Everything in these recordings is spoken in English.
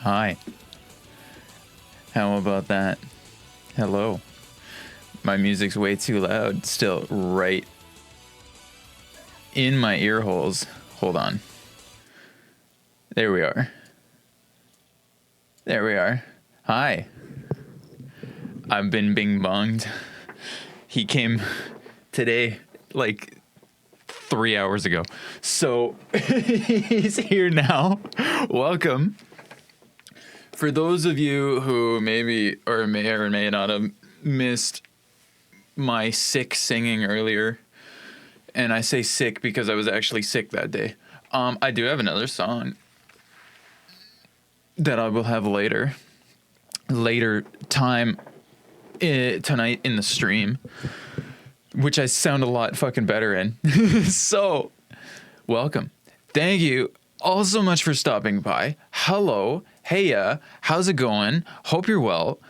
Hi. How about that? Hello. My music's way too loud, still right in my ear holes. Hold on. There we are. There we are. Hi. I've been bing bonged. He came today, like 3 hours ago. So he's here now. Welcome. For those of you who maybe or may not have missed my sick singing earlier, and I say sick because I was actually sick that day, I do have another song that I will have later time tonight in the stream, which I sound a lot fucking better in. So, welcome. Thank you all so much for stopping by. Hello. Heya. How's it going? Hope you're well.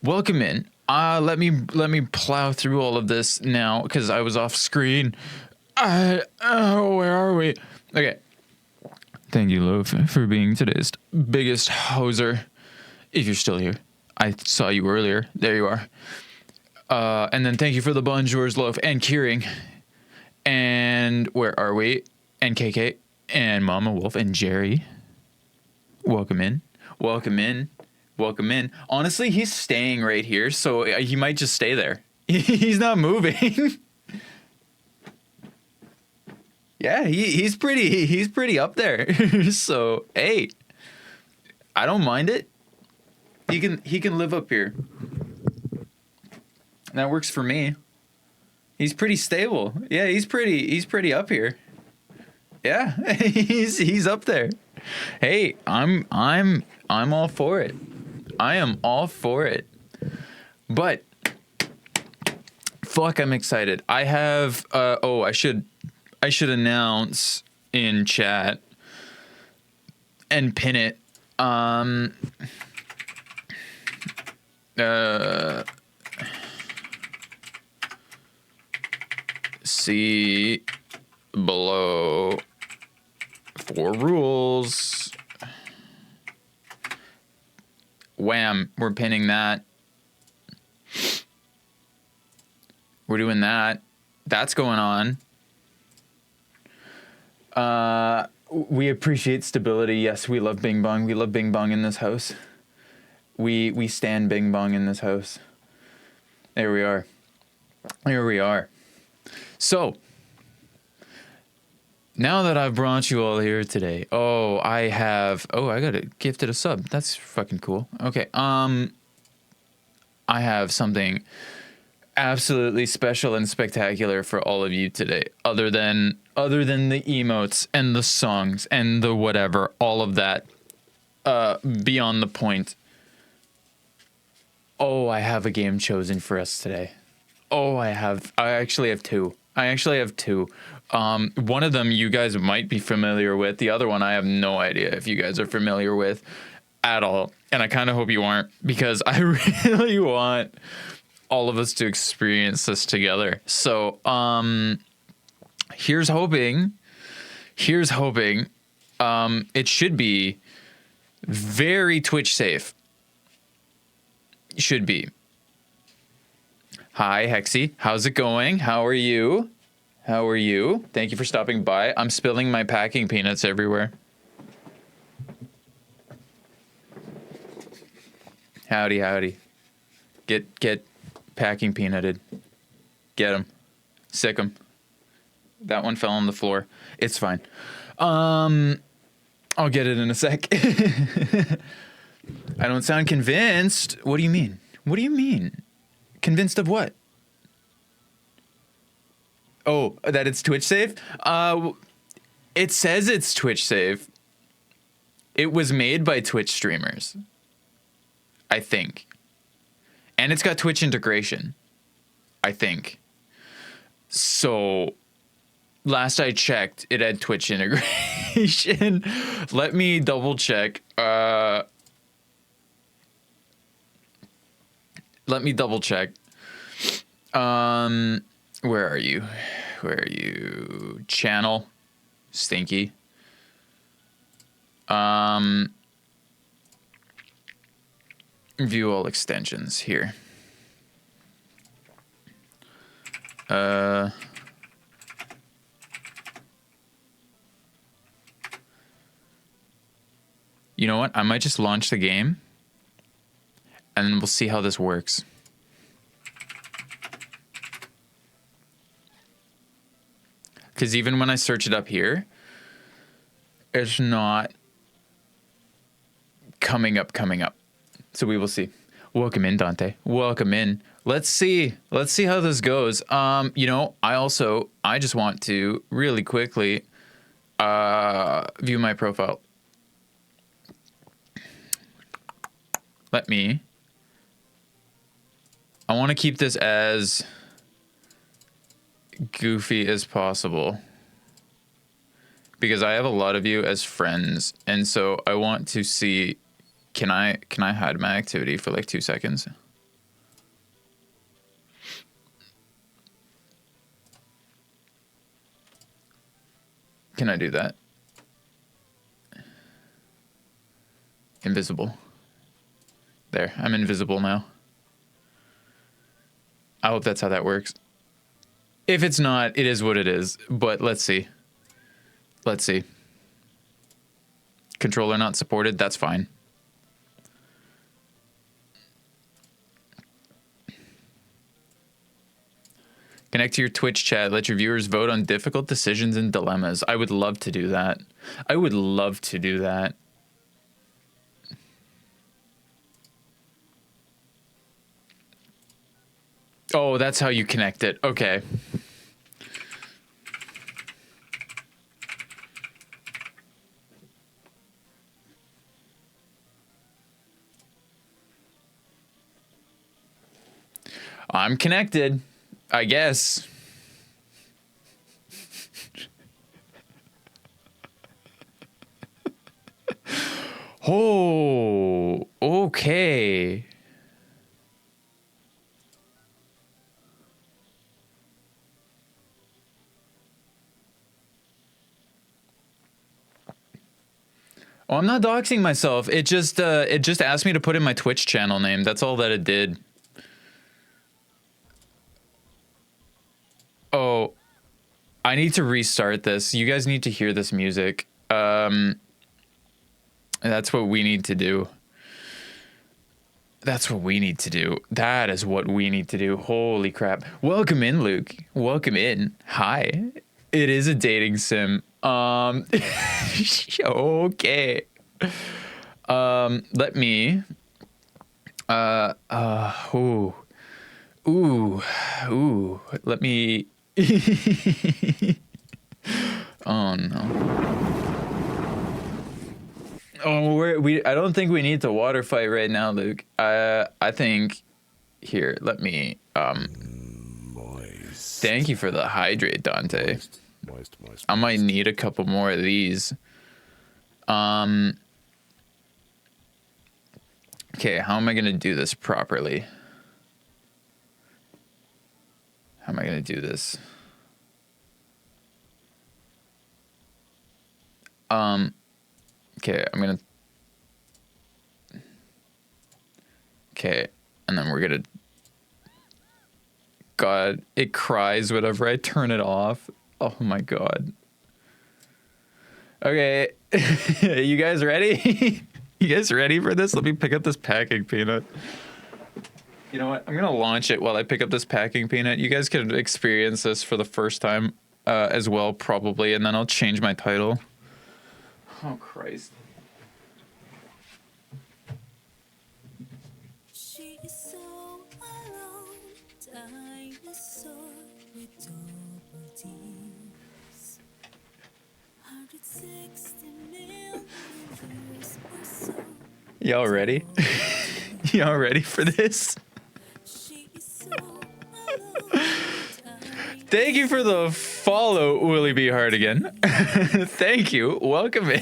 Welcome in. Let me plow through all of this now because I was off screen. Where are we? Okay. Thank you, Loaf, for being today's biggest hoser. If you're still here. I saw you earlier. There you are. And then thank you for the bonjours, Loaf, and Kiering. And where are we? And KK. And Mama Wolf and Jerry. Welcome in. Welcome in. Welcome in. Honestly, he's staying right here, so he might just stay there. He's not moving. Yeah, he's pretty up there. So, hey, I don't mind it. He can live up here. That works for me. He's pretty stable. Yeah, he's pretty up here. Yeah, he's up there. Hey, I'm all for it. I am all for it. But fuck, I'm excited. I have I should announce in chat and pin it. See below for rules. Wham, we're pinning that. We're doing that. That's going on. We appreciate stability. Yes, we love Bing Bong. We love Bing Bong in this house. We stand Bing Bong in this house. There we are. Here we are. So, now that I've brought you all here today, I got a gifted a sub. That's fucking cool. Okay, I have something absolutely special and spectacular for all of you today. Other than the emotes and the songs and the whatever, all of that, beyond the point. I have a game chosen for us today. I actually have two. One of them you guys might be familiar with. The other one I have no idea if you guys are familiar with at all. And I kind of hope you aren't, because I really want all of us to experience this together. So, here's hoping. It should be very Twitch safe. Should be. Hi, Hexy. How's it going? How are you? Thank you for stopping by. I'm spilling my packing peanuts everywhere. Howdy. Get packing peanutted. Get them. Sick them. That one fell on the floor. It's fine. I'll get it in a sec. I don't sound convinced. What do you mean? Convinced of what? Oh, that it's Twitch safe? It says it's Twitch safe. It was made by Twitch streamers, I think. And it's got Twitch integration, I think. So, last I checked, it had Twitch integration. Let me double check. Where are you? Channel. Stinky. view all extensions here. You know what? I might just launch the game and then we'll see how this works. Because even when I search it up here, it's not coming up. So we will see. Welcome in, Dante. Welcome in. Let's see how this goes. You know, I just want to really quickly view my profile. I want to keep this as goofy as possible because I have a lot of you as friends, and so I want to see, can I hide my activity for like 2 seconds? Can I do that? Invisible. There, I'm invisible now. I hope that's how that works. If it's not, it is what it is. But let's see. Let's see. Controller not supported, that's fine. Connect to your Twitch chat. Let your viewers vote on difficult decisions and dilemmas. I would love to do that. I would love to do that. Oh, that's how you connect it. Okay. I'm connected, I guess. Oh, okay. Oh, I'm not doxing myself. It just asked me to put in my Twitch channel name. That's all that it did. Oh, I need to restart this. You guys need to hear this music. That's what we need to do. That's what we need to do. That is what we need to do. Holy crap. Welcome in, Luke. Welcome in. Hi. It is a dating sim. Okay. Let me let me oh no. Oh, I don't think we need to water fight right now, Luke. I think here, let me moist. Thank you for the hydrate, Dante. Moist. I might need a couple more of these. Okay, how am I gonna do this properly? How am I gonna do this? Okay, okay, and then we're gonna, God, it cries whenever I turn it off. Oh my God. Okay, you guys ready? You guys ready for this? Let me pick up this packing peanut. You know what? I'm gonna launch it while I pick up this packing peanut. You guys can experience this for the first time as well, probably, and then I'll change my title. Oh, Christ. She is so alone, dinosaur with double D's. 160 million years or so. Y'all ready? Y'all ready for this? She is so alone. Thank you for the follow, Willie B. Hardigan. Thank you. Welcome in.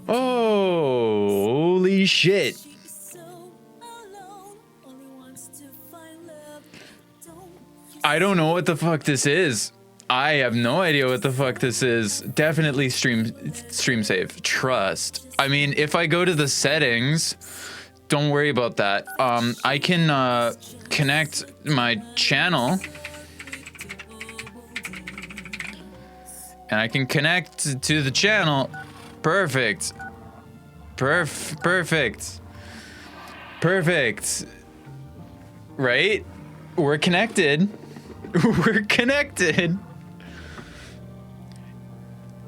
Oh, holy shit. I don't know what the fuck this is. I have no idea what the fuck this is. Definitely stream save. Trust. I mean, if I go to the settings, don't worry about that. I can connect my channel. And I can connect to the channel. Perfect. Perfect. Perfect. Right? We're connected. We're connected.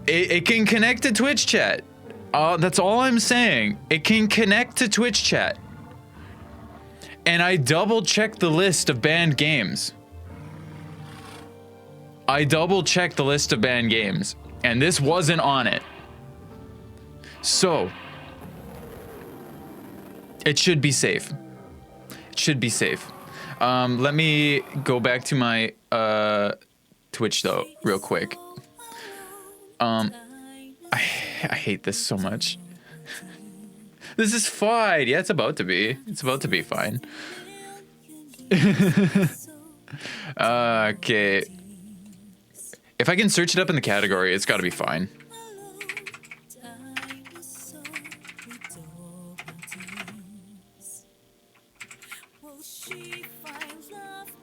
It can connect to Twitch chat. That's all I'm saying. It can connect to Twitch chat. And I double checked the list of banned games. I double checked the list of banned games, and this wasn't on it. So, it should be safe. It should be safe. Let me go back to my Twitch though, real quick. I hate this so much. This is fine. Yeah, it's about to be. It's about to be fine. Okay. If I can search it up in the category, it's got to be fine.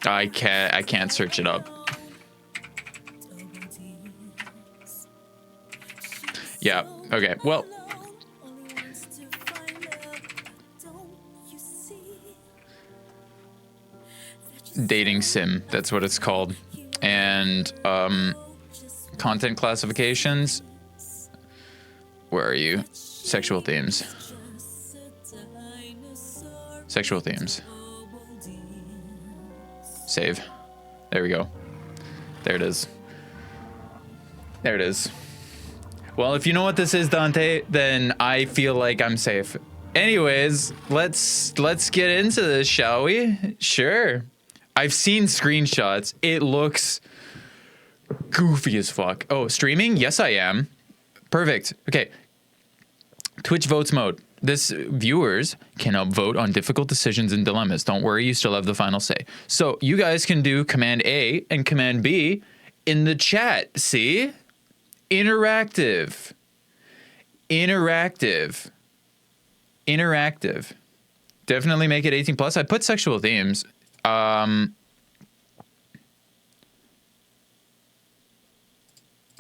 I can't search it up. Yeah, okay, well. Dating sim, that's what it's called. And, content classifications. Where are you? Sexual themes. Sexual themes. Save. There we go. There it is. There it is. Well, if you know what this is, Dante, then I feel like I'm safe. Anyways, let's get into this, shall we? Sure. I've seen screenshots. It looks goofy as fuck. Oh, streaming? Yes, I am. Perfect. Okay. Twitch votes mode. This viewers can vote on difficult decisions and dilemmas. Don't worry, you still have the final say. So you guys can do Command A and Command B in the chat. See? Interactive. Interactive. Interactive. Definitely make it 18 plus. I put sexual themes. I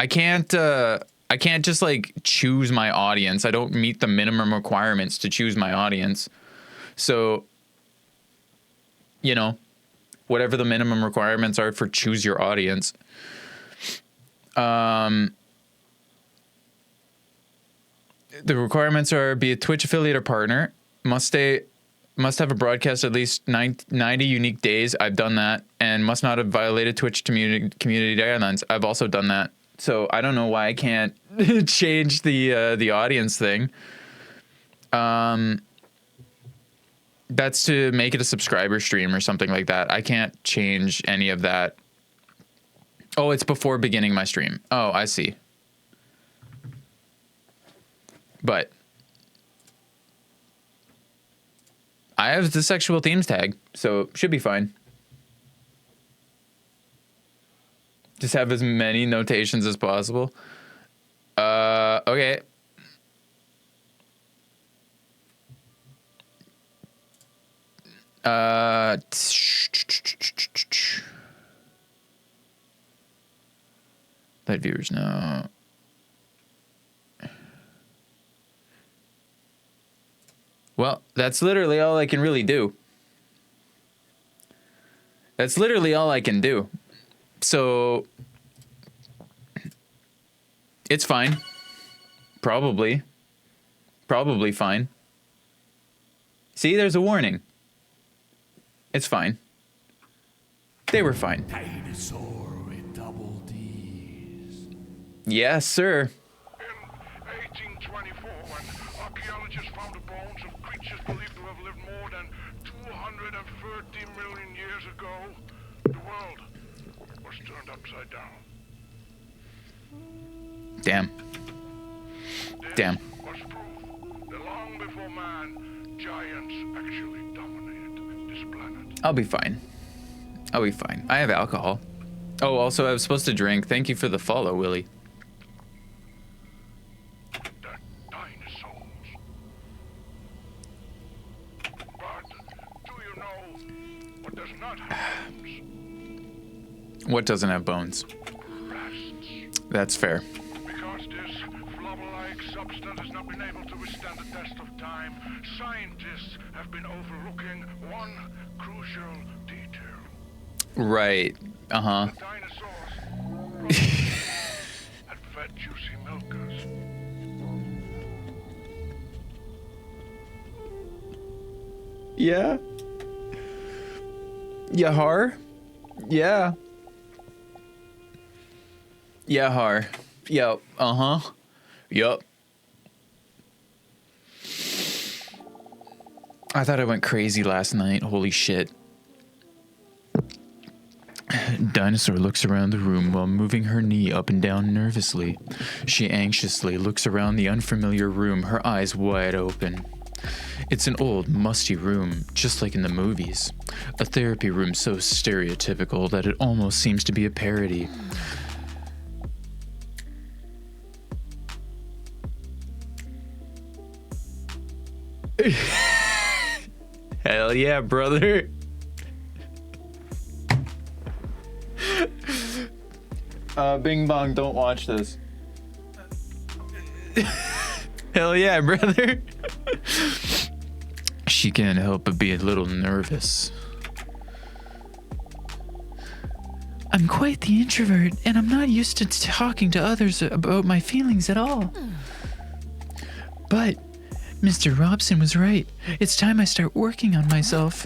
can't just like choose my audience. I don't meet the minimum requirements to choose my audience. So, you know, whatever the minimum requirements are for choose your audience. The requirements are be a Twitch affiliate or partner, must have a broadcast at least 90 unique days. I've done that. And must not have violated Twitch community guidelines. I've also done that. So I don't know why I can't change the audience thing. That's to make it a subscriber stream or something like that. I can't change any of that. Oh, it's before beginning my stream. Oh, I see. But I have the sexual themes tag, so should be fine. Just have as many notations as possible. Okay. Let viewers know. Well, that's literally all I can really do. That's literally all I can do. So it's fine. Probably fine. See, there's a warning. It's fine. They were fine. Dinosaur with double D's. Yes, sir. In 1824, when archaeologists found the bones of creatures believed to have lived more than 230 million years ago, the world was turned upside down. Damn. Damn. Was proof that long before man, giants actually dominated this planet. I'll be fine. I'll be fine. I have alcohol. Oh, also, I was supposed to drink. Thank you for the follow, Willie. The dinosaurs. But do you know what does not have bones? What doesn't have bones? Breasts. That's fair. Because this flubber-like substance has not been able to withstand the test of time, scientists have been overlooking one crucial detail. Right. Uh-huh. The dinosaurs had fed juicy milkers. Yeah. Yahar? Yeah. Yahar. Yep. Uh-huh. Yup. I thought I went crazy last night. Holy shit. Dinosaur looks around the room while moving her knee up and down nervously. She anxiously looks around the unfamiliar room, her eyes wide open. It's an old, musty room, just like in the movies. A therapy room so stereotypical that it almost seems to be a parody. Hell yeah, brother. Bing Bong, don't watch this. Hell yeah, brother. She can't help but be a little nervous. I'm quite the introvert, and I'm not used to talking to others about my feelings at all. But Mr. Robson was right. It's time I start working on myself.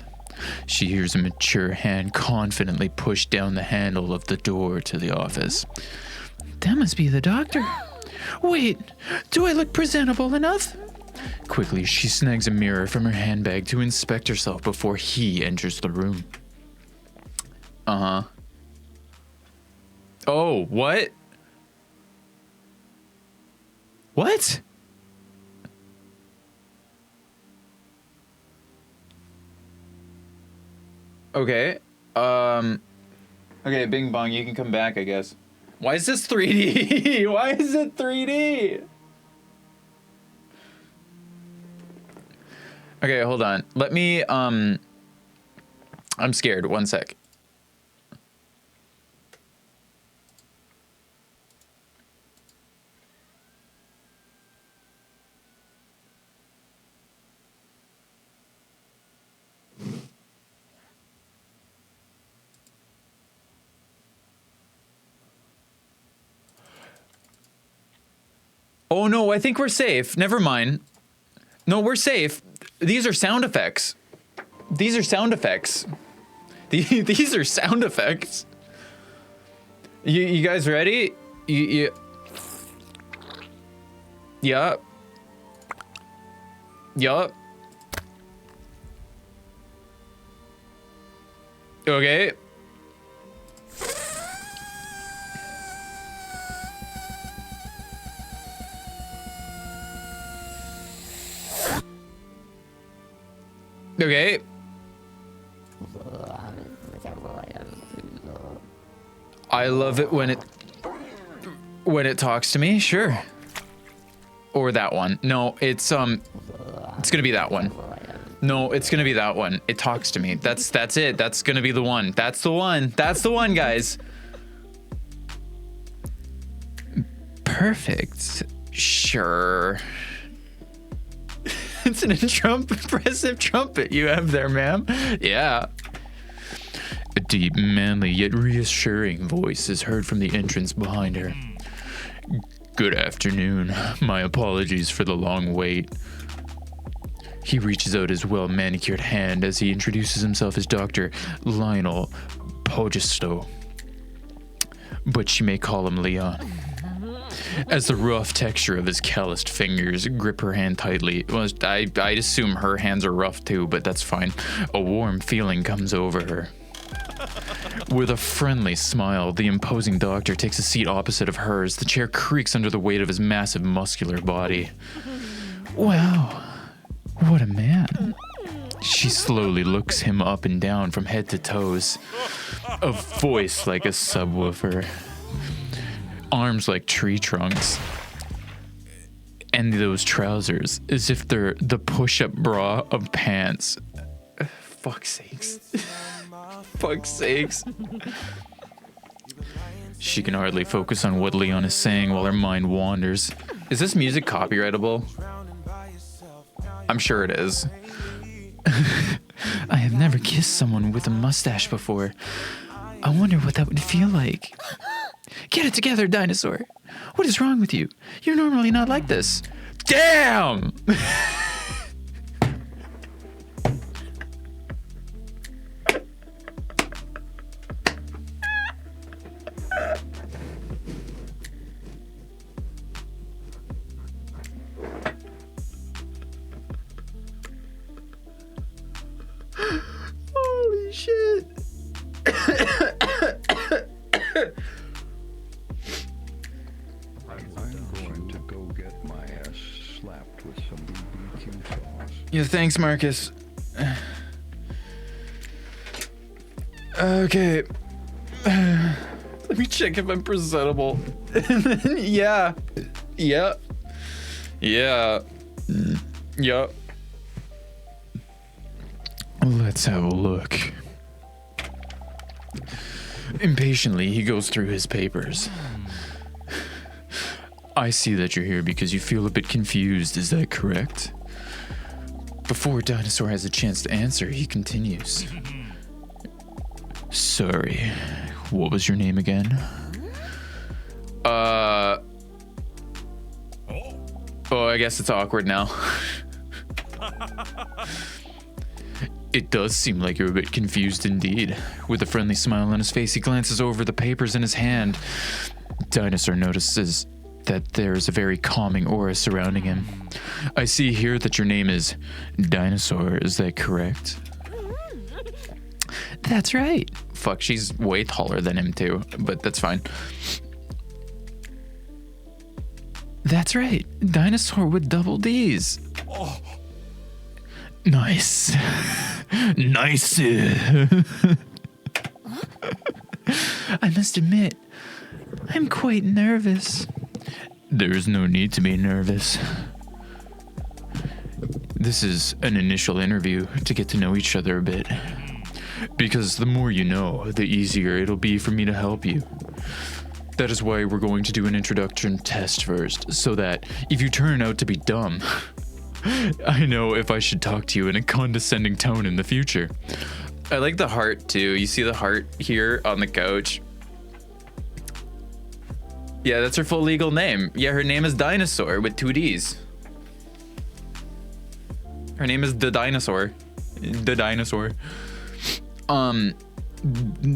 She hears a mature hand confidently push down the handle of the door to the office. That must be the doctor. Wait, do I look presentable enough? Quickly, she snags a mirror from her handbag to inspect herself before he enters the room. Uh-huh. Oh, what? What? Okay. Okay, Bing Bong, you can come back, I guess. Why is this 3D? Why is it 3D? Okay, hold on. Let me, I'm scared. One sec. Oh no, I think we're safe. Never mind. No, we're safe. These are sound effects. These are sound effects. These are sound effects. You guys ready? Yeah. Yup. Okay. Okay. I love it when it talks to me, sure. Or that one. No, it's gonna be that one. No, it's gonna be that one. It talks to me. That's it. That's gonna be the one. That's the one. That's the one, guys. Perfect. Sure. It's an impressive trumpet you have there, ma'am. Yeah. A deep, manly, yet reassuring voice is heard from the entrance behind her. Good afternoon. My apologies for the long wait. He reaches out his well-manicured hand as he introduces himself as Dr. Lionel Pogisto. But she may call him Leon. As the rough texture of his calloused fingers grip her hand tightly, well, I'd assume her hands are rough too, but that's fine. A warm feeling comes over her. With a friendly smile, the imposing doctor takes a seat opposite of hers. The chair creaks under the weight of his massive muscular body. Wow, what a man. She slowly looks him up and down from head to toes. A voice like a subwoofer. Arms like tree trunks. And those trousers as if they're the push-up bra of pants. Fuck's sakes. Fuck's sakes. She can hardly focus on what Leon is saying while her mind wanders. Is this music copyrightable? I'm sure it is. I have never kissed someone with a mustache before. I wonder what that would feel like. Get it together, dinosaur. What is wrong with you? You're normally not like this. Damn! Holy shit. I'm going to go get my ass slapped with some BBQ sauce. Yeah, thanks, Marcus. Okay. Let me check if I'm presentable. Yeah. Yeah. Yeah. Yep. Let's have a look. Impatiently, he goes through his papers. I see that you're here because you feel a bit confused, is that correct? Before Dinosaur has a chance to answer, he continues. Sorry, what was your name again? Oh, I guess it's awkward now. It does seem like you're a bit confused indeed. With a friendly smile on his face, he glances over the papers in his hand. Dinosaur notices that there is a very calming aura surrounding him. I see here that your name is Dinosaur, is that correct? That's right. Fuck, she's way taller than him too, but that's fine. That's right. Dinosaur with double D's. Oh. Nice. Nice. I must admit, I'm quite nervous. There's no need to be nervous. This is an initial interview to get to know each other a bit. Because the more you know, the easier it'll be for me to help you. That is why we're going to do an introduction test first, so that if you turn out to be dumb, I know if I should talk to you in a condescending tone in the future. I like the heart too. You see the heart here on the couch? Yeah, that's her full legal name. Yeah, her name is Dinosaur with 2 D's. Her name is DDinosaur. DDinosaur.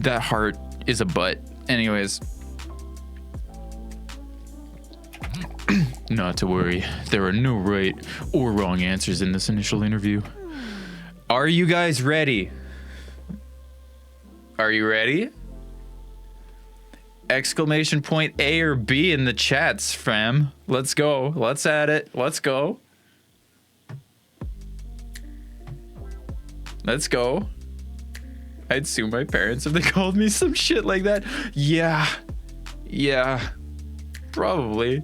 That heart is a butt. Anyways. Not to worry. There are no right or wrong answers in this initial interview. Are you guys ready? Are you ready? Exclamation point A or B in the chats, fam. Let's go. Let's add it. Let's go. Let's go. I'd sue my parents if they called me some shit like that. Yeah. Yeah. Probably.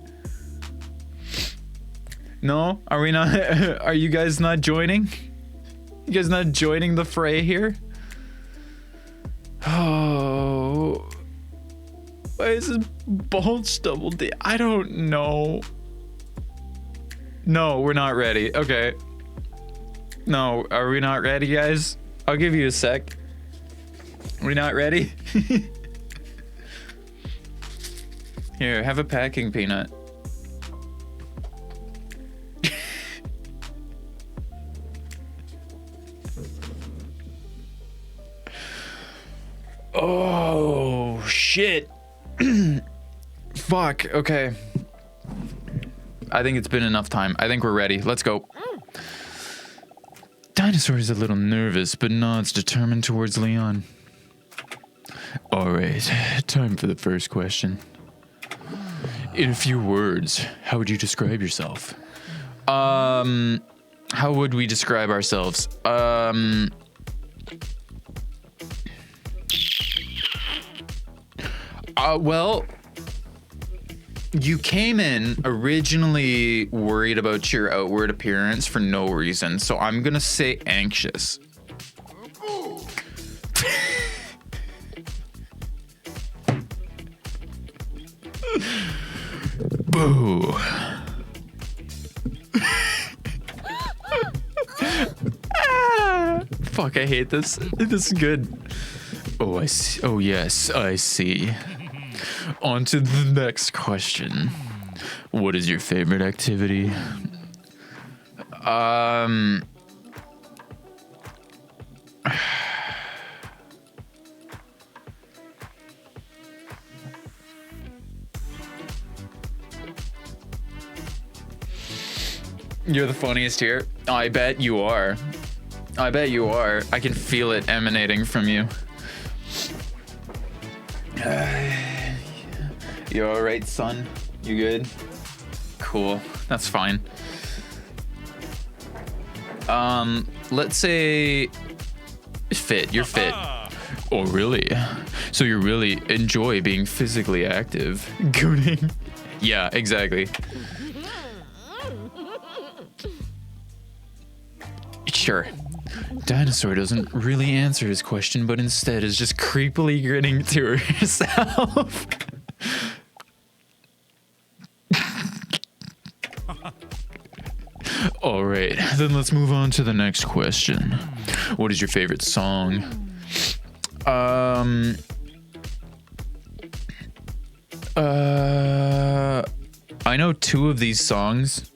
No? Are we not? Are you guys not joining? You guys not joining the fray here? Oh. Why is this bulge double D? I don't know. No, we're not ready. Okay. No, are we not ready, guys? I'll give you a sec. Are we not ready? Here, have a packing peanut. Oh, shit. Fuck, okay. I think it's been enough time. I think we're ready. Let's go. Dinosaur is a little nervous, but nods determined towards Leon. All right, time for the first question. In a few words, how would you describe yourself? How How would we describe ourselves? Well, you came in originally worried about your outward appearance for no reason, so I'm gonna say anxious. Boo. Fuck, I hate this. This is good. Oh, I see. Oh, yes, I see. On to the next question. What is your favorite activity? You're the funniest here. I bet you are. I bet you are. I can feel it emanating from you. You all right, son? You good? Cool. That's fine. Let's say fit. You're fit. Oh, really? So you really enjoy being physically active? Gooning. Yeah, exactly. Sure. Dinosaur doesn't really answer his question, but instead is just creepily grinning to herself. All right, then let's move on to the next question. What is your favorite song? I know two of these songs.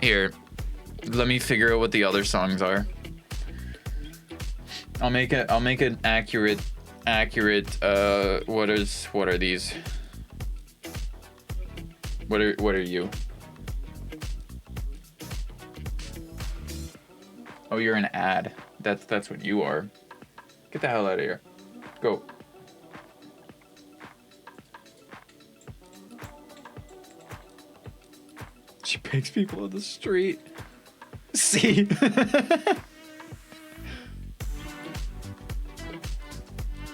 Here, let me figure out what the other songs are. I'll make an accurate what are these? What are you? Oh, you're an ad. That's what you are. Get the hell out of here. Go. She picks people on the street. See?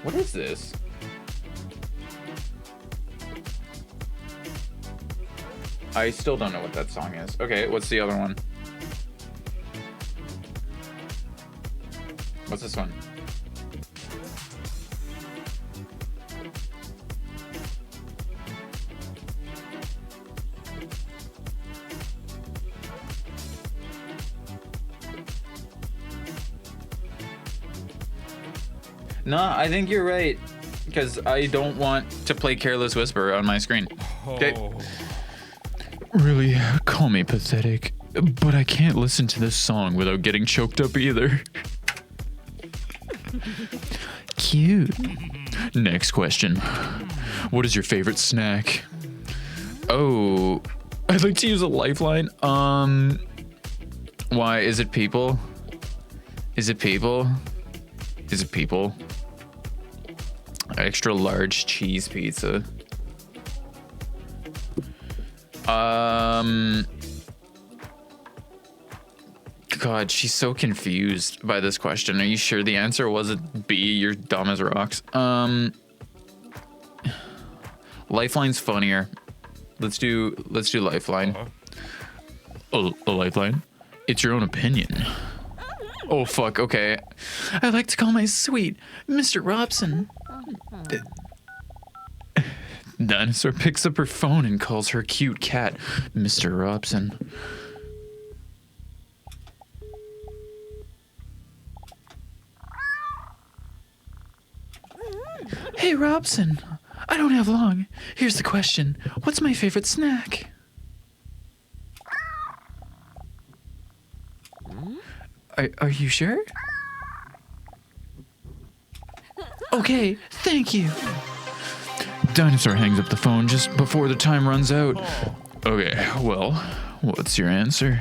What is this? I still don't know what that song is. Okay, what's the other one? What's this one? No, I think you're right. Because I don't want to play Careless Whisper on my screen. Okay. Really, call me pathetic, but I can't listen to this song without getting choked up either. Cute. Next question. What is your favorite snack? Oh, I'd like to use a lifeline. Why? Is it people? Is it people? Is it people? Extra large cheese pizza. God, she's so confused by this question. Are you sure the answer wasn't B? You're dumb as rocks. Lifeline's funnier. Let's do Lifeline. A lifeline? It's your own opinion. Oh fuck, okay. I like to call my sweet Mr. Robson. Dinosaur picks up her phone and calls her cute cat Mr. Robson. Hey Robson, I don't have long. Here's the question. What's my favorite snack? Are you sure? Okay, thank you. Dinosaur hangs up the phone just before the time runs out. Okay, well, what's your answer?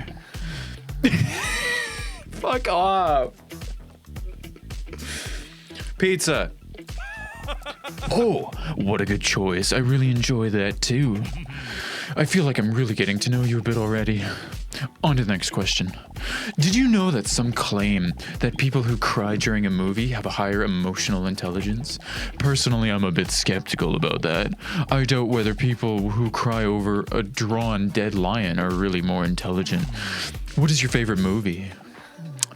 Fuck off. Pizza. Oh, what a good choice. I really enjoy that too. I feel like I'm really getting to know you a bit already. On to the next question. Did you know that some claim that people who cry during a movie have a higher emotional intelligence? Personally, I'm a bit skeptical about that. I doubt whether people who cry over a drawn dead lion are really more intelligent. What is your favorite movie?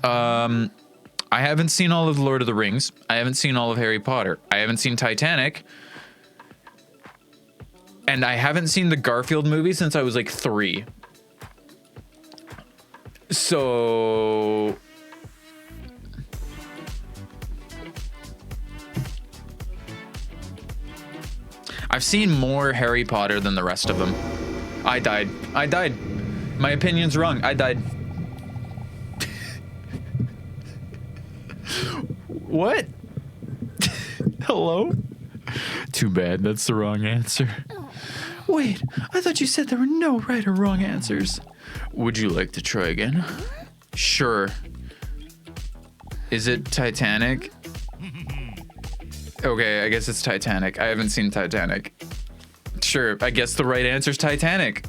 I haven't seen all of The Lord of the Rings. I haven't seen all of Harry Potter. I haven't seen Titanic. And I haven't seen the Garfield movie since I was like 3. So I've seen more Harry Potter than the rest of them. I died. My opinion's wrong. I died. What? Hello? Too bad, that's the wrong answer. Wait, I thought you said there were no right or wrong answers. Would you like to try again? Sure. Is it Titanic? Okay, I guess it's Titanic. I haven't seen Titanic. Sure, I guess the right answer is Titanic.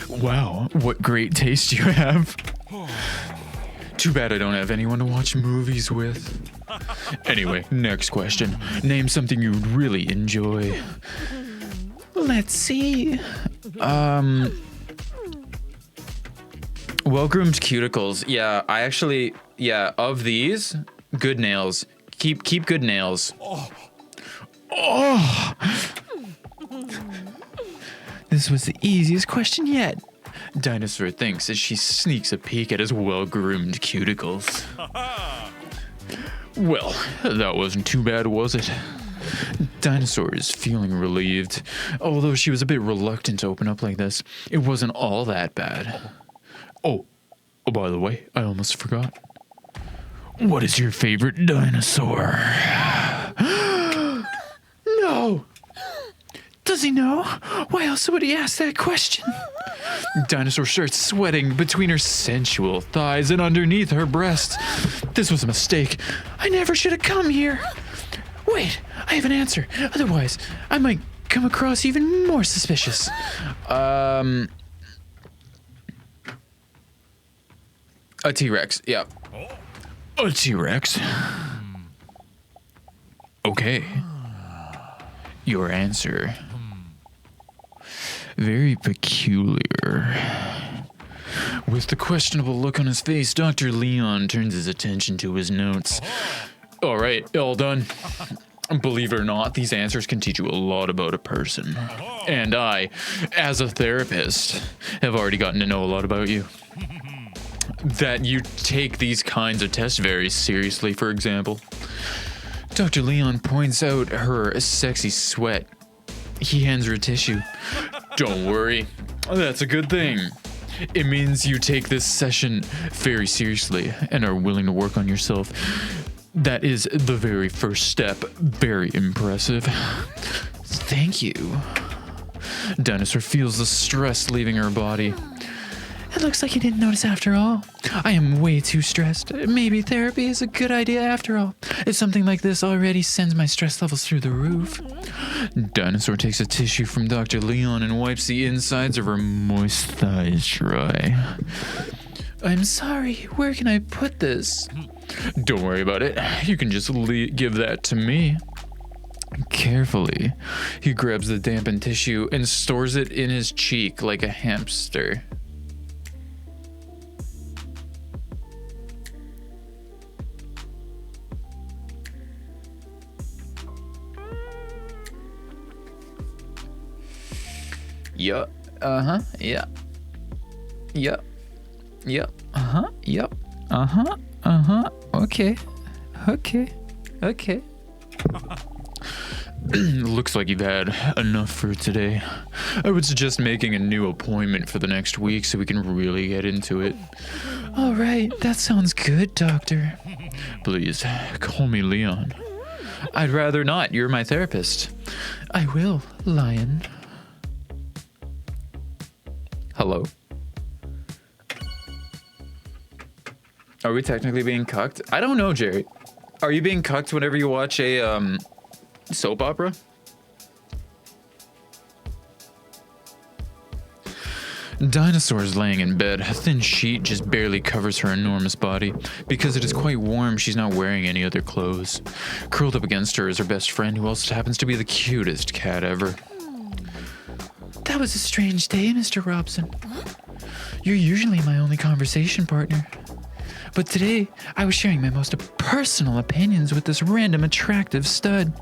Wow, what great taste you have. Too bad I don't have anyone to watch movies with. Anyway, next question. Name something you would really enjoy. Let's see. Well-groomed cuticles. Yeah, I actually, of these, good nails. Keep good nails. Oh. This was the easiest question yet. Dinosaur thinks as she sneaks a peek at his well-groomed cuticles. Well, that wasn't too bad, was it? Dinosaur is feeling relieved. Although she was a bit reluctant to open up like this, it wasn't all that bad. Oh, by the way, I almost forgot. What is your favorite dinosaur? No! Does he know? Why else would he ask that question? Dinosaur starts sweating between her sensual thighs and underneath her breasts. This was a mistake. I never should have come here. Wait, I have an answer. Otherwise, I might come across even more suspicious. A T-Rex, yeah. A T-Rex? Okay. Your answer. Very peculiar. With the questionable look on his face, Dr. Leon turns his attention to his notes. All right, all done. Believe it or not, these answers can teach you a lot about a person. And I, as a therapist, have already gotten to know a lot about you. That you take these kinds of tests very seriously, for example. Dr. Leon points out her sexy sweat. He hands her a tissue. Don't worry, that's a good thing. It means you take this session very seriously and are willing to work on yourself. That is the very first step. Very impressive. Thank you. Dinosaur feels the stress leaving her body. It looks like you didn't notice after all. I am way too stressed. Maybe therapy is a good idea after all. If something like this already sends my stress levels through the roof. Dinosaur takes a tissue from Dr. Leon and wipes the insides of her moist thighs dry. I'm sorry, where can I put this? Don't worry about it. You can just give that to me. Carefully, he grabs the dampened tissue and stores it in his cheek like a hamster. Yup. Uh-huh. Yeah. Yup. Yep. Uh-huh. Yep. Uh-huh. Uh-huh. Okay. Okay. Okay. Looks like you've had enough for today. I would suggest making a new appointment for the next week so we can really get into it. All right. That sounds good, Doctor. Please, call me Leon. I'd rather not. You're my therapist. I will, Lion. Hello? Are we technically being cucked? I don't know, Jerry. Are you being cucked whenever you watch a soap opera? Dinosaur is laying in bed. A thin sheet just barely covers her enormous body. Because it is quite warm, she's not wearing any other clothes. Curled up against her is her best friend, who also happens to be the cutest cat ever. That was a strange day, Mr. Robson. You're usually my only conversation partner. But today, I was sharing my most personal opinions with this random attractive stud.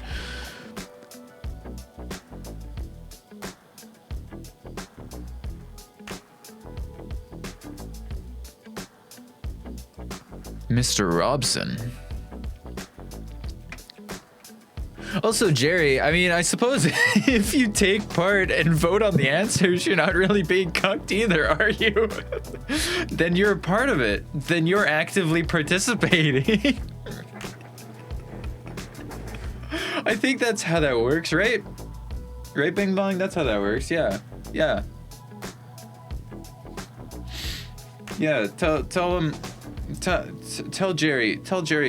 Mr. Robson. Also, Jerry, I mean, I suppose if you take part and vote on the answers, you're not really being cucked either, are you? Then you're a part of it. Then you're actively participating. I think that's how that works, right? Right, Bing Bong? That's how that works, yeah. Yeah. Yeah, tell him... Tell Jerry,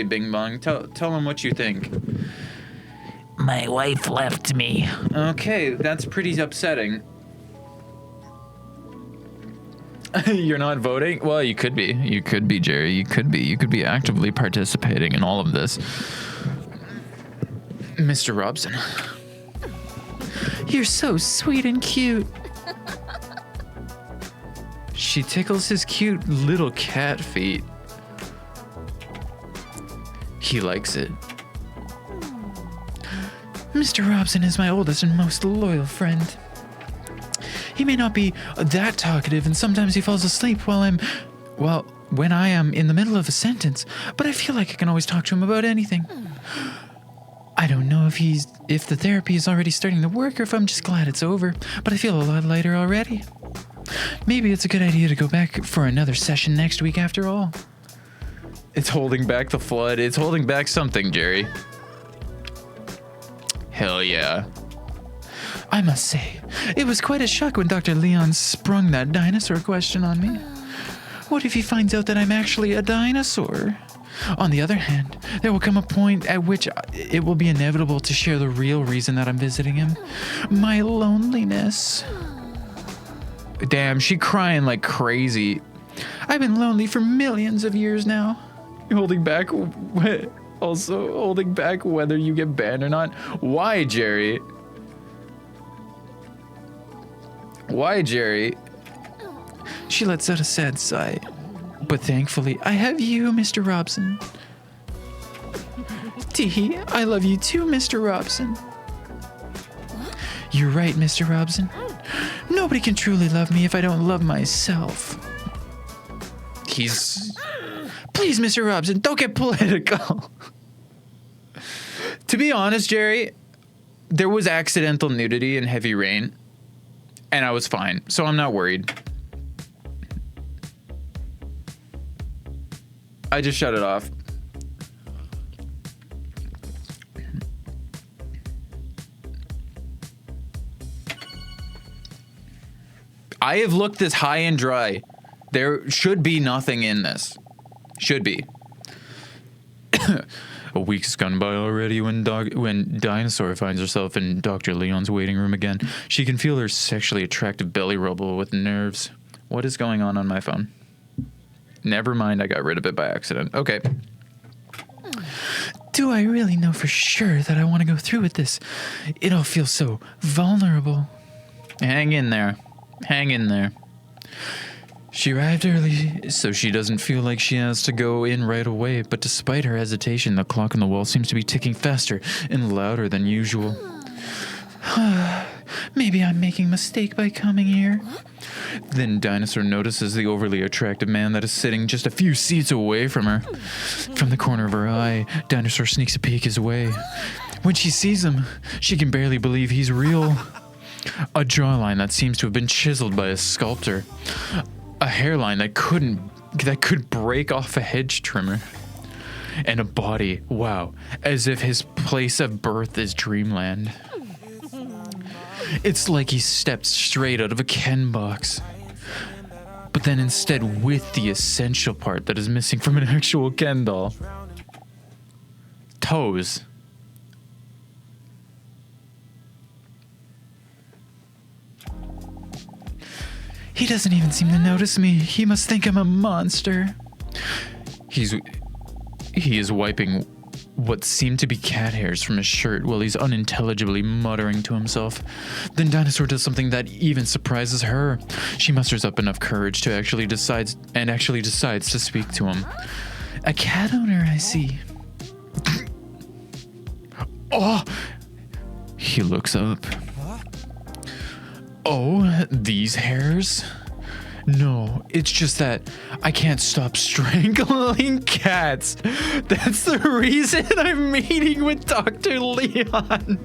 Bing Bong. Tell him what you think. My wife left me. Okay, that's pretty upsetting. You're not voting? Well, you could be. You could be, Jerry. You could be. You could be actively participating in all of this. Mr. Robson. You're so sweet and cute. She tickles his cute little cat feet. He likes it. Mr. Robson is my oldest and most loyal friend. He may not be that talkative, and sometimes he falls asleep when I am in the middle of a sentence, but I feel like I can always talk to him about anything. I don't know if the therapy is already starting to work or if I'm just glad it's over, but I feel a lot lighter already. Maybe it's a good idea to go back for another session next week after all. It's holding back the flood. It's holding back something, Jerry. Hell yeah. I must say, it was quite a shock when Dr. Leon sprung that dinosaur question on me. What if he finds out that I'm actually a dinosaur? On the other hand, there will come a point at which it will be inevitable to share the real reason that I'm visiting him. My loneliness. Damn, she crying like crazy. I've been lonely for millions of years now. Holding back whether you get banned or not. Why, Jerry? Why, Jerry? She lets out a sad sigh. But thankfully, I have you, Mr. Robson. Tee, I love you too, Mr. Robson. You're right, Mr. Robson. Nobody can truly love me if I don't love myself. Please, Mr. Robson, don't get political. To be honest, Jerry, there was accidental nudity and heavy rain, and I was fine, so I'm not worried. I just shut it off. I have looked this high and dry. There should be nothing in this. Should be. A week's gone by already when Dinosaur finds herself in Dr. Leon's waiting room again. She can feel her sexually attractive belly rumble with nerves. What is going on my phone? Never mind, I got rid of it by accident. Okay. Do I really know for sure that I want to go through with this? It all feels so vulnerable. Hang in there. Hang in there. She arrived early, so she doesn't feel like she has to go in right away, but despite her hesitation, the clock on the wall seems to be ticking faster and louder than usual. Maybe I'm making a mistake by coming here. Then Dinosaur notices the overly attractive man that is sitting just a few seats away from her. From the corner of her eye, Dinosaur sneaks a peek his way. When she sees him, she can barely believe he's real. A jawline that seems to have been chiseled by a sculptor. A hairline that could break off a hedge trimmer. And a body, wow, as if his place of birth is dreamland. It's like he stepped straight out of a Ken box. But then instead with the essential part that is missing from an actual Ken doll. Toes. He doesn't even seem to notice me. He must think I'm a monster. He is wiping what seemed to be cat hairs from his shirt while he's unintelligibly muttering to himself. Then Dinosaur does something that even surprises her. She musters up enough courage to actually decides to speak to him. A cat owner, I see. Oh! He looks up. Oh, these hairs? No, it's just that I can't stop strangling cats. That's the reason I'm meeting with Dr. Leon.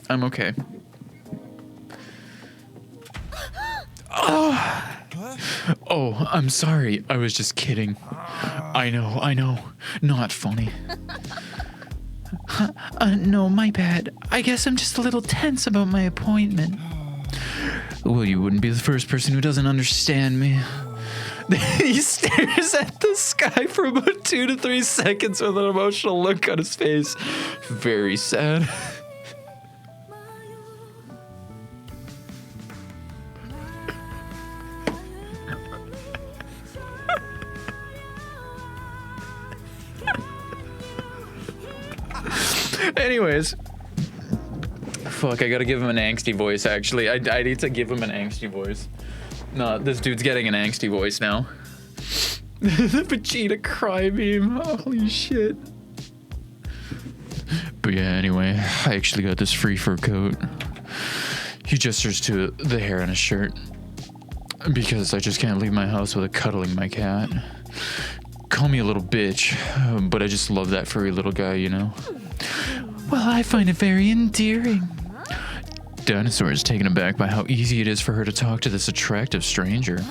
I'm okay. Oh, I'm sorry. I was just kidding. I know. Not funny. No, my bad. I guess I'm just a little tense about my appointment. Well, you wouldn't be the first person who doesn't understand me. He stares at the sky for about 2 to 3 seconds with an emotional look on his face. Very sad. Anyways, fuck, I gotta give him an angsty voice, actually. I need to give him an angsty voice. No, this dude's getting an angsty voice now. The Vegeta cry beam, holy shit. But yeah, anyway, I actually got this free fur coat. He gestures to the hair on his shirt. Because I just can't leave my house without cuddling my cat. Call me a little bitch, but I just love that furry little guy, you know? Well, I find it very endearing. Dinosaur is taken aback by how easy it is for her to talk to this attractive stranger.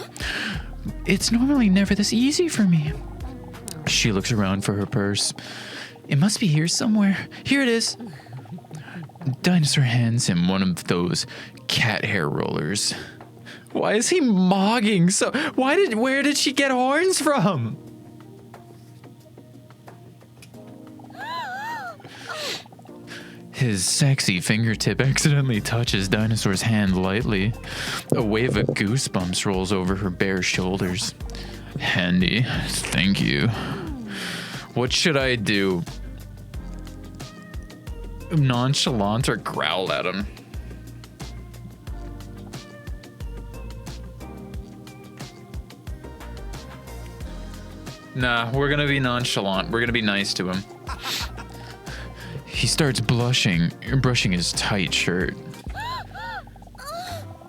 It's normally never this easy for me. She looks around for her purse. It must be here somewhere. Here it is. Dinosaur hands him one of those cat hair rollers. Why is he mogging so? Where did she get horns from? His sexy fingertip accidentally touches Dinosaur's hand lightly. A wave of goosebumps rolls over her bare shoulders. Handy, thank you. What should I do? Nonchalant or growl at him? Nah, we're gonna be nonchalant. We're gonna be nice to him. He starts brushing his tight shirt.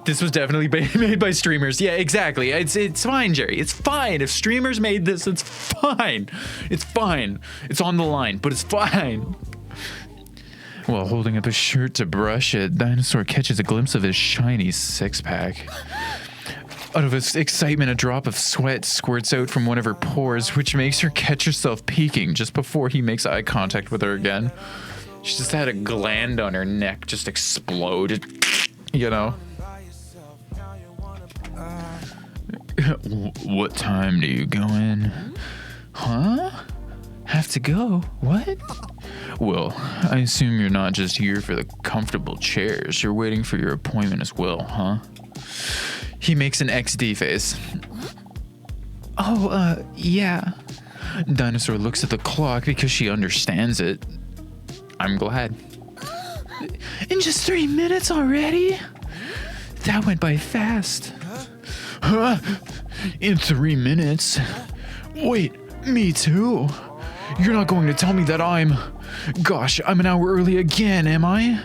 This was definitely made by streamers. Yeah, exactly. It's fine, Jerry. It's fine. If streamers made this, it's fine. It's fine. It's on the line, but it's fine. While holding up his shirt to brush it, Dinosaur catches a glimpse of his shiny six-pack. Out of his excitement, a drop of sweat squirts out from one of her pores, which makes her catch herself peeking just before he makes eye contact with her again. She just had a gland on her neck just explode, you know? What time do you go in? Huh? Have to go? What? Well, I assume you're not just here for the comfortable chairs. You're waiting for your appointment as well, huh? He makes an XD face. Oh, yeah. Dinosaur looks at the clock because she understands it. I'm glad. In just 3 minutes already? That went by fast. Huh? In 3 minutes? Wait, me too? You're not going to tell me that Gosh, I'm an hour early again, am I?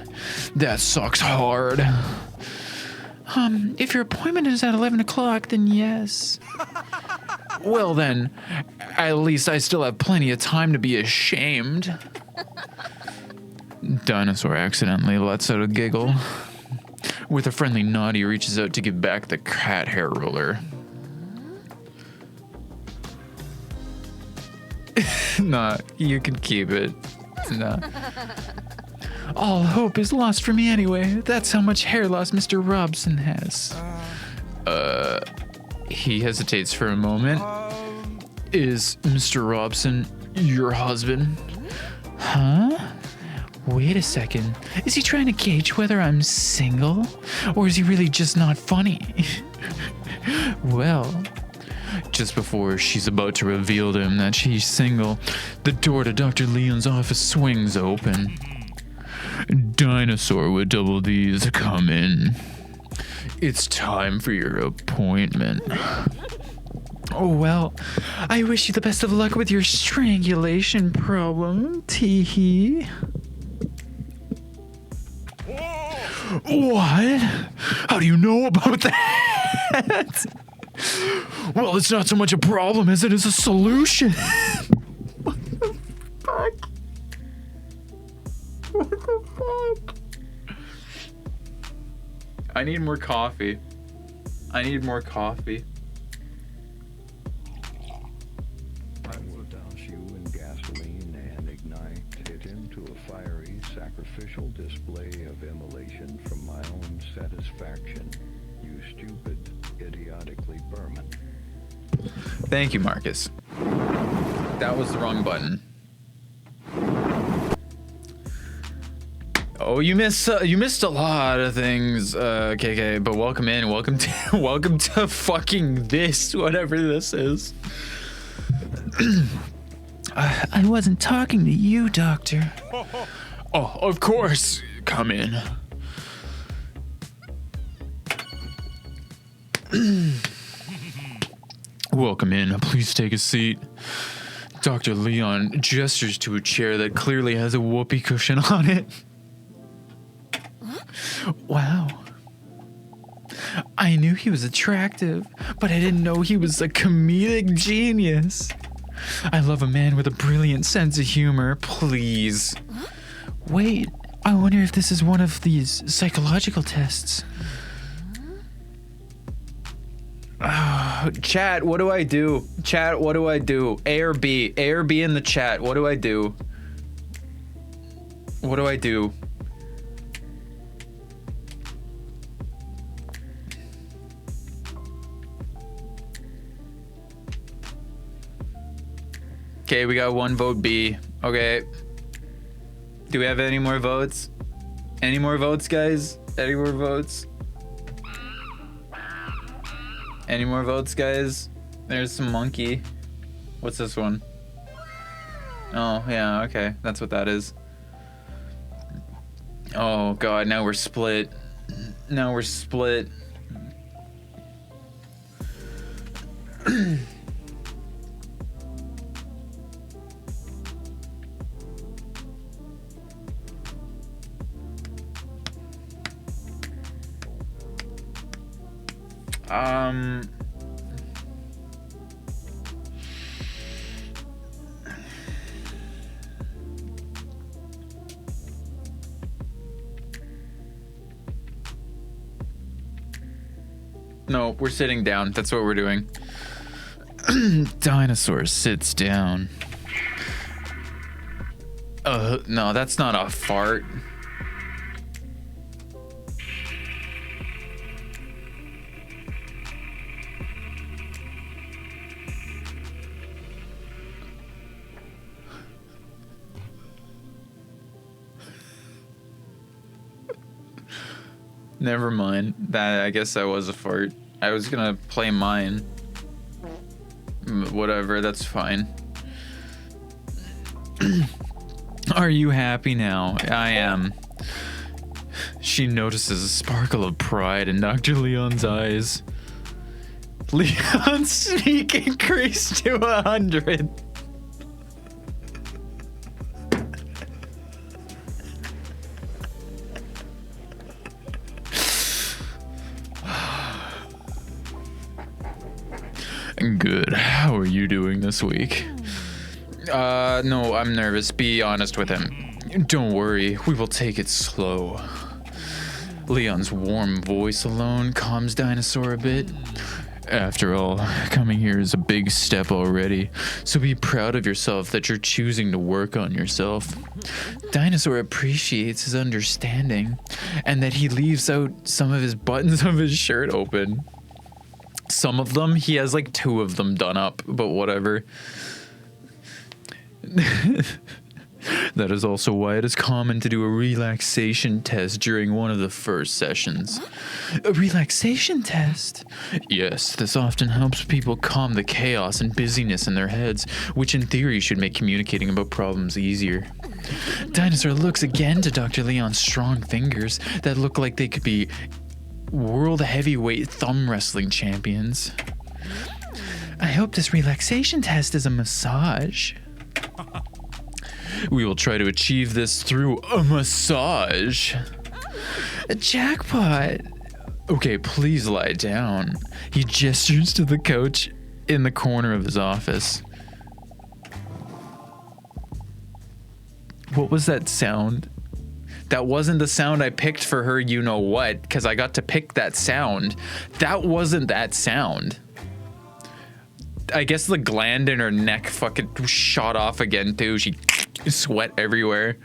That sucks hard. If your appointment is at 11 o'clock, then yes. Well then, at least I still have plenty of time to be ashamed. Dinosaur accidentally lets out a giggle. With a friendly nod, he reaches out to give back the cat hair roller. Nah, you can keep it. Nah. All hope is lost for me anyway. That's how much hair loss Mr. Robson has. He hesitates for a moment. Is Mr. Robson your husband? Huh? Wait a second. Is he trying to gauge whether I'm single? Or is he really just not funny? Well, Just before she's about to reveal to him that she's single, the door to Dr. Leon's office swings open. Dinosaur with double D's, come in. It's time for your appointment. oh well. I wish you the best of luck with your strangulation problem, tee-hee. What? How do you know about that? Well, it's not so much a problem as it is a solution. What the fuck? What the fuck? I need more coffee. I need more coffee. I will douse you in gasoline and ignite it into a fiery, sacrificial display of immolation from my own satisfaction. You stupid, idiotically Berman. Thank you, Marcus. That was the wrong button. Oh, you missed a lot of things, KK. But welcome in. Welcome to fucking this, whatever this is. I wasn't talking to you, Doctor. Oh, of course. Come in. Welcome in. Please take a seat. Dr. Leon gestures to a chair that clearly has a whoopee cushion on it. Wow. I knew he was attractive, but I didn't know he was a comedic genius. I love a man with a brilliant sense of humor, please. Wait, I wonder if this is one of these psychological tests. Chat, what do I do? Chat, what do I do? A or B? A or B in the chat. What do I do? What do I do? Okay, we got one vote B. Okay. Do we have any more votes? Any more votes, guys? Any more votes? Any more votes, guys? There's some monkey. What's this one? Oh, yeah, okay. That's what that is. Oh, God, now we're split. Now we're split. No, we're sitting down. That's what we're doing. Dinosaur sits down. No, that's not a fart. Never mind. I guess that was a fart. I was gonna play mine. Whatever, that's fine. Are you happy now? I am. She notices a sparkle of pride in Dr. Leon's eyes. Leon's sneak increased to 100. Good. How are you doing this week? No, I'm nervous. Be honest with him. Don't worry, we will take it slow. Leon's warm voice alone calms Dinosaur a bit. After all, coming here is a big step already, so be proud of yourself that you're choosing to work on yourself. Dinosaur appreciates his understanding, and that he leaves out some of his buttons of his shirt open. some of them. He has like 2 of them done up, but whatever. That is also why it is common to do a relaxation test during one of the first sessions. A relaxation test? Yes, this often helps people calm the chaos and busyness in their heads, which in theory should make communicating about problems easier. Dinosaur looks again to Dr. Leon's strong fingers that look like they could be world heavyweight thumb wrestling champions. I hope this relaxation test is a massage. We will try to achieve this through a massage. A jackpot. Okay, please lie down. He gestures to the couch in the corner of his office. What was that sound? That wasn't the sound I picked for her, you know what, because I got to pick that sound. That wasn't that sound. I guess the gland in her neck fucking shot off again too. She sweat everywhere.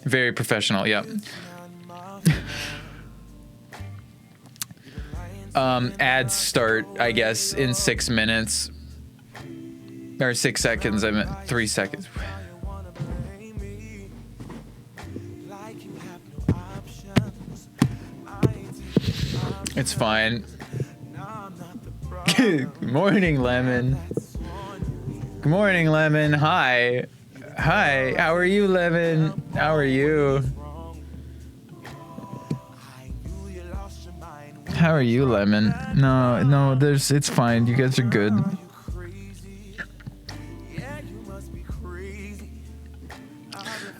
Very professional, yep. Ads start, I guess, in 6 minutes. Or 6 seconds, I meant 3 seconds. It's fine. Good morning, Lemon. Good morning, Lemon. Hi. Hi. How are you, Lemon? How are you? How are you, Lemon? No, it's fine. You guys are good.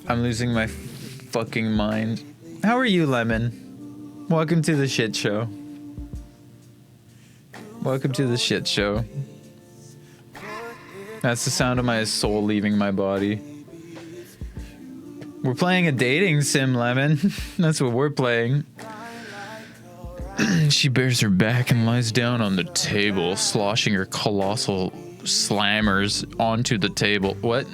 I'm losing my fucking mind. How are you, Lemon? Welcome to the shit show. Welcome to the shit show. That's the sound of my soul leaving my body. We're playing a dating sim, Lemon. That's what we're playing. She bares her back and lies down on the table, sloshing her colossal slammers onto the table. What?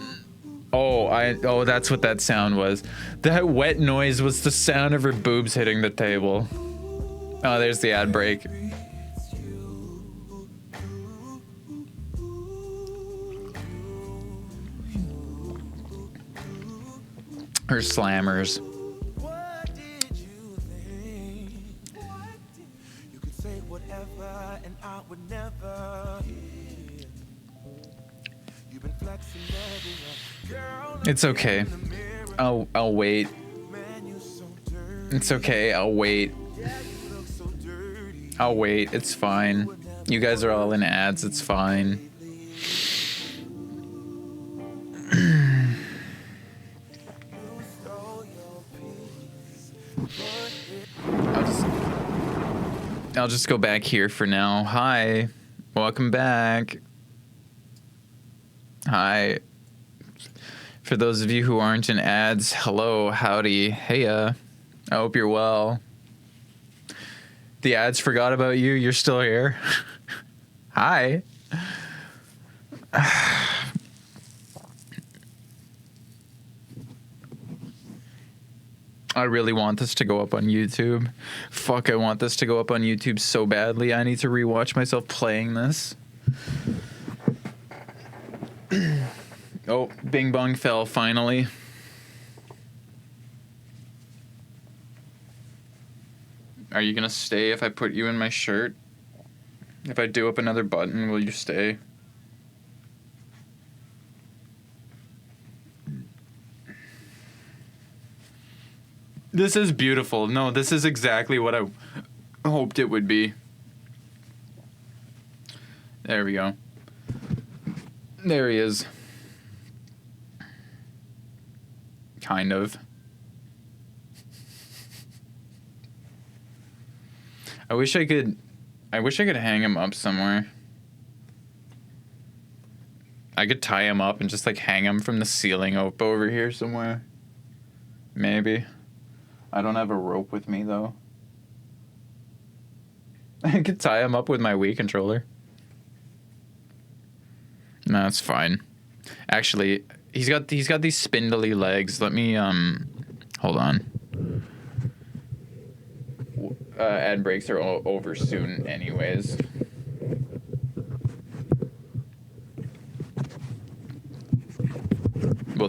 Oh, that's what that sound was. That wet noise was the sound of her boobs hitting the table. Oh, there's the ad break. Her slammers. What did you think? You could say whatever and I would never. You've been flexing everywhere. Girl, It's okay. I'll wait. man, you're so dirty. It's okay. I'll wait. Yeah, you look so dirty. I'll wait. It's fine. You guys are all in ads. It's fine. You stole your peace. I'll just go back here for now. Hi. Welcome back. Hi. For those of you who aren't in ads, hello, howdy, heya. I hope you're well. The ads forgot about you. You're still here. Hi. I really want this to go up on YouTube. Fuck, I want this to go up on YouTube so badly. I need to rewatch myself playing this. Oh, Bing Bong fell finally. Are you gonna stay if I put you in my shirt? If I do up another button, will you stay? This is beautiful. No, this is exactly what I hoped it would be. There we go. There he is. Kind of. I wish I could hang him up somewhere. I could tie him up and just like hang him from the ceiling up over here somewhere. Maybe. I don't have a rope with me though. I could tie him up with my Wii controller. No, it's fine. Actually, he's got these spindly legs. Let me hold on. Ad breaks are over soon anyways.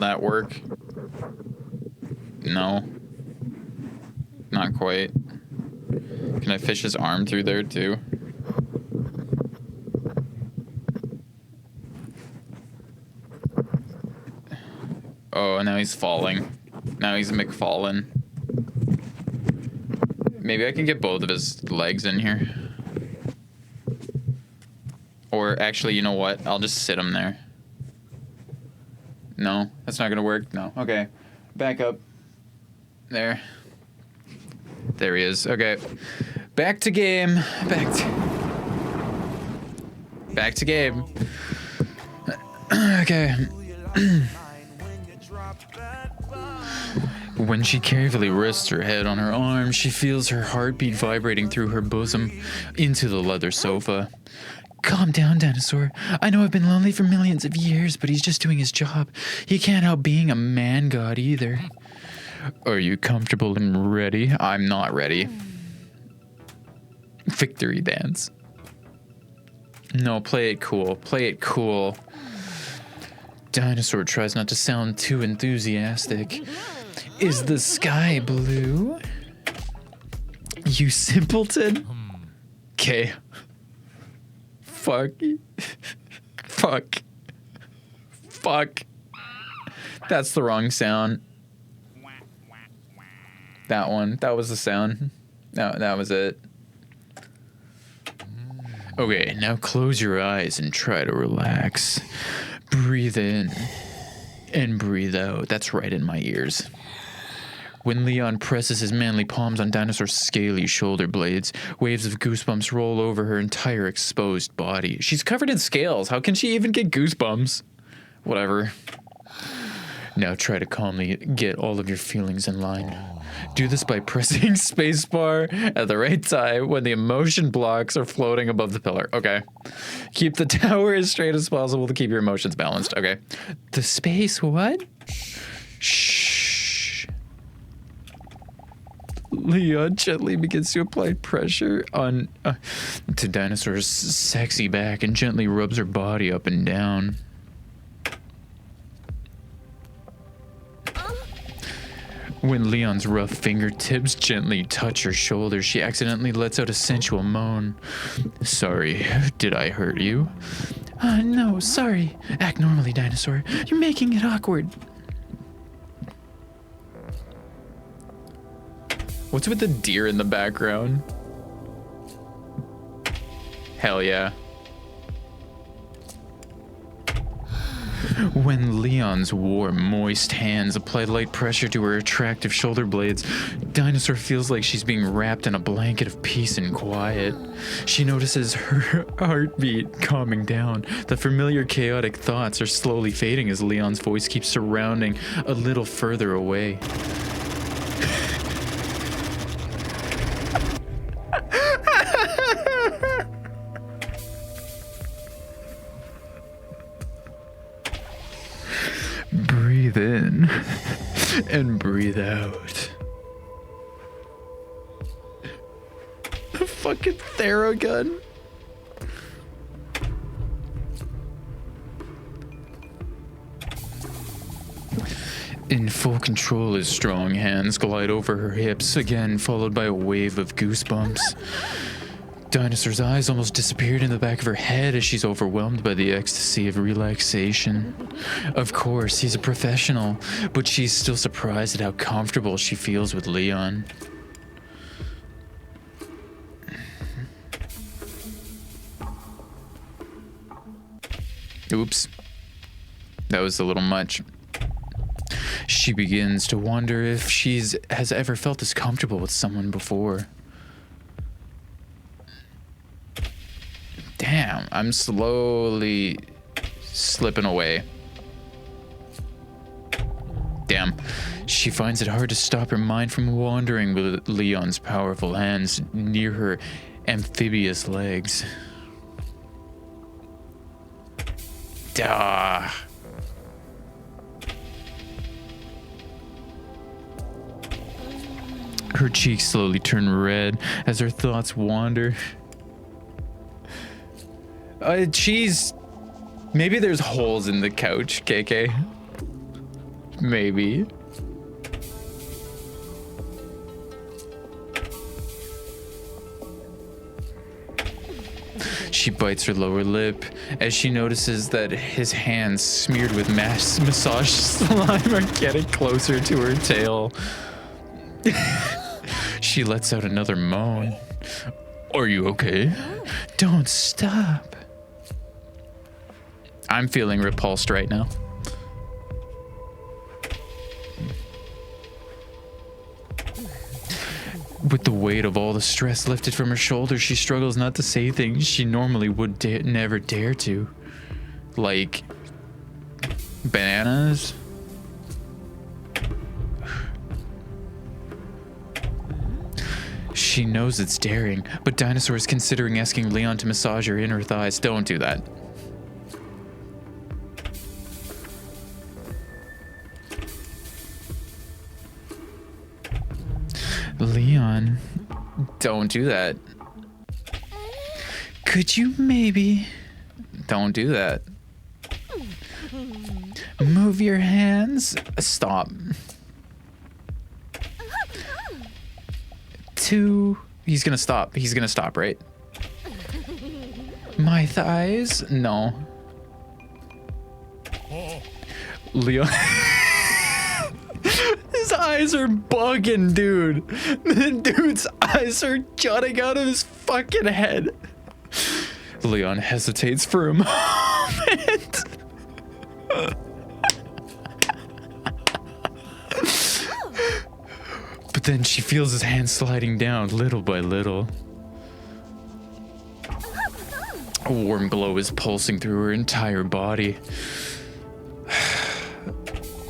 that work? No. Not quite. Can I fish his arm through there too? Oh, now he's falling. Now he's McFallen. Maybe I can get both of his legs in here. Or actually, you know what? I'll just sit him there. No, that's not gonna work. No. Okay. Back up. There. There he is. Okay. Back to game. Back to game. Okay. When she carefully rests her head on her arm, she feels her heartbeat vibrating through her bosom into the leather sofa. Calm down, Dinosaur. I know I've been lonely for millions of years, but he's just doing his job. He can't help being a man god either. Are you comfortable and ready? I'm not ready. Victory dance. No, play it cool. Play it cool. Dinosaur tries not to sound too enthusiastic. Is the sky blue? You simpleton? Okay. Fuck. Fuck. Fuck. That's the wrong sound. That one. That was the sound. No, that was it. Okay, now close your eyes and try to relax. Breathe in and breathe out. That's right in my ears. When Leon presses his manly palms on Dinosaur's scaly shoulder blades, waves of goosebumps roll over her entire exposed body. She's covered in scales. How can she even get goosebumps? Whatever. Now try to calmly get all of your feelings in line. Do this by pressing spacebar at the right time when the emotion blocks are floating above the pillar. Okay. Keep the tower as straight as possible to keep your emotions balanced. Okay. The space what? Shh. Leon gently begins to apply pressure on to Dinosaur's sexy back and gently rubs her body up and down. When Leon's rough fingertips gently touch her shoulder, she accidentally lets out a sensual moan. Sorry, did I hurt you? No, sorry. Act normally, Dinosaur. You're making it awkward. What's with the deer in the background? Hell yeah. When Leon's warm, moist hands apply light pressure to her attractive shoulder blades, Dinosaur feels like she's being wrapped in a blanket of peace and quiet. She notices her heartbeat calming down. The familiar chaotic thoughts are slowly fading as Leon's voice keeps surrounding a little further away. Breathe in and breathe out. A fucking Theragun. In full control, his strong hands glide over her hips, again followed by a wave of goosebumps. Dinosaur's eyes almost disappeared in the back of her head as she's overwhelmed by the ecstasy of relaxation. Of course, he's a professional, but she's still surprised at how comfortable she feels with Leon. Oops. That was a little much. She begins to wonder if has ever felt this comfortable with someone before. Damn, I'm slowly slipping away. Damn. She finds it hard to stop her mind from wandering with Leon's powerful hands near her amphibious legs. Duh. Her cheeks slowly turn red as her thoughts wander. Maybe there's holes in the couch, KK. maybe. She bites her lower lip as she notices that his hands smeared with massage slime are getting closer to her tail. She lets out another moan. Are you okay? Don't stop. I'm feeling repulsed right now. With the weight of all the stress lifted from her shoulders, she struggles not to say things she normally would never dare to. Like, bananas? She knows it's daring, but Dinosaur is considering asking Leon to massage her inner thighs. Don't do that. Leon, don't do that. Could you maybe? Don't do that. Move your hands. Stop. He's gonna stop. He's gonna stop, right? My thighs? No. Leon. His eyes are bugging, dude. The dude's eyes are jutting out of his fucking head. Leon hesitates for a moment. But then she feels his hand sliding down little by little. A warm glow is pulsing through her entire body.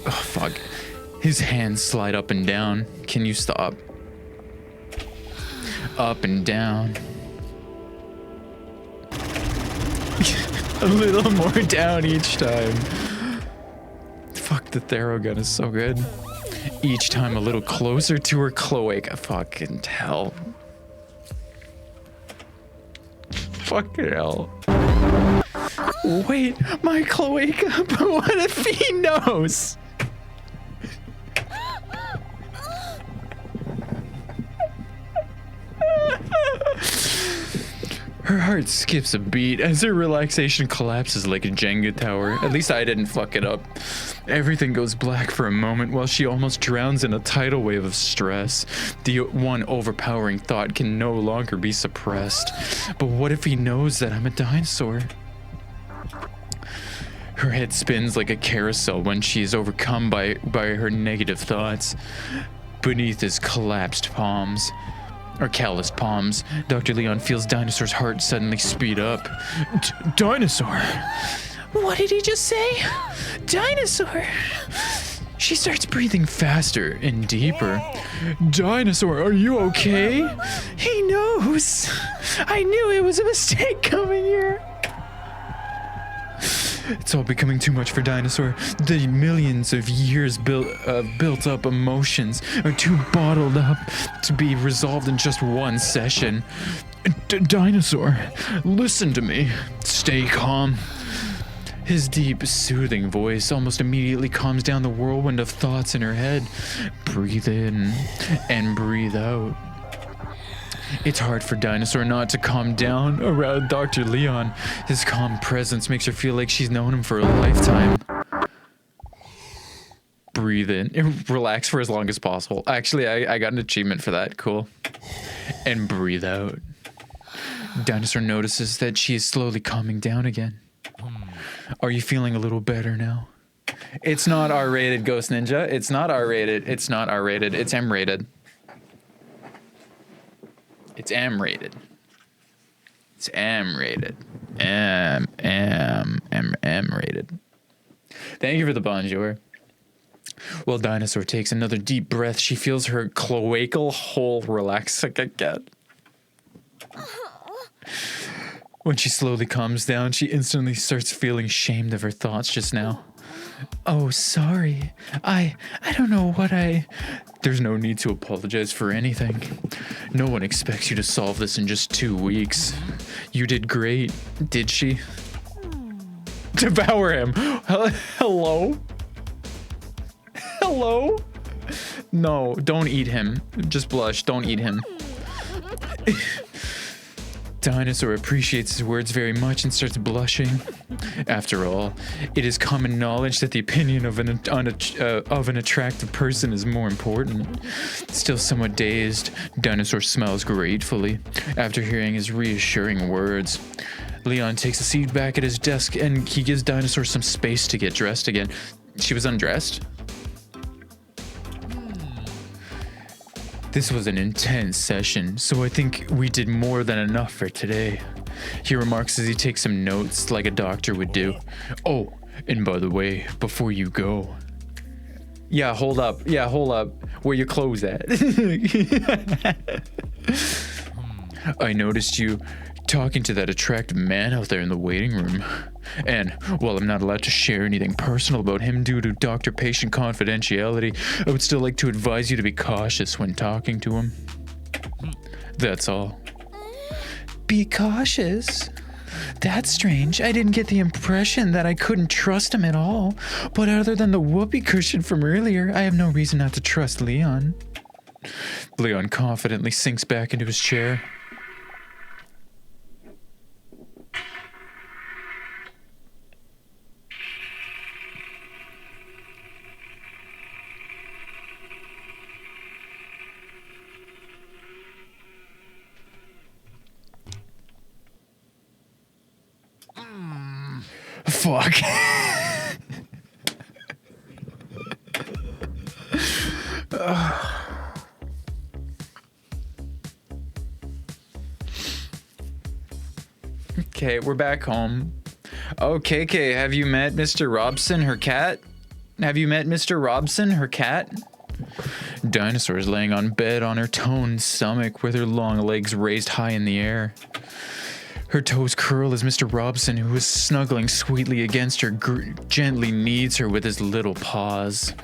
Oh, fuck. His hands slide up and down. Can you stop? Up and down. A little more down each time. Fuck, the Thero gun is so good. Each time a little closer to her cloaca. Fucking hell. Fucking hell. Wait, my cloaca? But what if he knows? Her heart skips a beat as her relaxation collapses like a Jenga tower. At least I didn't fuck it up. Everything goes black for a moment while she almost drowns in a tidal wave of stress. The one overpowering thought can no longer be suppressed. But what if he knows that I'm a dinosaur? Her head spins like a carousel when she is overcome by her negative thoughts. Beneath his collapsed palms, or calloused palms, Dr. Leon feels Dinosaur's heart suddenly speed up. Dinosaur! What did he just say? Dinosaur! She starts breathing faster and deeper. Dinosaur, are you okay? He knows! I knew it was a mistake coming here! It's all becoming too much for Dinosaur. The millions of years built up emotions are too bottled up to be resolved in just one session. Dinosaur, listen to me. Stay calm. His deep, soothing voice almost immediately calms down the whirlwind of thoughts in her head. Breathe in and breathe out. It's hard for Dinosaur not to calm down around Dr. Leon. His calm presence makes her feel like she's known him for a lifetime. Breathe in and relax for as long as possible. Actually, I got an achievement for that. Cool. And breathe out. Dinosaur notices that she is slowly calming down again. Are you feeling a little better now? It's not R-rated, Ghost Ninja. It's not R-rated. It's not R-rated. It's M-rated. It's M-rated. It's M-rated. M-rated. Thank you for the bonjour. While Dinosaur takes another deep breath, she feels her cloacal hole relaxing again. When she slowly calms down, she instantly starts feeling ashamed of her thoughts just now. Oh, sorry. I don't know what There's no need to apologize for anything. No one expects you to solve this in just 2 weeks. You did great, did she? Devour him. Hello? Hello? No, don't eat him. Just blush. Don't eat him. Dinosaur appreciates his words very much and starts blushing. After all, it is common knowledge that the opinion of an attractive person is more important. Still somewhat dazed, Dinosaur smiles gratefully after hearing his reassuring words. Leon takes a seat back at his desk and he gives Dinosaur some space to get dressed again. She was undressed? This was an intense session, so I think we did more than enough for today. He remarks as he takes some notes like a doctor would do. Oh, and by the way, before you go. Yeah, hold up. Where your clothes at? I noticed you talking to that attractive man out there in the waiting room. And while I'm not allowed to share anything personal about him due to doctor-patient confidentiality, I would still like to advise you to be cautious when talking to him. That's all. Be cautious? That's strange. I didn't get the impression that I couldn't trust him at all. But other than the whoopee cushion from earlier, I have no reason not to trust Leon. Leon confidently sinks back into his chair. Fuck. Okay, we're back home. Oh, KK, have you met Mr. Robson, her cat? Have you met Mr. Robson, her cat? Dinosaur is laying on bed on her toned stomach with her long legs raised high in the air. Her toes curl as Mr. Robson, who is snuggling sweetly against her, gently kneads her with his little paws.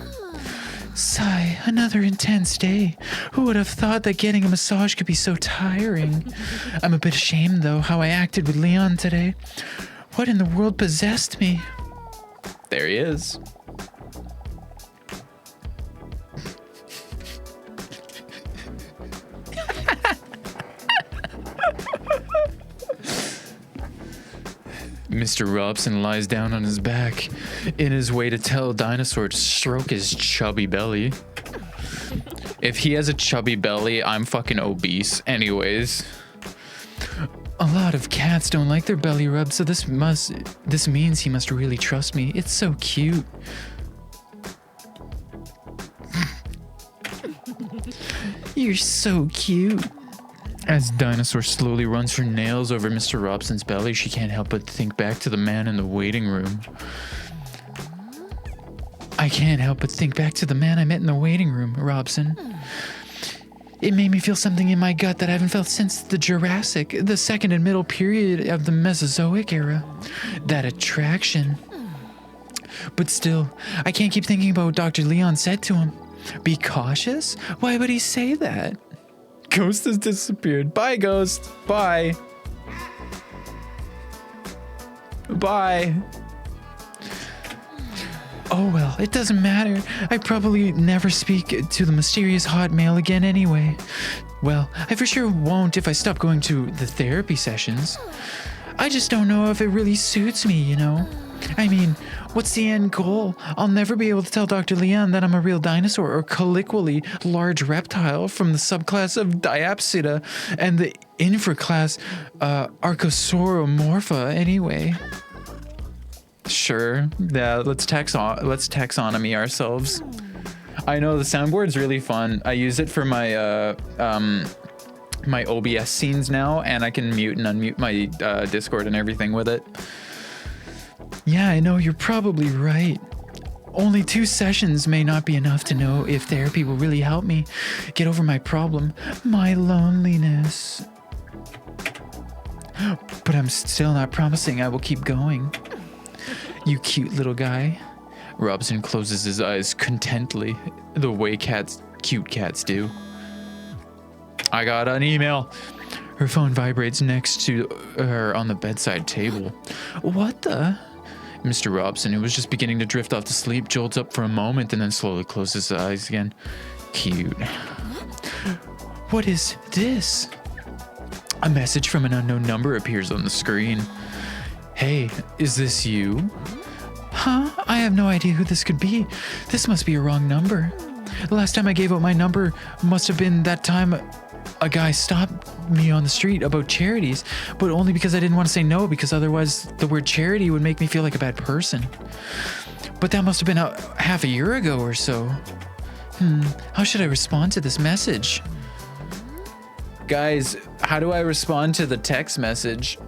Sigh, another intense day. Who would have thought that getting a massage could be so tiring? I'm a bit ashamed, though, how I acted with Leon today. What in the world possessed me? There he is. Mr. Robson lies down on his back in his way to tell Dinosaur to stroke his chubby belly. If he has a chubby belly, I'm fucking obese anyways. A lot of cats don't like their belly rubbed, so this means he must really trust me. It's so cute. You're so cute. As Dinosaur slowly runs her nails over Mr. Robson's belly, she can't help but think back to the man in the waiting room. I can't help but think back to the man I met in the waiting room, Robson. It made me feel something in my gut that I haven't felt since the Jurassic, the second and middle period of the Mesozoic era. That attraction. But still, I can't keep thinking about what Dr. Leon said to him. Be cautious? Why would he say that? Ghost has disappeared. Bye, Ghost. Bye. Bye. Oh well, it doesn't matter. I probably never speak to the mysterious hot male again anyway. Well, I for sure won't if I stop going to the therapy sessions. I just don't know if it really suits me, you know? I mean, what's the end goal? I'll never be able to tell Dr. Leon that I'm a real dinosaur or colloquially large reptile from the subclass of Diapsida and the infraclass Archosauromorpha anyway. Sure, yeah, let's taxonomy ourselves. I know the soundboard's really fun. I use it for my my OBS scenes now, and I can mute and unmute my Discord and everything with it. Yeah, I know, you're probably right. Only 2 sessions may not be enough to know if therapy will really help me get over my problem, my loneliness. But I'm still not promising I will keep going. You cute little guy. Robson closes his eyes contently, the way cute cats do. I got an email. Her phone vibrates next to her on the bedside table. What the? Mr. Robson, who was just beginning to drift off to sleep, jolts up for a moment and then slowly closes his eyes again. Cute. What is this? A message from an unknown number appears on the screen. Hey, is this you? Huh? I have no idea who this could be. This must be a wrong number. The last time I gave out my number must have been that time a guy stopped me on the street about charities, but only because I didn't want to say no, because otherwise the word charity would make me feel like a bad person. But that must have been half a year ago or so. How should I respond to this message? Guys, how do I respond to the text message?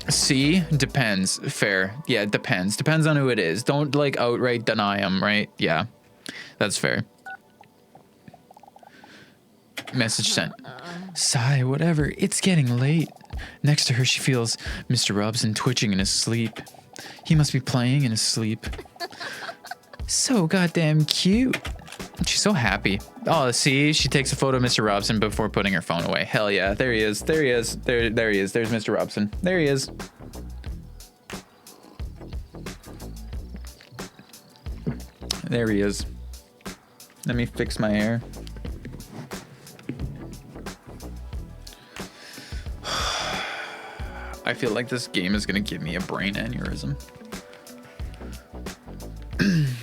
C, depends. Fair. Yeah, it depends. Depends on who it is. Don't like outright deny them, right? Yeah, that's fair. Message sent. Sigh, whatever. It's getting late. Next to her, she feels Mr. Robson twitching in his sleep. He must be playing in his sleep. So goddamn cute. She's so happy. Oh, see, she takes a photo of Mr. Robson before putting her phone away. Hell yeah, there he is. There he is. There he is. There's Mr. Robson. There he is. There he is. Let me fix my hair. I feel like this game is gonna give me a brain aneurysm.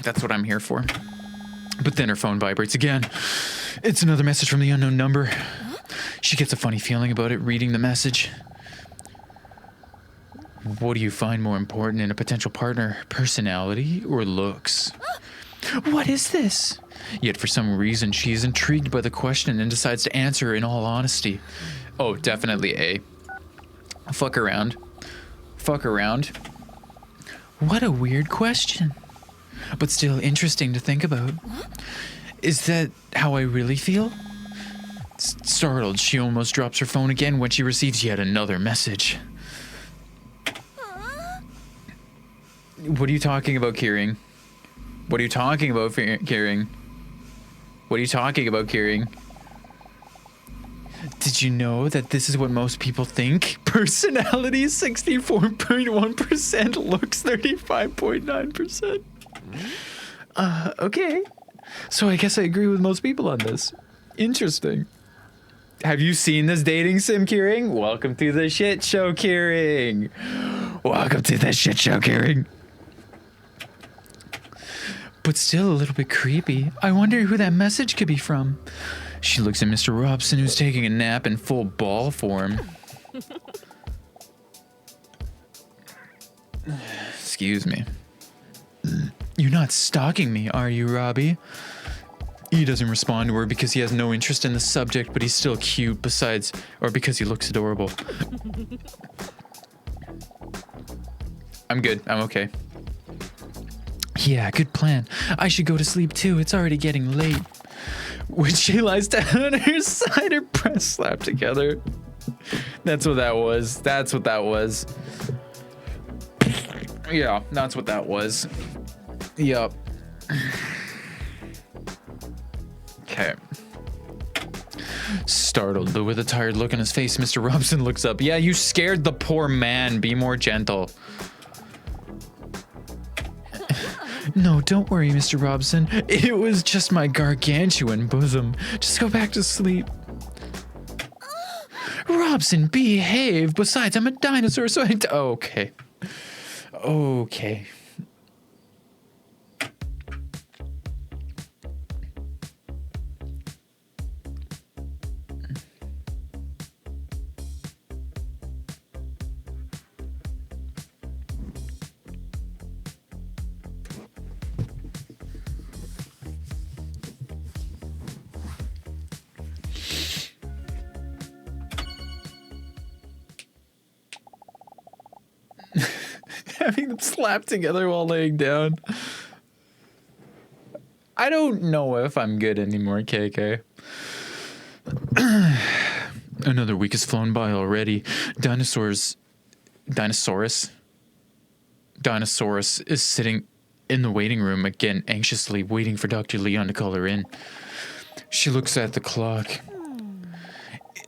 That's what I'm here for. But then her phone vibrates again. It's another message from the unknown number. She gets a funny feeling about it reading the message. What do you find more important in a potential partner, personality or looks? What is this? Yet for some reason she is intrigued by the question and decides to answer in all honesty. Oh, definitely A. Fuck around. Fuck around. What a weird question. But still interesting to think about. Is that how I really feel? Startled, she almost drops her phone again when she receives yet another message. What are you talking about, Kieran? What are you talking about, Kieran? What are you talking about, Kieran? Did you know that this is what most people think? Personality 64.1%, looks 35.9%. Okay. So I guess I agree with most people on this. Interesting. Have you seen this dating sim, Kieran? Welcome to the shit show, Kieran. Welcome to the shit show, Kieran. But still a little bit creepy. I wonder who that message could be from. She looks at Mr. Robson, who's taking a nap in full ball form. Excuse me. You're not stalking me, are you, Robbie? He doesn't respond to her because he has no interest in the subject, but he's still cute besides, or because he looks adorable. I'm good. I'm okay. Yeah, good plan. I should go to sleep too. It's already getting late. When she lies down on her side, her breasts slap together. That's what that was. That's what that was. Yeah, that's what that was. Yup. Okay. Startled, though with a tired look on his face, Mr. Robson looks up. Yeah, you scared the poor man. Be more gentle. No, don't worry, Mr. Robson. It was just my gargantuan bosom. Just go back to sleep. Robson, behave. Besides, I'm a dinosaur, so I... Okay. Okay. Having them slap together while laying down. I don't know if I'm good anymore, KK. Another week has flown by already. Dinosaurus is sitting in the waiting room again, anxiously waiting for Dr. Leon to call her in. She looks at the clock.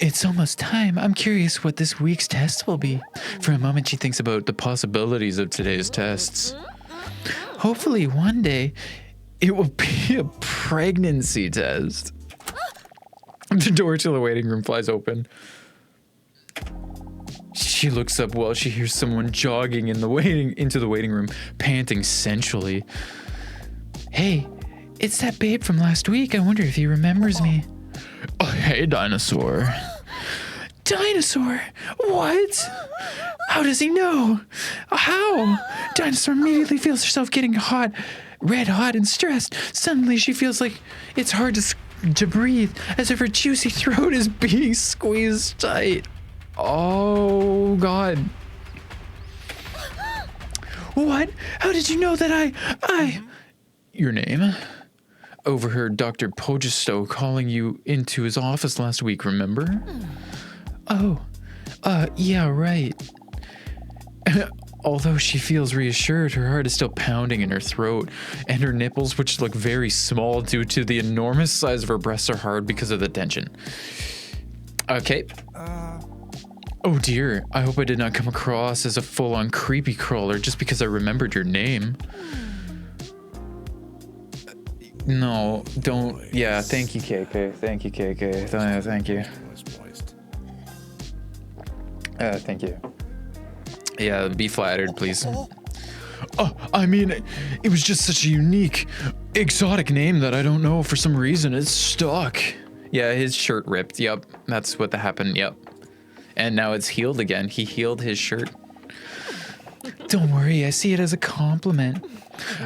It's almost time. I'm curious what this week's test will be. For a moment, she thinks about the possibilities of today's tests. Hopefully, one day, it will be a pregnancy test. The door to the waiting room flies open. She looks up while she hears someone jogging into the waiting room, panting sensually. Hey, it's that babe from last week. I wonder if he remembers me. Oh, hey, Dinosaur. Dinosaur? What? How does he know? How? Dinosaur immediately feels herself getting hot, red hot and stressed. Suddenly she feels like it's hard to breathe, as if her juicy throat is being squeezed tight. Oh, God. What? How did you know that I... Your name? Overheard Dr. Pogisto calling you into his office last week, remember? Oh, yeah, right. Although she feels reassured, her heart is still pounding in her throat, and her nipples, which look very small due to the enormous size of her breasts, are hard because of the tension. Okay. Oh dear, I hope I did not come across as a full-on creepy crawler just because I remembered your name. No, don't. Yeah, thank you, KK. Thank you, KK. Thank you. Thank you. Yeah, be flattered, please. Oh, I mean, it was just such a unique, exotic name that I don't know, for some reason it's stuck. Yeah, his shirt ripped. Yep, that's what happened. Yep. And now it's healed again. He healed his shirt. Don't worry, I see it as a compliment.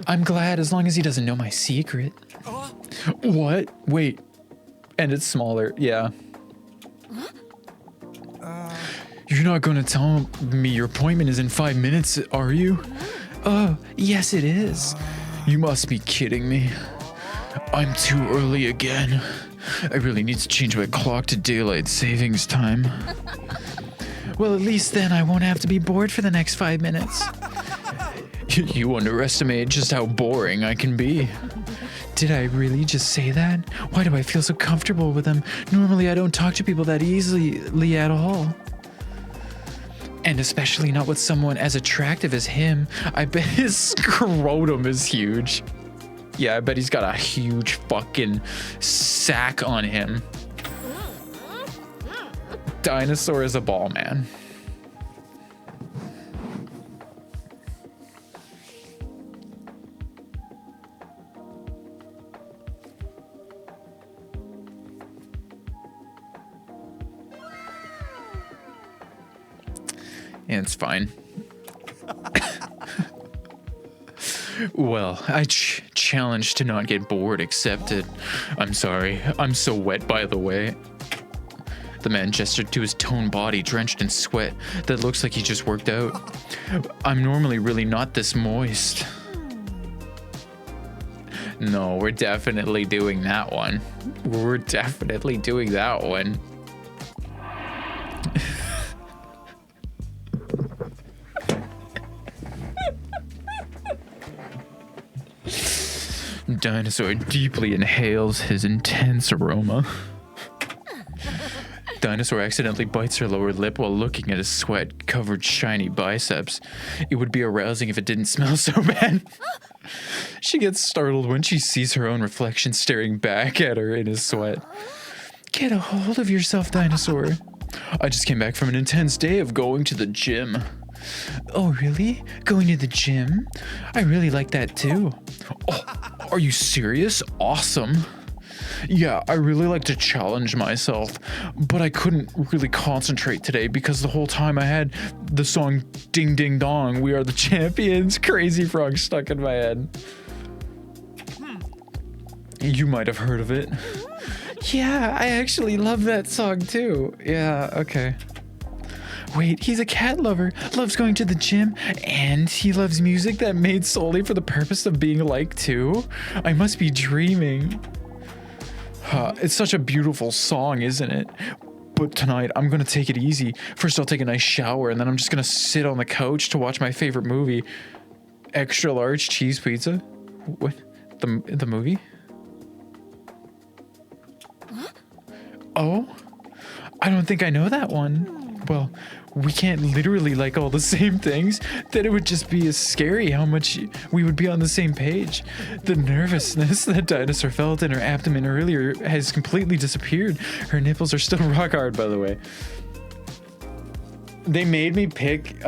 I'm glad as long as he doesn't know my secret. What? Wait. And it's smaller. Yeah. You're not going to tell me your appointment is in 5 minutes, are you? Oh, yes it is. You must be kidding me. I'm too early again. I really need to change my clock to daylight savings time. Well, at least then I won't have to be bored for the next 5 minutes. You underestimate just how boring I can be. Did I really just say that? Why do I feel so comfortable with him? Normally I don't talk to people that easily at all. And especially not with someone as attractive as him. I bet his scrotum is huge. Yeah, I bet he's got a huge fucking sack on him. Dinosaur is a ball man. Yeah, it's fine. Well, I challenged to not get bored accepted. I'm sorry. I'm so wet, by the way. The man gestured to his toned body drenched in sweat that looks like he just worked out. I'm normally really not this moist. No, we're definitely doing that one. We're definitely doing that one. Dinosaur deeply inhales his intense aroma. Dinosaur accidentally bites her lower lip while looking at his sweat-covered shiny biceps. It would be arousing if it didn't smell so bad. She gets startled when she sees her own reflection staring back at her in his sweat. Get a hold of yourself, Dinosaur. I just came back from an intense day of going to the gym. Oh, really? Going to the gym? I really like that too. Oh, are you serious? Awesome. Yeah, I really like to challenge myself, but I couldn't really concentrate today because the whole time I had the song Ding Ding Dong, We Are the Champions, Crazy Frog stuck in my head. You might have heard of it. Yeah, I actually love that song too. Yeah, okay. Wait, he's a cat lover, loves going to the gym, and he loves music that made solely for the purpose of being liked too? I must be dreaming. It's such a beautiful song, isn't it? But tonight, I'm gonna take it easy. First, I'll take a nice shower, and then I'm just gonna sit on the couch to watch my favorite movie. Extra large cheese pizza? What? The movie? Oh? I don't think I know that one. Well, we can't literally like all the same things. Then it would just be as scary how much we would be on the same page. The nervousness that Dinosaur felt in her abdomen earlier has completely disappeared. Her nipples are still rock hard, by the way. They made me pick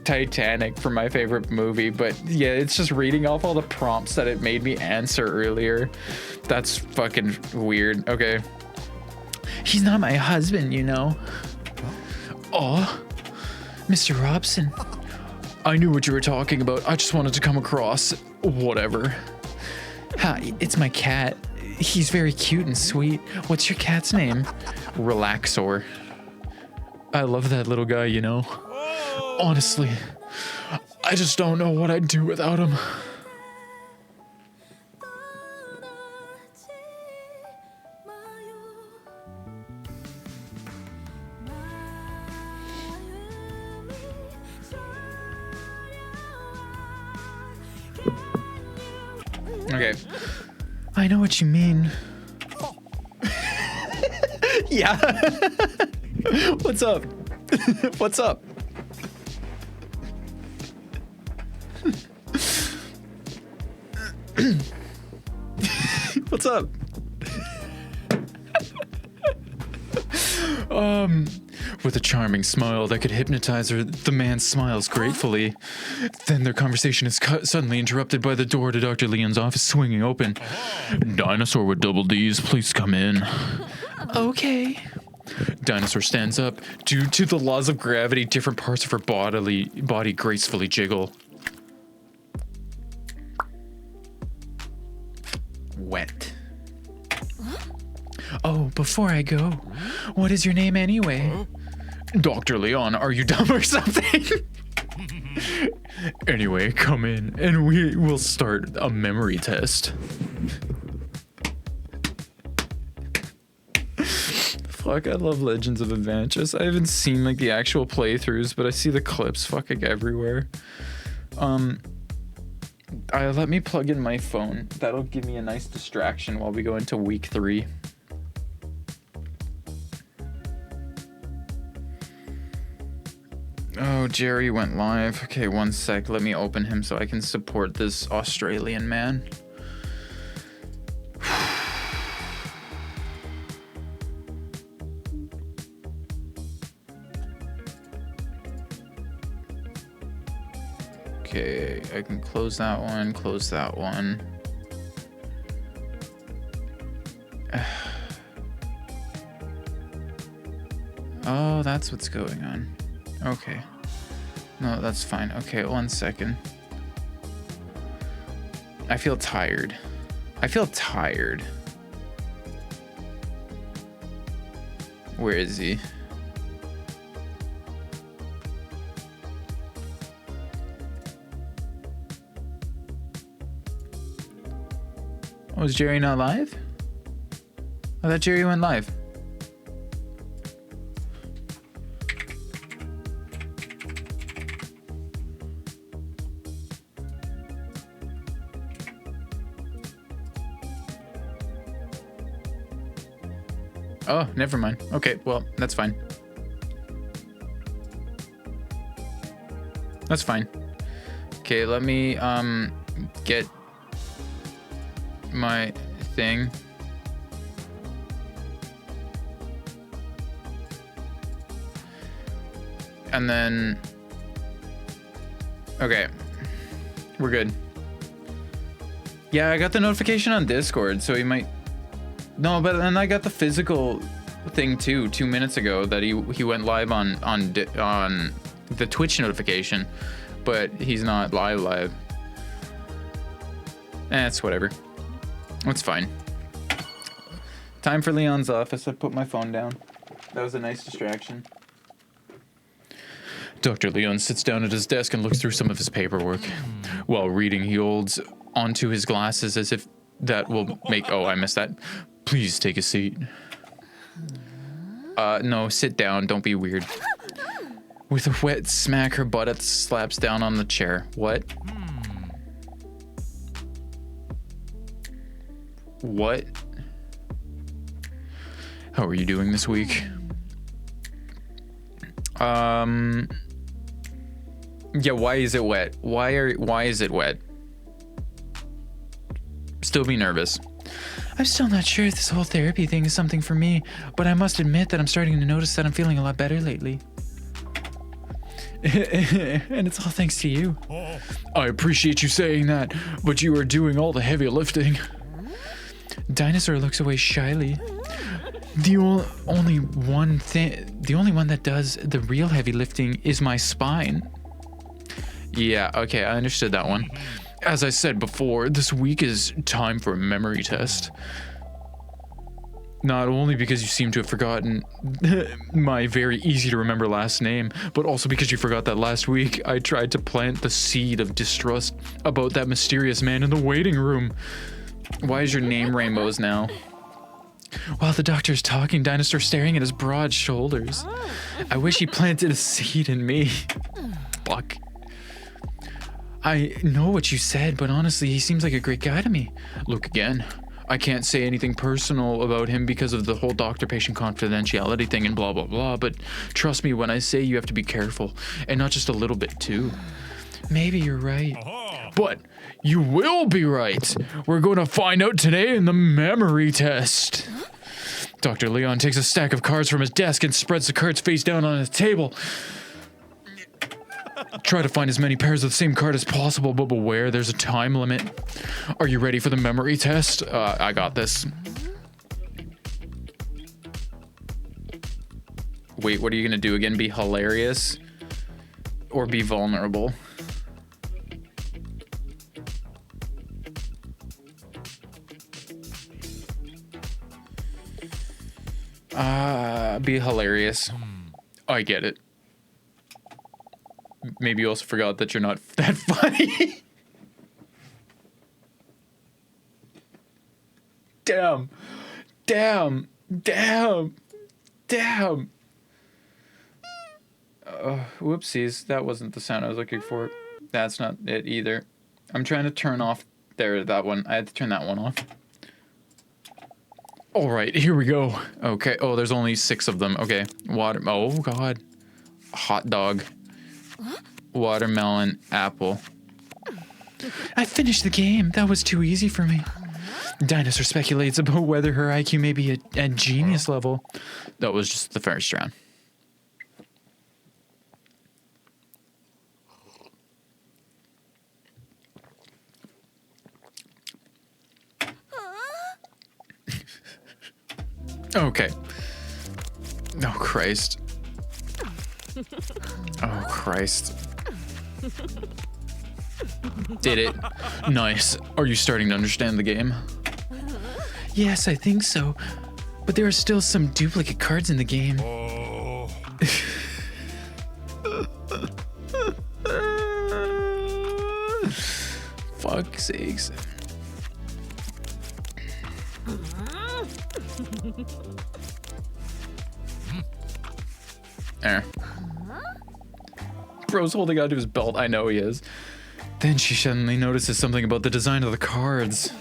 Titanic for my favorite movie, but yeah, it's just reading off all the prompts that it made me answer earlier. That's fucking weird. Okay. He's not my husband, you know. Oh, Mr. Robson. I knew what you were talking about. I just wanted to come across. Whatever. Hi, it's my cat. He's very cute and sweet. What's your cat's name? Relaxor. I love that little guy, you know. Honestly, I just don't know what I'd do without him. Okay. I know what you mean. Yeah. What's up? What's up? What's up? With a charming smile that could hypnotize her, the man smiles gratefully. Then their conversation is suddenly interrupted by the door to Dr. Leon's office swinging open. Dinosaur with double D's, please come in. Okay. Dinosaur stands up. Due to the laws of gravity, different parts of her body gracefully jiggle. Wet. Oh, before I go, what is your name anyway? Dr. Leon, are you dumb or something? Anyway, come in and we will start a memory test. Fuck, I love Legends of Adventures. I haven't seen like the actual playthroughs, but I see the clips fucking everywhere. Let me plug in my phone. That'll give me a nice distraction while we go into week 3. Oh, Jerry went live. Okay, one sec. Let me open him so I can support this Australian man. Okay, I can close that one. Oh, that's what's going on. Okay. No, that's fine. Okay, one second. I feel tired. Where is he? Oh, is Jerry not live? I thought Jerry went live. Oh, never mind. Okay, well, that's fine. That's fine. Okay, let me get my thing. And then okay, we're good. Yeah, I got the notification on Discord, so he might. No, but then I got the physical thing too 2 minutes ago that he went live on the Twitch notification, but he's not live. It's whatever. It's fine. Time for Leon's office. I put my phone down. That was a nice distraction. Dr. Leon sits down at his desk and looks through some of his paperwork. While reading, he holds onto his glasses as if that will make... Oh, I missed that. Please take a seat. No, sit down. Don't be weird. With a wet smack, her butt slaps down on the chair. What? What? How are you doing this week? Yeah, why is it wet? Why is it wet? Still be nervous. I'm still not sure if this whole therapy thing is something for me, but I must admit that I'm starting to notice that I'm feeling a lot better lately. And it's all thanks to you. I appreciate you saying that, but you are doing all the heavy lifting. Dinosaur looks away shyly. The only one that does the real heavy lifting is my spine. Yeah, okay, I understood that one. As I said before, this week is time for a memory test. Not only because you seem to have forgotten my very easy to remember last name, but also because you forgot that last week I tried to plant the seed of distrust about that mysterious man in the waiting room. Why is your name Rainbows now? While the doctor's talking, Dinosaur's staring at his broad shoulders. I wish he planted a seed in me. Fuck. I know what you said, but honestly, he seems like a great guy to me. Look again. I can't say anything personal about him because of the whole doctor-patient confidentiality thing and blah, blah, blah, but trust me when I say you have to be careful, and not just a little bit too. Maybe you're right. But you will be right. We're going to find out today in the memory test. Dr. Leon takes a stack of cards from his desk and spreads the cards face down on his table. Try to find as many pairs of the same card as possible, but beware, there's a time limit. Are you ready for the memory test? I got this. Wait, what are you gonna do again? Be hilarious? Or be vulnerable? Be hilarious. I get it. Maybe you also forgot that you're not that funny. Damn. Damn. Damn. Damn. Whoopsies. That wasn't the sound I was looking for. That's not it either. I'm trying to turn off that one. I had to turn that one off. All right, here we go. Okay. Oh, there's only 6 of them. Okay. Water. Oh, God. Hot dog. Watermelon, apple. I finished the game. That was too easy for me. Dinosaur speculates about whether her IQ may be at genius level. That was just the first round. Okay. Oh, Christ. Oh, Christ. Did it. Nice. Are you starting to understand the game? Yes, I think so. But there are still some duplicate cards in the game. Fuck's sakes. There. Bro's holding onto his belt. I know he is. Then she suddenly notices something about the design of the cards.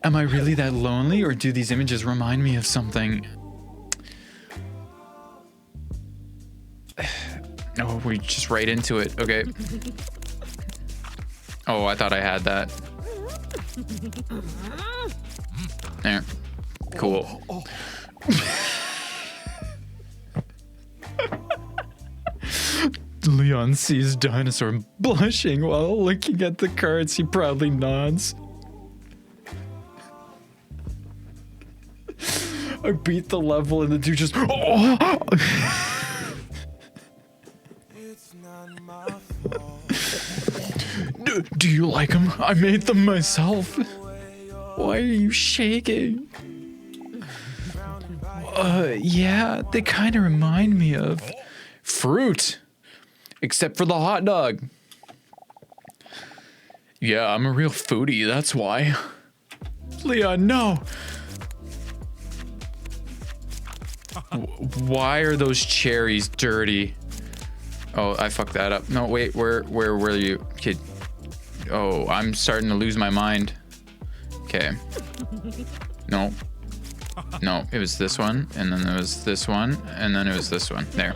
Am I really that lonely, or do these images remind me of something? Oh, we just right into it. Okay. Oh, I thought I had that. There. Cool. Leon sees Dinosaur blushing while looking at the cards. He proudly nods. I beat the level and the dude just... Oh! It's not my fault. Do you like them? I made them myself. Why are you shaking? Yeah, they kind of remind me of Fruit. Except for the hot dog. Yeah, I'm a real foodie, that's why. Leon, no. Why are those cherries dirty? Oh, I fucked that up. No, wait, where were you, kid? Oh, I'm starting to lose my mind. Okay. No. No, it was this one, and then there was this one, and then it was this one. There.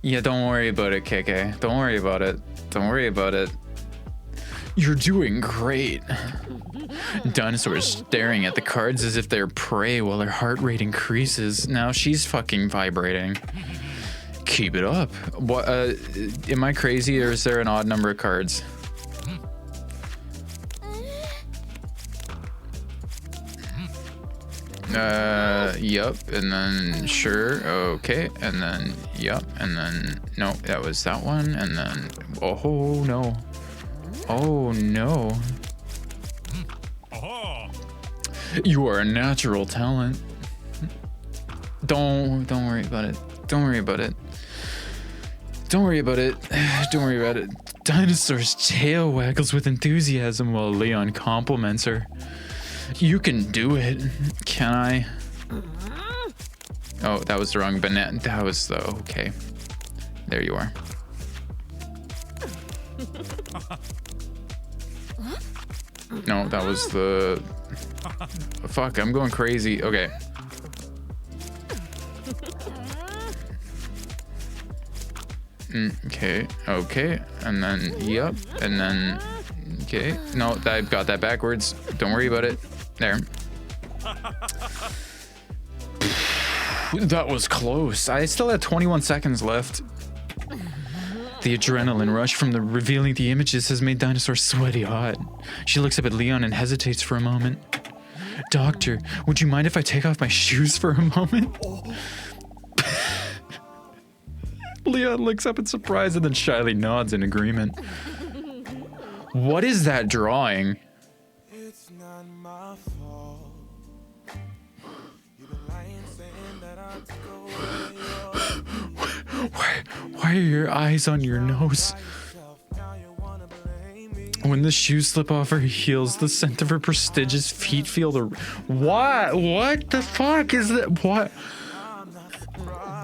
Yeah, don't worry about it, KK. Don't worry about it. Don't worry about it. You're doing great. Dinosaur's staring at the cards as if they're prey while her heart rate increases. Now she's fucking vibrating. Keep it up. What? Am I crazy, or is there an odd number of cards? Yup, and then sure, okay, and then yup, and then no, that was that one, and then oh no, oh no. You are a natural talent. Don't worry about it. Don't worry about it. Don't worry about it. Don't worry about it. Dinosaur's tail waggles with enthusiasm while Leon compliments her. You can do it. Can I? Oh, that was the wrong banana. That was the okay. There you are. No, that was the. Fuck, I'm going crazy. Okay. Okay, okay, and then yep, and then okay. No, I've got that backwards. Don't worry about it. There. That was close. I still had 21 seconds left. The adrenaline rush from the revealing the images has made Dinosaur sweaty hot. She looks up at Leon and hesitates for a moment. Doctor, would you mind if I take off my shoes for a moment? Leon looks up in surprise and then shyly nods in agreement. What is that drawing? It's not my fault. You've been lying, saying that I took away Why are your eyes on your nose? yourself. Now you wanna blame me. When the shoes slip off her heels, the scent of her prestigious feet feel the... What? What the fuck is that? What?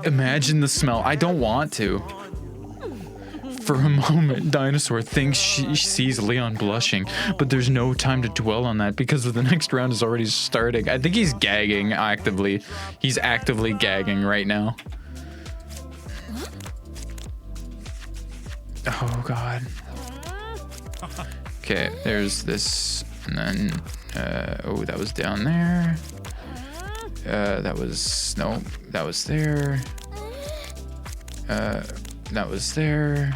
Imagine the smell. I don't want to. For a moment, Dinosaur thinks she sees Leon blushing, but there's no time to dwell on that because the next round is already starting. I think he's gagging actively. He's actively gagging right now. Oh, God. Okay, there's this, and then, oh, that was down there. That was, no, that was there. That was there.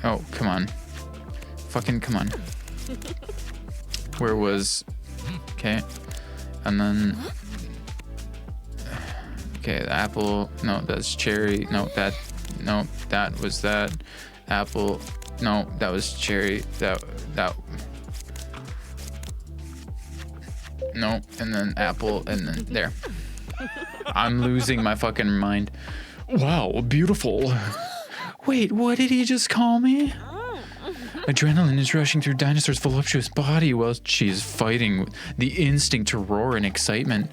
Oh, come on. Fucking come on. Where was, okay. And then, okay, the apple, no, that's cherry. No, that was that. Apple, no, that was cherry. That, no, and then apple, and then there. I'm losing my fucking mind. Wow, beautiful. Wait, what did he just call me? Adrenaline is rushing through Dinosaur's voluptuous body while she is fighting the instinct to roar in excitement.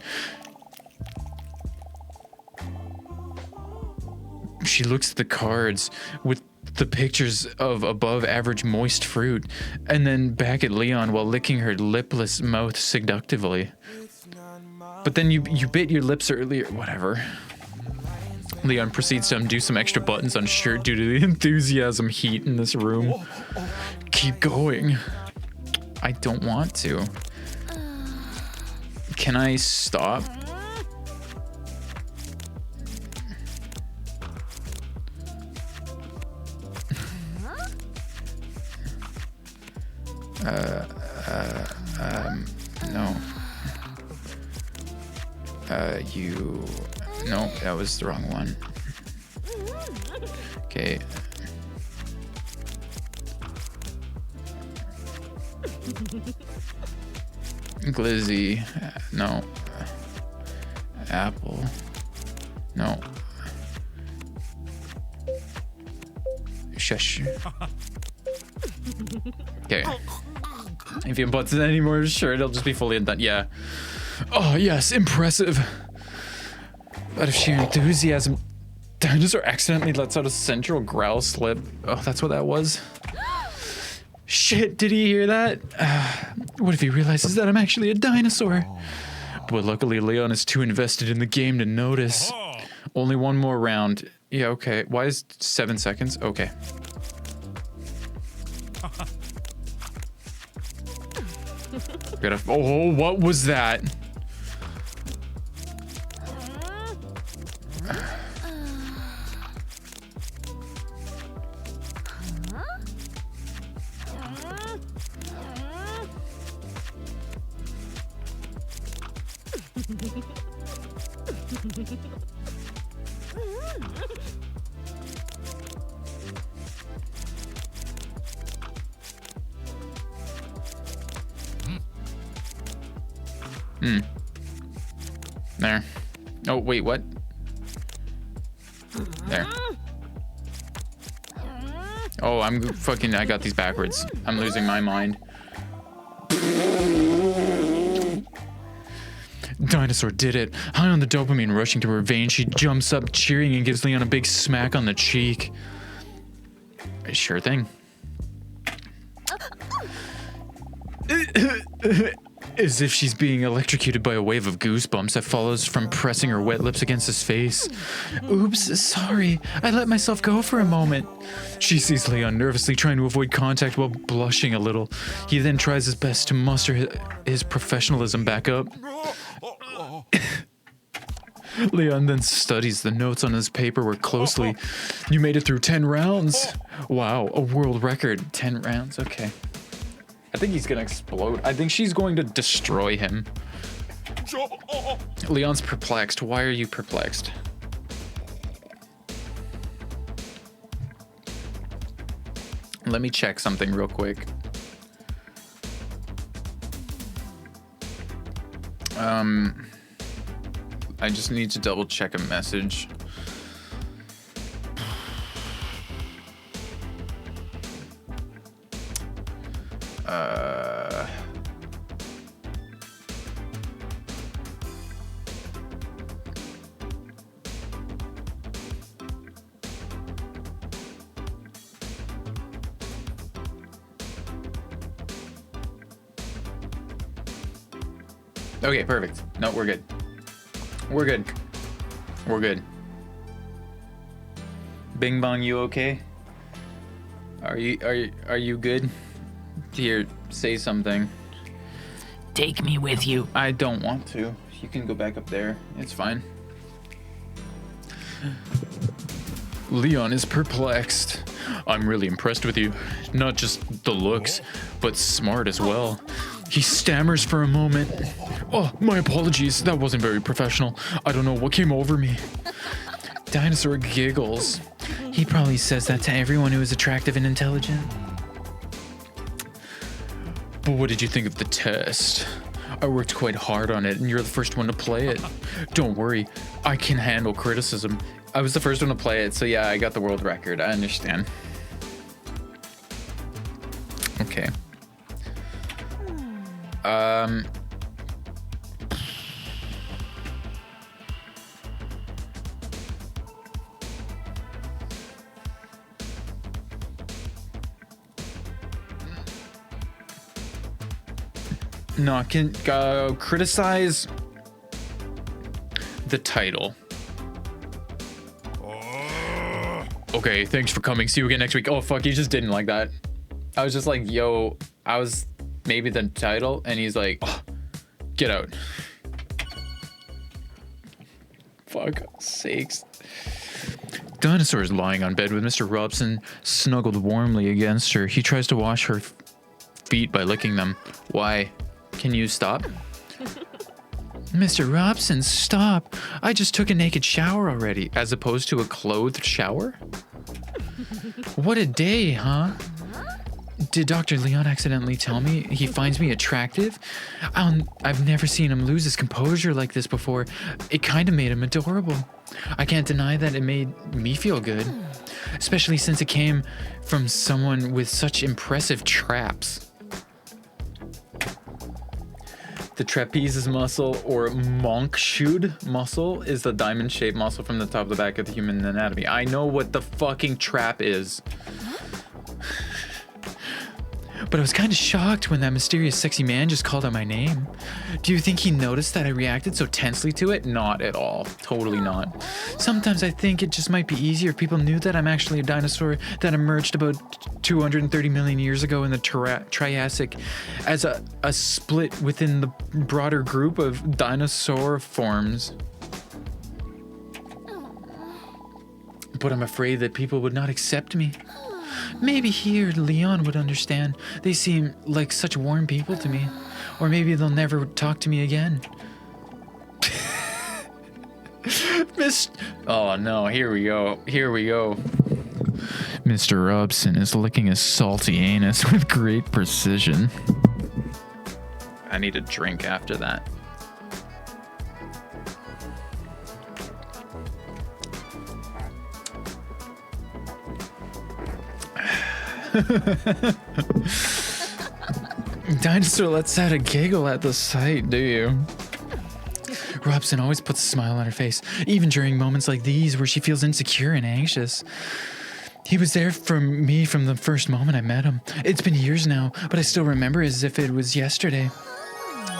She looks at the cards with the pictures of above average moist fruit, and then back at Leon while licking her lipless mouth seductively. But then you bit your lips earlier, whatever. Leon proceeds to undo some extra buttons on his shirt due to the enthusiasm heat in this room. Keep going. I don't want to. Can I stop? No. No, that was the wrong one. Okay. Glizzy, no. Apple, no. Shush. Okay. If he puts it anymore, sure, it'll just be fully undone. Yeah. Oh, yes, impressive. Out of sheer enthusiasm, Dinosaur accidentally lets out a central growl slip. Oh, that's what that was? Shit, did he hear that? What if he realizes that I'm actually a dinosaur? Boy, luckily Leon is too invested in the game to notice. Only one more round. Yeah, okay. Why is 7 seconds? Okay. Gotta. Oh, what was that? There. Oh, wait, what? There. Oh, I'm fucking, I got these backwards. I'm losing my mind. Dinosaur did it. High on the dopamine rushing to her veins, she jumps up cheering and gives Leon a big smack on the cheek. Sure thing. As if she's being electrocuted by a wave of goosebumps that follows from pressing her wet lips against his face. Oops, sorry. I let myself go for a moment. She sees Leon nervously trying to avoid contact while blushing a little. He then tries his best to muster his professionalism back up. Leon then studies the notes on his paperwork closely. You made it through 10 rounds. Wow, a world record. 10 rounds, okay. I think he's gonna explode. I think she's going to destroy him. Leon's perplexed. Why are you perplexed? Let me check something real quick. I just need to double check a message. Okay, perfect. No, we're good. We're good. We're good. Bing Bong, you okay? Are you good? Here, say something. Take me with you. I don't want to. You can go back up there. It's fine. Leon is perplexed. I'm really impressed with you. Not just the looks, but smart as well. He stammers for a moment. Oh, my apologies. That wasn't very professional. I don't know what came over me. Dinosaur giggles. He probably says that to everyone who is attractive and intelligent. But what did you think of the test? I worked quite hard on it, and you're the first one to play it. Don't worry, I can handle criticism. I was the first one to play it, so yeah, I got the world record. I understand. Okay. No, I can criticize the title. Okay, thanks for coming. See you again next week. Oh, fuck, he just didn't like that. I was just like, yo, I was maybe the title, and he's like, oh, get out. Fuck sakes. Dinosaur is lying on bed with Mr. Robson snuggled warmly against her. He tries to wash her feet by licking them. Why? Can you stop? Mr. Robson, stop. I just took a naked shower already, as opposed to a clothed shower? What a day, huh? Did Dr. Leon accidentally tell me he finds me attractive? I've never seen him lose his composure like this before. It kind of made him adorable. I can't deny that it made me feel good, especially since it came from someone with such impressive traps. The trapezius muscle, or Monk-Schud muscle, is the diamond-shaped muscle from the top of the back of the human anatomy. I know what the fucking trap is. but I was kind of shocked when that mysterious sexy man just called out my name. Do you think he noticed that I reacted so tensely to it? Not at all. Totally not. Sometimes I think it just might be easier if people knew that I'm actually a dinosaur that emerged about 230 million years ago in the Triassic as a split within the broader group of dinosaur forms. But I'm afraid that people would not accept me. Maybe he or Leon would understand. They seem like such warm people to me. Or maybe they'll never talk to me again. Oh no, here we go. Mr. Robson is licking his salty anus with great precision. I need a drink after that. Dinosaur lets out a giggle at the sight, do you? Robson always puts a smile on her face, even during moments like these where she feels insecure and anxious. He was there for me from the first moment I met him. It's been years now, but I still remember as if it was yesterday.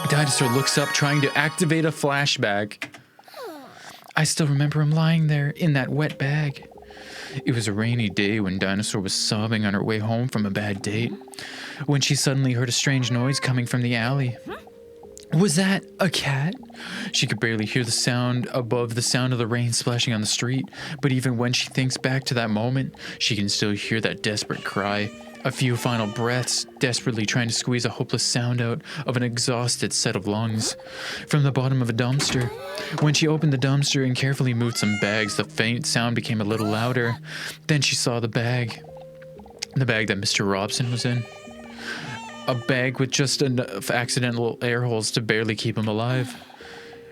Dinosaur looks up, trying to activate a flashback. I still remember him lying there in that wet bag. It was a rainy day when Dinosaur was sobbing on her way home from a bad date, when she suddenly heard a strange noise coming from the alley. Was that a cat? She could barely hear the sound above the sound of the rain splashing on the street, but even when she thinks back to that moment, she can still hear that desperate cry. A few final breaths, desperately trying to squeeze a hopeless sound out of an exhausted set of lungs. From the bottom of a dumpster. When she opened the dumpster and carefully moved some bags, the faint sound became a little louder. Then she saw the bag. The bag that Mr. Robson was in. A bag with just enough accidental air holes to barely keep him alive.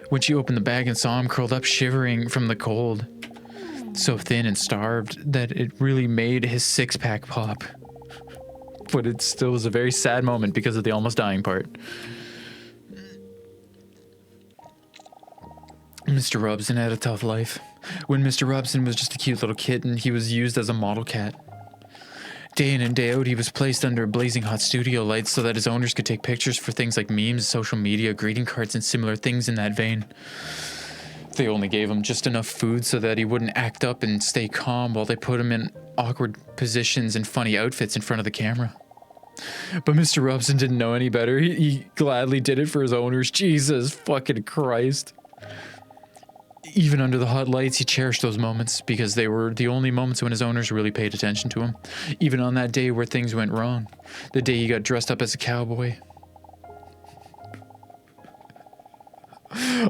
When she opened the bag and saw him curled up shivering from the cold. So thin and starved that it really made his six-pack pop. But it still was a very sad moment because of the almost dying part. Mr. Robson had a tough life. When Mr. Robson was just a cute little kitten, he was used as a model cat. Day in and day out, he was placed under blazing hot studio lights so that his owners could take pictures for things like memes, social media, greeting cards, and similar things in that vein. They only gave him just enough food so that he wouldn't act up and stay calm while they put him in awkward positions and funny outfits in front of the camera. But Mr. Robson didn't know any better. He gladly did it for his owners. Jesus fucking Christ. Even under the hot lights, he cherished those moments because they were the only moments when his owners really paid attention to him. Even on that day where things went wrong. The day he got dressed up as a cowboy.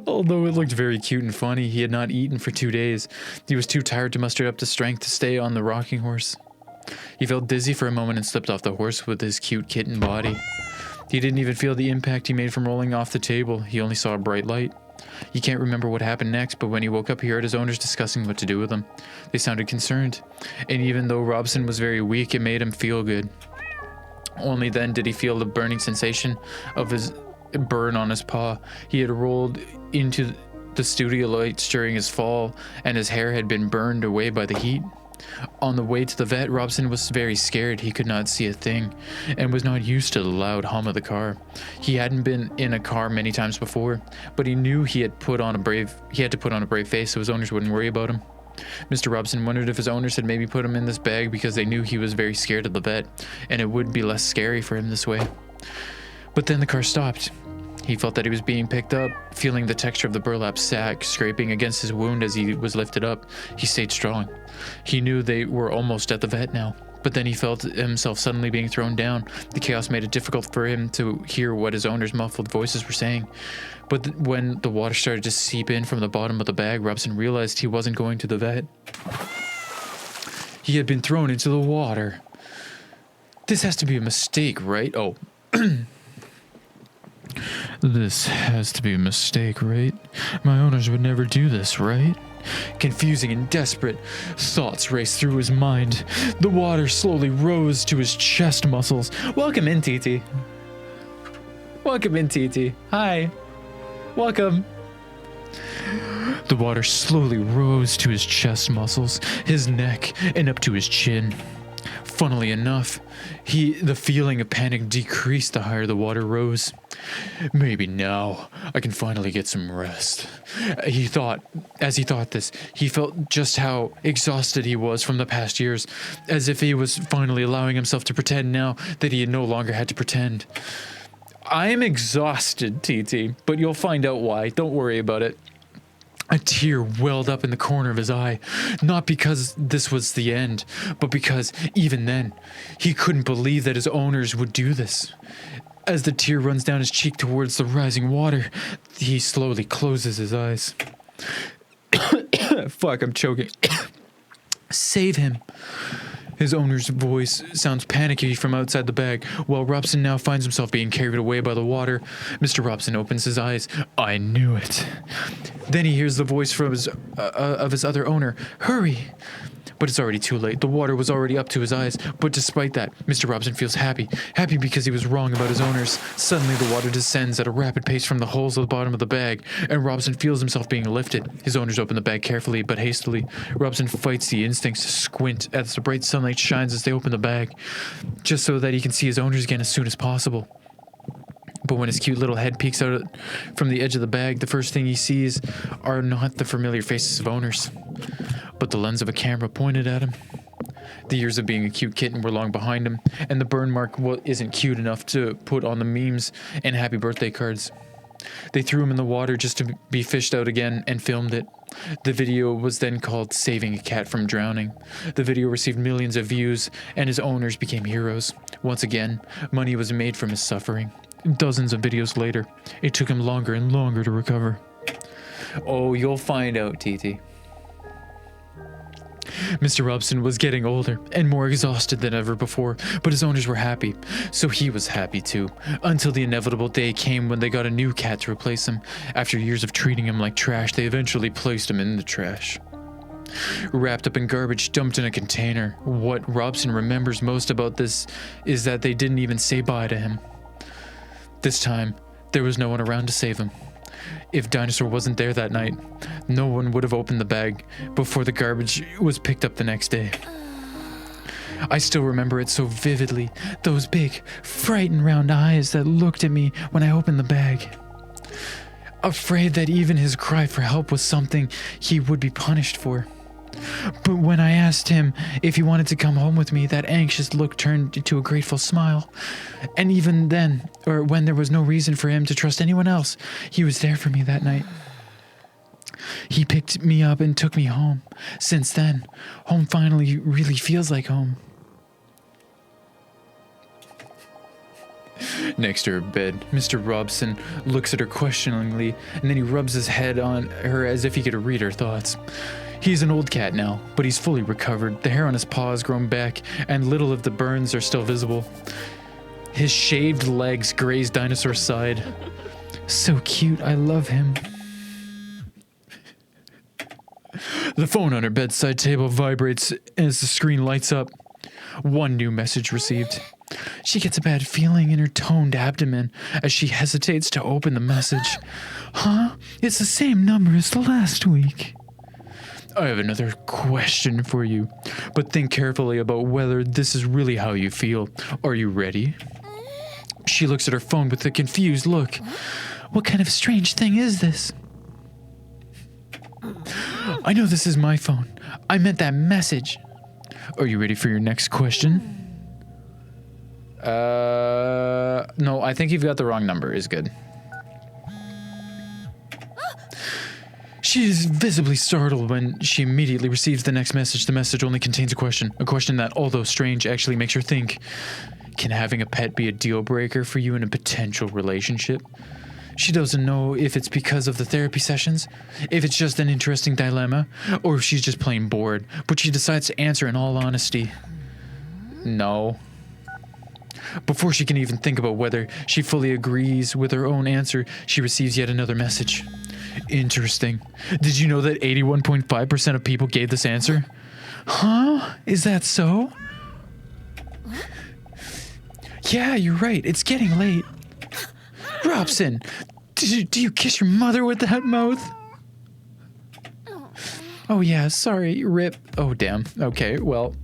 Although it looked very cute and funny, he had not eaten for 2 days. He was too tired to muster up the strength to stay on the rocking horse. He felt dizzy for a moment and slipped off the horse with his cute kitten body. He didn't even feel the impact he made from rolling off the table. He only saw a bright light. He can't remember what happened next, but when he woke up, he heard his owners discussing what to do with him. They sounded concerned, and even though Robson was very weak, it made him feel good. Only then did he feel the burning sensation of his burn on his paw. He had rolled into the studio lights during his fall, and his hair had been burned away by the heat. On the way to the vet, Robson was very scared. He could not see a thing and was not used to the loud hum of the car. He hadn't been in a car many times before, but he knew he had to put on a brave face so his owners wouldn't worry about him. Mr. Robson wondered if his owners had maybe put him in this bag because they knew he was very scared of the vet and it would be less scary for him this way. But then the car stopped. He felt that he was being picked up, feeling the texture of the burlap sack scraping against his wound as he was lifted up. He stayed strong. He knew they were almost at the vet now, but then he felt himself suddenly being thrown down. The chaos made it difficult for him to hear what his owner's muffled voices were saying. But when the water started to seep in from the bottom of the bag, Robson realized he wasn't going to the vet. He had been thrown into the water. This has to be a mistake, right? Oh. This has to be a mistake, right? My owners would never do this, right? Confusing and desperate thoughts raced through his mind. The water slowly rose to his chest muscles. Welcome in, TT. Welcome in, TT. Hi. Welcome. The water slowly rose to his chest muscles, his neck, and up to his chin. Funnily enough, the feeling of panic decreased the higher the water rose. Maybe now I can finally get some rest. He thought, as he thought this, he felt just how exhausted he was from the past years, as if he was finally allowing himself to pretend now that he no longer had to pretend. I am exhausted, TT, but you'll find out why. Don't worry about it. A tear welled up in the corner of his eye, not because this was the end, but because, even then, he couldn't believe that his owners would do this. As the tear runs down his cheek towards the rising water, he slowly closes his eyes. Fuck, I'm choking. Save him. His owner's voice sounds panicky from outside the bag, while Robson now finds himself being carried away by the water. Mr. Robson opens his eyes. I knew it. Then he hears the voice from of his other owner. Hurry! But it's already too late. The water was already up to his eyes. But despite that, Mr. Robson feels happy. Happy because he was wrong about his owners. Suddenly, the water descends at a rapid pace from the holes at the bottom of the bag, and Robson feels himself being lifted. His owners open the bag carefully but hastily. Robson fights the instincts to squint as the bright sunlight shines as they open the bag, just so that he can see his owners again as soon as possible. But when his cute little head peeks out from the edge of the bag, the first thing he sees are not the familiar faces of owners, but the lens of a camera pointed at him. The years of being a cute kitten were long behind him, and the burn mark isn't cute enough to put on the memes and happy birthday cards. They threw him in the water just to be fished out again and filmed it. The video was then called Saving a Cat from Drowning. The video received millions of views, and his owners became heroes. Once again, money was made from his suffering. Dozens of videos later, it took him longer and longer to recover. Oh, you'll find out, TT. Mr. Robson was getting older and more exhausted than ever before, but his owners were happy, so he was happy too, until the inevitable day came when they got a new cat to replace him. After years of treating him like trash, they eventually placed him in the trash. Wrapped up in garbage, dumped in a container. What Robson remembers most about this is that they didn't even say bye to him. This time, there was no one around to save him. If Dinosaur wasn't there that night, no one would have opened the bag before the garbage was picked up the next day. I still remember it so vividly, those big, frightened round eyes that looked at me when I opened the bag. Afraid that even his cry for help was something he would be punished for. But when I asked him if he wanted to come home with me, that anxious look turned into a grateful smile. And even then, or when there was no reason for him to trust anyone else, he was there for me that night. He picked me up and took me home. Since then, home finally really feels like home. Next to her bed, Mr. Robson looks at her questioningly, and then he rubs his head on her as if he could read her thoughts. He's an old cat now, but he's fully recovered. The hair on his paw has grown back, and little of the burns are still visible. His shaved legs graze Dinosaur's side. So cute, I love him. The phone on her bedside table vibrates as the screen lights up. One new message received. She gets a bad feeling in her toned abdomen as she hesitates to open the message. Huh? It's the same number as the last week. I have another question for you, but think carefully about whether this is really how you feel. Are you ready? She looks at her phone with a confused look. What kind of strange thing is this? I know this is my phone. I meant that message. Are you ready for your next question? No, I think you've got the wrong number is good. She is visibly startled when she immediately receives the next message. The message only contains a question that, although strange, actually makes her think. Can having a pet be a deal breaker for you in a potential relationship? She doesn't know if it's because of the therapy sessions, if it's just an interesting dilemma, or if she's just plain bored, but she decides to answer in all honesty. No. Before she can even think about whether she fully agrees with her own answer, she receives yet another message. Interesting. Did you know that 81.5% of people gave this answer? Huh? Is that so? Yeah, you're right. It's getting late. Robson, do you kiss your mother with that mouth? Oh yeah, sorry, rip. Oh damn. Okay, well.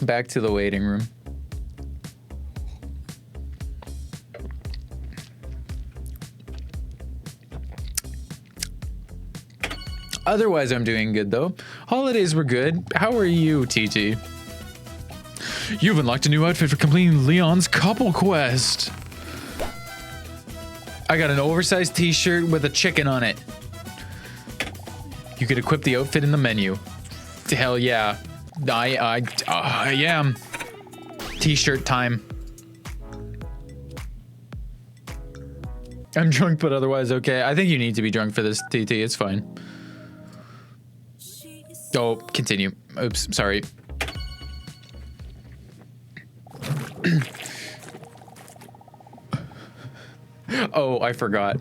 Back to the waiting room. Otherwise, I'm doing good though. Holidays were good. How are you, TT? You've unlocked a new outfit for completing Leon's couple quest. I got an oversized t-shirt with a chicken on it. You could equip the outfit in the menu. Hell yeah. I am. T-shirt time. I'm drunk, but otherwise okay. I think you need to be drunk for this, TT. It's fine. Oh, continue. Oops, sorry. Oh, I forgot.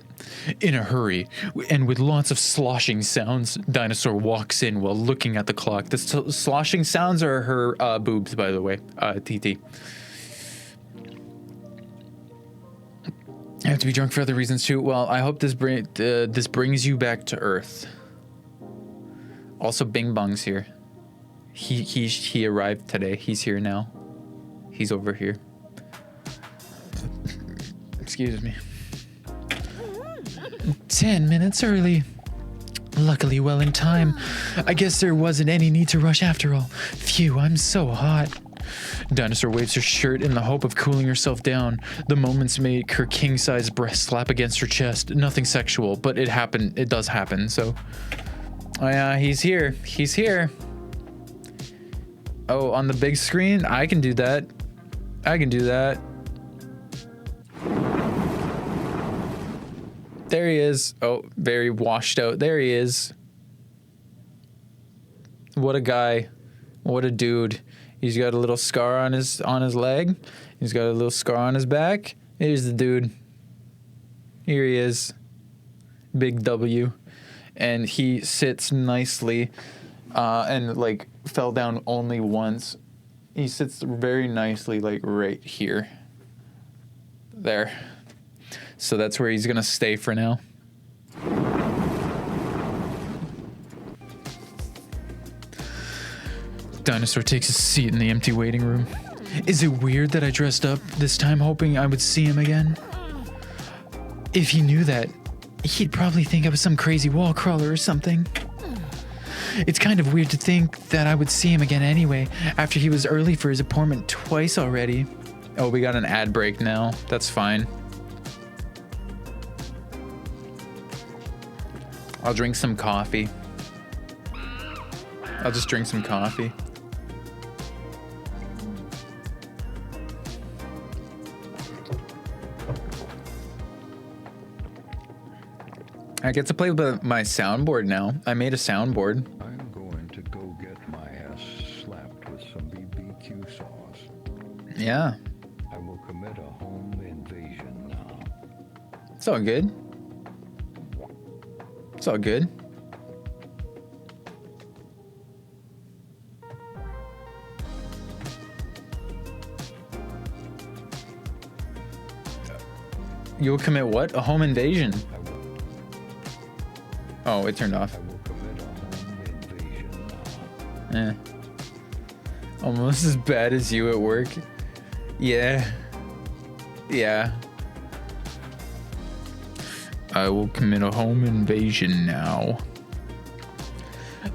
In a hurry, and with lots of sloshing sounds, Dinosaur walks in while looking at the clock. The sloshing sounds are her boobs, by the way, TT. I have to be drunk for other reasons too. Well, I hope this brings you back to Earth. Also, Bing Bong's here. He arrived today. He's here now. He's over here. Excuse me. 10 minutes early. Luckily well in time. I guess there wasn't any need to rush after all. Phew, I'm so hot. Dinosaur waves her shirt in the hope of cooling herself down. The moments make her king-size breast slap against her chest. Nothing sexual, but it happened. It does happen, so... Oh yeah, he's here. He's here. Oh, on the big screen? I can do that. I can do that. There he is. Oh, very washed out. There he is. What a guy. What a dude. He's got a little scar on his leg. He's got a little scar on his back. Here's the dude. Here he is. Big W. And he sits nicely and like fell down only once. He sits very nicely like right here. There. So that's where he's gonna stay for now. Dinosaur takes a seat in the empty waiting room. Is it weird that I dressed up this time hoping I would see him again? If he knew that, he'd probably think I was some crazy wall crawler or something. It's kind of weird to think that I would see him again anyway, after he was early for his appointment twice already. Oh, we got an ad break now. That's fine. I'll drink some coffee. I'll just drink some coffee. I get to play with my soundboard now. I made a soundboard. I'm going to go get my ass slapped with some BBQ sauce. Yeah. I will commit a home invasion now. It's all good. It's all good. You'll commit what? A home invasion? Oh, it turned off. I will commit a home invasion now. Almost as bad as you at work. Yeah. Yeah. I will commit a home invasion now.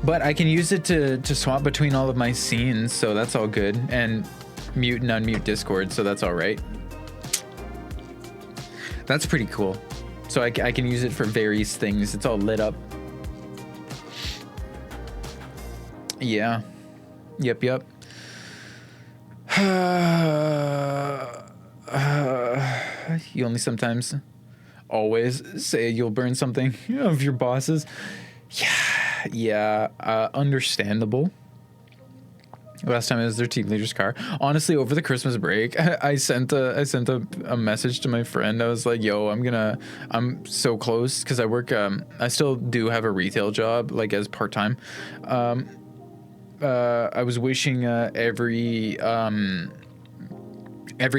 But I can use it to swap between all of my scenes, so that's all good. And mute and unmute Discord, so that's all right. That's pretty cool. So I can use it for various things. It's all lit up. Yeah. Yep. You only sometimes, always say you'll burn something of your bosses. Yeah. Understandable. Last time it was their team leader's car. Honestly, over the Christmas break, I sent a message to my friend. I was like, "Yo, I'm so close because I work. I still do have a retail job, like as part time. I was wishing every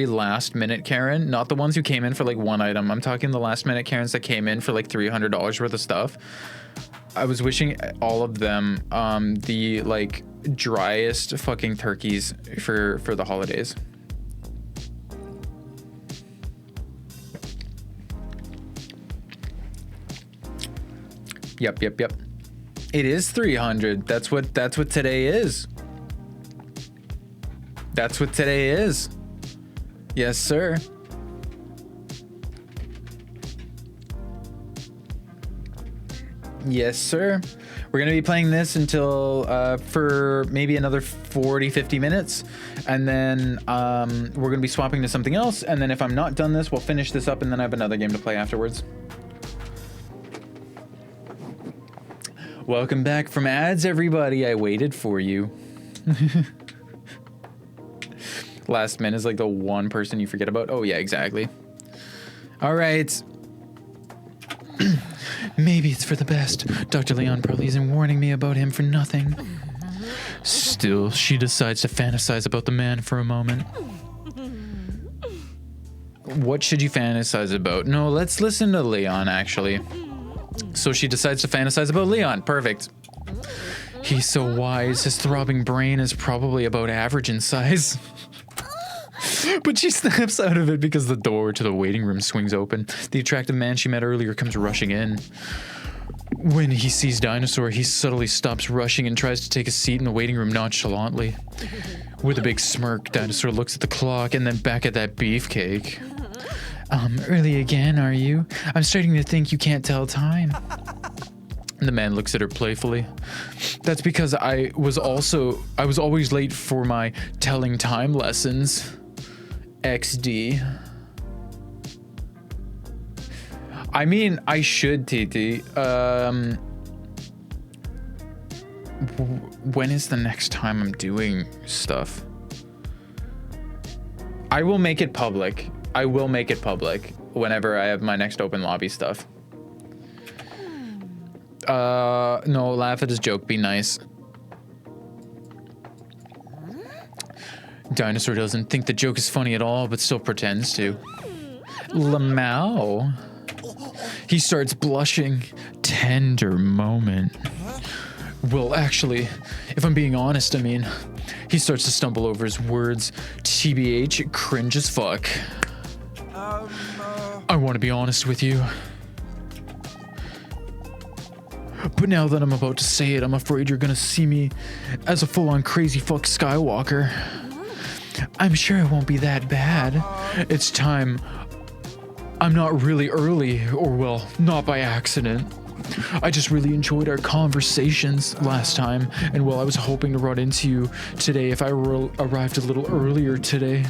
last minute Karen, not the ones who came in for like one item. I'm talking the last minute Karens that came in for like $300 worth of stuff. I was wishing all of them the like driest fucking turkeys for the holidays. Yep. It is 300. That's what today is. That's what today is. Yes, sir. Yes, sir. We're going to be playing this until for maybe another 40-50 minutes. And then we're going to be swapping to something else. And then if I'm not done this, we'll finish this up and then I have another game to play afterwards. Welcome back from ads, everybody. I waited for you. Last minute is like the one person you forget about. Oh, yeah, exactly. All right. Maybe it's for the best. Dr. Leon probably isn't warning me about him for nothing. Still, she decides to fantasize about the man for a moment. What should you fantasize about? No, let's listen to Leon, actually. So she decides to fantasize about Leon. Perfect. He's so wise. His throbbing brain is probably about average in size. But she snaps out of it because the door to the waiting room swings open. The attractive man she met earlier comes rushing in. When he sees Dinosaur, he subtly stops rushing and tries to take a seat in the waiting room nonchalantly. With a big smirk, Dinosaur looks at the clock and then back at that beefcake. Early again, are you? I'm starting to think you can't tell time. The man looks at her playfully. That's because I was always late for my telling time lessons. XD. I mean, I should, TT. When is the next time I'm doing stuff? I will make it public. I will make it public whenever I have my next open lobby stuff. No, laugh at his joke. Be nice. Dinosaur doesn't think the joke is funny at all, but still pretends to. Lamau. He starts blushing. Tender moment. Well, actually, if I'm being honest, I mean, he starts to stumble over his words. TBH, cringe as fuck. I want to be honest with you. But now that I'm about to say it, I'm afraid you're gonna see me as a full-on crazy fuck Skywalker. I'm sure it won't be that bad. It's time. I'm not really early, or well, not by accident. I just really enjoyed our conversations last time, and well, I was hoping to run into you today if I arrived a little earlier today.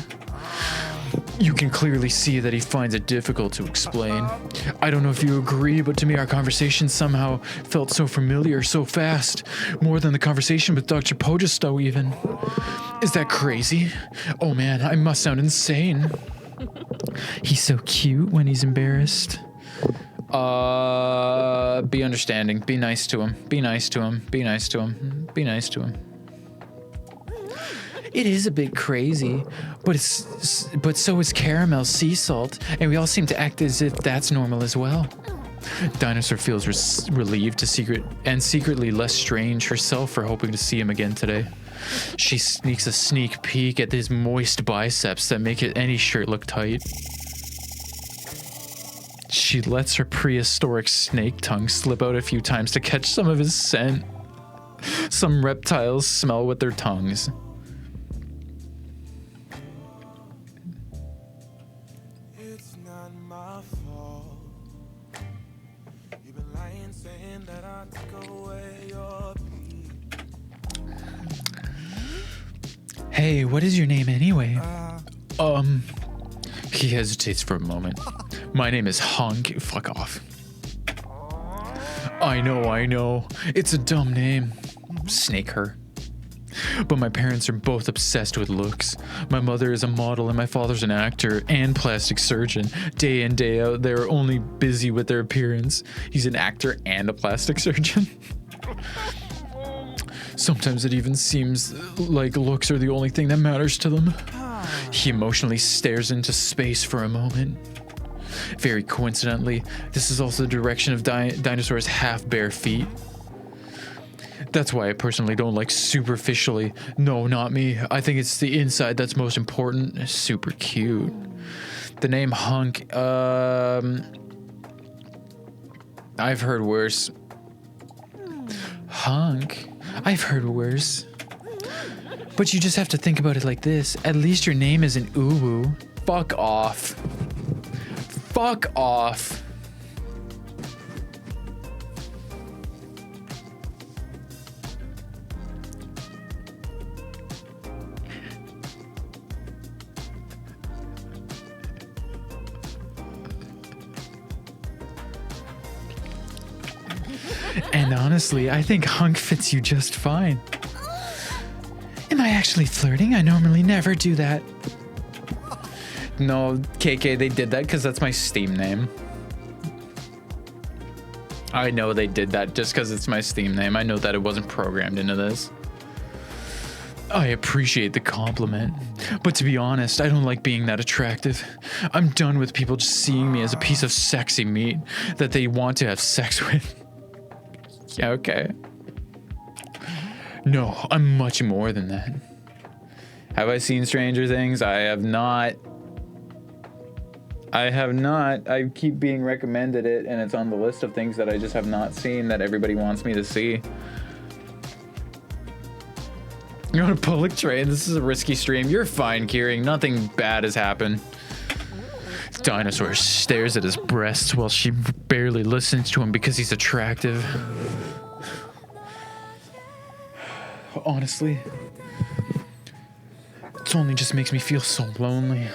You can clearly see that he finds it difficult to explain. I don't know if you agree, but to me our conversation somehow felt so familiar, so fast. More than the conversation with Dr. Pogisto even. Is that crazy? Oh man, I must sound insane. He's so cute when he's embarrassed. Be understanding. Be nice to him. Be nice to him. Be nice to him. Be nice to him. It is a bit crazy, but so is caramel sea salt, and we all seem to act as if that's normal as well. Dinosaur feels relieved to secretly less strange herself for hoping to see him again today. She sneaks a sneak peek at his moist biceps that make any shirt look tight. She lets her prehistoric snake tongue slip out a few times to catch some of his scent. Some reptiles smell with their tongues. It's not my fault. You've been lying, saying that I took away your peace. Hey, what is your name anyway? He hesitates for a moment. My name is Hunk. Fuck off. I know. It's a dumb name. Snake her. But my parents are both obsessed with looks. My mother is a model and my father's an actor and plastic surgeon. Day in, day out, they're only busy with their appearance. He's an actor and a plastic surgeon. Sometimes it even seems like looks are the only thing that matters to them. He emotionally stares into space for a moment. Very coincidentally, this is also the direction of Dinosaur's half-bare feet. That's why I personally don't like superficially. No, not me. I think it's the inside that's most important. Super cute. The name Hunk, I've heard worse. Hunk? I've heard worse. But you just have to think about it like this. At least your name isn't Uwu. Fuck off. Fuck off. And honestly, I think Hunk fits you just fine. Am I actually flirting? I normally never do that. No, KK, they did that because that's my Steam name. I know they did that just because it's my Steam name. I know that it wasn't programmed into this. I appreciate the compliment, but to be honest, I don't like being that attractive. I'm done with people just seeing me as a piece of sexy meat that they want to have sex with. Yeah, okay. No, I'm much more than that. Have I seen Stranger Things? I have not. I keep being recommended it, and it's on the list of things that I just have not seen that everybody wants me to see. You're on a public train. This is a risky stream. You're fine, Kieran. Nothing bad has happened. Dinosaur stares at his breasts while she barely listens to him because he's attractive. Honestly, it only just makes me feel so lonely.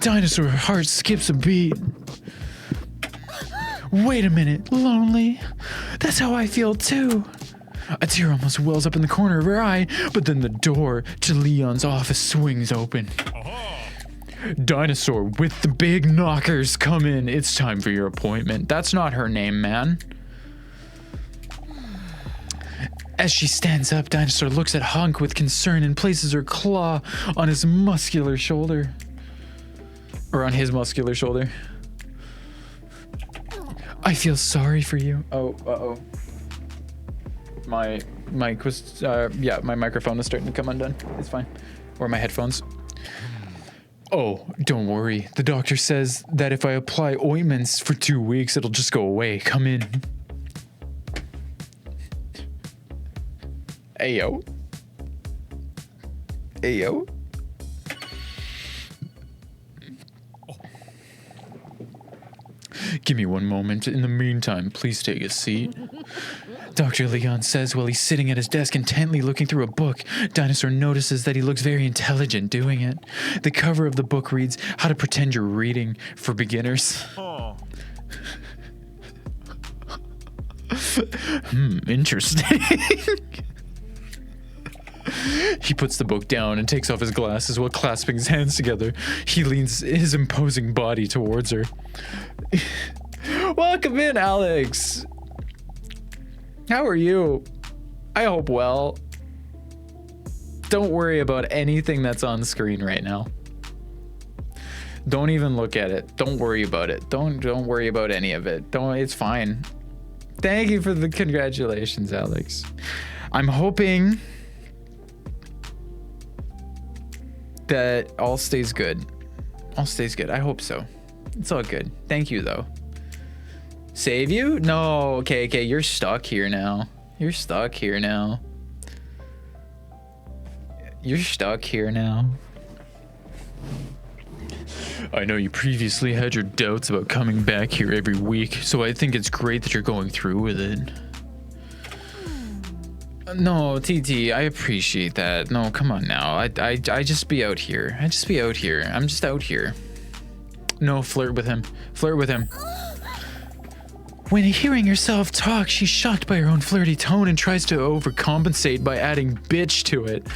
Dinosaur heart skips a beat. Wait a minute, lonely? That's how I feel too. A tear almost wells up in the corner of her eye, but then the door to Leon's office swings open. Dinosaur with the big knockers, come in. It's time for your appointment. That's not her name, man. As she stands up, Dinosaur looks at Hunk with concern and places her claw on his muscular shoulder. Or on his muscular shoulder. I feel sorry for you. Oh, uh-oh. My mic was, my microphone was starting to come undone. It's fine. Or my headphones. Oh, don't worry. The doctor says that if I apply ointments for 2 weeks, it'll just go away. Come in. Ayo. Ayo. Give me one moment. In the meantime, please take a seat. Dr. Leon says while he's sitting at his desk intently looking through a book. Dinosaur notices that he looks very intelligent doing it. The cover of the book reads, How to Pretend You're Reading for Beginners. Oh. Interesting. He puts the book down and takes off his glasses while clasping his hands together. He leans his imposing body towards her. Welcome in, Alex. How are you? I hope well. Don't worry about anything that's on screen right now. Don't even look at it. Don't worry about it. Don't worry about any of it. It's fine. Thank you for the congratulations, Alex. I'm hoping that all stays good. All stays good. I hope so. It's all good. Thank you, though. Save you? No. Okay. You're stuck here now. You're stuck here now. You're stuck here now. I know you previously had your doubts about coming back here every week, so I think it's great that you're going through with it. No, TT, I appreciate that. No, come on now. I just be out here. I'm just out here. No, flirt with him. Flirt with him. When hearing herself talk, she's shocked by her own flirty tone and tries to overcompensate by adding bitch to it.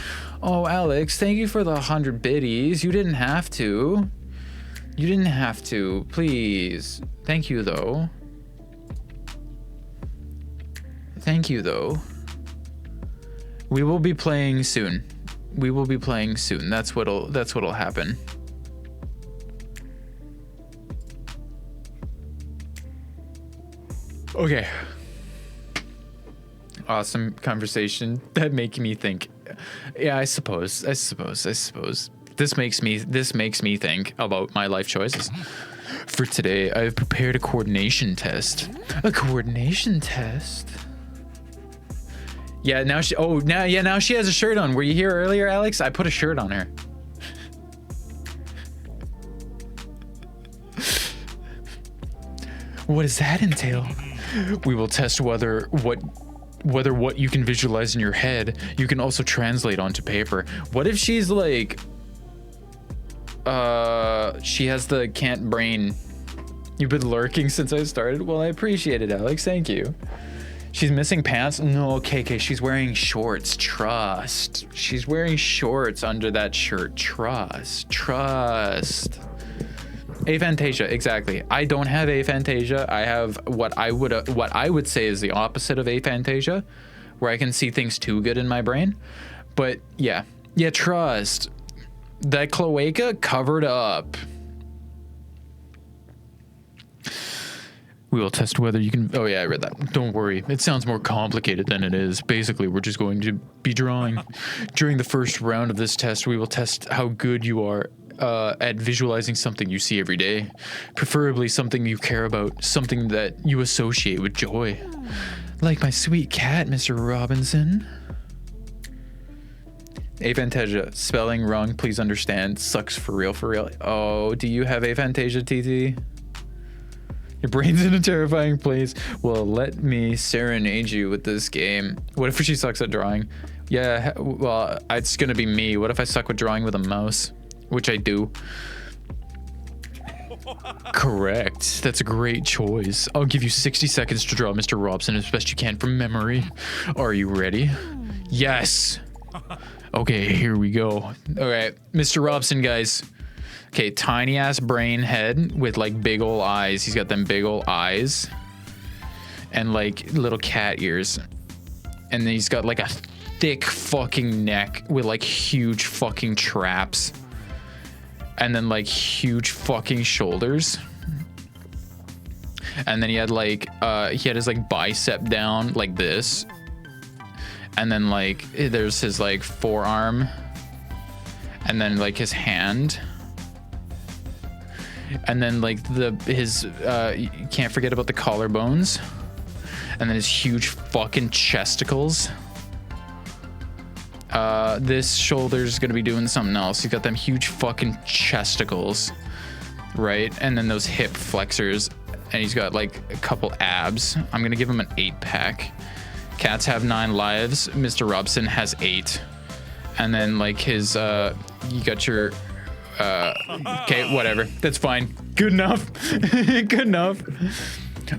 Oh, Alex, thank you for the 100 biddies. You didn't have to. You didn't have to. Please. Thank you, though. Thank you, though. We will be playing soon. We will be playing soon. That's what'll happen. Okay. Awesome conversation. That making me think. Yeah, I suppose. This makes me think about my life choices. For today, I've prepared a coordination test. A coordination test? Yeah, now she has a shirt on. Were you here earlier, Alex? I put a shirt on her. What does that entail? We will test whether what you can visualize in your head, you can also translate onto paper. What if she's like, she has the can't brain. You've been lurking since I started? Well, I appreciate it, Alex. Thank you. She's missing pants? No, KK, she's wearing shorts. Trust. She's wearing shorts under that shirt. Trust. Aphantasia, exactly. I don't have aphantasia. I have what I would say is the opposite of aphantasia, where I can see things too good in my brain. But yeah, trust. That cloaca covered up. We will test whether you can. Oh yeah, I read that. Don't worry. It sounds more complicated than it is. Basically, we're just going to be drawing. During the first round of this test, we will test how good you are at visualizing something you see every day, preferably something you care about, something that you associate with joy. Like my sweet cat, Mr. Robinson. Aphantasia, spelling wrong, please understand. Sucks for real. Oh, do you have aphantasia, TT? Your brain's in a terrifying place. Well, let me serenade you with this game. What if she sucks at drawing? Yeah, well, it's gonna be me. What if I suck with drawing with a mouse? Which I do. Correct. That's a great choice. I'll give you 60 seconds to draw Mr. Robson as best you can from memory. Are you ready? Yes. Okay, here we go. All right, Mr. Robson, guys. Okay, tiny ass brain head with like big ol' eyes. He's got them big ol' eyes and like little cat ears. And then he's got like a thick fucking neck with like huge fucking traps. And then like huge fucking shoulders. And then he had like he had his like bicep down like this. And then like there's his like forearm. And then like his hand. And then like his you can't forget about the collarbones. And then his huge fucking chesticles. This shoulder's gonna be doing something else. He's got them huge fucking chesticles, right? And then those hip flexors, and he's got like a couple abs. I'm gonna give him an 8-pack. Cats have 9 lives. Mr. Robson has 8. And then like his, you got your, okay, whatever. That's fine. Good enough. Good enough.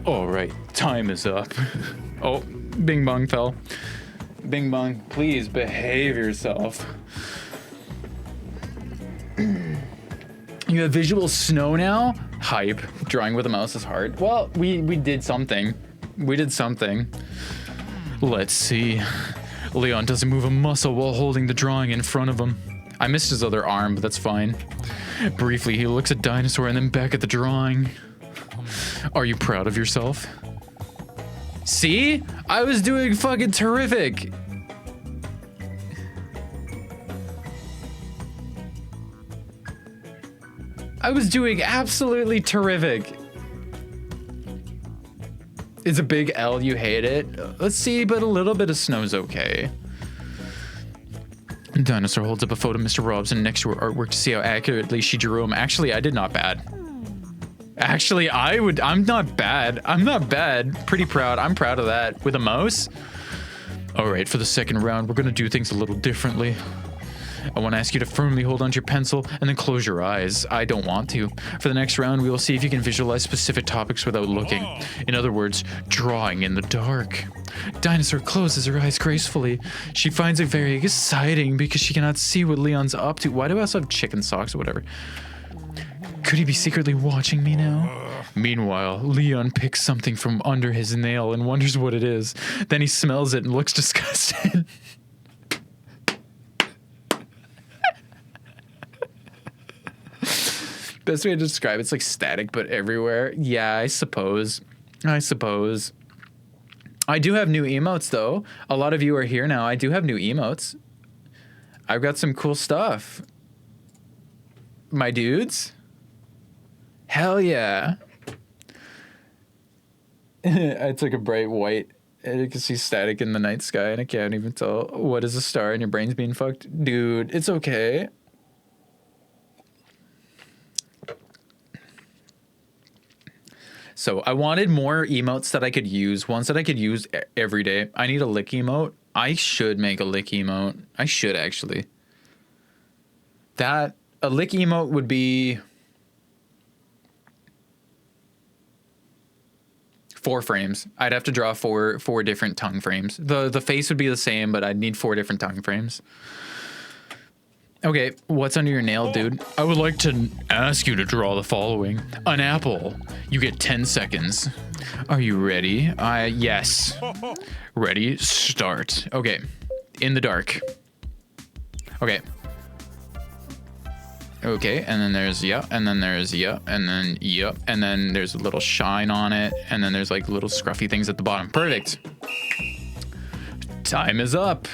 All right, time is up. Oh, bing bong fell. Bing bong, please behave yourself. You have visual snow now? Hype. Drawing with a mouse is hard. Well, we did something. Let's see. Leon doesn't move a muscle while holding the drawing in front of him. I missed his other arm, but that's fine. Briefly, he looks at Dinosaur and then back at the drawing. Are you proud of yourself? See? I was doing fucking terrific. I was doing absolutely terrific. It's a big L, you hate it. Let's see, but a little bit of snow's okay. Dinosaur holds up a photo of Mr. Robson next to her artwork to see how accurately she drew him. Actually, I did not bad. Actually, I'm not bad. I'm not bad. Pretty proud. I'm proud of that. With a mouse? All right, for the second round, we're gonna do things a little differently. I want to ask you to firmly hold onto your pencil and then close your eyes. I don't want to. For the next round, we will see if you can visualize specific topics without looking. In other words, drawing in the dark. Dinosaur closes her eyes gracefully. She finds it very exciting because she cannot see what Leon's up to. Why do I also have chicken socks or whatever? Could he be secretly watching me now? Meanwhile, Leon picks something from under his nail and wonders what it is. Then he smells it and looks disgusted. Best way to describe it's like static but everywhere. Yeah, I suppose. I do have new emotes though. A lot of you are here now. I do have new emotes. I've got some cool stuff. My dudes. Hell yeah. I took a bright white and you can see static in the night sky and I can't even tell what is a star and your brain's being fucked. Dude, it's okay. So I wanted more emotes that I could use, ones that I could use every day. I need a lick emote. I should make a lick emote. I should actually. A lick emote would be 4 frames. I'd have to draw four different tongue frames. The face would be the same, but I'd need 4 different tongue frames. Okay, what's under your nail, dude? I would like to ask you to draw the following. An apple. You get 10 seconds. Are you ready? Yes. Ready, start. Okay, in the dark. Okay. Okay, and then there's, yeah, and then there's, yeah, and then, yep, and then there's a little shine on it, and then there's like little scruffy things at the bottom. Perfect. Time is up.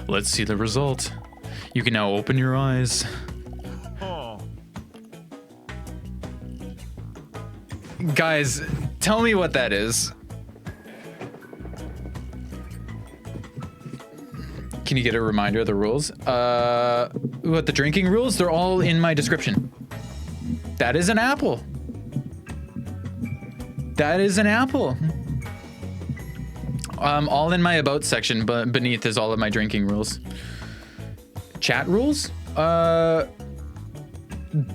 Let's see the result. You can now open your eyes. Guys, tell me what that is. Can you get a reminder of the rules? What, the drinking rules? They're all in my description. That is an apple. That is an apple. All in my about section, but beneath is all of my drinking rules. Chat rules?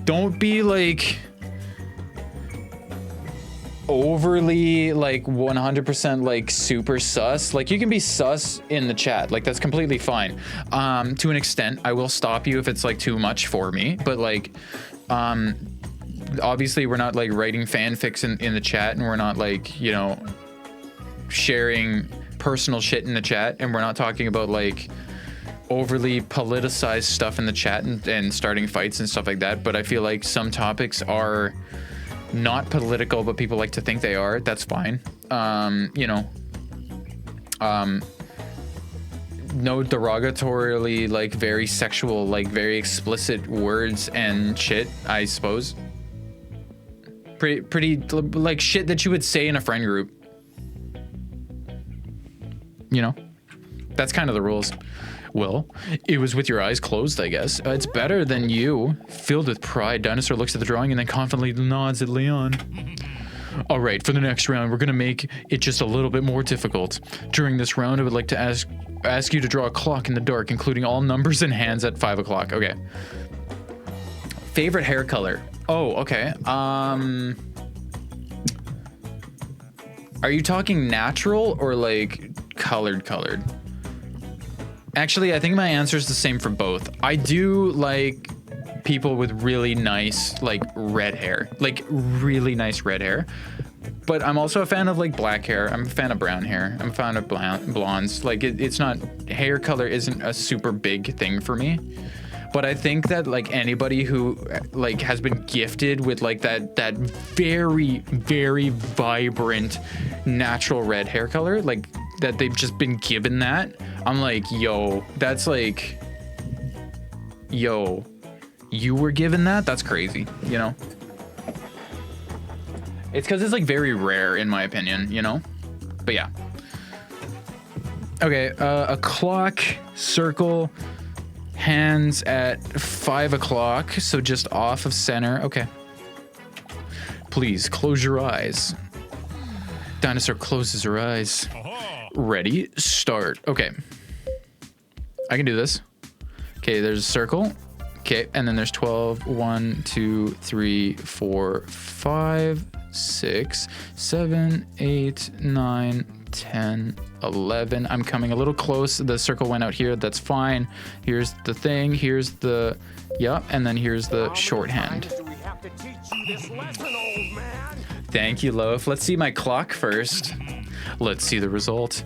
Don't be like overly like 100% like super sus. Like you can be sus in the chat, like that's completely fine. To an extent, I will stop you if it's like too much for me, but like obviously we're not like writing fanfics in the chat, and we're not like, you know, sharing personal shit in the chat, and we're not talking about like overly politicized stuff in the chat and starting fights and stuff like that. But I feel like some topics are not political, but people like to think they are. That's fine. You know, no derogatorily, like very sexual, like very explicit words and shit, I suppose. Pretty like shit that you would say in a friend group. You know, that's kind of the rules. Well, it was with your eyes closed, I guess. It's better than you. Filled with pride, Dinosaur looks at the drawing and then confidently nods at Leon. All right, for the next round, we're gonna make it just a little bit more difficult. During this round, I would like to ask you to draw a clock in the dark, including all numbers and hands at 5 o'clock. Okay. Favorite hair color? Oh, okay. Are you talking natural or like colored? Actually, I think my answer is the same for both. I do like people with really nice, like, red hair. Like, really nice red hair. But I'm also a fan of, like, black hair. I'm a fan of brown hair. I'm a fan of blondes. Like, it's not... Hair color isn't a super big thing for me. But I think that, like, anybody who, like, has been gifted with, like, that very, very vibrant natural red hair color, like, that they've just been given that, I'm like, yo, that's like, yo, you were given that? That's crazy, you know? It's because it's, like, very rare, in my opinion, you know? But, yeah. Okay, a clock, circle... Hands at 5 o'clock, so just off of center. Okay. Please close your eyes. Dinosaur closes her eyes. Ready, start. Okay. I can do this. Okay, there's a circle. Okay, and then there's 12. 1, 2, 3, 4, 5, 6, 7, 8, 9, 10, 11. I'm coming a little close. The circle went out here. That's fine. Here's the thing. Here's the, yep. And then here's the shorthand. Thank you, Loaf. Let's see my clock first. Let's see the result.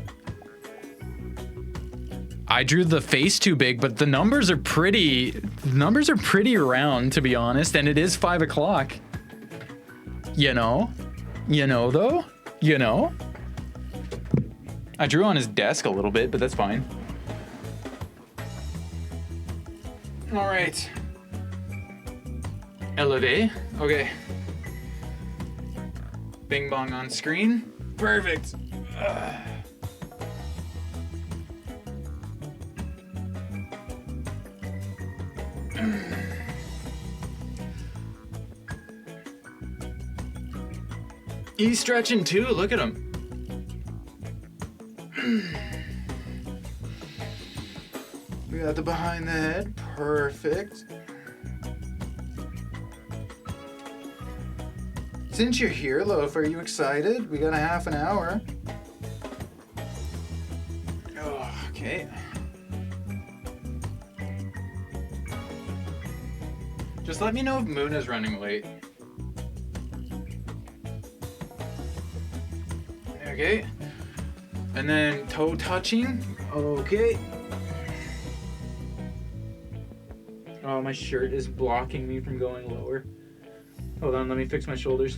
I drew the face too big, but the numbers are pretty round, to be honest. And it is 5 o'clock. You know though, you know. I drew on his desk a little bit, but that's fine. All right. Elevate. Okay. Bing bong on screen. Perfect. He's stretching too. Look at him. We got the behind the head. Perfect. Since you're here, Loaf, are you excited? We got a half an hour. Oh, okay. Just let me know if Moon is running late. Okay. And then toe touching. Okay. Oh, my shirt is blocking me from going lower. Hold on, let me fix my shoulders.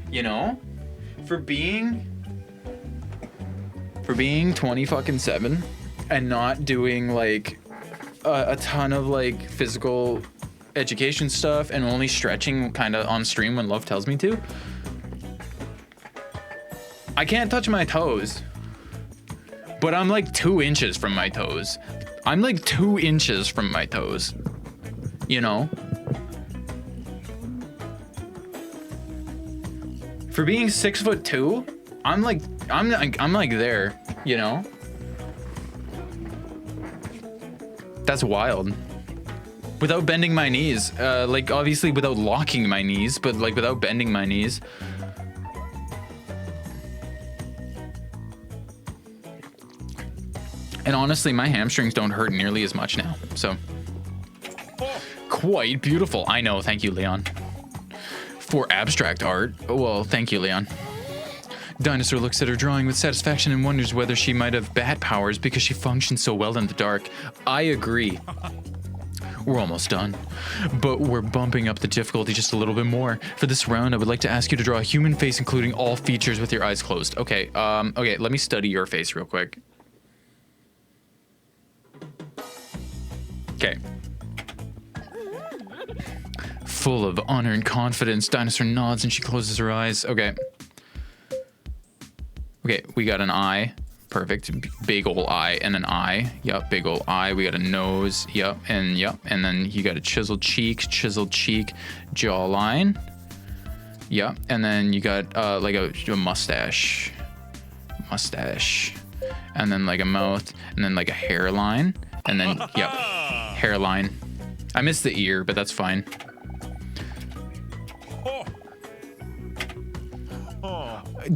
You know, for being 20 fucking 7 and not doing like a ton of like physical education stuff and only stretching kind of on stream when Love tells me to, I can't touch my toes, but I'm like 2 inches from my toes. I'm like 2 inches from my toes, you know? For being 6'2", I'm like there, you know? That's wild. Without bending my knees, like obviously without locking my knees, but like without bending my knees. And honestly, my hamstrings don't hurt nearly as much now, so. Quite beautiful. I know, thank you, Leon. For abstract art, well, thank you, Leon. Dinosaur looks at her drawing with satisfaction and wonders whether she might have bat powers because she functions so well in the dark. I agree. We're almost done, but we're bumping up the difficulty just a little bit more. For this round, I would like to ask you to draw a human face, including all features with your eyes closed. Okay, okay, let me study your face real quick. Okay. Full of honor and confidence, Dinosaur nods and she closes her eyes. Okay. Okay, we got an eye. Perfect. Big ol' eye and an eye. Yup, big ol' eye. We got a nose. Yup, and then you got a chiseled cheek, jawline. Yup, and then you got like a mustache. And then like a mouth, and then like a hairline. And then, yep, hairline. I missed the ear, but that's fine.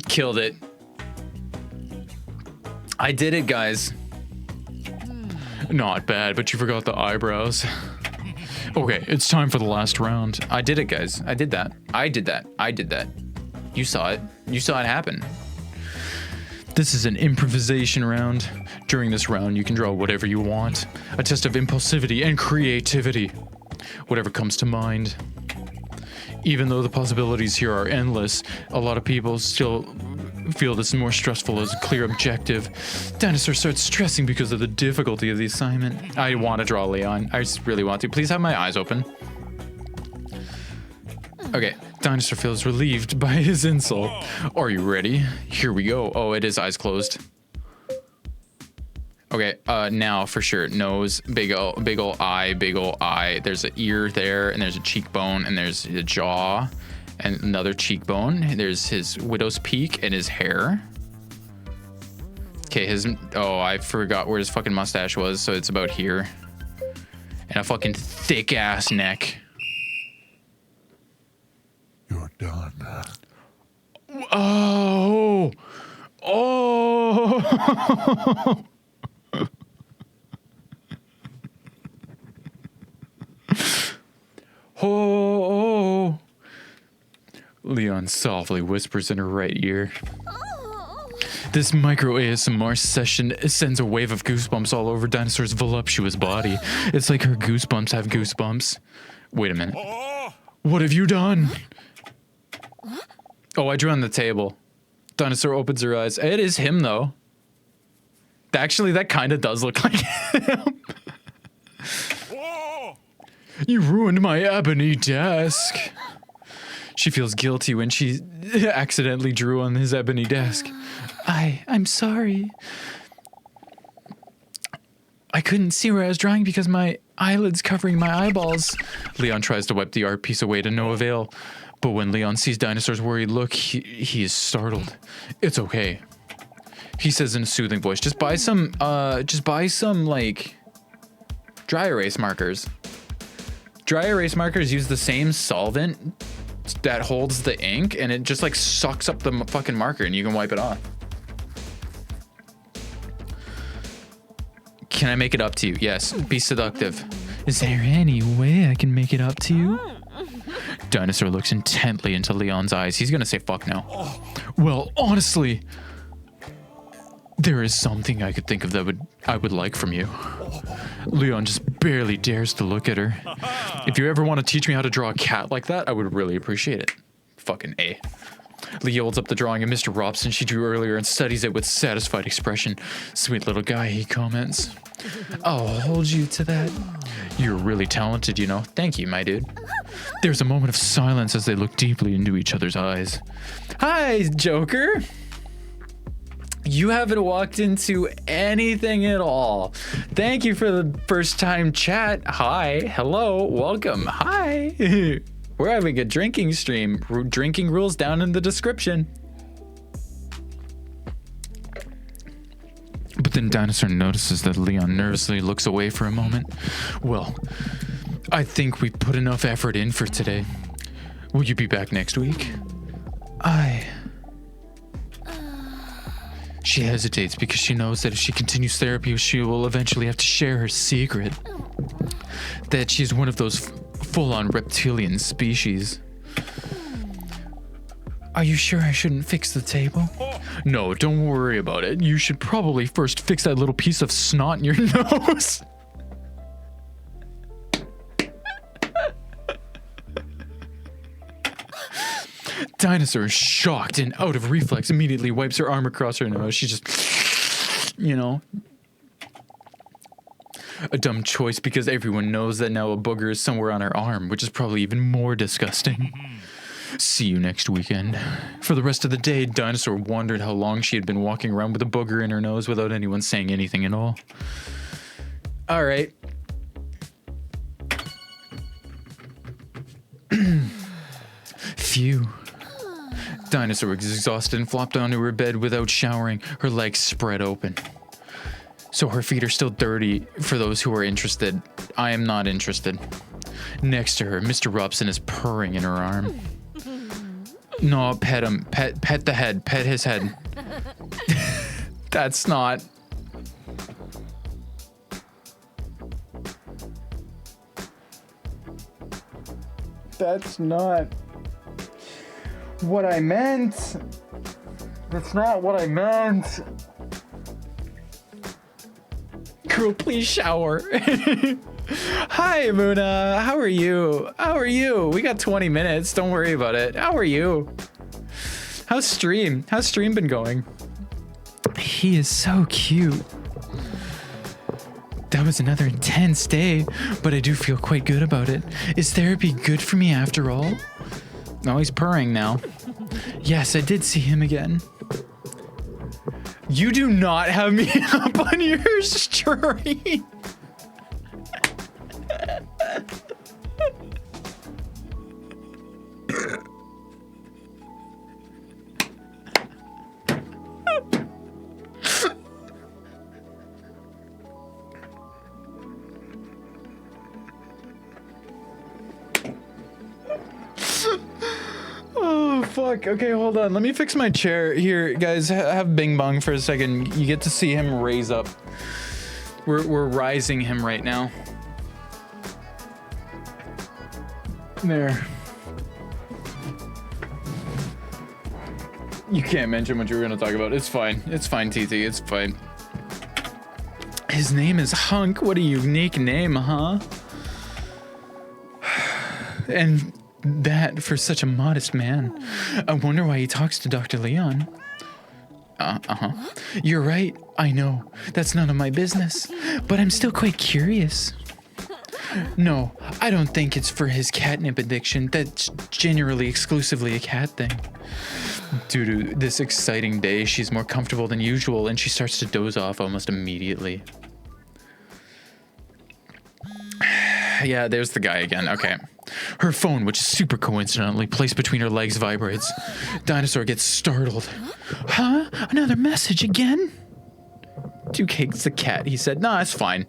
Killed it. I did it, guys. Not bad, but you forgot the eyebrows. Okay, it's time for the last round. I did it, guys. I did that. You saw it. You saw it happen. This is an improvisation round. During this round, you can draw whatever you want. A test of impulsivity and creativity. Whatever comes to mind. Even though the possibilities here are endless, a lot of people still feel this is more stressful as a clear objective. Dinosaur starts stressing because of the difficulty of the assignment. I want to draw Leon. I just really want to. Please have my eyes open. Okay, Dinosaur feels relieved by his insult. Are you ready? Here we go. Oh, it is eyes closed. Okay, now for sure, nose, big ol' eye. There's an ear there, and there's a cheekbone, and there's a jaw, and another cheekbone. There's his widow's peak and his hair. Okay, I forgot where his fucking mustache was, so it's about here. And a fucking thick ass neck. You're done. Oh! Leon softly whispers in her right ear. This micro ASMR session sends a wave of goosebumps all over Dinosaur's voluptuous body. It's like her goosebumps have goosebumps. Wait a minute. What have you done? Oh, I drew on the table. Dinosaur opens her eyes. It is him, though. Actually, that kind of does look like him. You ruined my ebony desk. She feels guilty when she accidentally drew on his ebony desk. I'm sorry. I couldn't see where I was drawing because my eyelid's covering my eyeballs. Leon tries to wipe the art piece away to no avail. But when Leon sees Dinosaur's worried look, he is startled. It's okay. He says in a soothing voice, just buy some like dry erase markers. Dry erase markers use the same solvent that holds the ink, and it just like sucks up the fucking marker and you can wipe it off. Can I make it up to you? Yes. Be seductive. Is there any way I can make it up to you? Dinosaur looks intently into Leon's eyes. He's gonna say fuck no. Well, honestly, there is something I could think of that I would like from you. Leon just barely dares to look at her. If you ever want to teach me how to draw a cat like that, I would really appreciate it. Fucking A. Lee holds up the drawing of Mr. Robson she drew earlier and studies it with satisfied expression. Sweet little guy, he comments. I'll hold you to that. You're really talented, you know. Thank you, my dude. There's a moment of silence as they look deeply into each other's eyes. Hi, Joker. You haven't walked into anything at all. Thank you for the first time chat. Hi, hello, welcome. Hi. We're having a drinking stream. Drinking rules down in the description. But then Dinosaur notices that Leon nervously looks away for a moment. Well, I think we've put enough effort in for today. Will you be back next week? She hesitates because she knows that if she continues therapy, she will eventually have to share her secret. That she's one of those full-on reptilian species. Are you sure I shouldn't fix the table? No, don't worry about it. You should probably first fix that little piece of snot in your nose. Dinosaur is shocked and out of reflex immediately wipes her arm across her nose. She just, you know. A dumb choice because everyone knows that now a booger is somewhere on her arm, which is probably even more disgusting. See you next weekend. For the rest of the day, Dinosaur wondered how long she had been walking around with a booger in her nose without anyone saying anything at all. All right. Phew. Dinosaur was exhausted and flopped onto her bed without showering, her legs spread open. So her feet are still dirty for those who are interested. I am not interested. Next to her, Mr. Robson is purring in her arm. No, pet him. Pet the head. Pet his head. That's not... That's not what I meant. That's not what I meant. Girl, please shower. Hi, Muna. How are you? How are you? We got 20 minutes. Don't worry about it. How are you? How's stream? How's stream been going? He is so cute. That was another intense day, but I do feel quite good about it. Is therapy good for me after all? Oh, he's purring now. Yes, I did see him again. You do not have me up on your stream. Oh, fuck. Okay, hold on. Let me fix my chair. Here, guys, have Bing Bong for a second. You get to see him raise up. We're rising him right now. There. You can't mention what you were gonna talk about. It's fine. It's fine, TT. It's fine. His name is Hunk. What a unique name, huh? And that for such a modest man. I wonder why he talks to Dr. Leon. Uh-huh. You're right. I know. That's none of my business. But I'm still quite curious. No, I don't think it's for his catnip addiction. That's generally exclusively a cat thing. Due to this exciting day, she's more comfortable than usual, and she starts to doze off almost immediately. Yeah, there's the guy again. Okay. Her phone, which is super coincidentally placed between her legs, vibrates. Dinosaur gets startled. Huh? Another message again? 2 cakes a cat, he said. Nah, it's fine.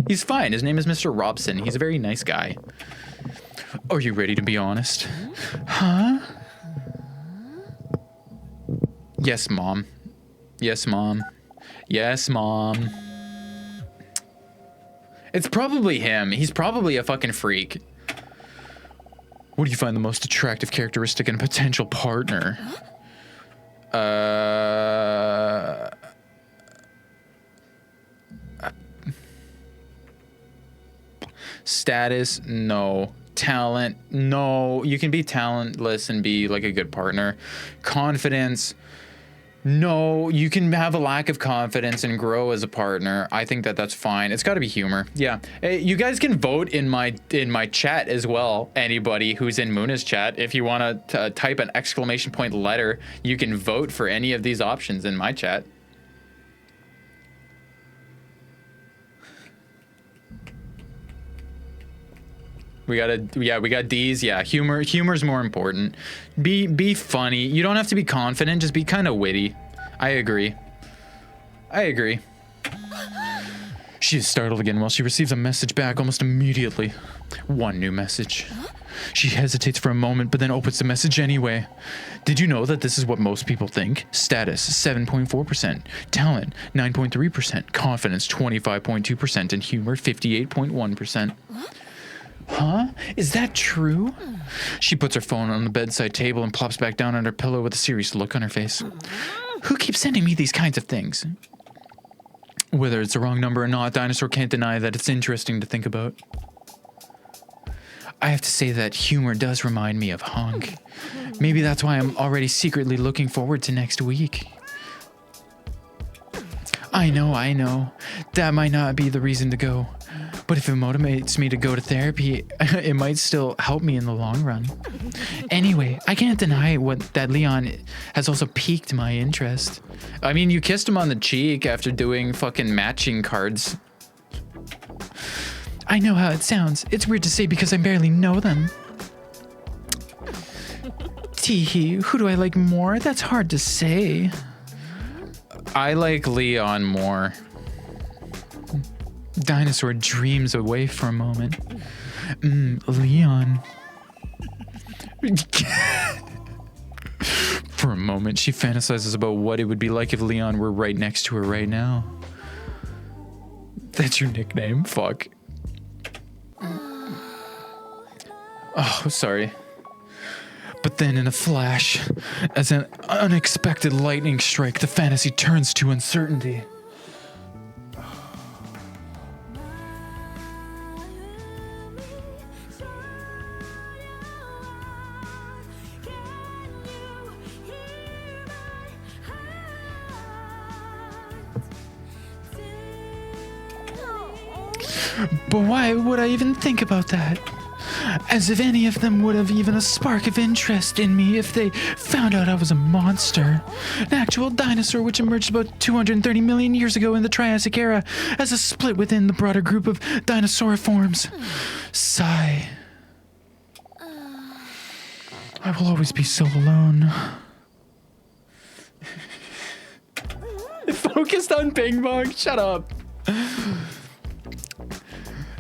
He's fine. His name is Mr. Robson. He's a very nice guy. Are you ready to be honest? Huh? Yes, Mom. Yes, Mom. Yes, Mom. It's probably him. He's probably a fucking freak. What do you find the most attractive characteristic in a potential partner? Status? No. Talent? No. You can be talentless and be like a good partner. Confidence? No. You can have a lack of confidence and grow as a partner. I think that that's fine. It's got to be humor. Yeah. Hey, you guys can vote in my chat as well. Anybody who's in Muna's chat, if you want to type an exclamation point letter, you can vote for any of these options in my chat. We got D's. Yeah, humor's more important. Be funny. You don't have to be confident, just be kind of witty. I agree. She is startled again while she receives a message back almost immediately. One new message. She hesitates for a moment, but then opens the message anyway. Did you know that this is what most people think? Status, 7.4%. Talent, 9.3%. Confidence, 25.2%. And humor, 58.1%. Huh? Is that true? She puts her phone on the bedside table and plops back down on her pillow with a serious look on her face. Who keeps sending me these kinds of things? Whether it's a wrong number or not, Dinosaur can't deny that it's interesting to think about. I have to say that humor does remind me of Honk. Maybe that's why I'm already secretly looking forward to next week. I know. That might not be the reason to go. But if it motivates me to go to therapy, it might still help me in the long run. Anyway, I can't deny that Leon has also piqued my interest. I mean, you kissed him on the cheek after doing fucking matching cards. I know how it sounds. It's weird to say because I barely know them. Teehee, who do I like more? That's hard to say. I like Leon more. Dinosaur dreams away for a moment. Leon. For a moment, she fantasizes about what it would be like if Leon were right next to her right now. That's your nickname? Fuck. Oh, sorry. But then in a flash, as an unexpected lightning strike, the fantasy turns to uncertainty. But why would I even think about that? As if any of them would have even a spark of interest in me if they found out I was a monster. An actual dinosaur which emerged about 230 million years ago in the Triassic era as a split within the broader group of dinosauriforms. Sigh. I will always be so alone. Focused on ping pong? Shut up.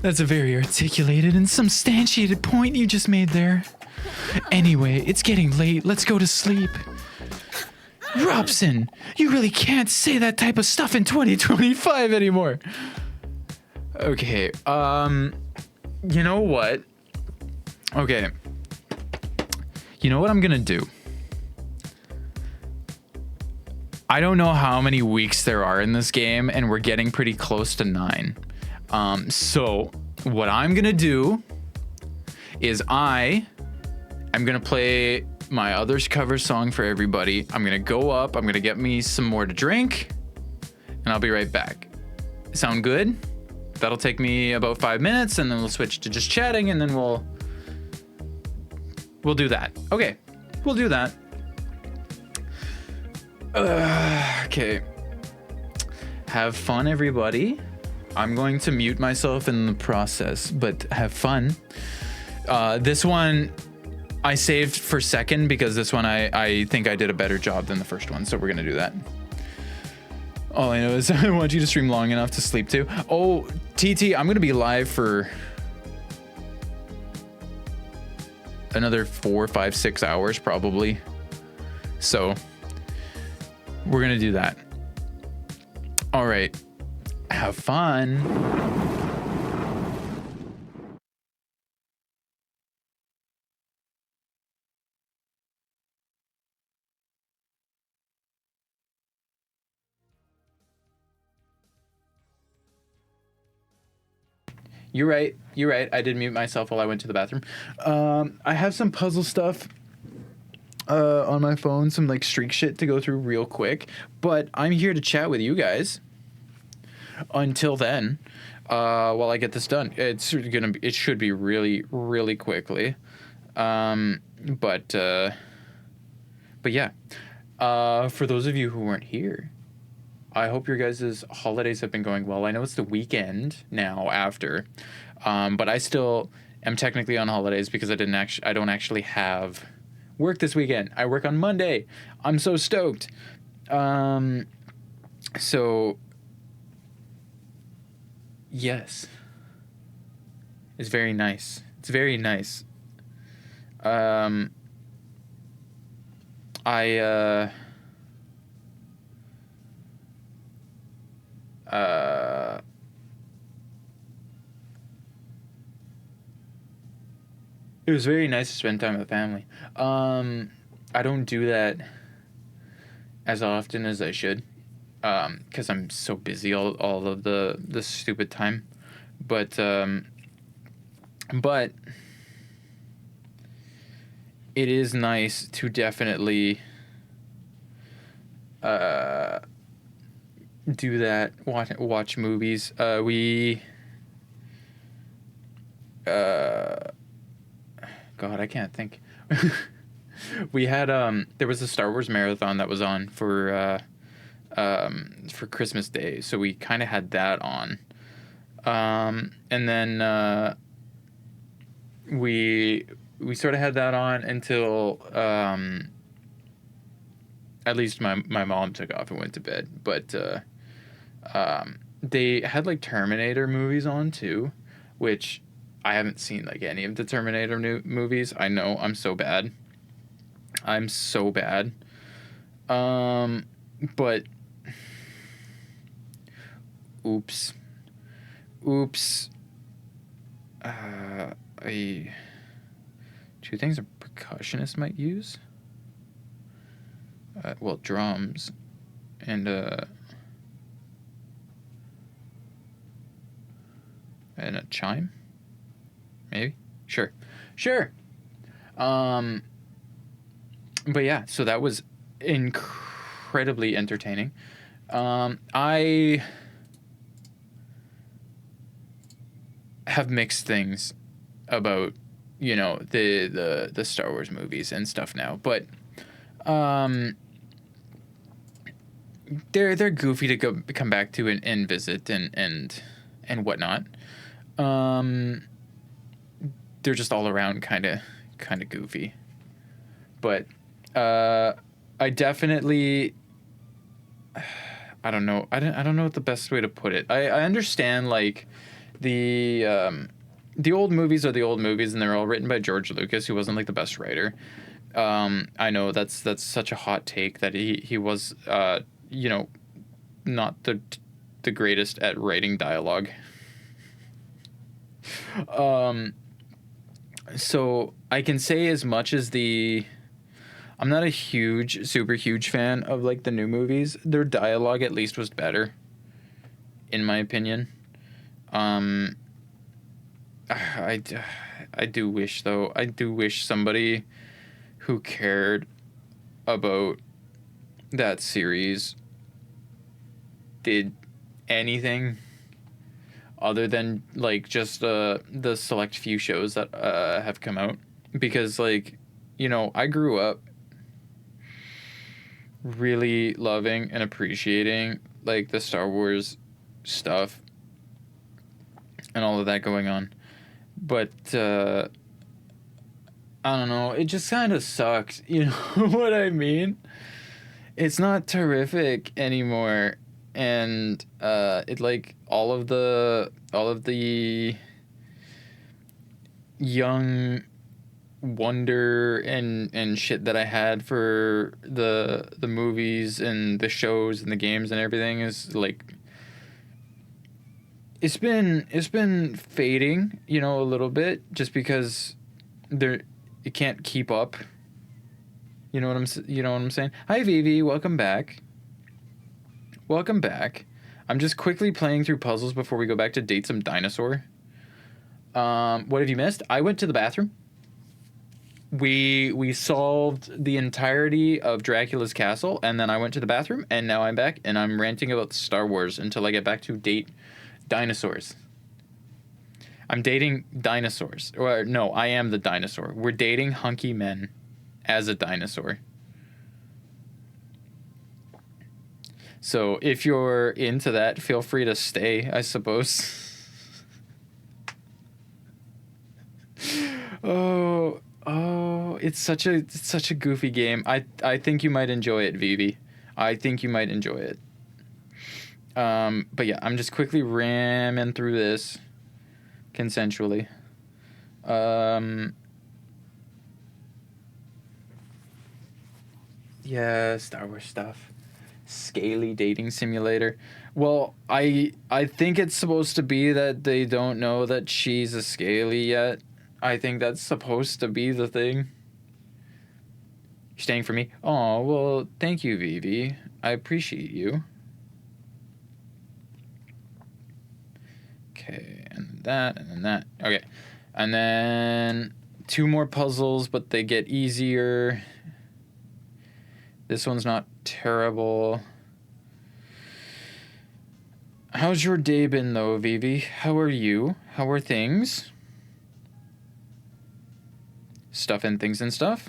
That's a very articulated and substantiated point you just made there. Anyway, it's getting late. Let's go to sleep. Robson, you really can't say that type of stuff in 2025 anymore. Okay, you know what? Okay. You know what I'm gonna do? I don't know how many weeks there are in this game, and we're getting pretty close to 9. So what I'm gonna do is I'm gonna play my others cover song for everybody. I'm gonna go up, I'm gonna get me some more to drink, and I'll be right back. Sound good? That'll take me about 5 minutes, and then we'll switch to just chatting, and then we'll do that. Okay, we'll do that. Okay. Have fun, everybody. I'm going to mute myself in the process, but have fun. This one I saved for second because this one I think I did a better job than the first one, so we're gonna do that. All I know is I want you to stream long enough to sleep too. Oh, TT, I'm gonna be live for another 4, 5, 6 hours probably. So we're gonna do that. All right, have fun. You're right. You're right. I did mute myself while I went to the bathroom. I have some puzzle stuff on my phone, some like streak shit to go through real quick, but I'm here to chat with you guys until then, while I get this done. It should be really, really quickly. But yeah, for those of you who weren't here, I hope your guys' holidays have been going well. I know it's the weekend now after, but I still am technically on holidays because I don't actually have work this weekend. I work on Monday. I'm so stoked. So yes, it's very nice. It's very nice. It was very nice to spend time with family. I don't do that as often as I should, because I'm so busy all of the stupid time. But it is nice to definitely do that. Watch movies. God, I can't think. We had there was a Star Wars marathon that was on for Christmas Day, so we kind of had that on, and then we sort of had that on until at least my mom took off and went to bed. But they had like Terminator movies on too, which I haven't seen like any of the Terminator movies. I know I'm so bad. But oops. Two things a percussionist might use. Well, drums and a chime. Maybe. Sure. But yeah, so that was incredibly entertaining. I have mixed things about, the Star Wars movies and stuff now, but they're goofy to come back to and visit and whatnot. They're just all around kind of goofy, but I definitely, I don't know what the best way to put it. I understand like the old movies are the old movies, and they're all written by George Lucas, who wasn't like the best writer. I know that's such a hot take that he was not the greatest at writing dialogue. So I can say as much as the I'm not a super huge fan of like the new movies. Their dialogue at least was better, in my opinion. I do wish though. I do wish somebody who cared about that series did anything other than like just the select few shows that have come out, because like, you know, I grew up really loving and appreciating like the Star Wars stuff and all of that going on, but I don't know, it just kind of sucked, you know what I mean? It's not terrific anymore, and it like all of the young wonder and shit that I had for the movies and the shows and the games and everything is like, it's been fading, you know, a little bit, just because it can't keep up. You know what I'm saying? Hi Vivi, welcome back. Welcome back. I'm just quickly playing through puzzles before we go back to date some dinosaur. What have you missed? I went to the bathroom. We solved the entirety of Dracula's castle, and then I went to the bathroom, and now I'm back, and I'm ranting about Star Wars until I get back to date dinosaurs. I'm dating dinosaurs. Or no, I am the dinosaur. We're dating hunky men as a dinosaur. So if you're into that, feel free to stay, I suppose. Oh, it's such a goofy game. I think you might enjoy it, Vivi. I think you might enjoy it. But yeah, I'm just quickly ramming through this consensually. Yeah, Star Wars stuff. Scaly dating simulator. Well, I think it's supposed to be that they don't know that she's a scaly yet. I think that's supposed to be the thing. You're staying for me? Oh, well, thank you, Vivi. I appreciate you. Okay, and then that. Okay. And then 2 more puzzles, but they get easier. This one's not terrible. How's your day been, though, Vivi? How are you? How are things? Stuff and things and stuff?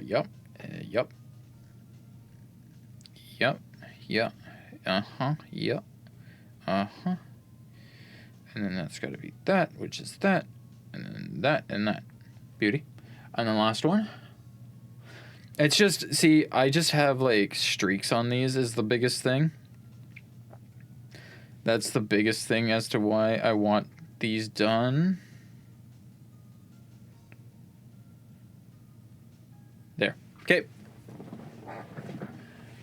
Yup. Yup. Yup. Yup. Uh-huh. Yup. Uh-huh. And then that's got to be that, which is that. And then that and that. Beauty. And the last one. It's just, see, I just have, like, streaks on these is the biggest thing. That's the biggest thing as to why I want these done. There. Okay.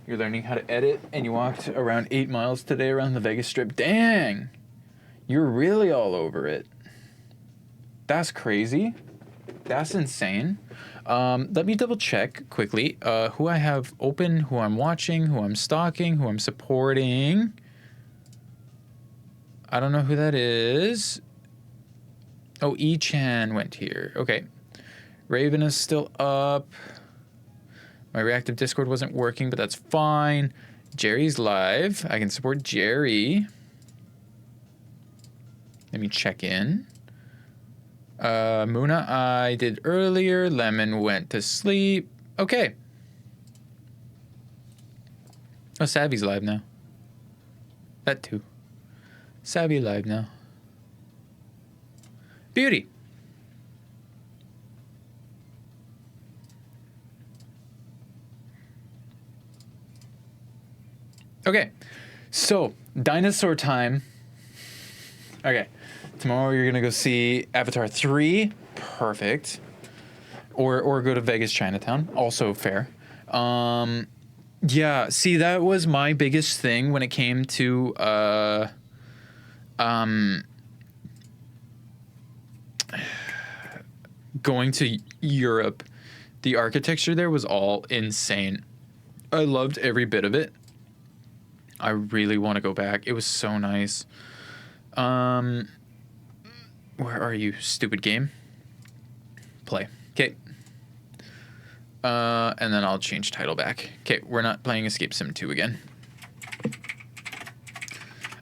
You're learning how to edit, and you walked around 8 miles today around the Vegas Strip. Dang! You're really all over it. That's crazy. That's insane. Let me double check quickly who I have open, who I'm watching, who I'm stalking, who I'm supporting. I don't know who that is. Oh, E-Chan went here. Okay. Raven is still up. My reactive Discord wasn't working, but that's fine. Jerry's live. I can support Jerry. Let me check in. Muna, I did earlier. Lemon went to sleep. Okay. Oh, Savvy's live now. That too. Savvy live now. Beauty. Okay. So, dinosaur time. Okay. Tomorrow you're going to go see Avatar 3. Perfect. Or go to Vegas Chinatown. Also fair. Yeah, see, that was my biggest thing when it came to Going to Europe, the architecture there was all insane. I loved every bit of it. I really want to go back. It was so nice. Where are you, stupid game? Play. Okay. And then I'll change title back. Okay, we're not playing Escape Sim 2 again.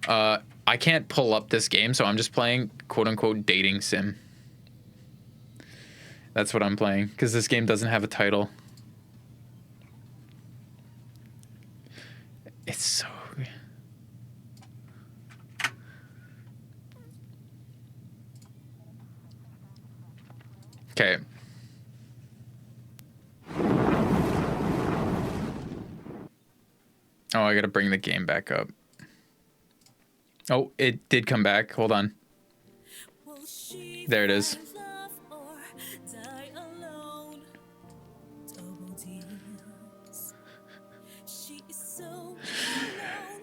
I can't pull up this game, so I'm just playing quote-unquote dating sim. That's what I'm playing, because this game doesn't have a title. It's so... Okay. Oh, I gotta bring the game back up. Oh, it did come back. Hold on. There it is.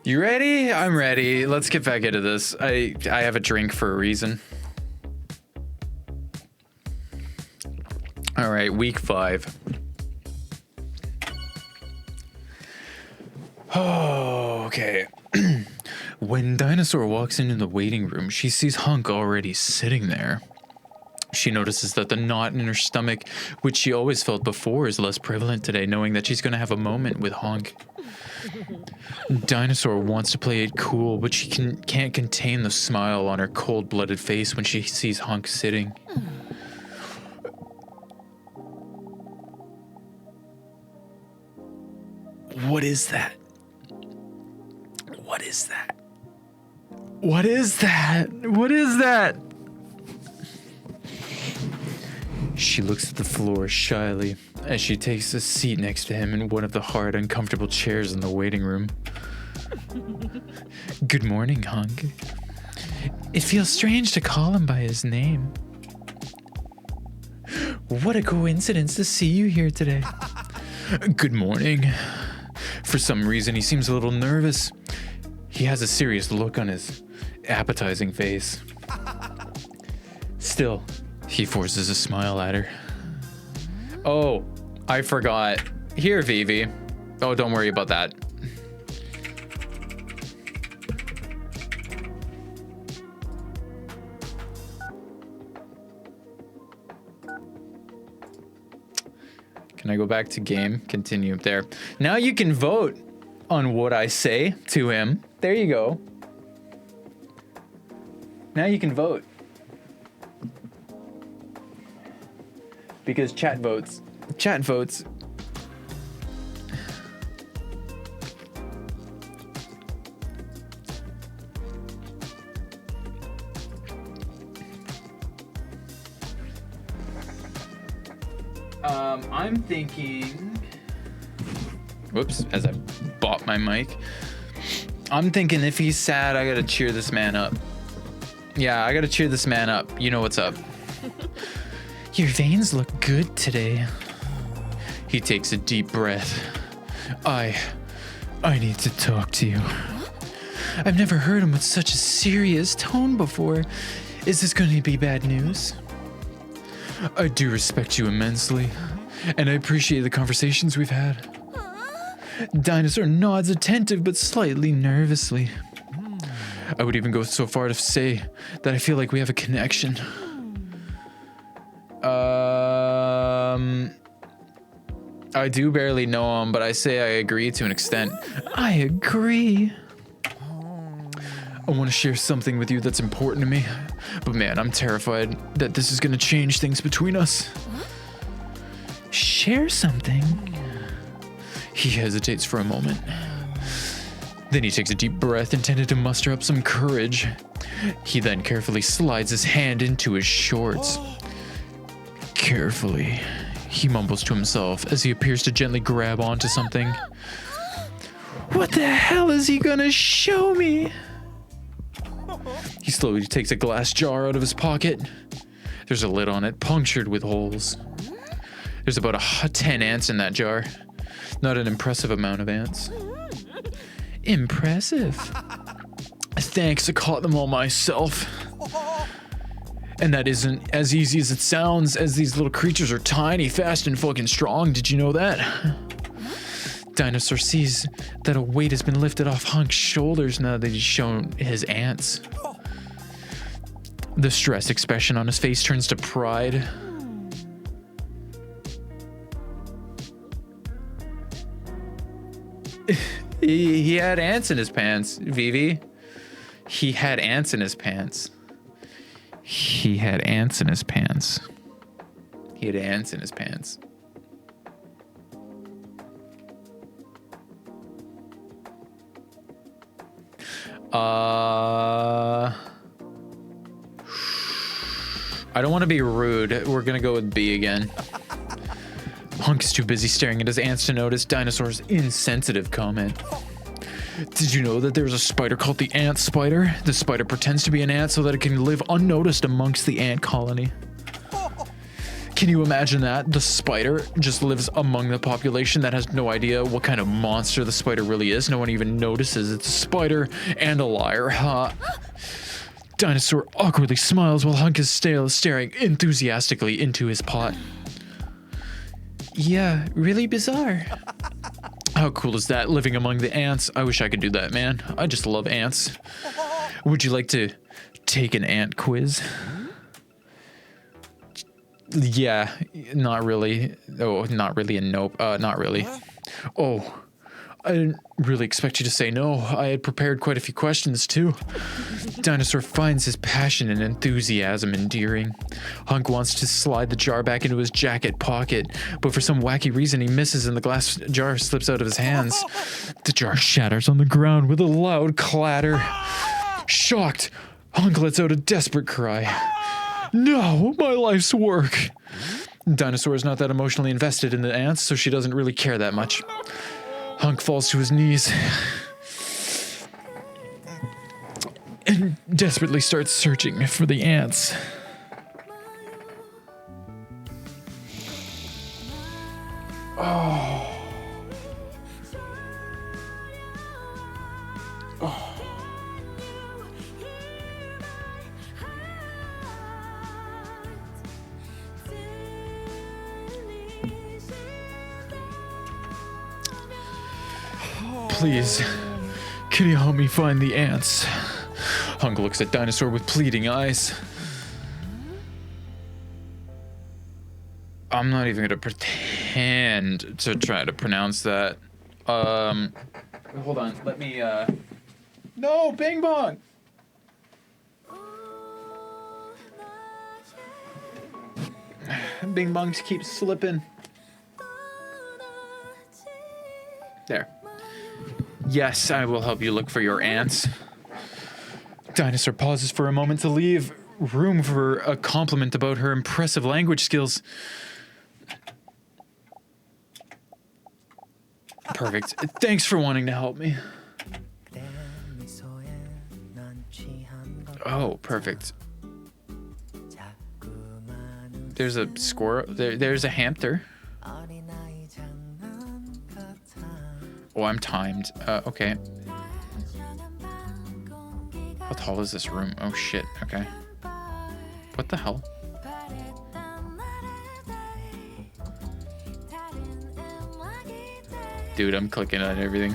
You ready? I'm ready. Let's get back into this. I have a drink for a reason. All right, week 5. Oh, okay. When Dinosaur walks into the waiting room, she sees Hunk already sitting there. She notices that the knot in her stomach, which she always felt before, is less prevalent today, knowing that she's going to have a moment with Hunk. Dinosaur wants to play it cool, but she can't contain the smile on her cold-blooded face when she sees Hunk sitting. What is that? What is that? What is that? What is that? She looks at the floor shyly as she takes a seat next to him in one of the hard, uncomfortable chairs in the waiting room. Good morning, Hunk. It feels strange to call him by his name. What a coincidence to see you here today. Good morning. For some reason, he seems a little nervous. He has a serious look on his appetizing face. Still, he forces a smile at her. Oh, I forgot. Here, Vivi. Oh, don't worry about that. Can I go back to game? Continue up there. Now you can vote on what I say to him. There you go. Now you can vote. Because chat votes. Chat votes. I'm thinking... Whoops, as I bought my mic. I'm thinking if he's sad, I gotta cheer this man up. Yeah, I gotta cheer this man up. You know what's up. Your veins look good today. He takes a deep breath. I need to talk to you. I've never heard him with such a serious tone before. Is this going to be bad news? I do respect you immensely, and I appreciate the conversations we've had. Dinosaur nods attentive but slightly nervously. I would even go so far to say that I feel like we have a connection. I do barely know him, but I say I agree to an extent. I agree. I want to share something with you that's important to me, but man, I'm terrified that this is going to change things between us. Share something? He hesitates for a moment. Then he takes a deep breath, intended to muster up some courage. He then carefully slides his hand into his shorts. Carefully, he mumbles to himself as he appears to gently grab onto something. What the hell is he gonna show me? He slowly takes a glass jar out of his pocket. There's a lid on it, punctured with holes. There's about 10 ants in that jar. Not an impressive amount of ants. Impressive. Thanks, I caught them all myself. And that isn't as easy as it sounds, as these little creatures are tiny, fast, and fucking strong. Did you know that? Dinosaur sees that a weight has been lifted off Hunk's shoulders now that he's shown his ants. The stressed expression on his face turns to pride. He had ants in his pants, Vivi. He had ants in his pants. He had ants in his pants. He had ants in his pants. I don't want to be rude. We're gonna go with B again. Hunk's too busy staring at his ants to notice Dinosaur's insensitive comment. Did you know that there's a spider called the ant spider? The spider pretends to be an ant so that it can live unnoticed amongst the ant colony. Can you imagine that? The spider just lives among the population that has no idea what kind of monster the spider really is. No one even notices it's a spider and a liar, huh? Dinosaur awkwardly smiles while Hunk is staring enthusiastically into his pot. Yeah, really bizarre. How cool is that, living among the ants? I wish I could do that, man. I just love ants. Would you like to take an ant quiz? Yeah, not really. Oh, not really and nope. Not really. Oh, I didn't really expect you to say no. I had prepared quite a few questions too. Dinosaur finds his passion and enthusiasm endearing. Hunk wants to slide the jar back into his jacket pocket, but for some wacky reason he misses and the glass jar slips out of his hands. The jar shatters on the ground with a loud clatter. Shocked, Hunk lets out a desperate cry. No, my life's work. Dinosaur is not that emotionally invested in the ants, so she doesn't really care that much. Hunk falls to his knees and desperately starts searching for the ants. Oh. Oh. Please, can you help me find the ants? Hunk looks at Dinosaur with pleading eyes. I'm not even gonna pretend to try to pronounce that. Hold on, let me, No, Bing Bong! Bing Bongs keep slipping. There. Yes, I will help you look for your ants. Dinosaur pauses for a moment to leave room for a compliment about her impressive language skills. Perfect. Thanks for wanting to help me. Oh, perfect. There's a squirrel. There's a hamster. Oh, I'm timed. Okay. How tall is this room? Oh, shit. Okay. What the hell? Dude, I'm clicking on everything.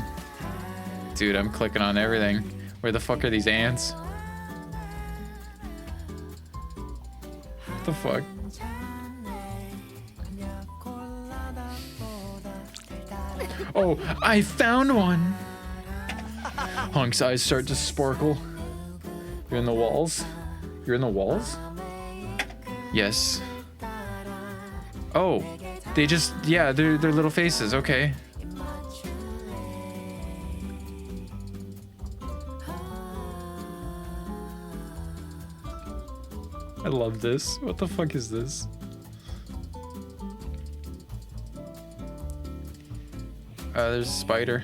Dude, I'm clicking on everything. Where the fuck are these ants? What the fuck? Oh, I found one! Hunk's eyes start to sparkle. You're in the walls? You're in the walls? Yes. Oh, they just, yeah, they're little faces, okay. I love this. What the fuck is this? There's a spider.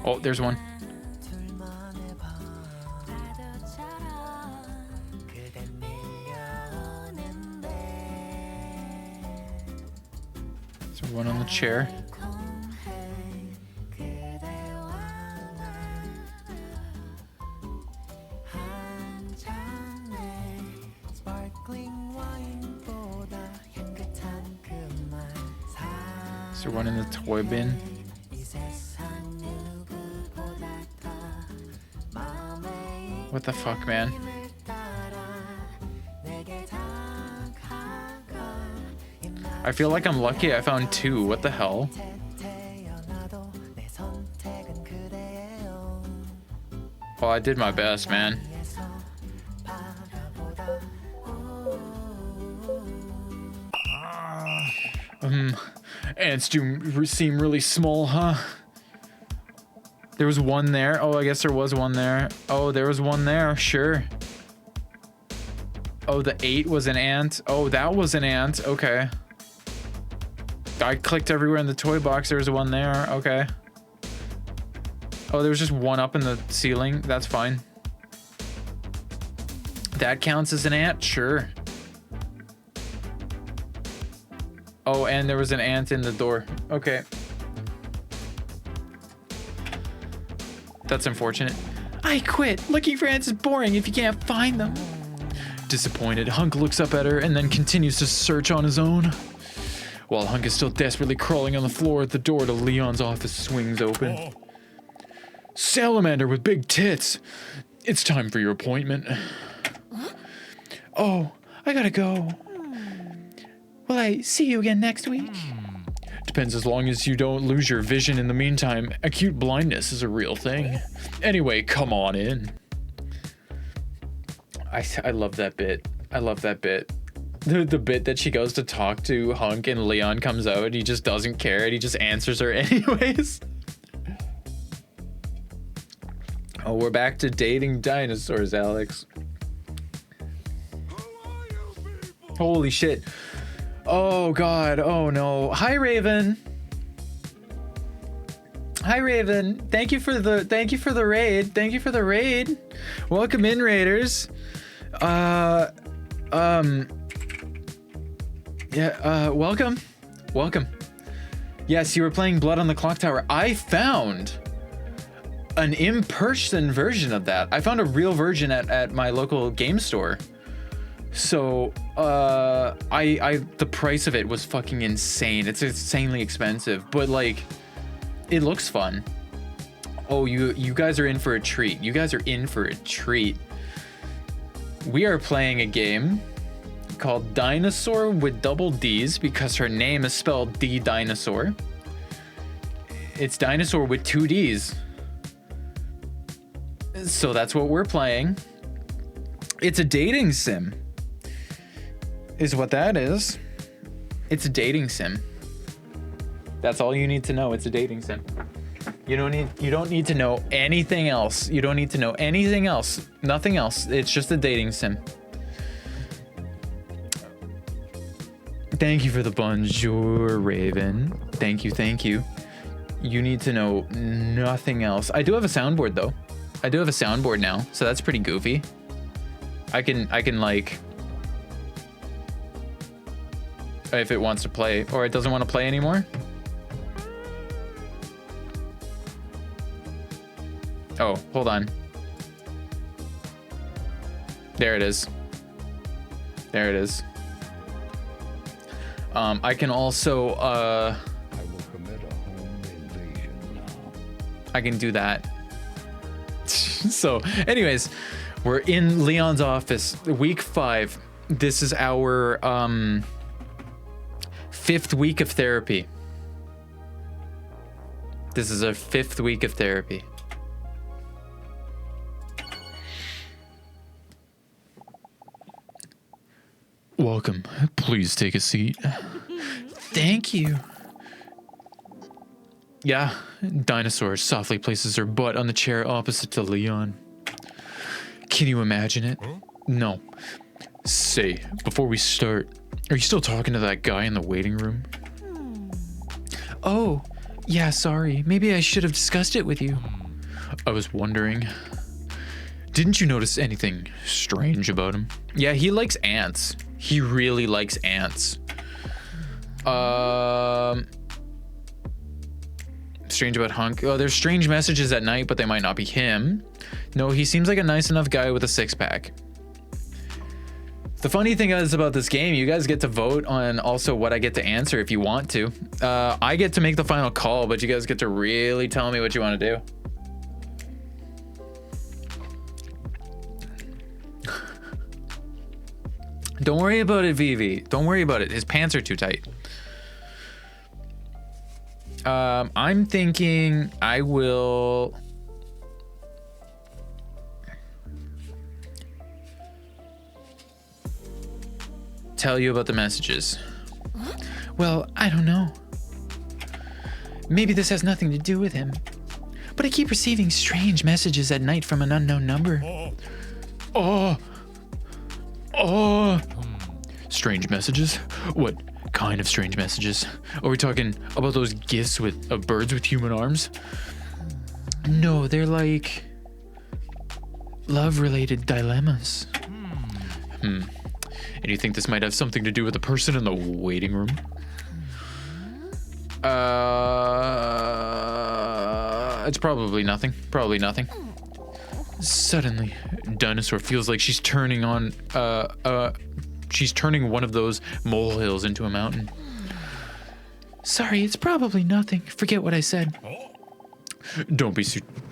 Oh, there's one. There's one on the chair. Is there one in the toy bin? What the fuck, man? I feel like I'm lucky I found 2. What the hell? Well, I did my best, man. Ants do seem really small, huh? There was one there. Oh, I guess there was one there. Oh, there was one there. Sure. Oh, the 8 was an ant. Oh, that was an ant. Okay. I clicked everywhere in the toy box. There was one there. Okay. Oh, there was just one up in the ceiling. That's fine. That counts as an ant? Sure. Oh, and there was an ant in the door. Okay. That's unfortunate. I quit. Looking for ants is boring if you can't find them. Disappointed, Hunk looks up at her and then continues to search on his own. While Hunk is still desperately crawling on the floor, the door to Leon's office swings open. Salamander with big tits. It's time for your appointment. Oh, I gotta go. Will I see you again next week? Depends, as long as you don't lose your vision in the meantime. Acute blindness is a real thing. Anyway, come on in. I love that bit. I love that bit. The bit that she goes to talk to Hunk and Leon comes out and he just doesn't care and he just answers her anyways. Oh, we're back to dating dinosaurs, Alex. Holy shit. Oh god. Oh no. Hi, Raven. Hi, Raven. Thank you for the raid. Thank you for the raid. Welcome in, raiders. Welcome. Welcome. Yes, you were playing Blood on the Clock Tower. I found an in-person version of that. I found a real version at my local game store. So, the price of it was fucking insane. It's insanely expensive, but like, it looks fun. Oh, you guys are in for a treat. You guys are in for a treat. We are playing a game called Dinosaur with double D's because her name is spelled DDinosaur. It's dinosaur with 2 D's. So that's what we're playing. It's a dating sim. Is what that is. It's a dating sim. That's all you need to know. It's a dating sim. You don't need to know anything else. You don't need to know anything else. Nothing else. It's just a dating sim. Thank you for the bonjour, Raven. Thank you. You need to know nothing else. I do have a soundboard though. I do have a soundboard now, so that's pretty goofy. I can like, if it wants to play or it doesn't want to play anymore. Oh, hold on. There it is. There it is. I can also, I will commit a home invasion now. I can do that. So, anyways, we're in Leon's office, week 5. This is our 5th week of therapy. This is our 5th week of therapy. Welcome. Please take a seat. Thank you. Yeah, Dinosaur softly places her butt on the chair opposite to Leon. Can you imagine it? No. Say, before we start, are you still talking to that guy in the waiting room? Oh, yeah, sorry. Maybe I should have discussed it with you. I was wondering. Didn't you notice anything strange about him? Yeah, he likes ants. He really likes ants. Strange about Hunk. Oh, there's strange messages at night, but they might not be him. No, he seems like a nice enough guy with a 6-pack. The funny thing is about this game, you guys get to vote on also what I get to answer if you want to. I get to make the final call, but you guys get to really tell me what you want to do. Don't worry about it, Vivi. Don't worry about it. His pants are too tight. I'm thinking I will... tell you about the messages. Well, I don't know. Maybe this has nothing to do with him. But I keep receiving strange messages at night from an unknown number. Oh. Strange messages? What kind of strange messages? Are we talking about those gifts of birds with human arms? No, they're like love-related dilemmas. And you think this might have something to do with the person in the waiting room? It's probably nothing. Probably nothing. Suddenly, Dinosaur feels like she's turning on, she's turning one of those molehills into a mountain. Sorry, it's probably nothing. Forget what I said. Don't be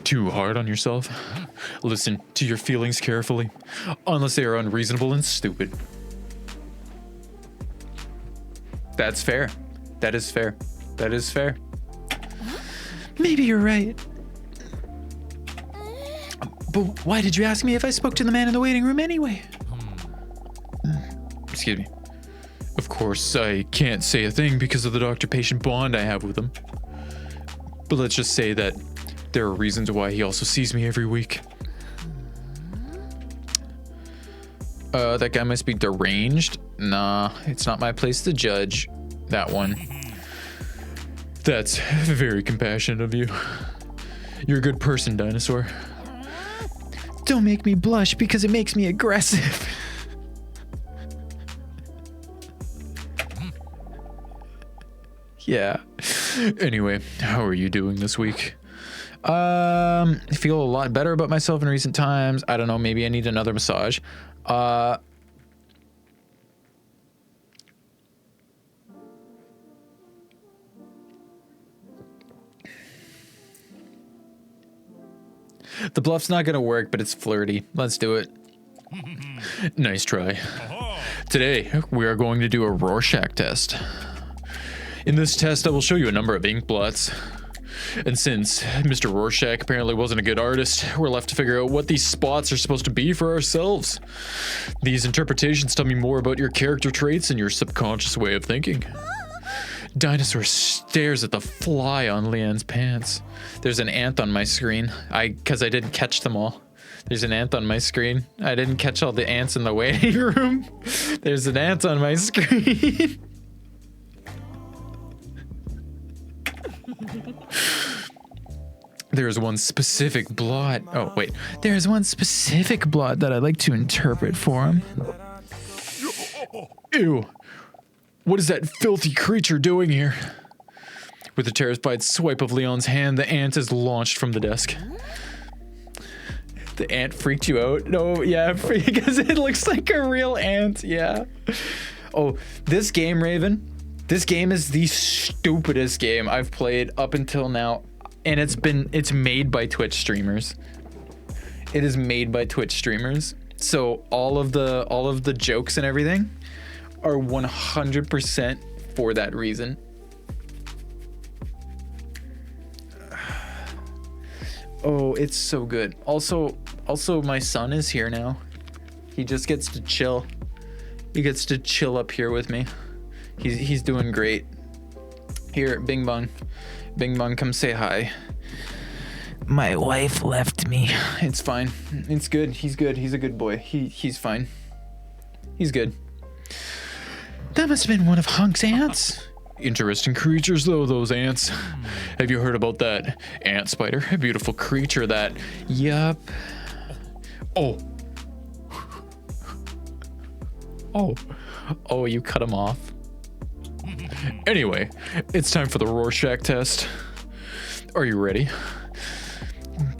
too hard on yourself. Listen to your feelings carefully, unless they are unreasonable and stupid. That's fair. That is fair. That is fair. Maybe you're right. But why did you ask me if I spoke to the man in the waiting room anyway? Excuse me. Of course, I can't say a thing because of the doctor-patient bond I have with him. But let's just say that there are reasons why he also sees me every week. That guy must be deranged. Nah, it's not my place to judge that one. That's very compassionate of you. You're a good person, Dinosaur. Don't make me blush because it makes me aggressive. Yeah. Anyway, how are you doing this week? I feel a lot better about myself in recent times. I don't know, maybe I need another massage. The bluff's not gonna work, but it's flirty. Let's do it. Nice try. Today, we are going to do a Rorschach test. In this test, I will show you a number of ink blots. And since Mr. Rorschach apparently wasn't a good artist, we're left to figure out what these spots are supposed to be for ourselves. These interpretations tell me more about your character traits and your subconscious way of thinking. Dinosaur stares at the fly on Leanne's pants. There's an ant on my screen. Because I didn't catch them all. There's an ant on my screen. I didn't catch all the ants in the waiting room. There's an ant on my screen. There's one specific blot. Oh, wait. There's one specific blot that I'd like to interpret for him. Ew. What is that filthy creature doing here? With a terrified swipe of Leon's hand, the ant is launched from the desk. The ant freaked you out? No, yeah, because it looks like a real ant, yeah. Oh, this game, Raven, this game is the stupidest game I've played up until now. And it's made by Twitch streamers. It is made by Twitch streamers. So all of the jokes and everything are 100% for that reason. Oh, it's so good. Also my son is here now. He just gets to chill. He gets to chill up here with me. He's doing great. Here, Bing Bong. Bing Bong, come say hi. My wife left me. It's fine. It's good. He's good. He's a good boy. He's fine. He's good. That must have been one of Hunk's ants. Interesting creatures, though, those ants. Have you heard about that ant spider? A beautiful creature that... Yup. Oh. Oh, you cut him off. Anyway, it's time for the Rorschach test. Are you ready?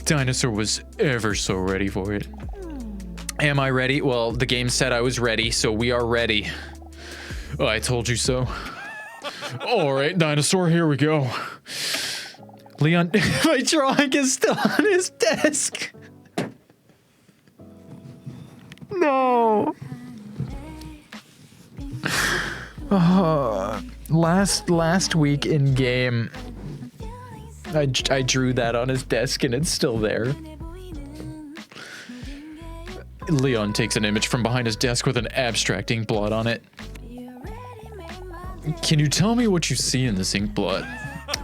Dinosaur was ever so ready for it. Am I ready? Well, the game said I was ready, so we are ready. Oh, I told you so. All right, dinosaur, here we go. Leon, my drawing is still on his desk. No. Last week in game, I drew that on his desk and it's still there. Leon takes an image from behind his desk with an abstract ink blot on it. Can you tell me what you see in this ink blot?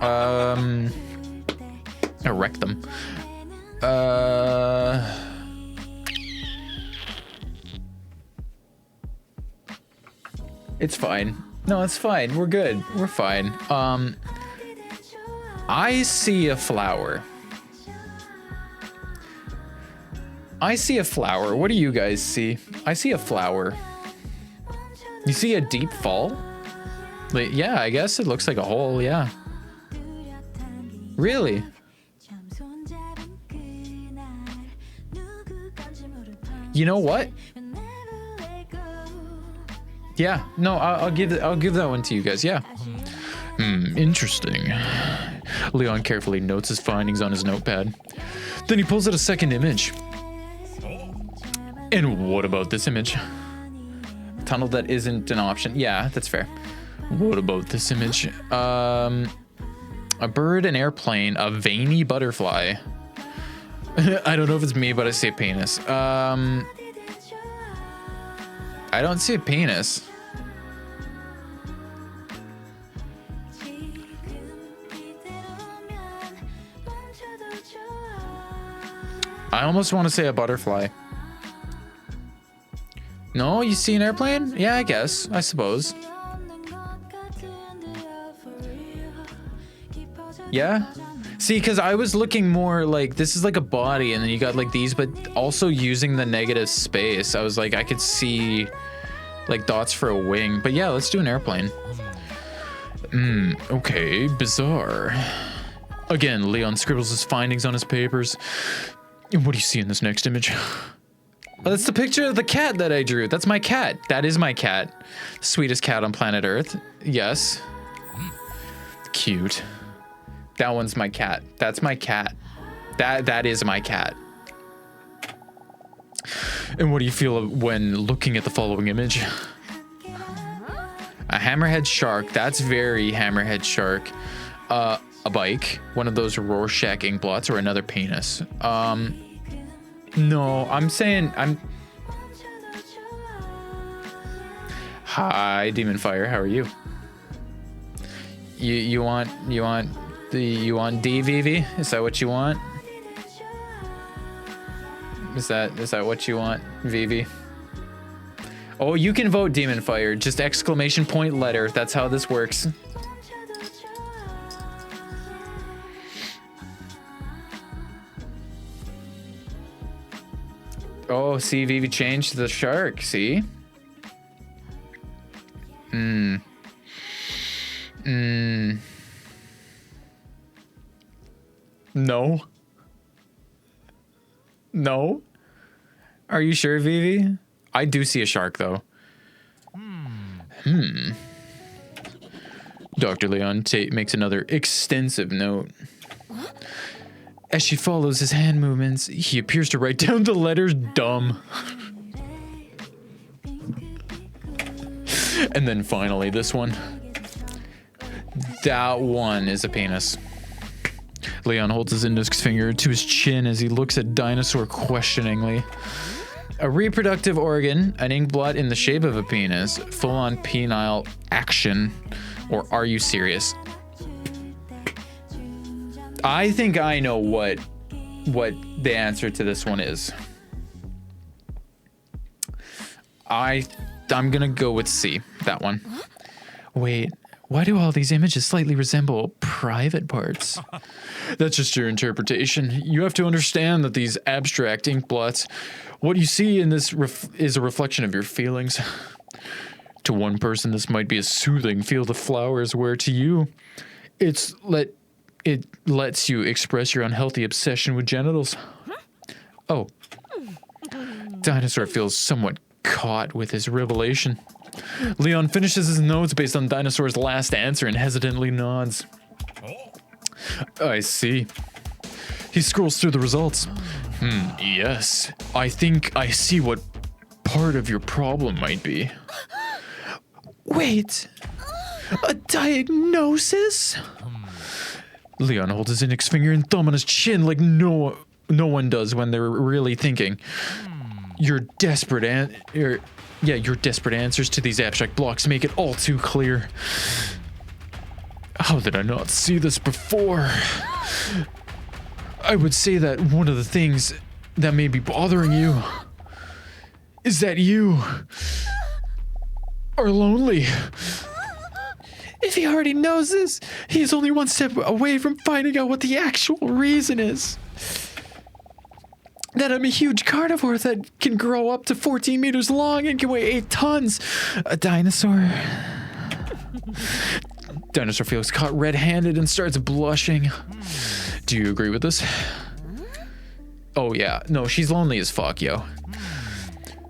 A rectum. It's fine. No, it's fine. We're good. We're fine. I see a flower. I see a flower. What do you guys see? I see a flower. You see a deep fall? Like, yeah, I guess it looks like a hole, yeah. Really? You know what? Yeah, no, I'll give that one to you guys, yeah. Interesting. Leon carefully notes his findings on his notepad. Then he pulls out a second image. And what about this image? Tunnel that isn't an option. Yeah, that's fair. What about this image? A bird, an airplane, a veiny butterfly. I don't know if it's me, but I see a penis. I don't see a penis. I almost want to say a butterfly. No, you see an airplane? Yeah, I guess. I suppose. Yeah? See, because I was looking more like this is like a body and then you got like these, but also using the negative space. I was like, I could see like dots for a wing. But yeah, let's do an airplane. Okay, bizarre. Again, Leon scribbles his findings on his papers. And what do you see in this next image? Oh, that's the picture of the cat that I drew. That's my cat. That is my cat. Sweetest cat on planet Earth. Yes. Cute. That one's my cat. That's my cat. That is my cat. And what do you feel when looking at the following image? A hammerhead shark. That's very hammerhead shark. A bike. One of those Rorschach ink blots or another penis. No, I'm saying Hi, Demon Fire. How are you? You want D, Vivi? Is that what you want? Is that what you want, Vivi? Oh, you can vote Demon Fire. Just exclamation point letter. That's how this works. Oh, see, Vivi changed the shark. See? No. No. Are you sure, Vivi? I do see a shark, though. Dr. Leon makes another extensive note. As she follows his hand movements, he appears to write down the letters dumb. And then finally, this one. That one is a penis. Leon holds his index finger to his chin as he looks at Dinosaur questioningly. A reproductive organ, an ink blot in the shape of a penis, full-on penile action, or are you serious? I think I know what the answer to this one is. I'm gonna go with C, that one. Wait, why do all these images slightly resemble private parts? That's just your interpretation. You have to understand that these abstract ink blots, what you see in this is a reflection of your feelings. To one person, this might be a soothing field of flowers, where to you, it lets you express your unhealthy obsession with genitals. Oh. Dinosaur feels somewhat caught with his revelation. Leon finishes his notes based on Dinosaur's last answer and hesitantly nods. I see. He scrolls through the results. Yes. I think I see what part of your problem might be. Wait, a diagnosis? Leon holds his index finger and thumb on his chin like no one does when they're really thinking. Your desperate answers to these abstract blocks make it all too clear. How did I not see this before? I would say that one of the things that may be bothering you is that you are lonely. If he already knows this, he is only one step away from finding out what the actual reason is. That I'm a huge carnivore that can grow up to 14 meters long and can weigh 8 tons. A dinosaur. Dinosaur feels caught red-handed and starts blushing. Do you agree with this? Oh yeah, no, she's lonely as fuck, yo.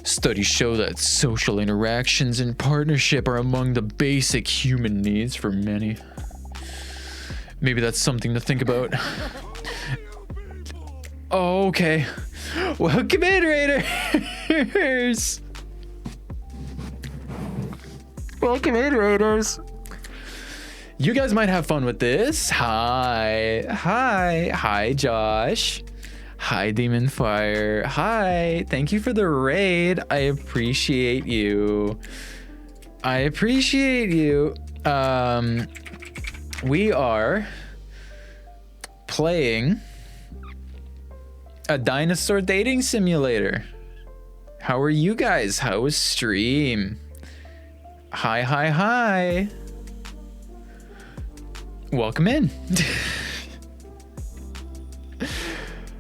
Studies show that social interactions and partnership are among the basic human needs for many. Maybe that's something to think about. Oh, okay. Welcome in, Raiders! Welcome in, Raiders. You guys might have fun with this. Hi, Josh. Hi, Demon Fire. Hi, thank you for the raid. I appreciate you. We are playing a dinosaur dating simulator. How are you guys? How was stream? Hi. Welcome in.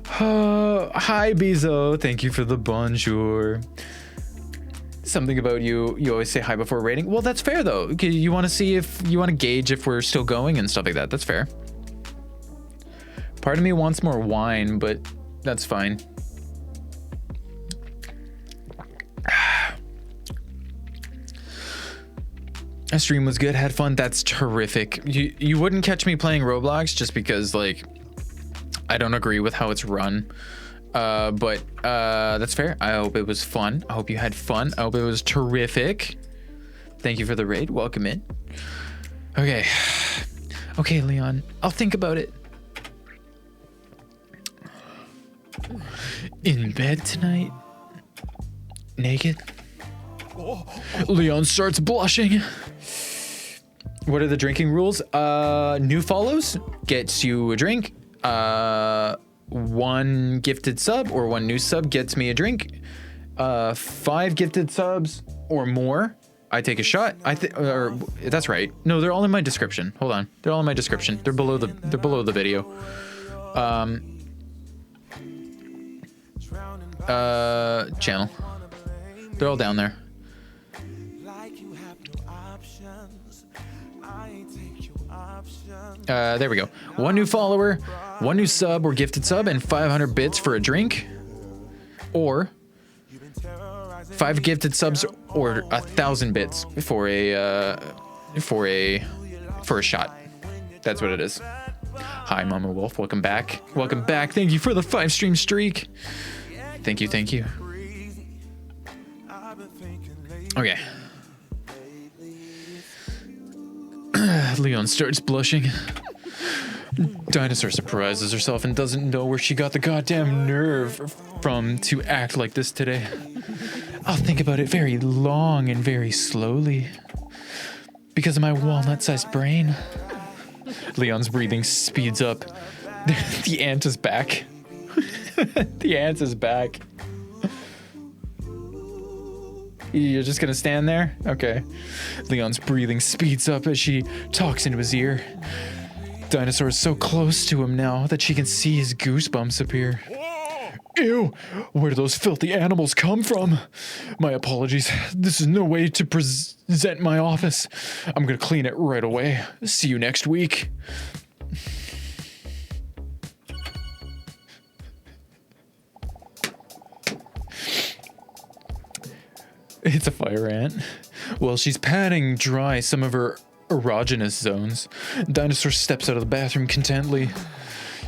Hi, Bizo. Thank you for the bonjour. Something about you always say hi before rating. Well, that's fair though. You want to see if you want to gauge if we're still going and stuff like that. That's fair. Part of me wants more wine, but that's fine. Our stream was good, had fun. That's terrific. You wouldn't catch me playing Roblox just because like I don't agree with how it's run. But that's fair. I hope it was fun. I hope you had fun. I hope it was terrific. Thank you for the raid. Welcome in. Okay, Leon. I'll think about it. In bed tonight? Naked? Leon starts blushing. What are the drinking rules? New follows gets you a drink. One gifted sub or one new sub gets me a drink. 5 gifted subs or more, I take a shot. Or that's right. No, they're all in my description. Hold on, they're all in my description. They're below the video. Channel. They're all down there. There we go. 1 new follower, 1 new sub or gifted sub, and 500 bits for a drink, or 5 gifted subs or 1,000 bits for a shot. That's what it is. Hi, Mama Wolf. Welcome back. Welcome back. Thank you for the 5 stream streak. Thank you. Okay. Leon starts blushing. Dinosaur surprises herself and doesn't know where she got the goddamn nerve from to act like this today. I'll think about it very long and very slowly. Because of my walnut-sized brain. Leon's breathing speeds up. The ant is back. The ant is back. You're just gonna stand there? Okay. Leon's breathing speeds up as she talks into his ear. Dinosaur is so close to him now that she can see his goosebumps appear. Ew! Where do those filthy animals come from? My apologies. This is no way to present my office. I'm gonna clean it right away. See you next week. It's a fire ant. Well, she's patting dry some of her erogenous zones. Dinosaur steps out of the bathroom contently.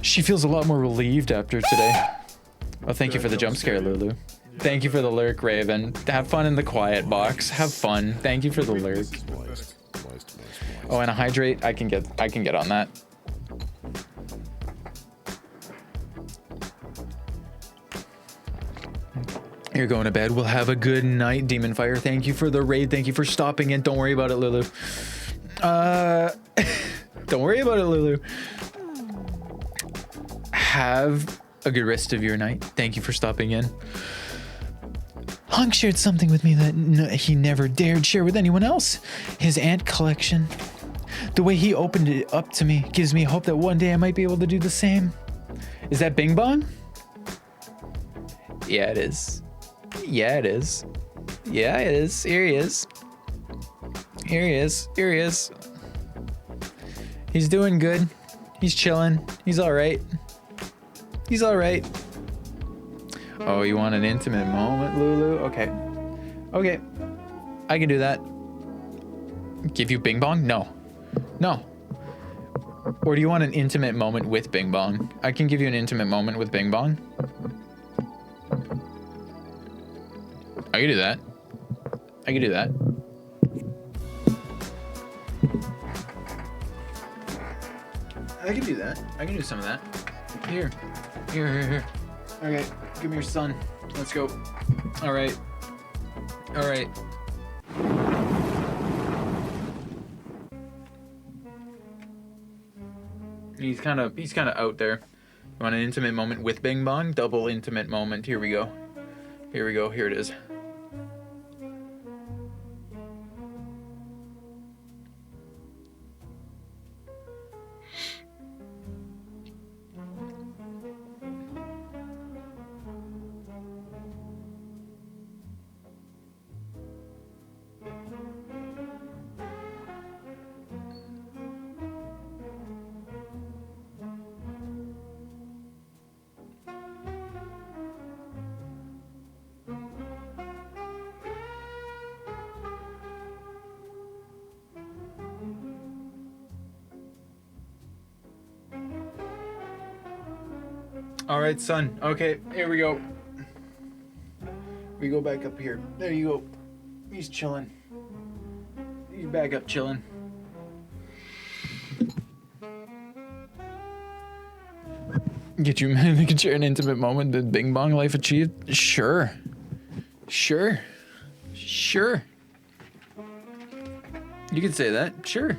She feels a lot more relieved after today. Oh, thank you for the jump scare, Lulu. Thank you for the lurk, Raven. Have fun in the quiet box. Have fun. Thank you for the lurk. Oh, and a hydrate. I can get on that. You're going to bed. We'll have a good night, Demon Fire. Thank you for the raid. Thank you for stopping in. Don't worry about it, Lulu. Don't worry about it, Lulu. Have a good rest of your night. Thank you for stopping in. Hunk shared something with me that he never dared share with anyone else. His ant collection. The way he opened it up to me gives me hope that one day I might be able to do the same. Is that Bing Bong? Yeah, it is. Yeah, it is. Yeah, it is. Here he is. Here he is. Here he is. He's doing good. He's chilling. He's all right. He's all right. Oh, you want an intimate moment, Lulu? Okay. Okay. I can do that. Give you Bing Bong? No. No. Or do you want an intimate moment with Bing Bong? I can give you an intimate moment with Bing Bong. I can do that. I can do that. I can do that. I can do some of that. Here. Here. Okay, give me your son. Let's go. All right. All right. He's kind of out there. You want an intimate moment with Bing Bong? Double intimate moment. Here we go. Here we go. Here it is. All right, son. Okay, here we go. We go back up here. There you go. He's chilling. He's back up chilling. Get you man, can share an intimate moment with Bing Bong life achieved? Sure. Sure. Sure. You could say that. Sure.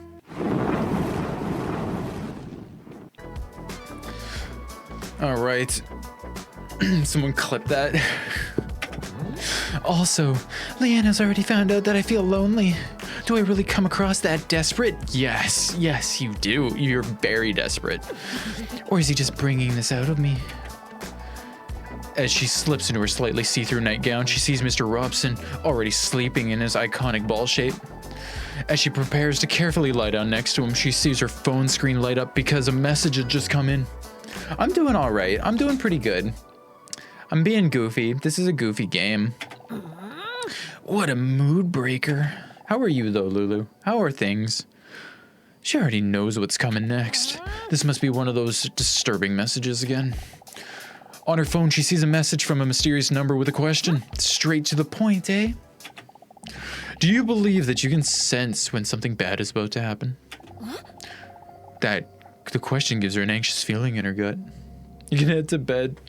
All right. Someone clip that. Also, Leanna's already found out that I feel lonely. Do I really come across that desperate? Yes, yes, you do. You're very desperate. Or is he just bringing this out of me? As she slips into her slightly see-through nightgown, she sees Mr. Robson already sleeping in his iconic ball shape. As she prepares to carefully lie down next to him, she sees her phone screen light up because a message had just come in. I'm doing all right. I'm doing pretty good. I'm being goofy. This is a goofy game. What a mood breaker. How are you though, Lulu? How are things? She already knows what's coming next. This must be one of those disturbing messages again. On her phone, she sees a message from a mysterious number with a question. Straight to the point, eh? Do you believe that you can sense when something bad is about to happen? The question gives her an anxious feeling in her gut. You can head to bed.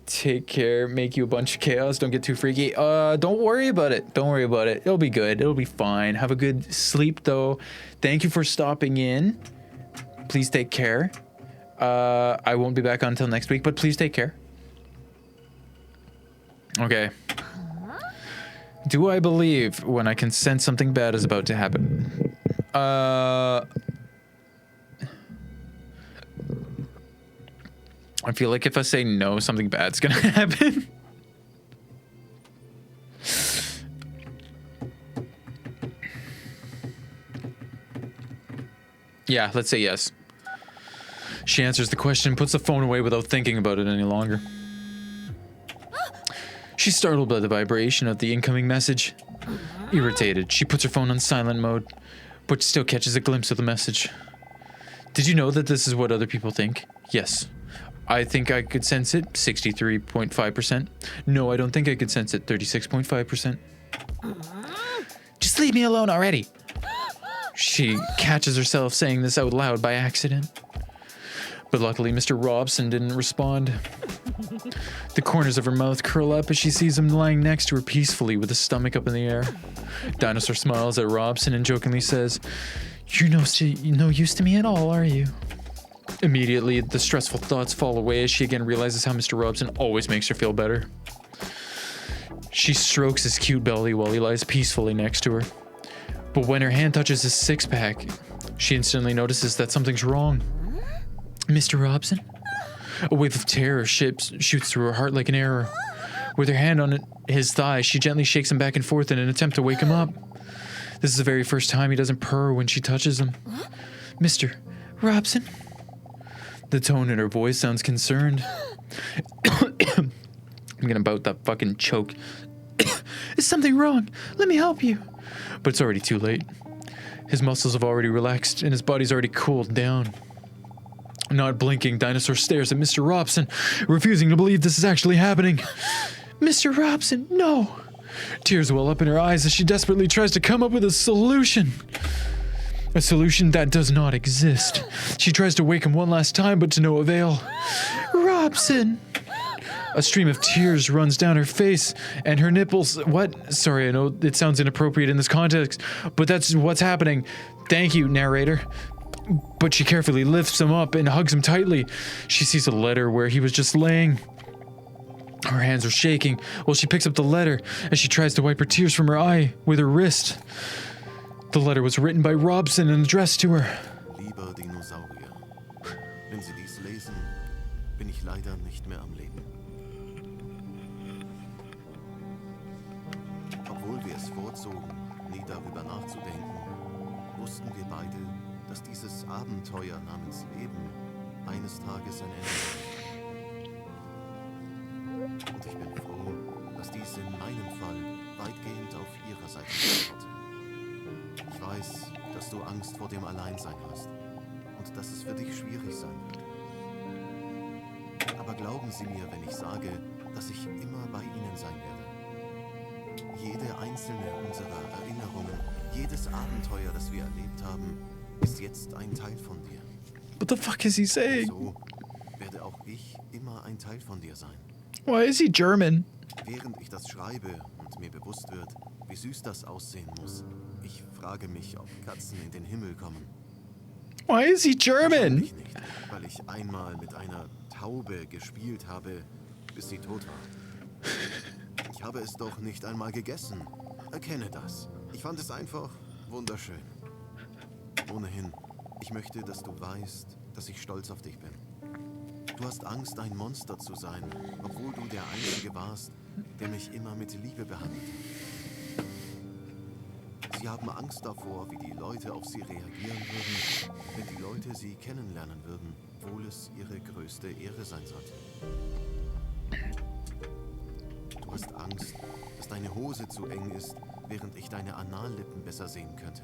Take care. Make you a bunch of chaos. Don't get too freaky. Don't worry about it. Don't worry about it. It'll be good. It'll be fine. Have a good sleep, though. Thank you for stopping in. Please take care. I won't be back until next week, but please take care. Okay. Do I believe when I can sense something bad is about to happen? I feel like if I say no, something bad's gonna happen. Yeah, let's say yes. She answers the question, puts the phone away without thinking about it any longer. She's startled by the vibration of the incoming message. Irritated, she puts her phone on silent mode, but still catches a glimpse of the message. Did you know that this is what other people think? Yes. I think I could sense it, 63.5%. No, I don't think I could sense it, 36.5%. Just leave me alone already. She catches herself saying this out loud by accident. But luckily, Mr. Robson didn't respond. The corners of her mouth curl up as she sees him lying next to her peacefully with his stomach up in the air. Dinosaur smiles at Robson and jokingly says, "You're no use to me at all, are you?" Immediately, the stressful thoughts fall away as she again realizes how Mr. Robson always makes her feel better. She strokes his cute belly while he lies peacefully next to her. But when her hand touches his six-pack, she instantly notices that something's wrong. "Mr. Robson?" A wave of terror shoots through her heart like an arrow. With her hand on his thigh, she gently shakes him back and forth in an attempt to wake him up. This is the very first time he doesn't purr when she touches him. "Mr. Robson?" The tone in her voice sounds concerned. I'm gonna about that fucking choke. "Is something wrong? Let me help you." But it's already too late. His muscles have already relaxed and his body's already cooled down. Not blinking, Dinosaur stares at Mr. Robson, refusing to believe this is actually happening. "Mr. Robson, no!" Tears well up in her eyes as she desperately tries to come up with a solution. A solution that does not exist. She tries to wake him one last time, but to no avail. "Robson!" A stream of tears runs down her face, and her nipples... What? Sorry, I know it sounds inappropriate in this context, but that's what's happening. Thank you, narrator. But she carefully lifts him up and hugs him tightly. She sees a letter where he was just laying. Her hands are shaking while she picks up the letter as she tries to wipe her tears from her eye with her wrist. The letter was written by Robson and addressed to her. Lieber Dinosaurier, wenn Sie dies lesen, bin ich leider nicht mehr am Leben. Obwohl wir es vorzogen, nie darüber nachzudenken, wussten wir beide, dass dieses Abenteuer namens Leben eines Tages ein Ende nimmt. Und ich bin froh, dass dies in meinem Fall weitgehend auf Ihrer Seite steht. Ich weiß, dass du Angst vor dem Alleinsein hast und dass es für dich schwierig sein wird. Aber glauben Sie mir, wenn ich sage, dass ich immer bei Ihnen sein werde. Jede einzelne unserer Erinnerungen, jedes Abenteuer, das wir erlebt haben, ist jetzt ein Teil von dir. What the fuck is he saying? So werde auch ich immer ein Teil von dir sein. Why is he German? Während ich das schreibe und mir bewusst wird, wie süß das aussehen muss, ich frage mich, ob Katzen in den Himmel kommen. Why is he German? Wahrscheinlich nicht, weil ich einmal mit einer Taube gespielt habe, bis sie tot war. Ich habe es doch nicht einmal gegessen. Erkenne das. Ich fand es einfach wunderschön. Ohnehin, ich möchte, dass du weißt, dass ich stolz auf dich bin. Du hast Angst, ein Monster zu sein, obwohl du der Einzige warst, der mich immer mit Liebe behandelt. Sie haben Angst davor, wie die Leute auf sie reagieren würden, wenn die Leute sie kennenlernen würden, obwohl es ihre größte Ehre sein sollte. Du hast Angst, dass deine Hose zu eng ist, während ich deine Anallippen besser sehen könnte.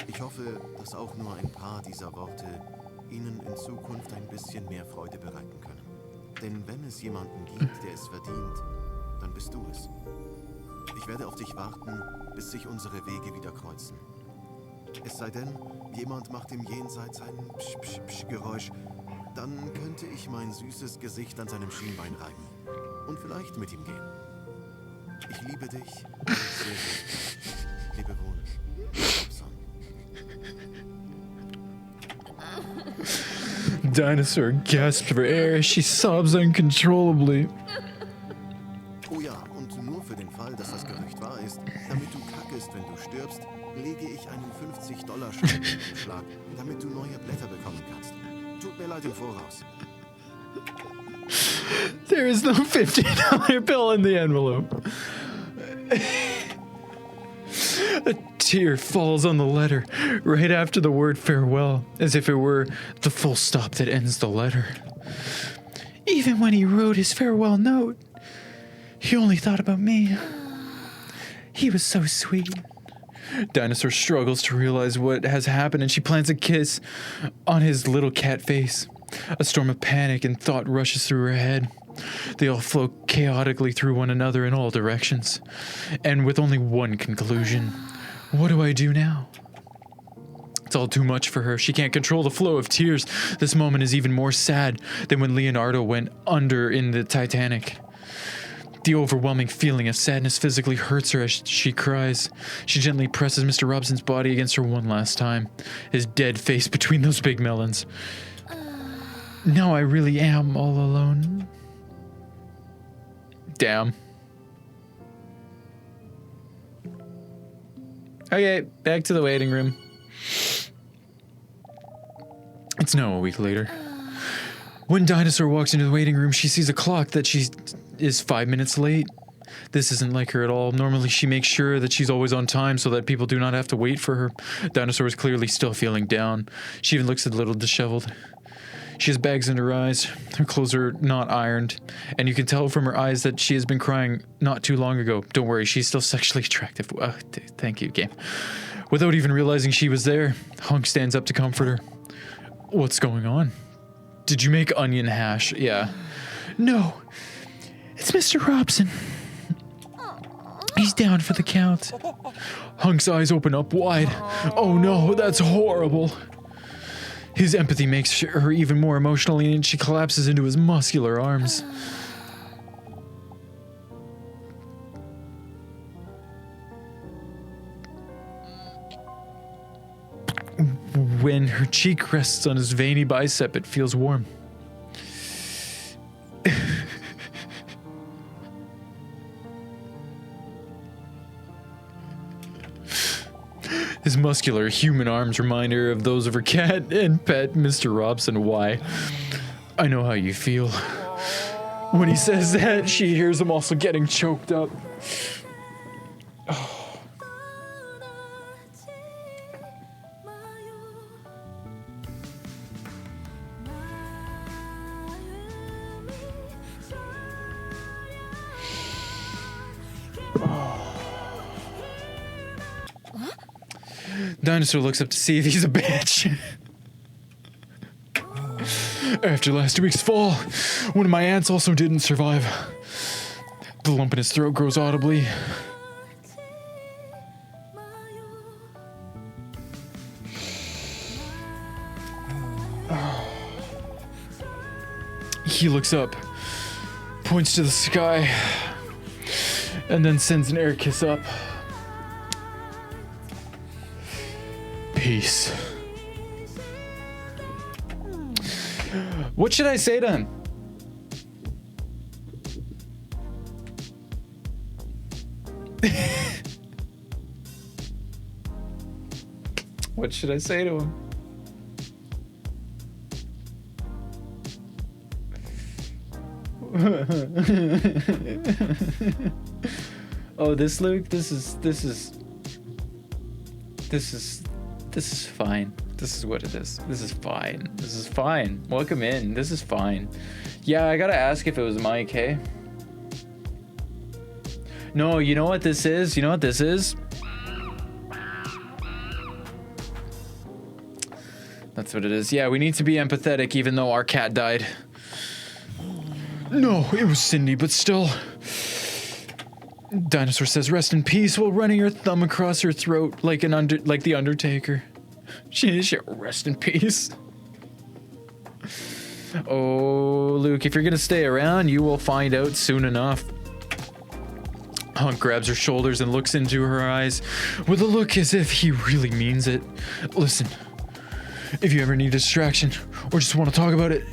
Ich hoffe, dass auch nur ein paar dieser Worte Ihnen in Zukunft ein bisschen mehr Freude bereiten können. Denn wenn es jemanden gibt, der es verdient, dann bist du es. Ich werde auf dich warten, bis sich unsere Wege wieder kreuzen. Es sei denn, jemand macht im Jenseits ein Psch-Psch-Psch-Geräusch, dann könnte ich mein süßes Gesicht an seinem Schienbein reiben und vielleicht mit ihm gehen. Ich liebe dich sehr, sehr. Lebe wohl, Robson. Dinosaur gasps for air as she sobs uncontrollably. Oh ja, und nur für den Fall, dass das Gerücht wahr ist, damit du kackest, wenn du stirbst, lege ich einen $50-Schein in den Schlag, damit du neue Blätter bekommen kannst. Tut mir leid im Voraus. There is no $50 bill in the envelope. A tear falls on the letter right after the word farewell, as if it were the full stop that ends the letter. Even when he wrote his farewell note, he only thought about me. He was so sweet. Dinosaur struggles to realize what has happened, and she plants a kiss on his little cat face. A storm of panic and thought rushes through her head. They all flow chaotically through one another in all directions, and with only one conclusion. What do I do now? It's all too much for her. She can't control the flow of tears. This moment is even more sad than when Leonardo went under in the Titanic. The overwhelming feeling of sadness physically hurts her as she cries. She gently presses Mr. Robson's body against her one last time, his dead face between those big melons. Now I really am all alone. Damn. Okay, back to the waiting room. It's now a week later. When Dinosaur walks into the waiting room, she sees a clock that she is 5 minutes late. This isn't like her at all. Normally, she makes sure that she's always on time so that people do not have to wait for her. Dinosaur is clearly still feeling down. She even looks a little disheveled. She has bags in her eyes. Her clothes are not ironed, and you can tell from her eyes that she has been crying not too long ago. Don't worry, she's still sexually attractive. Thank you, game. Without even realizing she was there, Hunk stands up to comfort her. What's going on? Did you make onion hash? Yeah. No, it's Mr. Robson. He's down for the count. Hunk's eyes open up wide. Oh no, that's horrible. His empathy makes her even more emotional, and she collapses into his muscular arms. When her cheek rests on his veiny bicep, it feels warm. His muscular human arms remind her of those of her cat and pet, Mr. Robson. Why? I know how you feel. When he says that, she hears him also getting choked up. Oh. Dinosaur looks up to see if he's a bitch. After last week's fall, one of my ants also didn't survive. The lump in his throat grows audibly. He looks up, points to the sky, and then sends an air kiss up. Peace. What should I say to him? What should I say to him? Oh, this Luke, this is fine. This is what it is. This is fine. This is fine. Welcome in. This is fine. Yeah, I gotta ask if it was Mike, hey? No, you know what this is? You know what this is? That's what it is. Yeah, we need to be empathetic even though our cat died. No, it was Cindy, but still. Dinosaur says rest in peace while running her thumb across her throat like the Undertaker. She rest in peace. Oh, Luke, if you're gonna stay around, you will find out soon enough. Hunk grabs her shoulders and looks into her eyes with a look as if he really means it. Listen, if you ever need a distraction or just want to talk about it,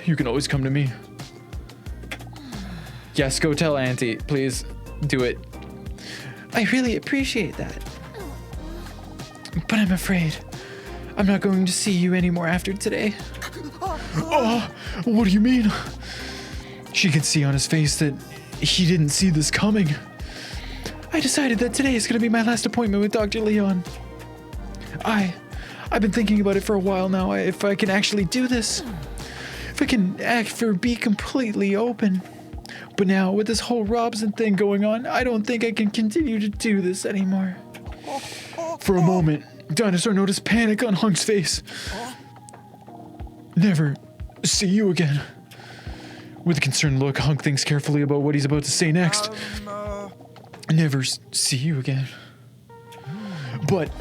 you can always come to me. Yes, go tell Auntie, please. Do it. I really appreciate that. But I'm afraid I'm not going to see you anymore after today. Oh, what do you mean? She could see on his face that he didn't see this coming. I decided that today is going to be my last appointment with Dr. Leon. I've been thinking about it for a while now, if I can actually do this. if I can act or be completely open. But now, with this whole Robson thing going on, I don't think I can continue to do this anymore. For a moment, Dinosaur noticed panic on Hunk's face. Never see you again. With a concerned look, Hunk thinks carefully about what he's about to say next. Never see you again. But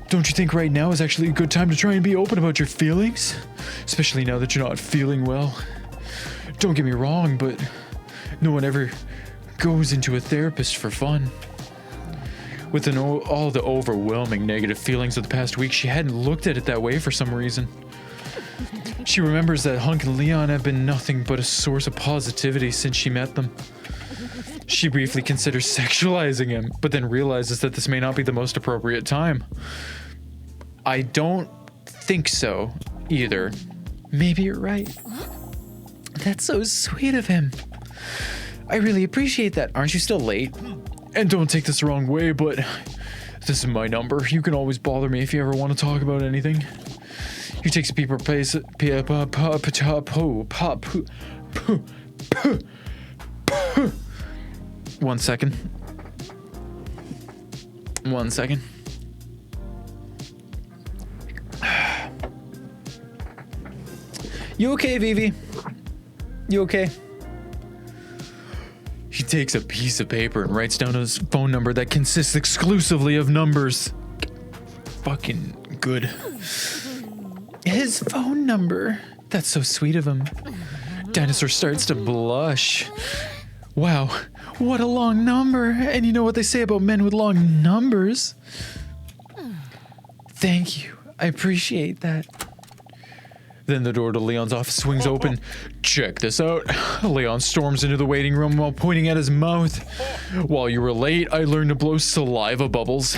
don't you think right now is actually a good time to try and be open about your feelings? Especially now that you're not feeling well. Don't get me wrong, but no one ever goes into a therapist for fun. With all the overwhelming negative feelings of the past week, she hadn't looked at it that way for some reason. She remembers that Hunk and Leon have been nothing but a source of positivity since she met them. She briefly considers sexualizing him, but then realizes that this may not be the most appropriate time. I don't think so, either. Maybe you're right. That's so sweet of him. I really appreciate that. Aren't you still late? And don't take this the wrong way, but this is my number. You can always bother me if you ever want to talk about anything. He takes a deeper pace. 1 second. 1 second. You okay, Vivi? You okay? He takes a piece of paper and writes down his phone number that consists exclusively of numbers. Fucking good. His phone number. That's so sweet of him. Dinosaur starts to blush. Wow, what a long number. And you know what they say about men with long numbers. Thank you. I appreciate that. Then the door to Leon's office swings open. Check this out. Leon storms into the waiting room while pointing at his mouth. While you were late, I learned to blow saliva bubbles.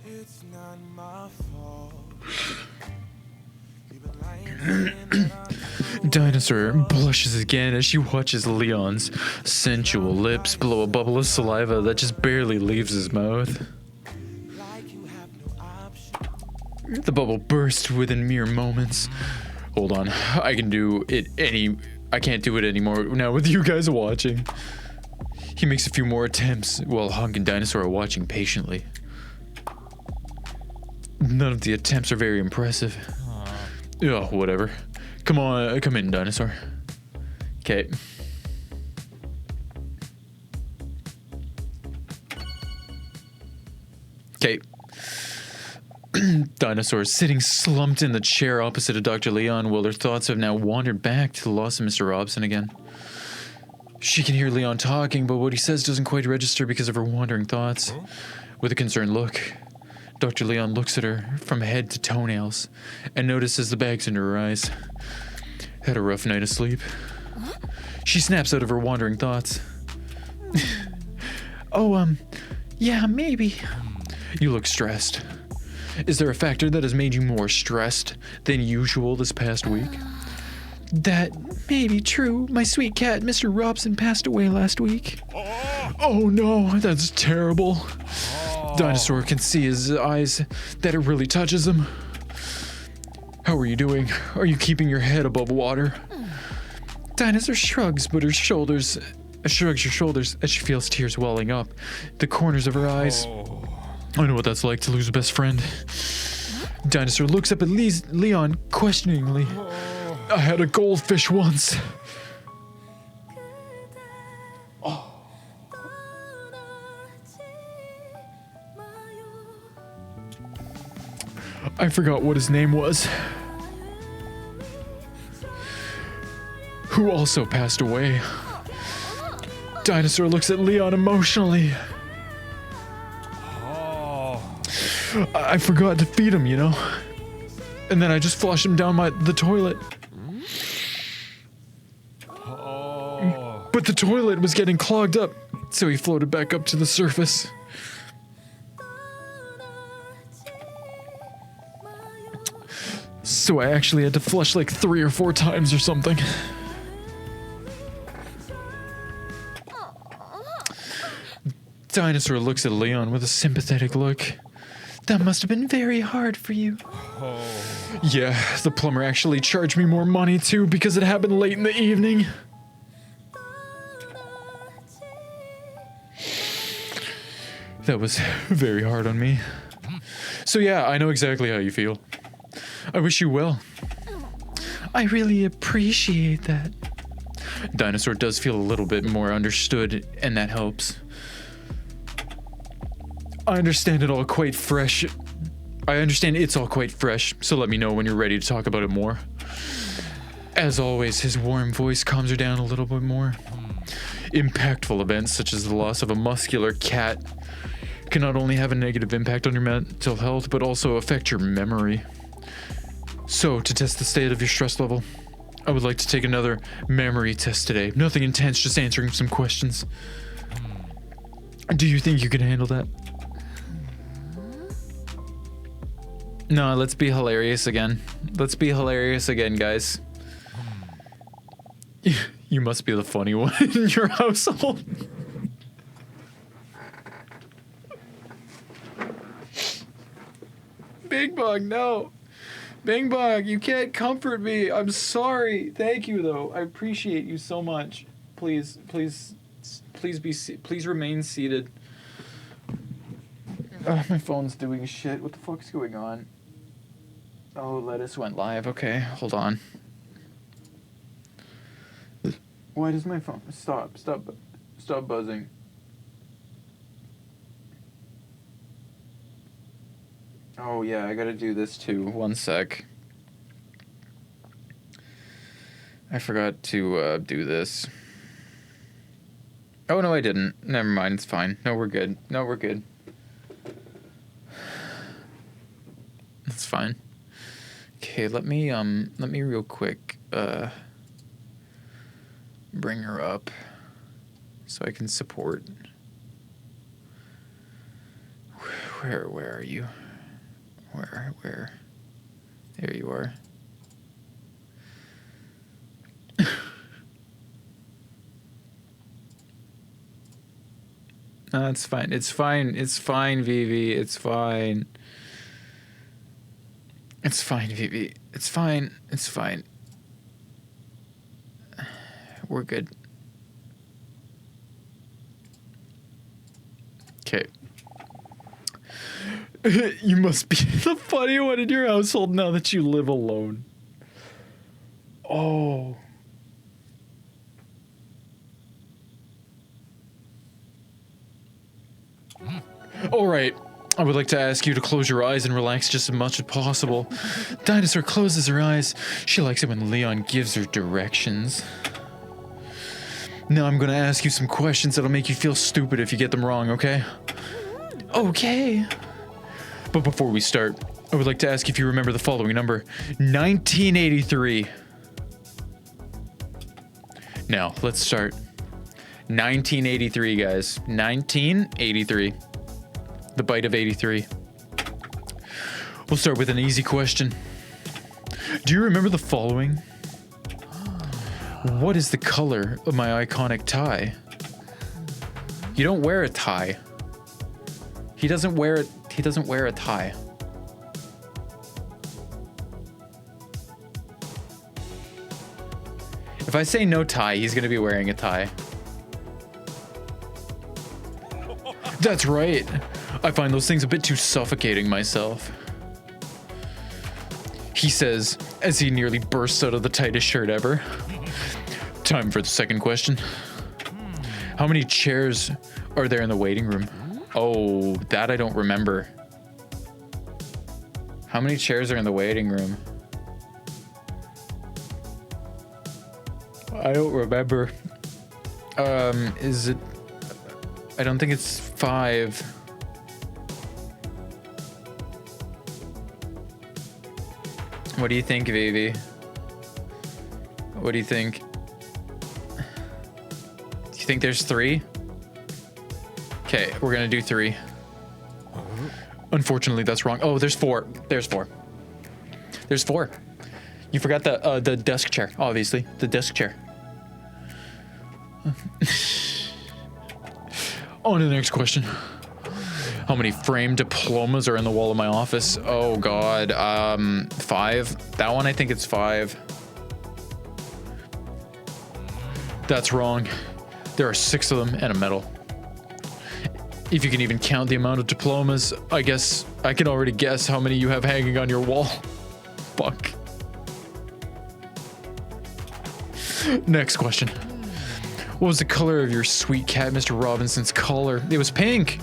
It's not my fault. You've been lying saying that Dinosaur blushes again as she watches Leon's sensual lips blow a bubble of saliva that just barely leaves his mouth. like you have no option. The bubble bursts within mere moments. Hold on, I can't do it anymore now with you guys watching. He makes a few more attempts while Hunk and Dinosaur are watching patiently. None of the attempts are very impressive. Oh, whatever. Come on, come in, Dinosaur. Okay. Okay. Dinosaur is sitting slumped in the chair opposite of Dr. Leon while her thoughts have now wandered back to the loss of Mr. Robson again. She can hear Leon talking, but what he says doesn't quite register because of her wandering thoughts. With a concerned look, Dr. Leon looks at her from head to toenails and notices the bags under her eyes. Had a rough night of sleep. She snaps out of her wandering thoughts. Yeah, maybe. You look stressed. Is there a factor that has made you more stressed than usual this past week? That may be true. My sweet cat, Mr. Robson, passed away last week. Oh no, that's terrible. Dinosaur can see his eyes that it really touches him. How are you doing? Are you keeping your head above water? Dinosaur shrugs her shoulders as she feels tears welling up the corners of her eyes. I know what that's like to lose a best friend. Dinosaur looks up at Leon questioningly. I had a goldfish once. I forgot what his name was. Who also passed away. Dinosaur looks at Leon emotionally. I forgot to feed him, you know? And then I just flushed him down the toilet. But the toilet was getting clogged up, so he floated back up to the surface. So I actually had to flush like 3 or 4 times or something. Dinosaur looks at Leon with a sympathetic look. That must have been very hard for you. Yeah, the plumber actually charged me more money too because it happened late in the evening. That was very hard on me. So yeah, I know exactly how you feel. I wish you well. I really appreciate that. Dinosaur does feel a little bit more understood, and that helps. I understand it all quite fresh. I understand it's all quite fresh, so let me know when you're ready to talk about it more. As always, his warm voice calms her down a little bit more. Impactful events such as the loss of a muscular cat can not only have a negative impact on your mental health, but also affect your memory. So, to test the state of your stress level, I would like to take another memory test today. Nothing intense, just answering some questions. Do you think you can handle that? No, let's be hilarious again. Let's be hilarious again, guys. You must be the funny one in your household. Bing Bong, no. Bing Bong, you can't comfort me. I'm sorry. Thank you, though. I appreciate you so much. Please remain seated. My phone's doing shit. What the fuck's going on? Oh, Lettuce went live. Okay, hold on. Why does my phone stop buzzing? Oh yeah, I gotta do this too. 1 sec. I forgot to do this. Oh no, I didn't. Never mind, it's fine. No, we're good. No, we're good. That's fine. Okay, let me real quick bring her up so I can support. Where are you? Where? There you are. No, it's fine. It's fine. It's fine, Vivi. It's fine. It's fine, Vivi. It's fine. It's fine. We're good. Okay. You must be the funny one in your household now that you live alone. Oh. All right. I would like to ask you to close your eyes and relax just as much as possible. Dinosaur closes her eyes. She likes it when Leon gives her directions. Now I'm going to ask you some questions that'll make you feel stupid if you get them wrong, okay? Okay. But before we start, I would like to ask if you remember the following number. 1983. Now, let's start. 1983, guys. 1983. The bite of 83. We'll start with an easy question. Do you remember the following? What is the color of my iconic tie? You don't wear a tie. He doesn't wear it. He doesn't wear a tie. If I say no tie, he's gonna be wearing a tie. That's right. I find those things a bit too suffocating myself. He says, as he nearly bursts out of the tightest shirt ever. Time for the second question. How many chairs are there in the waiting room? Oh, that I don't remember. How many chairs are in the waiting room? I don't remember. Is it... I don't think it's 5. What do you think, Vivi? What do you think? Do you think there's 3? Okay, we're gonna do 3. Unfortunately, that's wrong. Oh, there's 4. There's 4. There's 4. You forgot the desk chair, obviously. The desk chair. On to the next question. How many framed diplomas are in the wall of my office? Oh god, 5. That one, I think it's 5. That's wrong. There are 6 of them and a medal. If you can even count the amount of diplomas, I guess I can already guess how many you have hanging on your wall. Fuck. Next question. What was the color of your sweet cat, Mr. Robinson's collar? It was pink.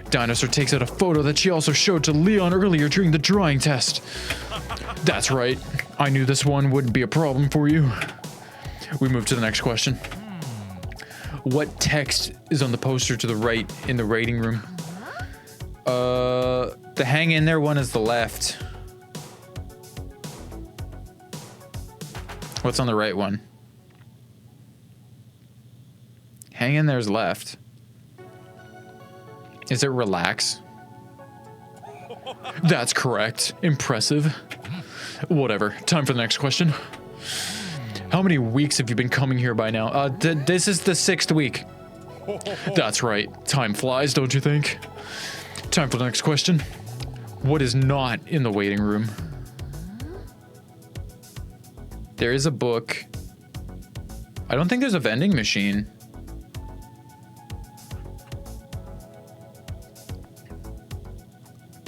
Dinosaur takes out a photo that she also showed to Leon earlier during the drawing test. That's right. I knew this one wouldn't be a problem for you. We move to the next question. What text is on the poster to the right in the writing room? The hang in there one is the left. What's on the right one? Hang in there's left. Is it relax? That's correct. Impressive. Whatever. Time for the next question. How many weeks have you been coming here by now? This is the 6th week. That's right. Time flies, don't you think? Time for the next question. What is not in the waiting room? There is a book. I don't think there's a vending machine.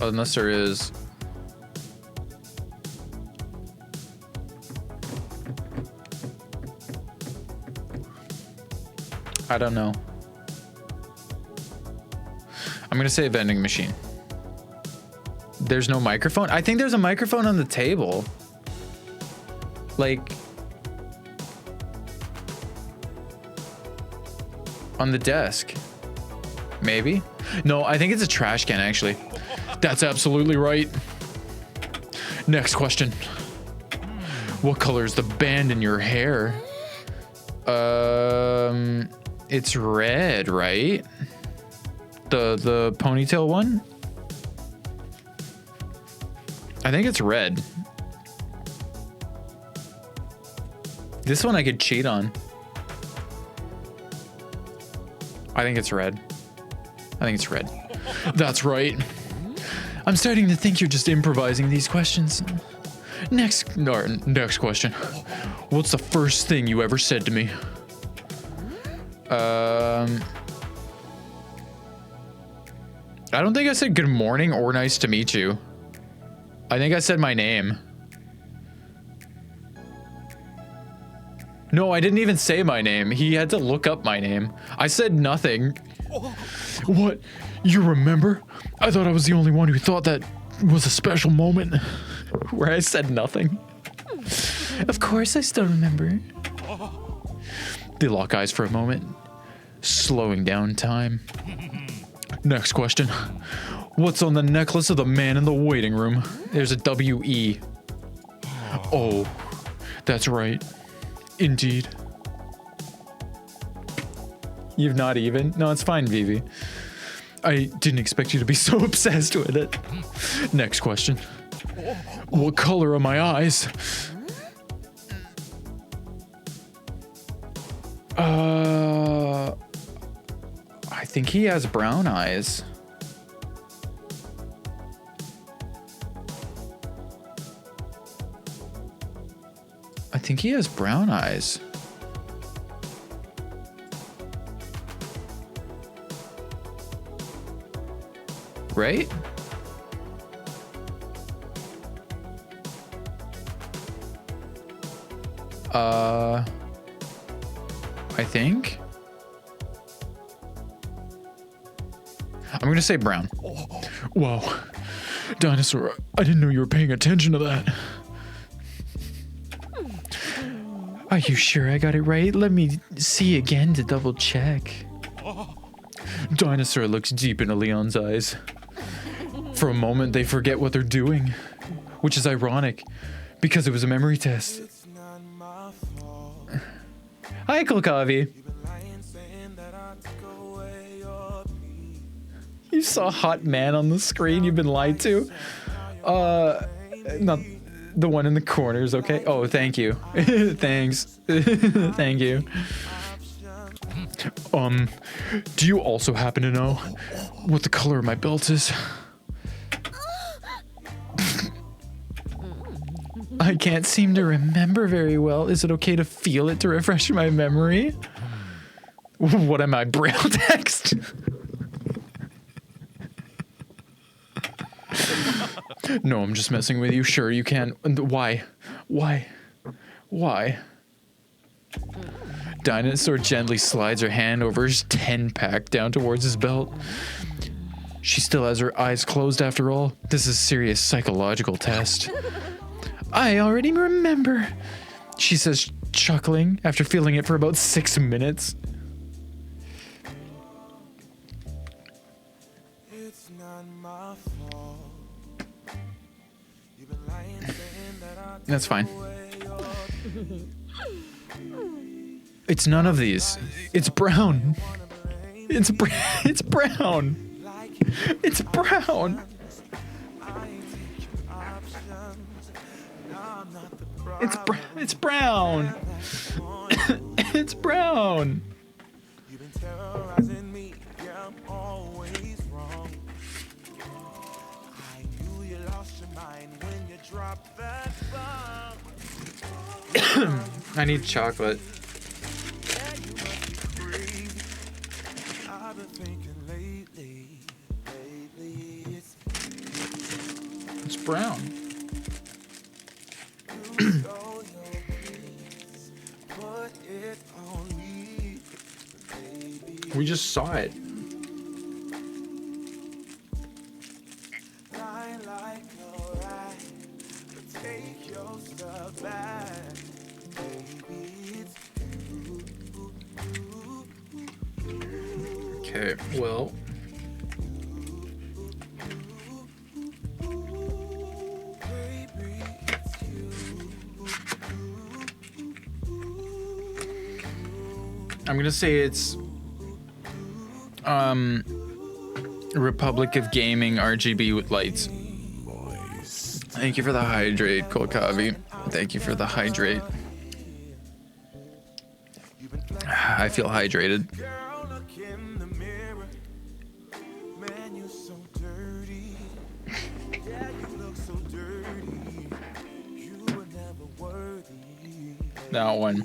Unless there is. I don't know. I'm gonna say a vending machine. There's no microphone? I think there's a microphone on the table. Like, on the desk. Maybe? No, I think it's a trash can, actually. That's absolutely right. Next question. What color is the band in your hair? It's red, right? The ponytail one? I think it's red. This one I could cheat on. I think it's red. I think it's red. That's right. I'm starting to think you're just improvising these questions. Next question. What's the first thing you ever said to me? I don't think I said good morning or nice to meet you. I think I said my name. No, I didn't even say my name. He had to look up my name. I said nothing. What? You remember? I thought I was the only one who thought that was a special moment. Where I said nothing. Of course I still remember. They lock eyes for a moment, slowing down time. Next question. What's on the necklace of the man in the waiting room? There's a W-E. Oh, that's right. Indeed. You've not even? No, it's fine, Vivi. I didn't expect you to be so obsessed with it. Next question. What color are my eyes? I think he has brown eyes. I think he has brown eyes. Right? I think. I'm gonna say brown. Whoa. Dinosaur, I didn't know you were paying attention to that. Are you sure I got it right? Let me see again to double check. Dinosaur looks deep into Leon's eyes. For a moment, they forget what they're doing, which is ironic, because it was a memory test. It's not my fault. Hi, Kulkavi. You've been lying, saying that I took away You saw a hot man on the screen. You've been lied to. Not the one in the corners, okay? Oh, thank you. Thanks. Thank you. Do you also happen to know what the color of my belt is? I can't seem to remember very well. Is it okay to feel it to refresh my memory? What am I, braille text? No, I'm just messing with you. Sure, you can. Why? Dinosaur gently slides her hand over his 10-pack down towards his belt. She still has her eyes closed after all. This is a serious psychological test. I already remember, she says, chuckling after feeling it for about 6 minutes. It's not my fault. You've been lying, saying that I That's fine. took away your It's none of these. It's brown. It's brown. It's brown. It's brown. It's brown. It's brown. You've been terrorizing me, yeah, I'm always wrong. I knew you lost your mind when you dropped that bomb. I need chocolate. Yeah, you must be crazy. I've been thinking lately, It's brown. you stole your peace, put it on me, baby. We just saw it. Lie like a rat, but take your stuff back, baby. It's Okay, well. baby, it's you. I'm gonna say it's Republic of Gaming RGB with lights. Thank you for the hydrate, Kolkavi. Thank you for the hydrate. I feel hydrated. Girl, look in the mirror. Man, you're so dirty. Yeah, you look so dirty. You were never worthy. That one.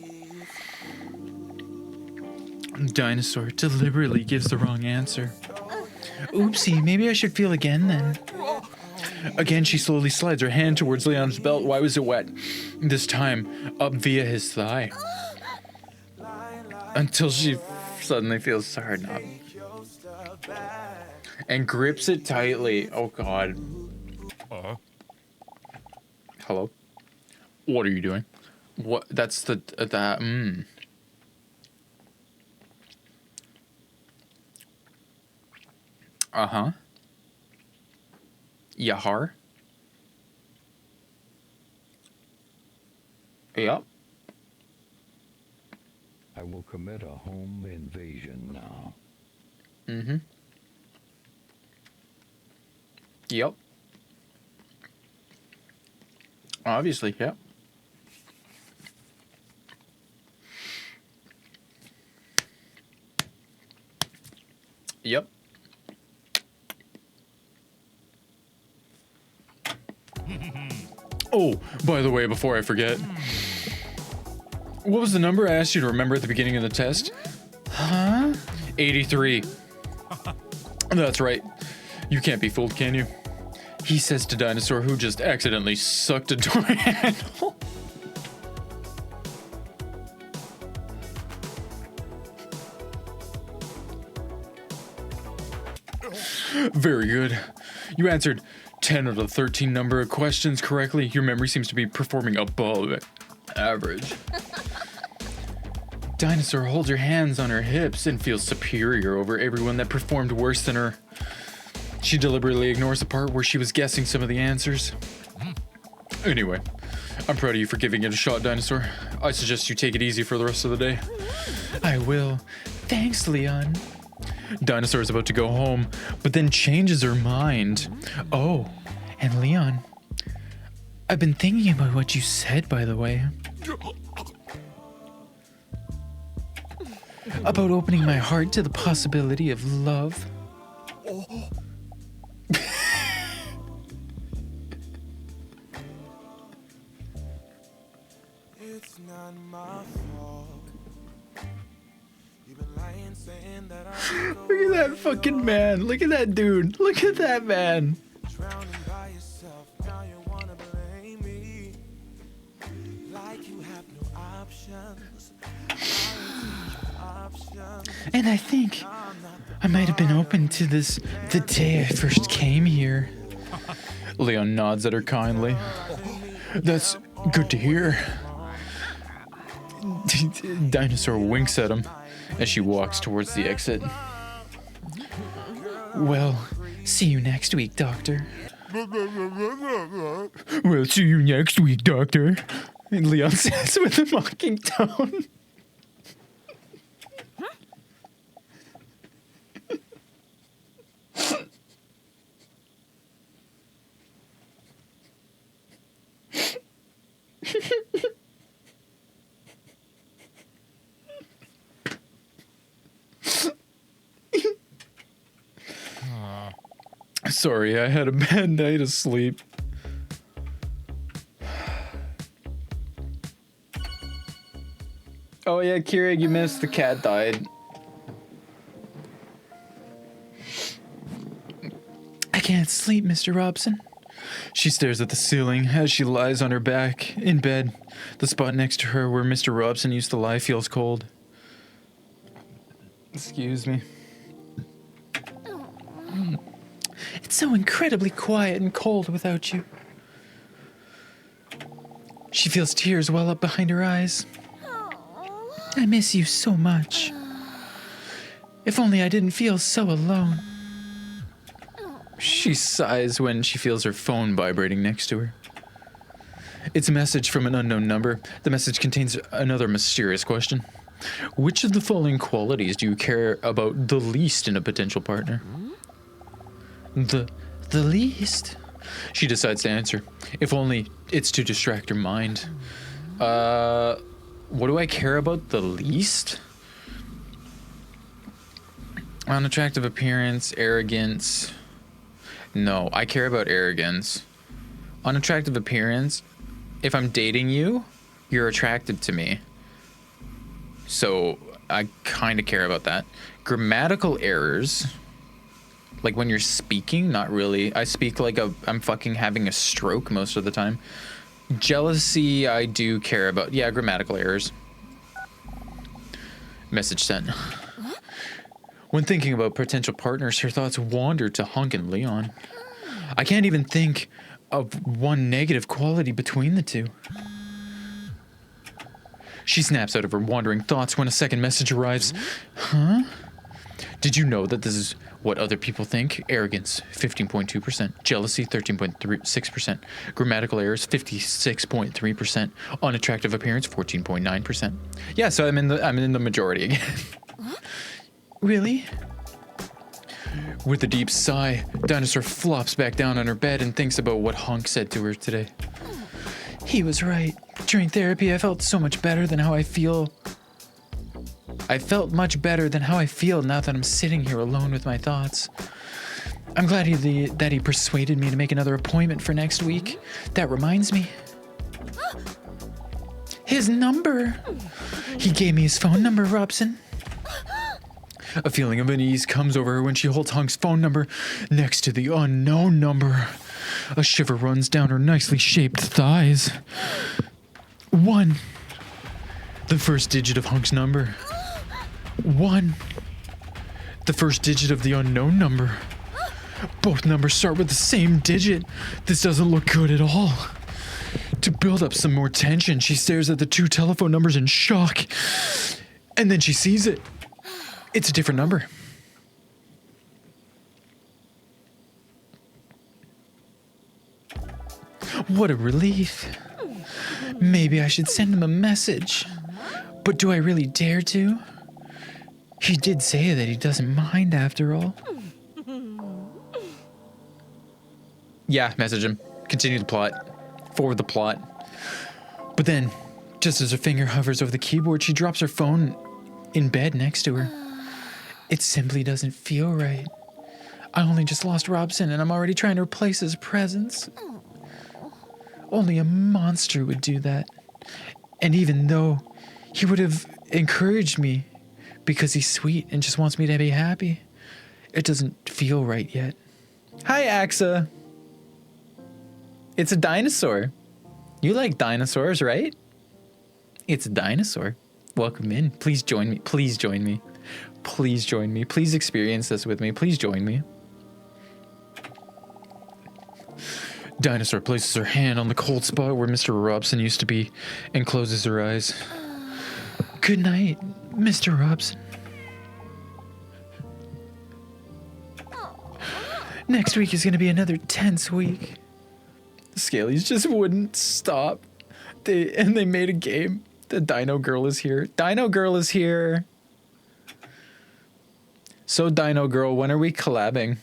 Dinosaur deliberately gives the wrong answer. Oopsie, maybe I should feel again then. Again, she slowly slides her hand towards Leon's belt. Why was it wet? This time, up via his thigh. Until she suddenly feels hard enough. And grips it tightly. Oh, God. Hello? What are you doing? What? That's the... Uh-huh. Yahar? Yep. I will commit a home invasion now. Mm-hmm. Yep. Obviously, yep. Yep. Oh, by the way, before I forget, what was the number I asked you to remember at the beginning of the test? Huh? 83. That's right. You can't be fooled, can you? He says to Dinosaur, who just accidentally sucked a door handle. Very good. You answered 10 out of 13 number of questions correctly. Your memory seems to be performing above average. Dinosaur holds her hands on her hips and feels superior over everyone that performed worse than her. She deliberately ignores the part where she was guessing some of the answers. Anyway, I'm proud of you for giving it a shot, Dinosaur. I suggest you take it easy for the rest of the day. I will. Thanks, Leon. Dinosaur's about to go home, but then changes her mind. Oh, and Leon, I've been thinking about what you said, by the way. About opening my heart to the possibility of love. It's not my fault. You've been lying, saying that I'm Look at that fucking man. Look at that dude. Look at that man. drowning by yourself. Now you wanna blame me, like you have no options. And I think I might have been open to this the day I first came here. Leon nods at her kindly. That's good to hear. Dinosaur winks at him as she walks towards the exit. Well, see you next week, Doctor. Well, see you next week, Doctor. And Leon says with a mocking tone. Sorry, I had a bad night of sleep. Oh yeah, Keurig, you missed. The cat died. I can't sleep, Mr. Robson. She stares at the ceiling as she lies on her back in bed. The spot next to her where Mr. Robson used to lie feels cold. Excuse me. It's so incredibly quiet and cold without you. She feels tears well up behind her eyes. I miss you so much. If only I didn't feel so alone. She sighs when she feels her phone vibrating next to her. It's a message from an unknown number. The message contains another mysterious question. Which of the following qualities do you care about the least in a potential partner? The least? She decides to answer. If only it's to distract her mind. What do I care about the least? Unattractive appearance, arrogance. No, I care about arrogance. Unattractive appearance. If I'm dating you, you're attractive to me. So I kind of care about that. Grammatical errors. Like when you're speaking, not really. I speak like I'm fucking having a stroke most of the time. Jealousy, I do care about. Yeah, grammatical errors. Message sent. When thinking about potential partners, her thoughts wander to Hunk and Leon. I can't even think of one negative quality between the two. She snaps out of her wandering thoughts when a second message arrives. Huh? Did you know that this is what other people think? Arrogance, 15.2%. Jealousy, 13.6%. Grammatical errors, 56.3%. Unattractive appearance, 14.9%. Yeah, so I'm in the majority again. Really? With a deep sigh, Dinosaur flops back down on her bed and thinks about what Hunk said to her today. He was right. During therapy, I felt so much better than how I feel. I felt much better than how I feel now that I'm sitting here alone with my thoughts. I'm glad that he persuaded me to make another appointment for next week. That reminds me. His number. He gave me his phone number, Robson. A feeling of unease comes over her when she holds Hunk's phone number next to the unknown number. A shiver runs down her nicely shaped thighs. 1. The first digit of Hunk's number. 1. The first digit of the unknown number. Both numbers start with the same digit. This doesn't look good at all. To build up some more tension, she stares at the two telephone numbers in shock. And then she sees it. It's a different number. What a relief. Maybe I should send him a message. But do I really dare to? He did say that he doesn't mind after all. Yeah, message him. Continue the plot. Forward the plot. But then, just as her finger hovers over the keyboard, she drops her phone in bed next to her. It simply doesn't feel right. I only just lost Robson and I'm already trying to replace his presence. Only a monster would do that. And even though he would have encouraged me because he's sweet and just wants me to be happy, it doesn't feel right yet. Hi, Axa. It's a dinosaur. You like dinosaurs, right? It's a dinosaur. Welcome in. Please join me. Please join me. Please join me. Please experience this with me. Please join me. Dinosaur places her hand on the cold spot where Mr. Robson used to be and closes her eyes. Good night, Mr. Robson. Next week is going to be another tense week. The Scalies just wouldn't stop. They made a game. The Dino Girl is here. Dino Girl is here. So Dino Girl, when are we collabing?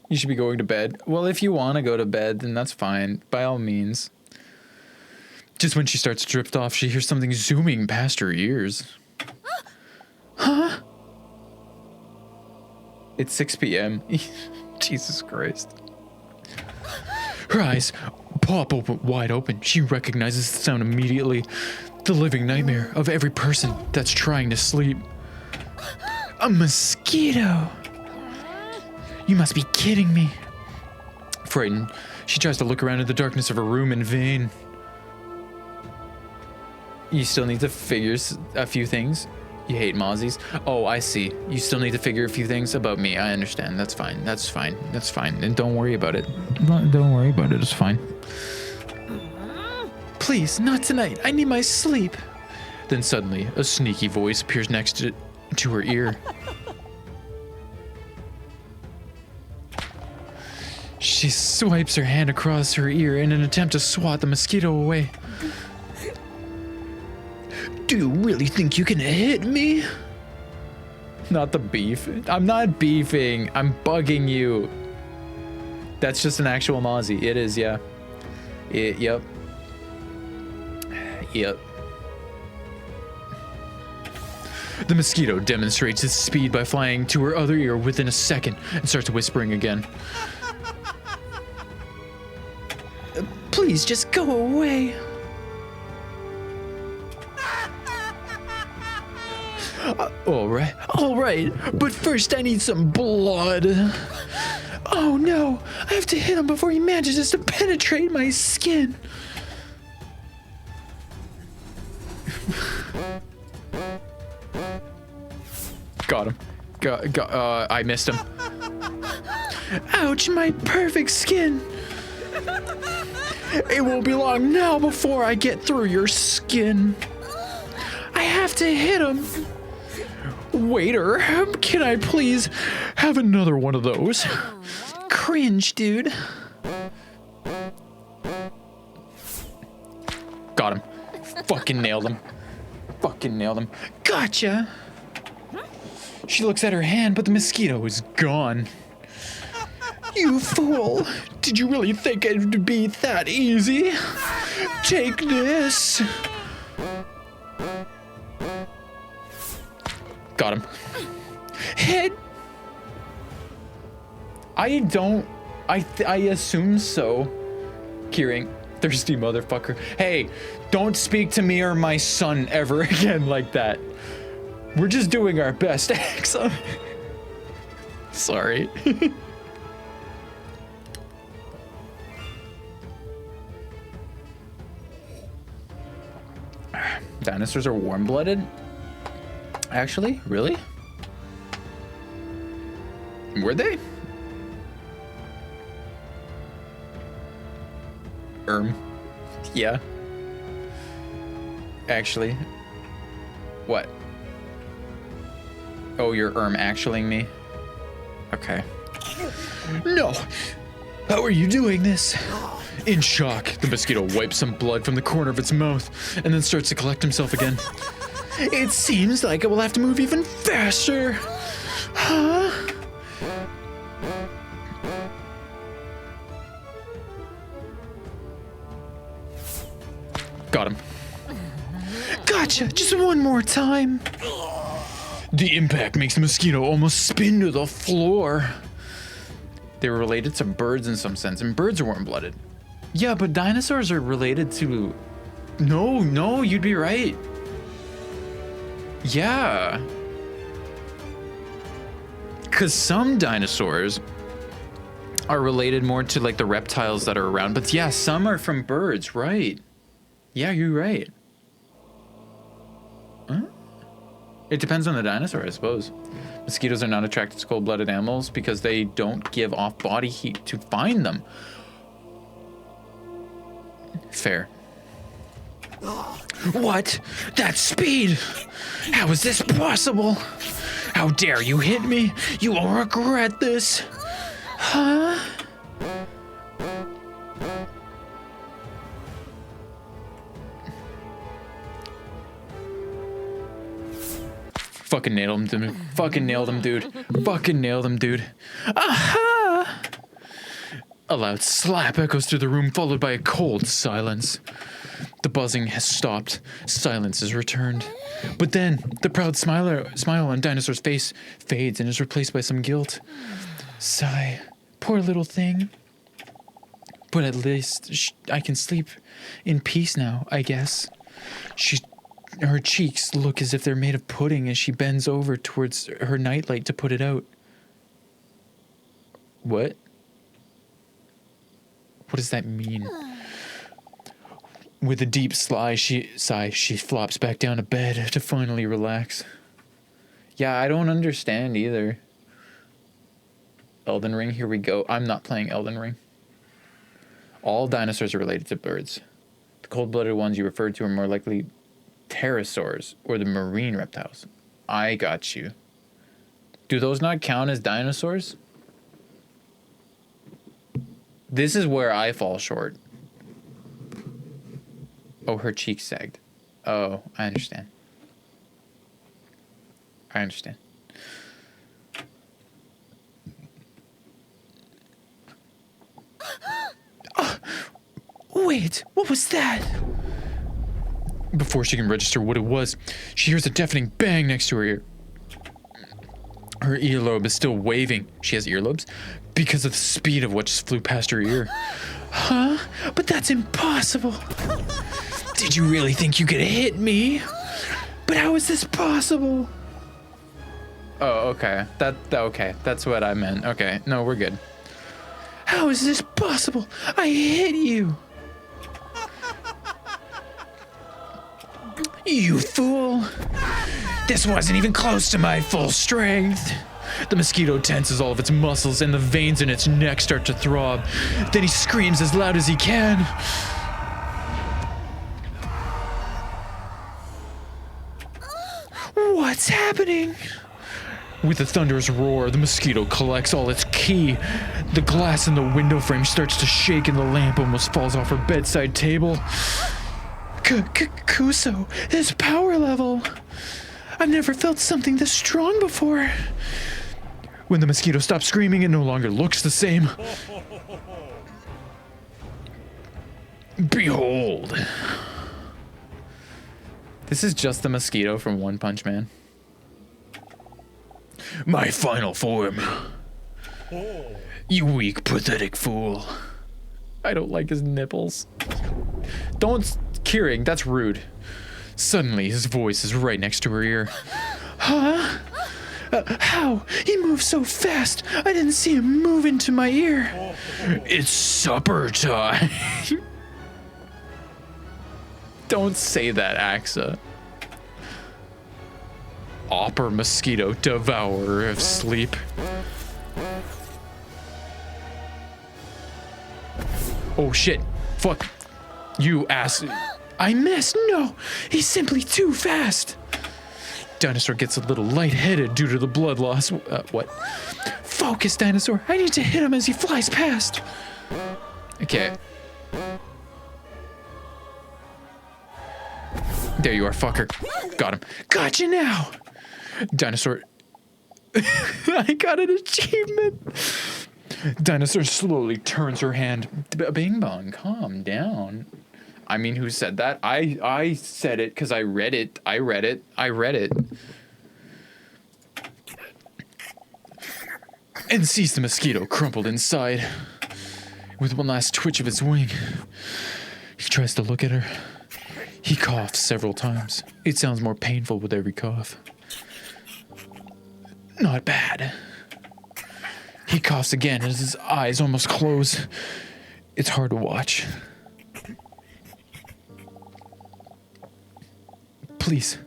You should be going to bed. Well, if you want to go to bed, then that's fine. By all means. Just when she starts to drift off, she hears something zooming past her ears. Huh? It's 6 p.m. Jesus Christ. Her eyes pop open, wide open. She recognizes the sound immediately. The living nightmare of every person that's trying to sleep. A mosquito. You must be kidding me. Frightened, she tries to look around in the darkness of her room in vain. You still need to figure a few things. You hate mozzies. Oh, I see. You still need to figure a few things about me. I understand. That's fine. That's fine. That's fine. And don't worry about it. Don't worry about it. It's fine. Please, not tonight. I need my sleep. Then suddenly, a sneaky voice appears next to her ear. She swipes her hand across her ear in an attempt to swat the mosquito away. Do you really think you can hit me? Not the beef. I'm not beefing. I'm bugging you. That's just an actual mozzie. It is, yeah. Yep. Yep. The mosquito demonstrates its speed by flying to her other ear within a second and starts whispering again. Please just go away. All right, but first I need some blood. Oh no, I have to hit him before he manages to penetrate my skin. Got him. I missed him. Ouch, my perfect skin. It won't be long now before I get through your skin. I have to hit him. Waiter, can I please have another one of those? Cringe, dude. Got him. Fucking nailed him. Fucking nailed him. Gotcha. She looks at her hand, but the mosquito is gone. You fool. Did you really think it would be that easy? Take this. Got him. Hit. I assume so. Kieran, thirsty motherfucker. Hey, don't speak to me or my son ever again like that. We're just doing our best, Axa. Sorry. Dinosaurs are warm-blooded? Actually? Really? Were they? Yeah. Actually. What? Oh, you're actuallying me? Okay. No. How are you doing this? In shock, the mosquito wipes some blood from the corner of its mouth and then starts to collect himself again. It seems like I will have to move even faster. Huh? Got him. Gotcha. Just one more time. The impact makes the mosquito almost spin to the floor. They were related to birds in some sense, and birds are warm-blooded. Yeah, but dinosaurs are related to... No, you'd be right. Yeah. Because some dinosaurs are related more to like the reptiles that are around. But yeah, some are from birds, right? Yeah, you're right. Huh? It depends on the dinosaur, I suppose. Mosquitoes are not attracted to cold-blooded animals because they don't give off body heat to find them. Fair. What? That speed? How is this possible? How dare you hit me? You will regret this. Huh? Fucking nailed him, dude. Fucking nailed him, dude. Fucking nailed him, dude. Aha! A loud slap echoes through the room, followed by a cold silence. The buzzing has stopped. Silence is returned. But then, the proud smile on Dinosaur's face fades and is replaced by some guilt. Sigh. Poor little thing. But at least I can sleep in peace now, I guess. Her cheeks look as if they're made of pudding as she bends over towards her nightlight to put it out. What? What does that mean? With a deep sigh, she flops back down to bed to finally relax. Yeah, I don't understand either. Elden Ring, here we go. I'm not playing Elden Ring. All dinosaurs are related to birds. The cold-blooded ones you referred to are more likely pterosaurs or the marine reptiles. I got you. Do those not count as dinosaurs? This is where I fall short. Oh, her cheek sagged. Oh, I understand. I understand. Wait, what was that? Before she can register what it was, she hears a deafening bang next to her ear. Her earlobe is still waving. She has earlobes? Because of the speed of what just flew past her ear. Huh? But that's impossible. Did you really think you could hit me? But how is this possible? Oh, okay. Okay. That's what I meant. Okay. No, we're good. How is this possible? I hit you. You fool. This wasn't even close to my full strength. The mosquito tenses all of its muscles and the veins in its neck start to throb. Then he screams as loud as he can. What's happening? With a thunderous roar, the mosquito collects all its ki. The glass in the window frame starts to shake and the lamp almost falls off her bedside table. Kuso, his power level. I've never felt something this strong before. When the mosquito stops screaming, it no longer looks the same. Behold. This is just the mosquito from One Punch Man. My final form. You weak, pathetic fool. I don't like his nipples. Don't... Kiring, that's rude. Suddenly, his voice is right next to her ear. Huh? How? He moved so fast. I didn't see him move into my ear. It's supper time. Don't say that, Axa. Opper mosquito, devourer of sleep. Oh shit. Fuck. You ass. I missed. No, he's simply too fast. Dinosaur gets a little lightheaded due to the blood loss. What? Focus, Dinosaur. I need to hit him as he flies past. Okay. There you are, fucker. Got him. Gotcha now. Dinosaur. I got an achievement. Dinosaur slowly turns her hand. Bing bong, calm down. I mean, who said that? I said it because I read it. I read it. And sees the mosquito crumpled inside with one last twitch of its wing. He tries to look at her. He coughs several times. It sounds more painful with every cough. Not bad. He coughs again as his eyes almost close. It's hard to watch. Please,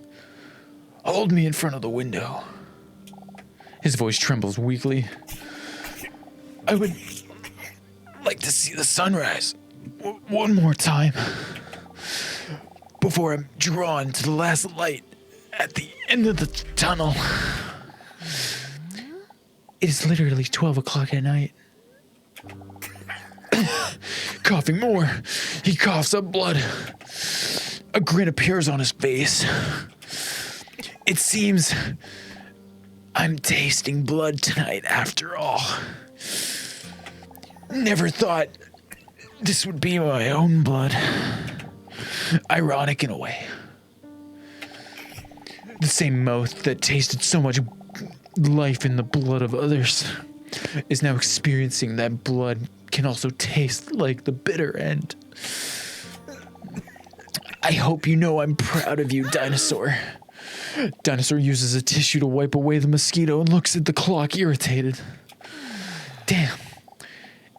hold me in front of the window. His voice trembles weakly. I would like to see the sunrise one more time before I'm drawn to the last light at the end of the tunnel. It is literally 12 o'clock at night. Coughing more, he coughs up blood. A grin appears on his face. It seems I'm tasting blood tonight after all. Never thought this would be my own blood. Ironic in a way. The same mouth that tasted so much life in the blood of others is now experiencing that blood can also taste like the bitter end. I hope you know I'm proud of you, Dinosaur. Dinosaur uses a tissue to wipe away the mosquito and looks at the clock irritated. Damn.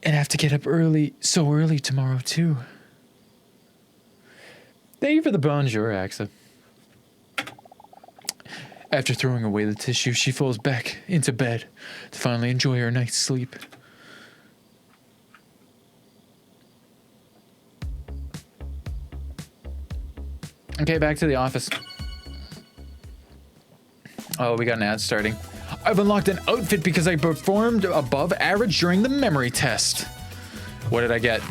And I have to get up so early tomorrow too. Thank you for the bonjour, Axa. After throwing away the tissue, she falls back into bed to finally enjoy her night's sleep. Okay, back to the office. Oh, we got an ad starting. I've unlocked an outfit because I performed above average during the memory test. What did I get?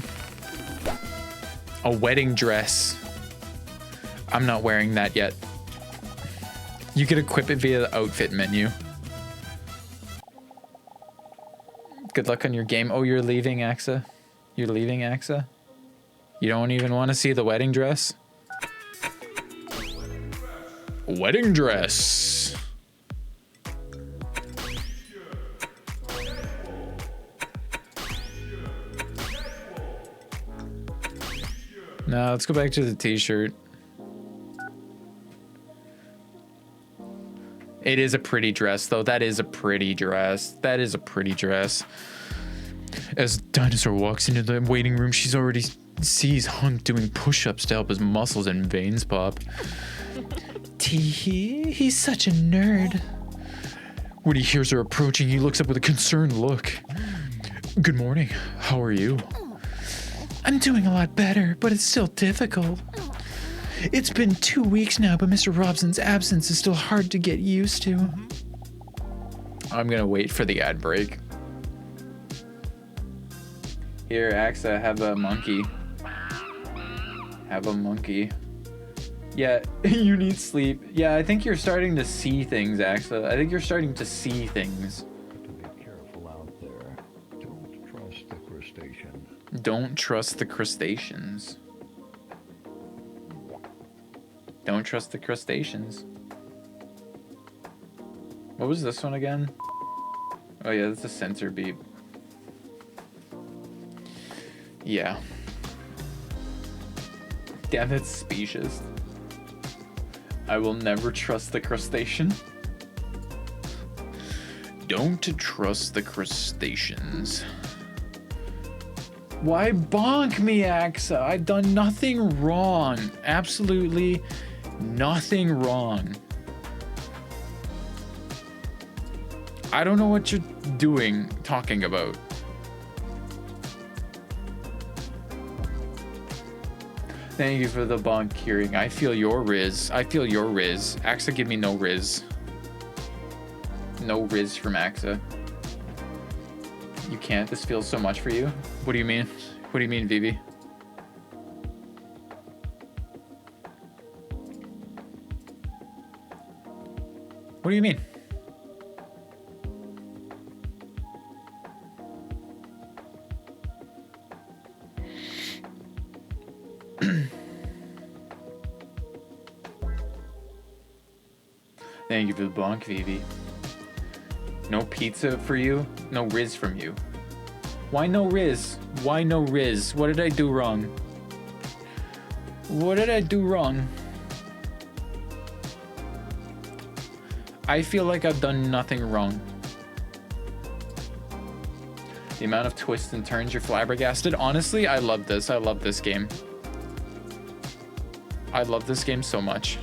A wedding dress. I'm not wearing that yet. You can equip it via the outfit menu. Good luck on your game. Oh, you're leaving, Axa? You're leaving, Axa? You don't even want to see the wedding dress? Wedding dress. No, let's go back to the t-shirt. It is a pretty dress, though. That is a pretty dress. That is a pretty dress. As Dinosaur walks into the waiting room, she's already sees Hunk doing push-ups to help his muscles and veins pop. Tee-hee, he's such a nerd. When he hears her approaching, he looks up with a concerned look. Good morning. How are you? I'm doing a lot better, but it's still difficult. It's been 2 weeks now, but Mr. Robson's absence is still hard to get used to. I'm gonna wait for the ad break. Here, Axa, have a monkey. Have a monkey. Yeah, you need sleep. Yeah, I think you're starting to see things, Axa. I think you're starting to see things. To be careful out there. Don't trust the crustacean. Don't trust the crustaceans. Don't trust the crustaceans. What was this one again? Oh yeah, that's a sensor beep. Yeah. Damn, it's specious. I will never trust the crustacean. Don't trust the crustaceans. Why bonk me, Axa? I've done nothing wrong. Absolutely nothing wrong. I don't know what you're doing, talking about. Thank you for the bonk hearing. I feel your riz. I feel your riz. Axa, give me no riz. No riz from Axa. You can't? This feels so much for you? What do you mean? What do you mean, Vivi? What do you mean? Thank you for the bonk, Vivi. No pizza for you? No Riz from you. Why no Riz? Why no Riz? What did I do wrong? What did I do wrong? I feel like I've done nothing wrong. The amount of twists and turns, you're flabbergasted. Honestly, I love this. I love this game. I love this game so much.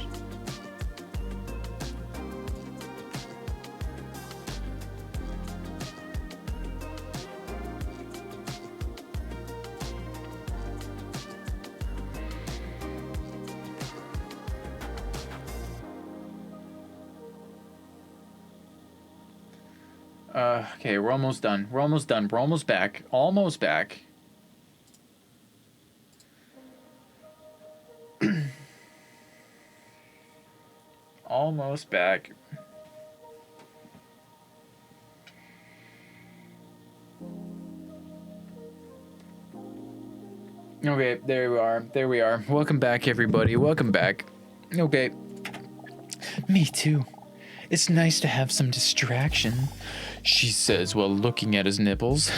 Okay, we're almost done. We're almost done. We're almost back. Almost back. Almost back. Okay, there we are. There we are. Welcome back, everybody. Welcome back. Okay. Me too. It's nice to have some distraction, She says while looking at his nipples.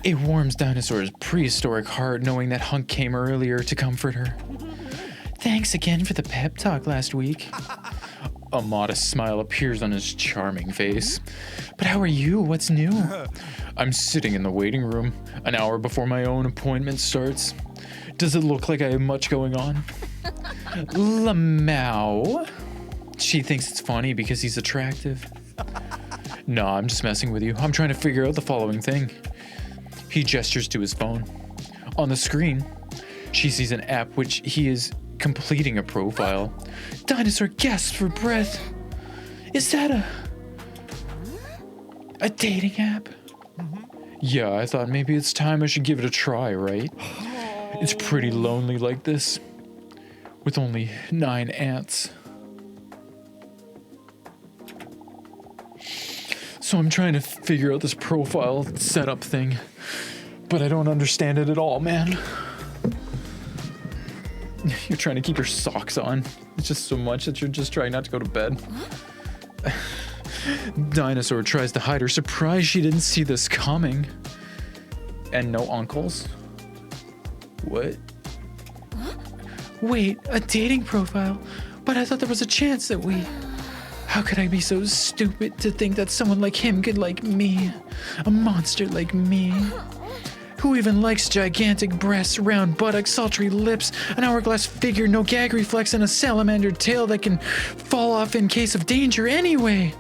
It warms Dinosaur's prehistoric heart knowing that Hunk came earlier to comfort her. Thanks again for the pep talk last week. A modest smile appears on his charming face. But how are you? What's new? I'm sitting in the waiting room, an hour before my own appointment starts. Does it look like I have much going on? Lamau. She thinks it's funny because he's attractive. No, I'm just messing with you. I'm trying to figure out the following thing. He gestures to his phone. On the screen, she sees an app which he is completing a profile. Dinosaur gasps for breath. Is that a dating app? Yeah, I thought maybe it's time I should give it a try, right? It's pretty lonely like this, with only 9 ants. So I'm trying to figure out this profile setup thing, but I don't understand it at all, man. You're trying to keep your socks on. It's just so much that you're just trying not to go to bed. Dinosaur tries to hide her surprise she didn't see this coming. And no uncles? What? Wait, a dating profile? But I thought there was a chance that we... How could I be so stupid to think that someone like him could like me? A monster like me? Who even likes gigantic breasts, round buttocks, sultry lips, an hourglass figure, no gag reflex, and a salamander tail that can fall off in case of danger anyway?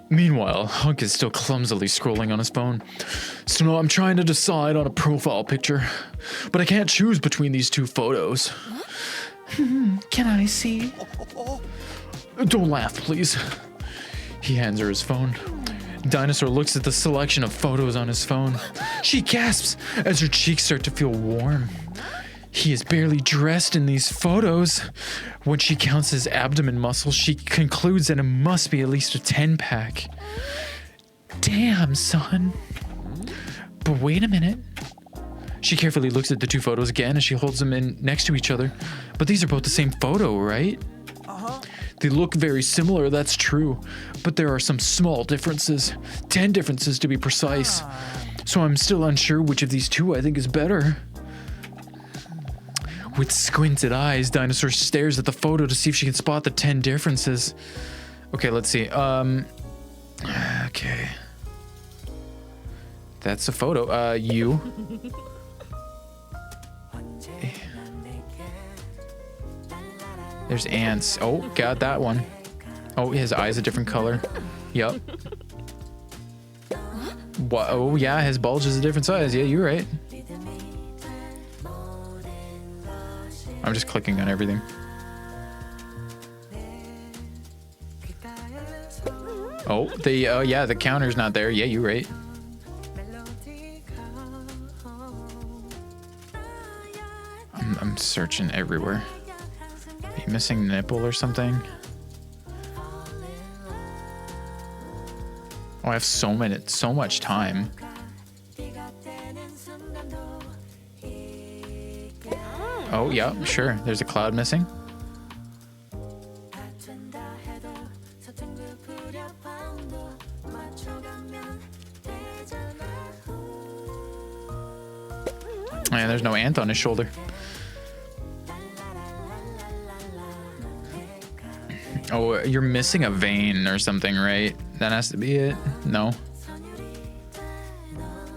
Meanwhile, Hunk is still clumsily scrolling on his phone. So now I'm trying to decide on a profile picture, but I can't choose between these 2 photos. Can I see? Don't laugh, please. He hands her his phone. Dinosaur looks at the selection of photos on his phone. She gasps as her cheeks start to feel warm. He is barely dressed in these photos. When she counts his abdomen muscles, she concludes that it must be at least a 10-pack. Damn, son. But wait a minute. She carefully looks at the 2 photos again as she holds them in next to each other. But these are both the same photo, right? They look very similar, that's true. But there are some small differences. 10 differences to be precise. So I'm still unsure which of these 2 I think is better. With squinted eyes, Dinosaur stares at the photo to see if she can spot the 10 differences. Okay, let's see. Okay. That's a photo. You. There's ants. Oh, got that one. Oh, his eye's a different color. Yup. What? Oh, yeah, his bulge is a different size. Yeah, you're right. I'm just clicking on everything. Oh, yeah, the counter's not there. Yeah, you're right. I'm searching everywhere. Are you missing a nipple or something? Oh, I have so much time. Oh, yeah, sure. There's a cloud missing. And there's no ant on his shoulder. Oh, you're missing a vein or something, right? That has to be it. No.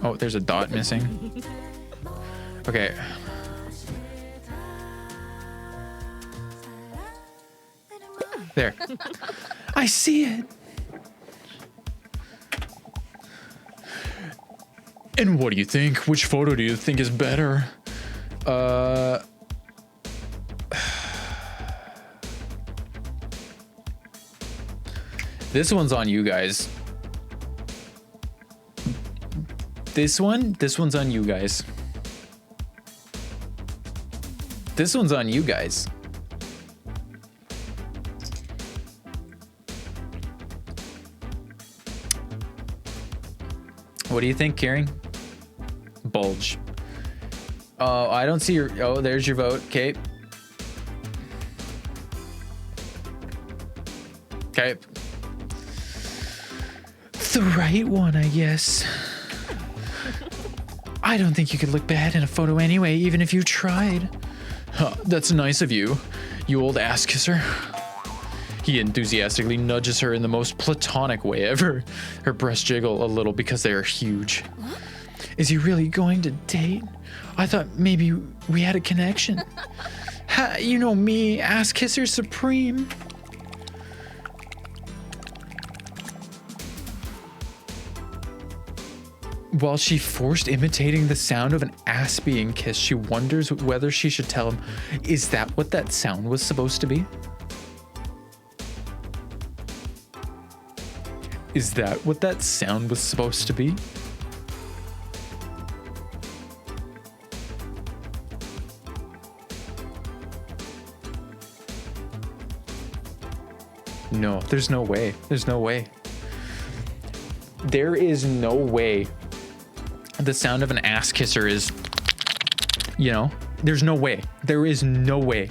Oh, there's a dot missing. Okay. There. I see it. And what do you think? Which photo do you think is better? This one's on you guys. This one's on you guys. This one's on you guys. What do you think, Kieran? Bulge. Oh, I don't see your... Oh, there's your vote. Okay. Okay. The right one, I guess. I don't think you could look bad in a photo anyway, even if you tried. Huh, that's nice of you, you old ass kisser. He enthusiastically nudges her in the most platonic way ever. Her breasts jiggle a little because they are huge. Is he really going to date? I thought maybe we had a connection. Ha, you know me, ass kisser supreme. While she forced imitating the sound of an ass being kissed, she wonders whether she should tell him, is that what that sound was supposed to be? Is that what that sound was supposed to be? No, there's no way. There's no way. There is no way the sound of an ass kisser is, you know, there's no way. There is no way.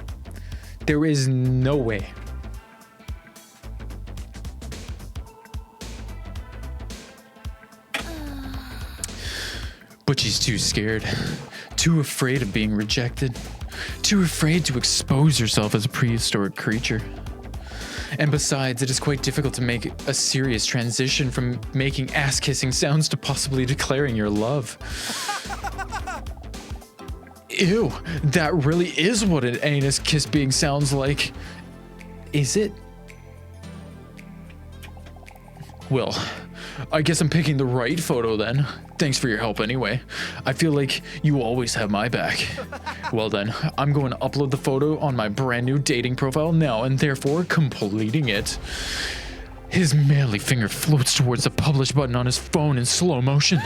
There is no way. But she's too scared, too afraid of being rejected, too afraid to expose herself as a prehistoric creature. And besides, it is quite difficult to make a serious transition from making ass-kissing sounds to possibly declaring your love. Ew, that really is what an anus kiss being sounds like. Is it? Well, I guess I'm picking the right photo then. Thanks for your help anyway. I feel like you always have my back. Well then, I'm going to upload the photo on my brand new dating profile now and therefore completing it. His manly finger floats towards the publish button on his phone in slow motion.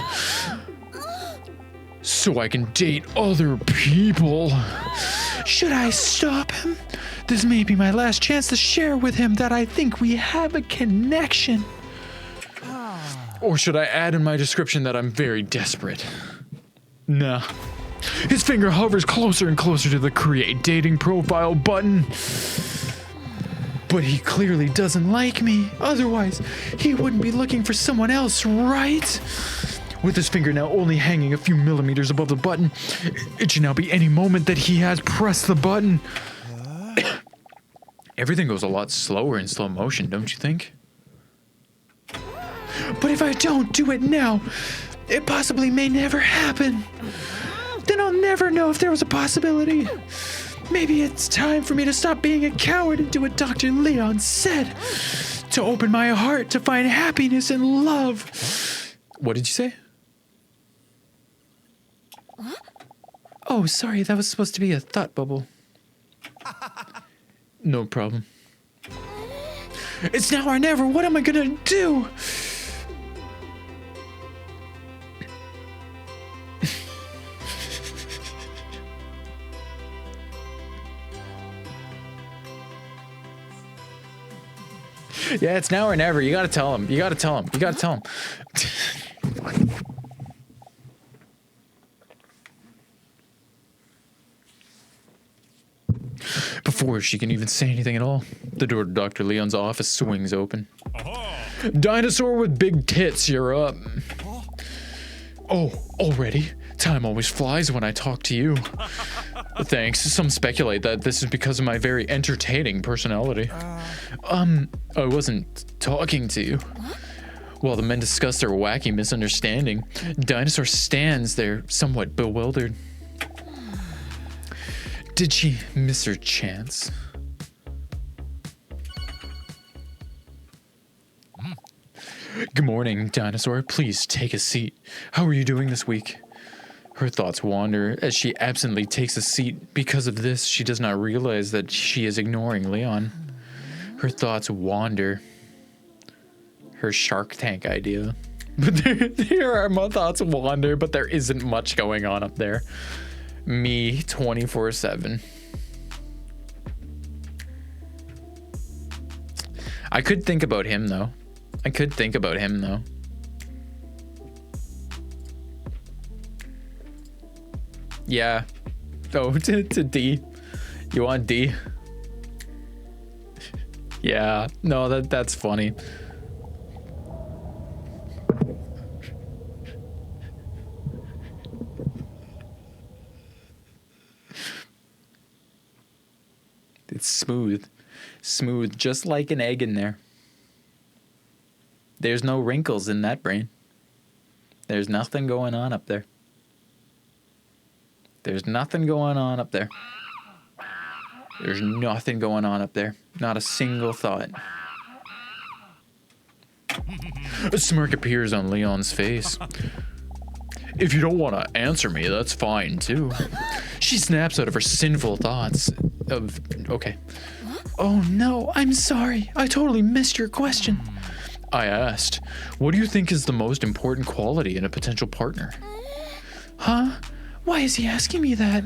So I can date other people. Should I stop him? This may be my last chance to share with him that I think we have a connection. Or should I add in my description that I'm very desperate? Nah. His finger hovers closer and closer to the create dating profile button. But he clearly doesn't like me. Otherwise, he wouldn't be looking for someone else, right? With his finger now only hanging a few millimeters above the button, it should now be any moment that he has pressed the button. Everything goes a lot slower in slow motion, don't you think? But if I don't do it now, it possibly may never happen. Then I'll never know if there was a possibility. Maybe it's time for me to stop being a coward and do what Dr. Leon said. To open my heart to find happiness and love. What did you say? What? Oh, sorry, that was supposed to be a thought bubble. No problem. It's now or never. What am I gonna do? Yeah, it's now or never. You gotta tell him. You gotta tell him. You gotta tell him. Before she can even say anything at all, the door to Dr. Leon's office swings open. Dinosaur with big tits, you're up. Oh, already? Time always flies when I talk to you. Thanks. Some speculate that this is because of my very entertaining personality. I wasn't talking to you. While the men discuss their wacky misunderstanding, Dinosaur stands there somewhat bewildered. Did she miss her chance? Good morning, Dinosaur. Please take a seat. How are you doing this week? Her thoughts wander as she absently takes a seat. Because of this, she does not realize that she is ignoring Leon. Her thoughts wander. Her Shark Tank idea. But there are my thoughts wander, but there isn't much going on up there. Me 24/7. I could think about him though. Yeah. Oh, to D. You want D? Yeah. No, that's funny. It's smooth. Smooth, just like an egg in there. There's no wrinkles in that brain. There's nothing going on up there. There's nothing going on up there. There's nothing going on up there. Not a single thought. A smirk appears on Leon's face. If you don't want to answer me, that's fine too. She snaps out of her sinful thoughts of, okay. Oh no, I'm sorry. I totally missed your question. I asked, what do you think is the most important quality in a potential partner? Huh? Why is he asking me that?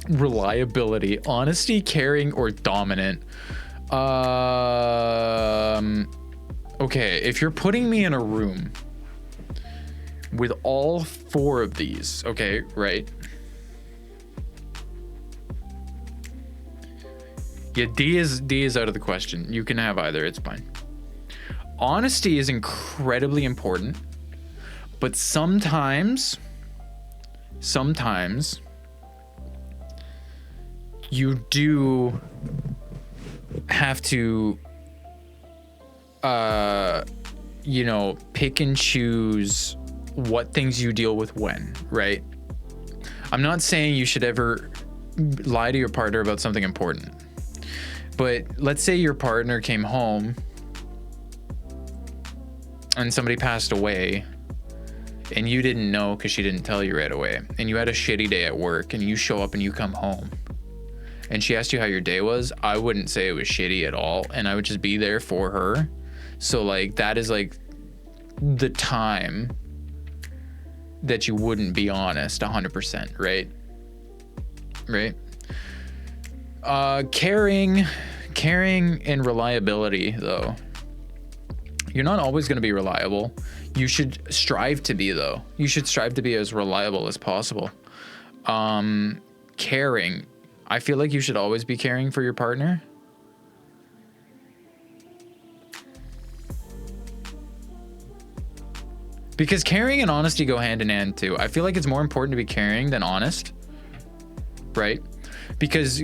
Reliability, honesty, caring, or dominant. Okay, if you're putting me in a room with all four of these, okay, right? Yeah, D is out of the question. You can have either, it's fine. Honesty is incredibly important, but sometimes you do have to pick and choose what things you deal with when, right? I'm not saying you should ever lie to your partner about something important, but let's say your partner came home and somebody passed away and you didn't know because she didn't tell you right away, and you had a shitty day at work and you show up and you come home and she asked you how your day was. I wouldn't say it was shitty at all, and I would just be there for her. So like that is like the time that you wouldn't be honest 100%, right? Caring and reliability though. You're not always going to be reliable. You should strive to be though. You should strive to be as reliable as possible. Caring. I feel like you should always be caring for your partner. Because caring and honesty go hand in hand too. I feel like it's more important to be caring than honest, right? Because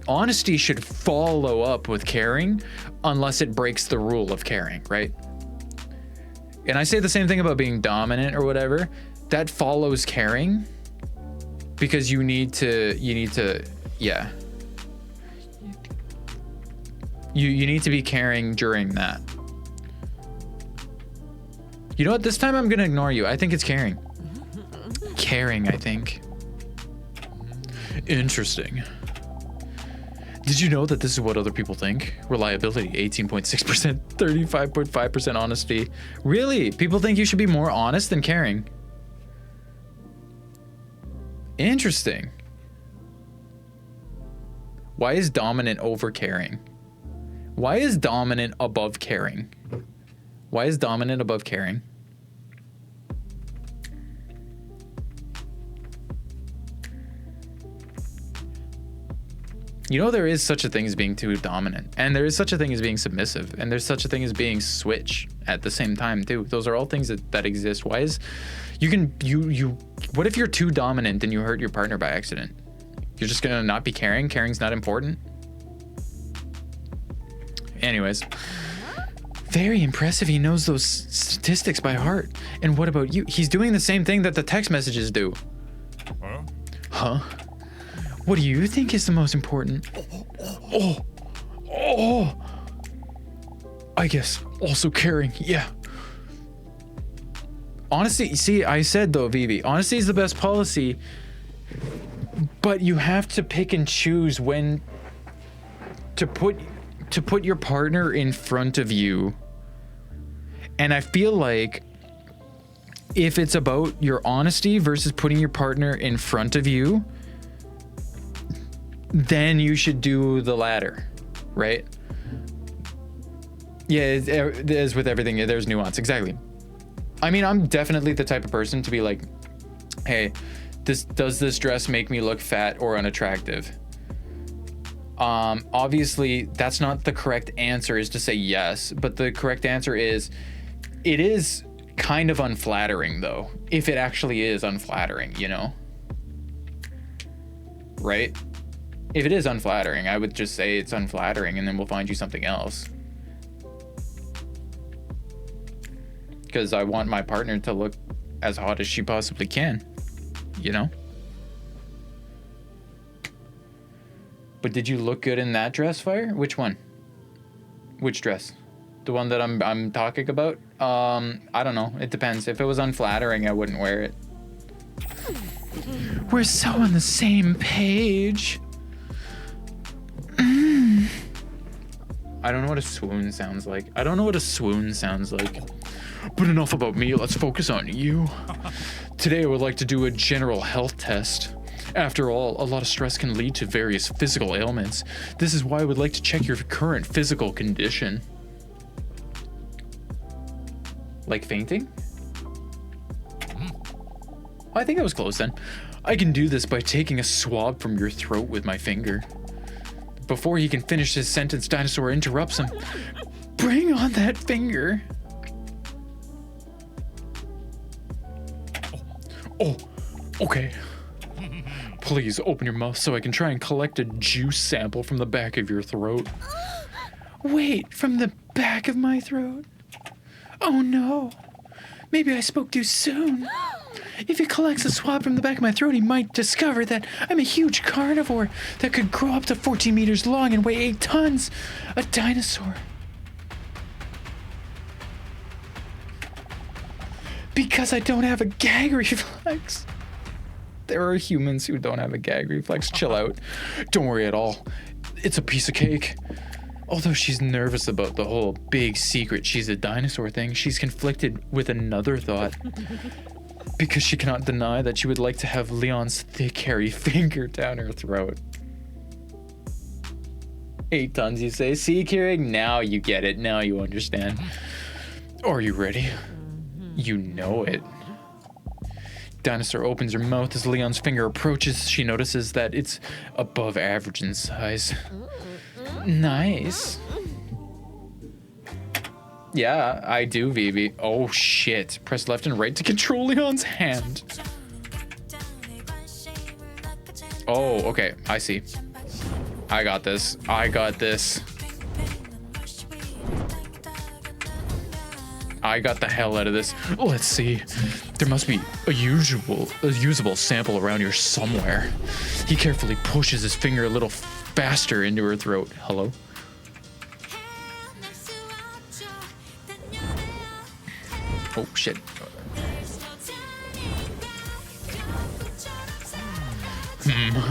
honesty should follow up with caring unless it breaks the rule of caring, right? And I say the same thing about being dominant or whatever. That follows caring because you need to, yeah. You need to be caring during that. You know what? This time I'm gonna ignore you. I think it's caring. Caring, I think. Interesting. Did you know that this is what other people think? Reliability, 18.6%, 35.5% honesty. Really? People think you should be more honest than caring. Interesting. Why is dominant over caring? Why is dominant above caring? Why is dominant above caring? You know, there is such a thing as being too dominant, and there is such a thing as being submissive, and there's such a thing as being switch at the same time too. Those are all things that exist. Why is what if you're too dominant and you hurt your partner by accident? You're just gonna not be caring? Caring's not important? Anyways, very impressive. He knows those statistics by heart. And what about you? He's doing the same thing that the text messages do. Huh? What do you think is the most important? Oh, I guess also caring. Yeah. Honesty, see, I said though, Vivi, honesty is the best policy, but you have to pick and choose when to put your partner in front of you. And I feel like if it's about your honesty versus putting your partner in front of you, then you should do the latter, right? Yeah, as with everything, there's nuance. Exactly. I mean, I'm definitely the type of person to be like, hey, does this dress make me look fat or unattractive? Obviously, that's not the correct answer, is to say yes, but the correct answer is, it is kind of unflattering though, if it actually is unflattering, you know? Right? If it is unflattering, I would just say it's unflattering and then we'll find you something else. Because I want my partner to look as hot as she possibly can, you know? But did you look good in that dress, Fire? Which one? Which dress? The one that I'm talking about? I don't know. It depends. If it was unflattering, I wouldn't wear it. We're so on the same page. I don't know what a swoon sounds like. I don't know what a swoon sounds like. But enough about me, let's focus on you. Today I would like to do a general health test. After all, a lot of stress can lead to various physical ailments. This is why I would like to check your current physical condition. Like fainting? I think I was close then. I can do this by taking a swab from your throat with my finger. Before he can finish his sentence, Dinosaur interrupts him. Bring on that finger. Oh, okay. Please open your mouth so I can try and collect a juice sample from the back of your throat. Wait, from the back of my throat? Oh no. Maybe I spoke too soon. If he collects a swab from the back of my throat, he might discover that I'm a huge carnivore that could grow up to 14 meters long and weigh 8 tons. A dinosaur. Because I don't have a gag reflex. There are humans who don't have a gag reflex. Chill out. Don't worry at all. It's a piece of cake. Although she's nervous about the whole big secret she's a dinosaur thing, she's conflicted with another thought. Because she cannot deny that she would like to have Leon's thick, hairy finger down her throat. 8 tons, you say? See, Keurig? Now you get it. Now you understand. Are you ready? You know it. Dinosaur opens her mouth as Leon's finger approaches. She notices that it's above average in size. Nice. Yeah, I do, Vivi. Oh shit. Press left and right to control Leon's hand. Oh, okay. I see. I got this. I got this. I got the hell out of this. Let's see. There must be a usable sample around here somewhere. He carefully pushes his finger a little faster into her throat. Hello? Oh shit.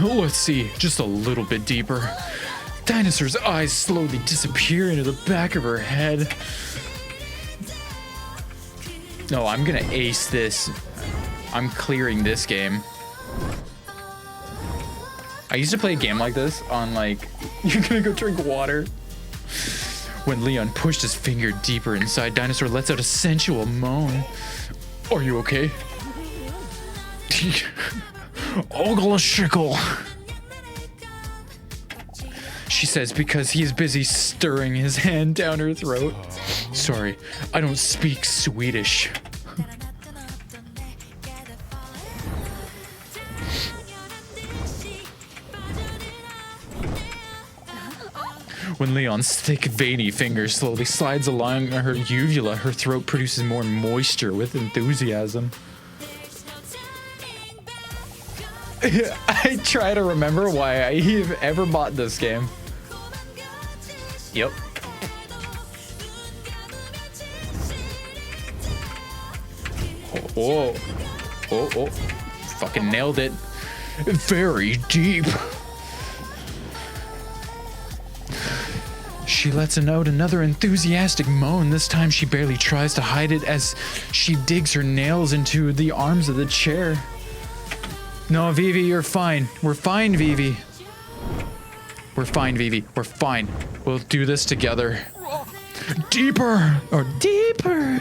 Let's see. Just a little bit deeper. Dinosaur's eyes slowly disappear into the back of her head. No, I'm gonna ace this. I'm clearing this game. I used to play a game like this on like, you're gonna go drink water. When Leon pushed his finger deeper inside, Dinosaur lets out a sensual moan. Are you okay? Ogleshickle. She says because he is busy stirring his hand down her throat. Sorry, I don't speak Swedish. When Leon's thick, veiny finger slowly slides along her uvula, her throat produces more moisture with enthusiasm. I try to remember why I ever bought this game. Yep. Oh, oh, oh. Fucking nailed it. Very deep. She lets out another enthusiastic moan. This time she barely tries to hide it as she digs her nails into the arms of the chair. No, Vivi, you're fine. We're fine, Vivi. We're fine, Vivi. We're fine. We'll do this together. Deeper! Or deeper!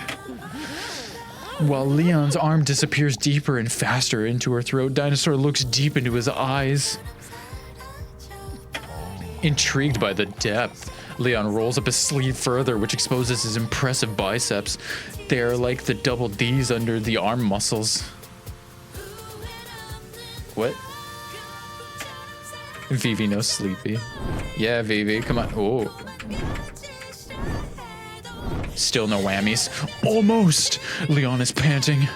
While Leon's arm disappears deeper and faster into her throat, Dinosaur looks deep into his eyes. Intrigued by the depth, Leon rolls up his sleeve further, which exposes his impressive biceps. They are like the double D's under the arm muscles. What? Vivi no sleepy. Yeah, Vivi, come on. Oh. Still no whammies. Almost! Leon is panting.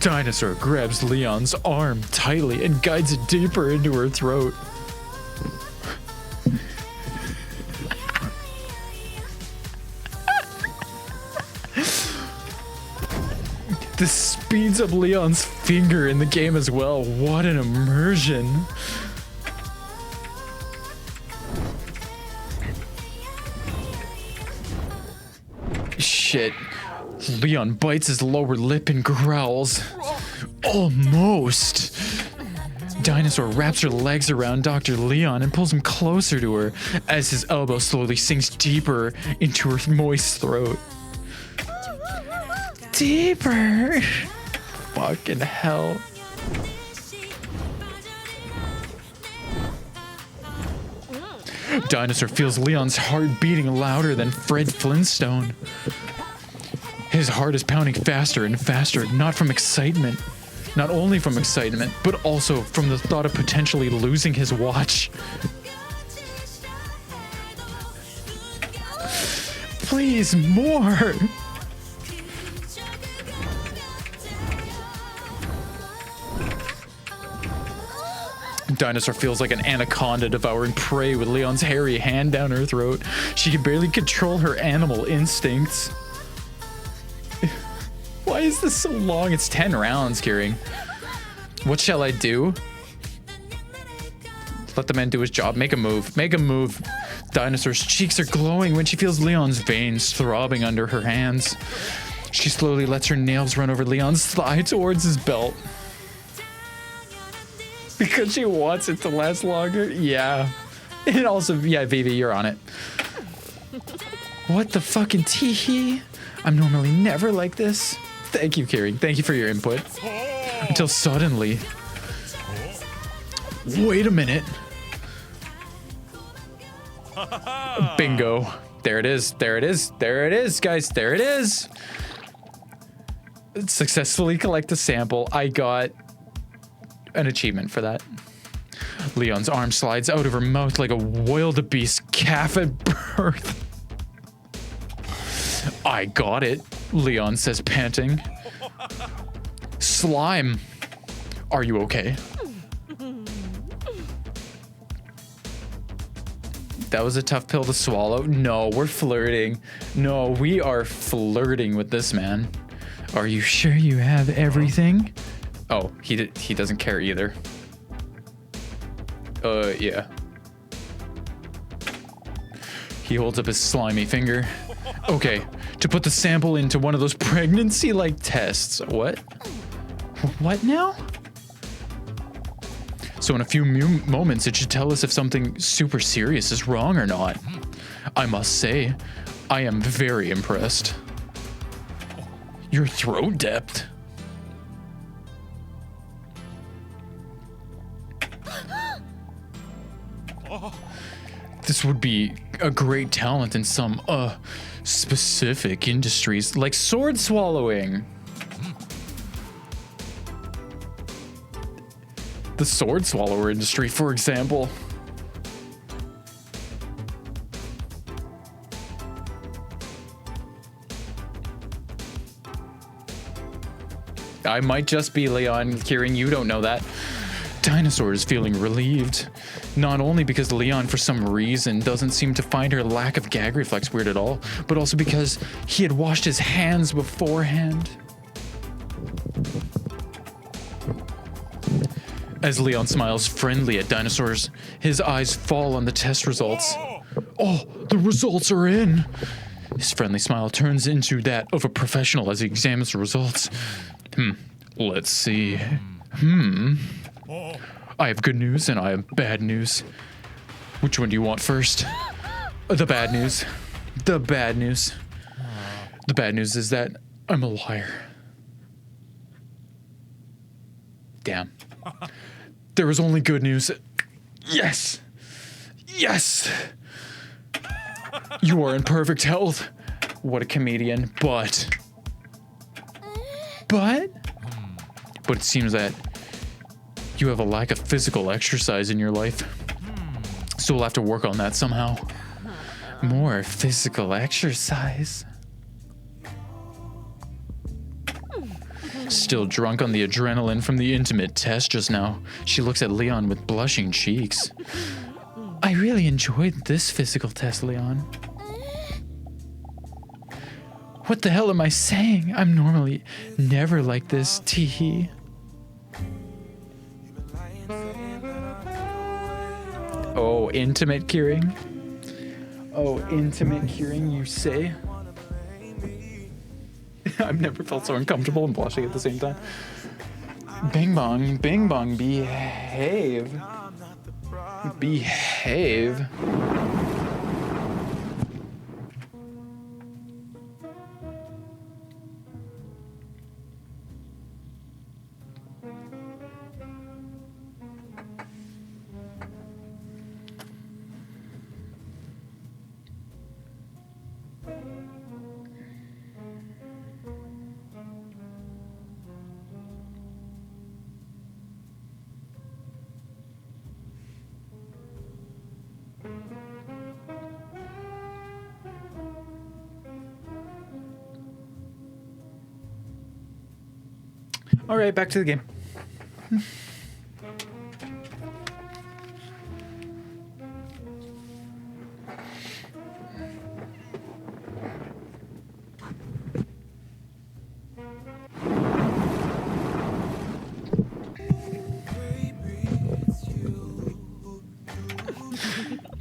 Dinosaur grabs Leon's arm tightly and guides it deeper into her throat. This speeds up Leon's finger in the game as well. What an immersion. Shit. Leon bites his lower lip and growls. Almost. Dinosaur wraps her legs around Dr. Leon and pulls him closer to her as his elbow slowly sinks deeper into her moist throat. Deeper. Fucking hell. Dinosaur feels Leon's heart beating louder than Fred Flintstone. His heart is pounding faster and faster, not from excitement. Not only from excitement, but also from the thought of potentially losing his watch. Please, more! Dinosaur feels like an anaconda devouring prey with Leon's hairy hand down her throat. She can barely control her animal instincts. Why is this so long? It's 10 rounds, Kieran. What shall I do? Let the man do his job. Make a move. Make a move. Dinosaur's cheeks are glowing when she feels Leon's veins throbbing under her hands. She slowly lets her nails run over Leon's thigh towards his belt. Because she wants it to last longer? Yeah. And also, yeah, Vivi, you're on it. What the fucking tee-hee? I'm normally never like this. Thank you, Kieran. Thank you for your input. Until suddenly... Wait a minute. Bingo. There it is. There it is. There it is, guys. There it is. Successfully collect a sample. I got an achievement for that. Leon's arm slides out of her mouth like a wildebeest calf at birth. I got it, Leon says, panting. Slime, are you okay? That was a tough pill to swallow. No, we're flirting. No, we are flirting with this man. Are you sure you have everything? Oh, he doesn't care either. Yeah. He holds up his slimy finger. Okay, to put the sample into one of those pregnancy-like tests. What? What now? So in a few moments, it should tell us if something super serious is wrong or not. I must say, I am very impressed. Your throat depth. This would be a great talent in some, specific industries, like sword swallowing. The sword swallower industry, for example. I might just be Leon, Kieran, you don't know that. Dinosaur is feeling relieved. Not only because Leon, for some reason, doesn't seem to find her lack of gag reflex weird at all, but also because he had washed his hands beforehand. As Leon smiles friendly at dinosaurs, his eyes fall on the test results. Oh, the results are in! His friendly smile turns into that of a professional as he examines the results. Let's see. I have good news and I have bad news. Which one do you want first? The bad news. The bad news. The bad news is that I'm a liar. Damn. There was only good news. Yes! Yes! You are in perfect health. What a comedian. But it seems that you have a lack of physical exercise in your life. So we'll have to work on that somehow. More physical exercise. Still drunk on the adrenaline from the intimate test just now, she looks at Leon with blushing cheeks. I really enjoyed this physical test, Leon. What the hell am I saying? I'm normally never like this, teehee. Oh, intimate curing? Oh, intimate curing, you say? I've never felt so uncomfortable and blushing at the same time. Bing bong, behave. Behave. All right, back to the game.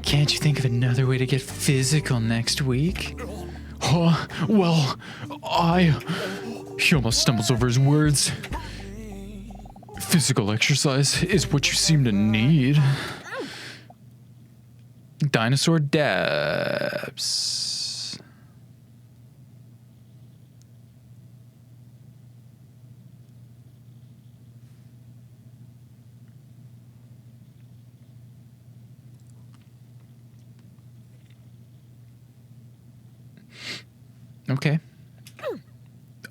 Can't you think of another way to get physical next week? Huh? Well, He almost stumbles over his words. Physical exercise is what you seem to need. Dinosaur dabs. Okay.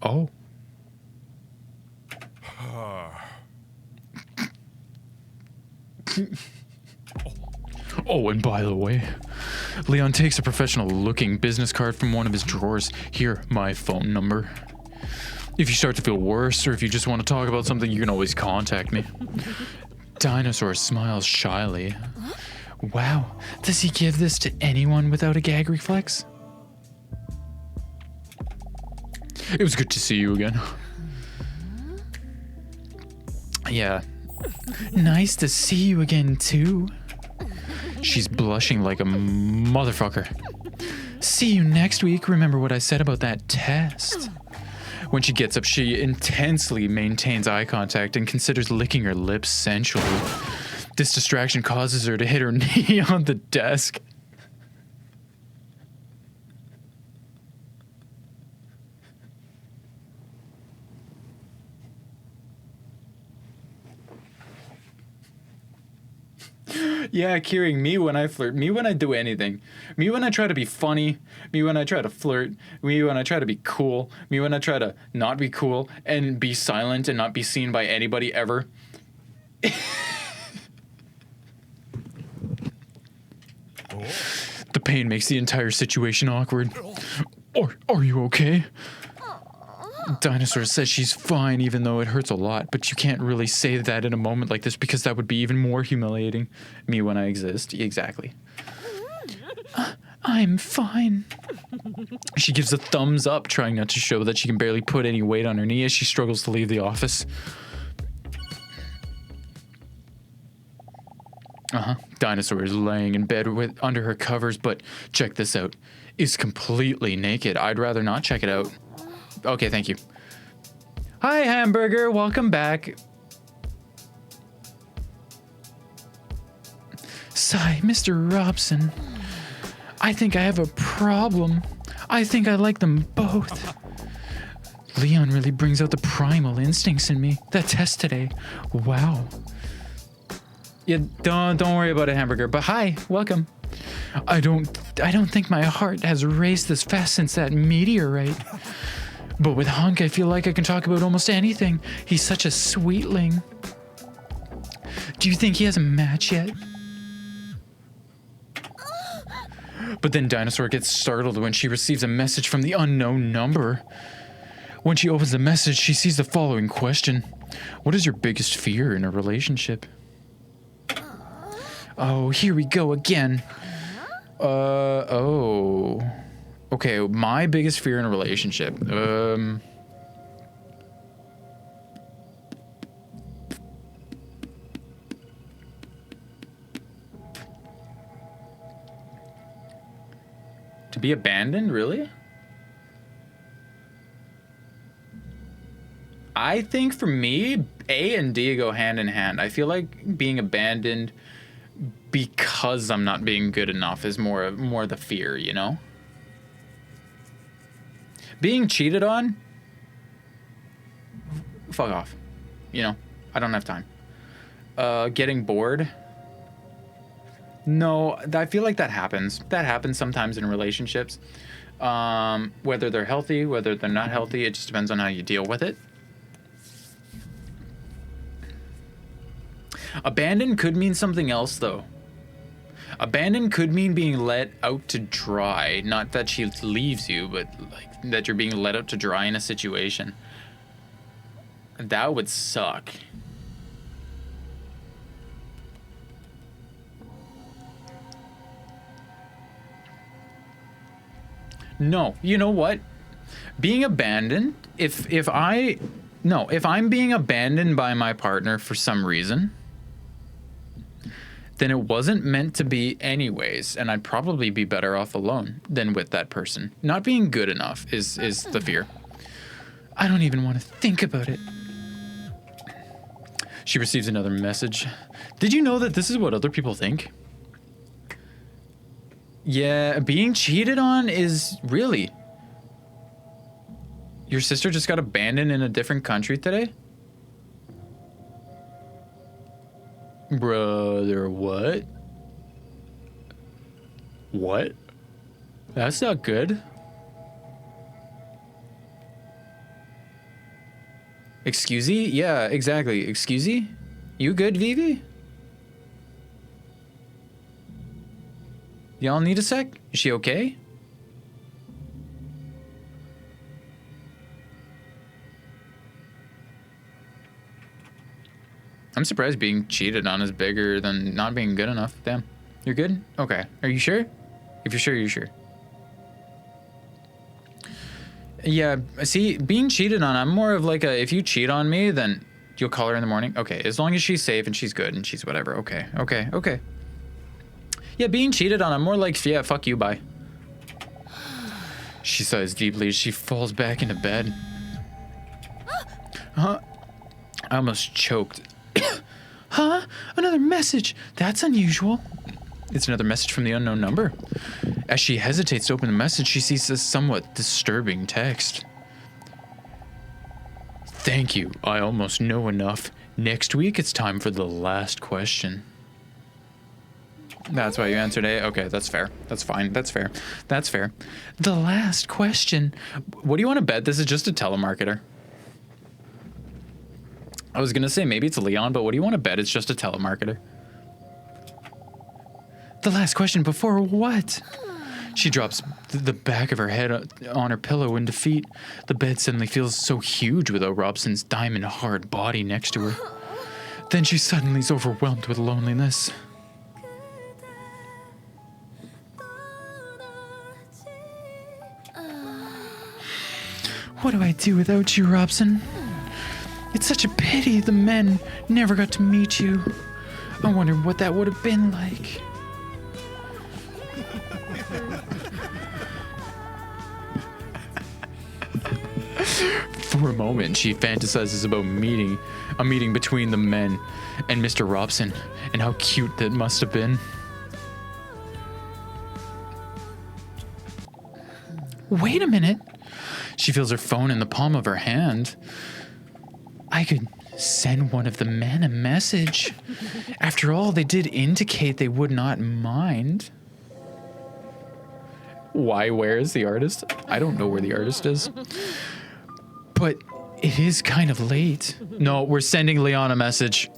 Oh. Oh, and by the way, Leon takes a professional-looking business card from one of his drawers. Here, my phone number. If you start to feel worse, or if you just want to talk about something, you can always contact me. Dinosaur smiles shyly. Wow, does he give this to anyone without a gag reflex? It was good to see you again. Yeah. Nice to see you again, too. She's blushing like a motherfucker. See you next week. Remember what I said about that test. When she gets up, she intensely maintains eye contact and considers licking her lips sensually. This distraction causes her to hit her knee on the desk. Yeah, Kieran, me when I flirt, me when I do anything, me when I try to be funny, me when I try to flirt, me when I try to be cool, me when I try to not be cool and be silent and not be seen by anybody ever. The pain makes the entire situation awkward. Are you okay? Dinosaur says she's fine even though it hurts a lot, but you can't really say that in a moment like this because that would be even more humiliating. Me when I exist. Exactly. I'm fine. She gives a thumbs up, trying not to show that she can barely put any weight on her knee as she struggles to leave the office. Dinosaur is laying in bed under her covers, but check this out. Is completely naked. I'd rather not check it out. Okay, thank you. Hi, Hamburger. Welcome back. Sigh, Mr. Robson. I think I have a problem. I think I like them both. Leon really brings out the primal instincts in me. That test today. Wow. Yeah, don't worry about it, Hamburger. But hi, welcome. I don't think my heart has raced this fast since that meteorite. But with Hunk, I feel like I can talk about almost anything. He's such a sweetling. Do you think he has a match yet? But then Dinosaur gets startled when she receives a message from the unknown number. When she opens the message, she sees the following question. What is your biggest fear in a relationship? Oh, here we go again. Oh. Okay, my biggest fear in a relationship. To be abandoned, really? I think for me, A and D go hand in hand. I feel like being abandoned because I'm not being good enough is more the fear, you know? Being cheated on? Fuck off. You know, I don't have time. Getting bored? No, I feel like that happens. That happens sometimes in relationships. Whether they're healthy, whether they're not healthy, it just depends on how you deal with it. Abandon could mean something else, though. Abandon could mean being let out to dry. Not that she leaves you, but like that you're being let out to dry in a situation. That would suck. No, you know what? Being abandoned, if I'm being abandoned by my partner for some reason, then it wasn't meant to be anyways, and I'd probably be better off alone than with that person. Not being good enough is the fear. I don't even want to think about it. She receives another message. Did you know that this is what other people think? Yeah, being cheated on is really... Your sister just got abandoned in a different country today? Brother, what? What? That's not good. Excusey? Yeah, exactly. Excusey? You good, Vivi? Y'all need a sec? Is she okay? I'm surprised being cheated on is bigger than not being good enough. Damn. You're good? Okay. Are you sure? If you're sure, you're sure. Yeah, see, being cheated on, I'm more of like a, if you cheat on me, then you'll call her in the morning. Okay, as long as she's safe and she's good and she's whatever. Okay. Yeah, being cheated on, I'm more like, yeah, fuck you, bye. She sighs deeply as she falls back into bed. Huh? I almost choked. Huh? Another message. That's unusual. It's another message from the unknown number. As she hesitates to open the message, she sees a somewhat disturbing text. Thank you. I almost know enough. Next week, it's time for the last question. That's why you answered A? Okay, that's fair. That's fine. That's fair. That's fair. The last question. What do you want to bet? This is just a telemarketer. I was going to say maybe it's Leon, but what do you want to bet? It's just a telemarketer. The last question before what? She drops the back of her head on her pillow in defeat. The bed suddenly feels so huge without Robson's diamond hard body next to her. Then she suddenly is overwhelmed with loneliness. What do I do without you, Robson? It's such a pity the men never got to meet you. I wonder what that would have been like. For a moment, she fantasizes about a meeting between the men and Mr. Robson, and how cute that must have been. Wait a minute. She feels her phone in the palm of her hand. I could send one of the men a message. After all, they did indicate they would not mind. Why, where is the artist? I don't know where the artist is. But it is kind of late. No, we're sending Leon a message.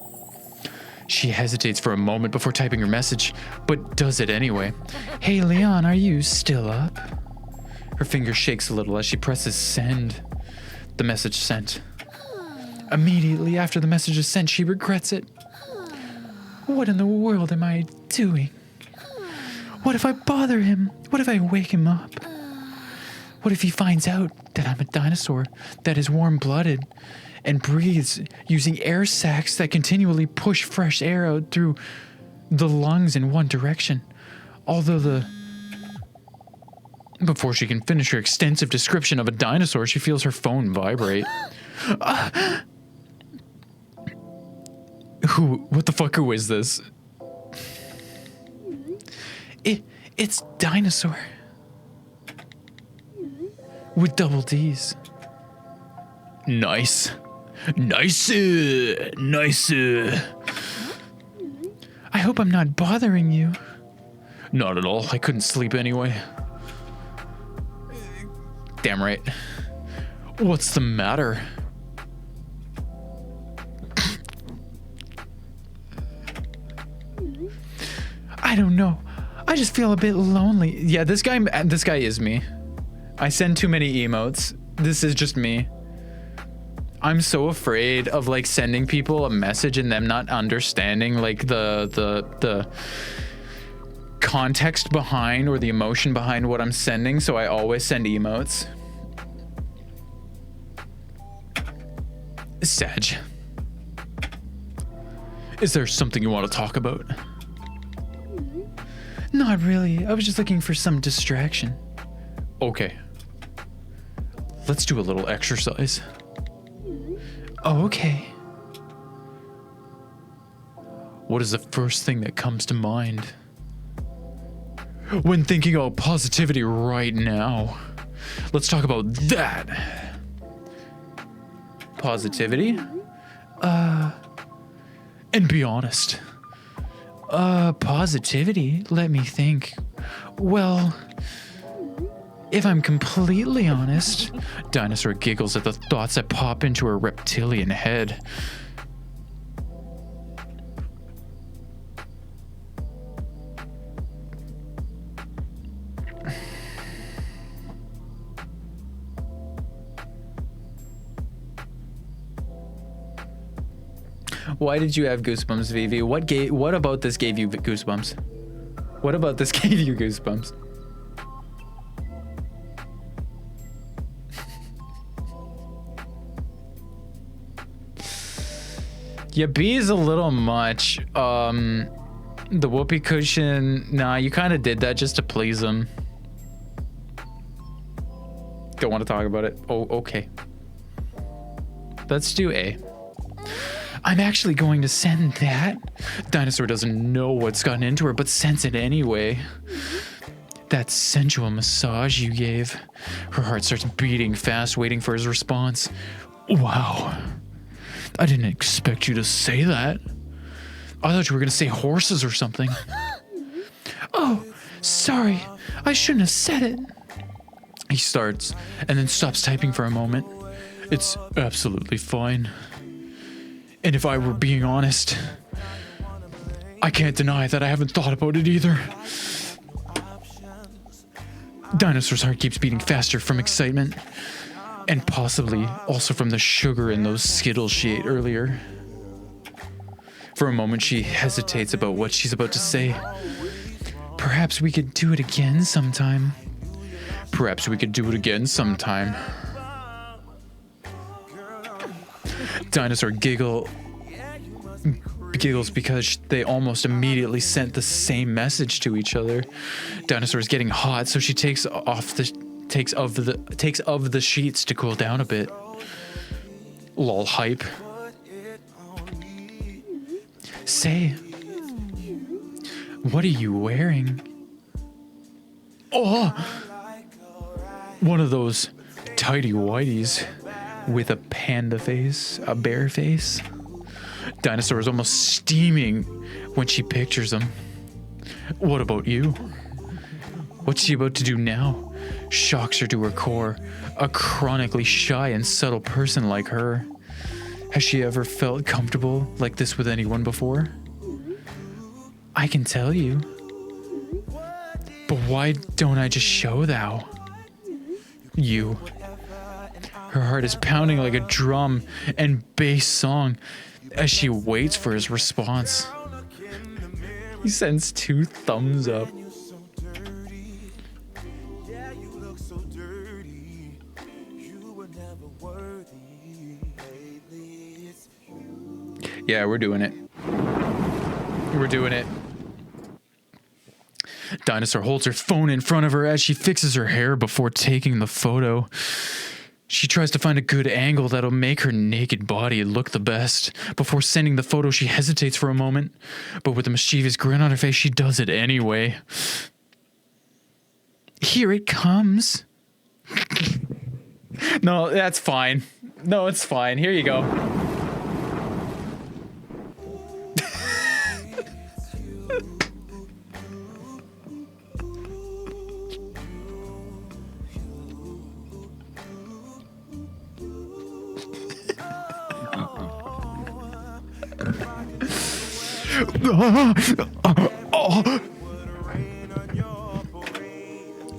She hesitates for a moment before typing her message, but does it anyway. Hey, Leon, are you still up? Her finger shakes a little as she presses send. The message sent. Immediately after the message is sent, she regrets it. What in the world am I doing? What if I bother him? What if I wake him up? What if he finds out that I'm a dinosaur that is warm-blooded and breathes using air sacs that continually push fresh air out through the lungs in one direction? Before she can finish her extensive description of a dinosaur, she feels her phone vibrate. What the fuck, who is this? It's Dinosaur. With double D's. Nice. Nice. I hope I'm not bothering you. Not at all. I couldn't sleep anyway. Damn right. What's the matter? I don't know. I just feel a bit lonely. Yeah, this guy is me. I send too many emotes. This is just me. I'm so afraid of like sending people a message and them not understanding like the context behind or the emotion behind what I'm sending, so I always send emotes. Sag. Is there something you want to talk about? Not really. I was just looking for some distraction. Okay. Let's do a little exercise. Okay. What is the first thing that comes to mind when thinking about positivity right now? Let's talk about that. Positivity? And be honest. Positivity? Let me think. Well, if I'm completely honest, Dinosaur giggles at the thoughts that pop into her reptilian head. Why did you have goosebumps, Vivi? What about this gave you goosebumps? What about this gave you goosebumps? Yeah, B is a little much. The whoopee cushion, nah, you kind of did that just to please him. Don't want to talk about it. Oh, okay. Let's do A. I'm actually going to send that. Dinosaur doesn't know what's gotten into her, but sends it anyway. That sensual massage you gave. Her heart starts beating fast, waiting for his response. Wow. I didn't expect you to say that. I thought you were going to say horses or something. Oh, sorry. I shouldn't have said it. He starts and then stops typing for a moment. It's absolutely fine. And if I were being honest, I can't deny that I haven't thought about it either. Dinosaur's heart keeps beating faster from excitement, and possibly also from the sugar in those Skittles she ate earlier. For a moment, she hesitates about what she's about to say. Perhaps we could do it again sometime. Perhaps we could do it again sometime. Dinosaur giggles because they almost immediately sent the same message to each other. Dinosaur's getting hot, so she takes of the sheets to cool down a bit. Lol hype. Say, what are you wearing? Oh, one of those tidy whities with a panda face, a bear face. Dinosaur is almost steaming when she pictures him. What about you? What's she about to do now? Shocks her to her core. A chronically shy and subtle person like her. Has she ever felt comfortable like this with anyone before? I can tell you. But why don't I just show thou? You. Her heart is pounding like a drum and bass song as she waits for his response. He sends 2 thumbs up. Yeah, we're doing it. We're doing it. Dinosaur holds her phone in front of her as she fixes her hair before taking the photo. She tries to find a good angle that'll make her naked body look the best. Before sending the photo, she hesitates for a moment, but with a mischievous grin on her face, she does it anyway. Here it comes. No, that's fine. No, it's fine. Here you go.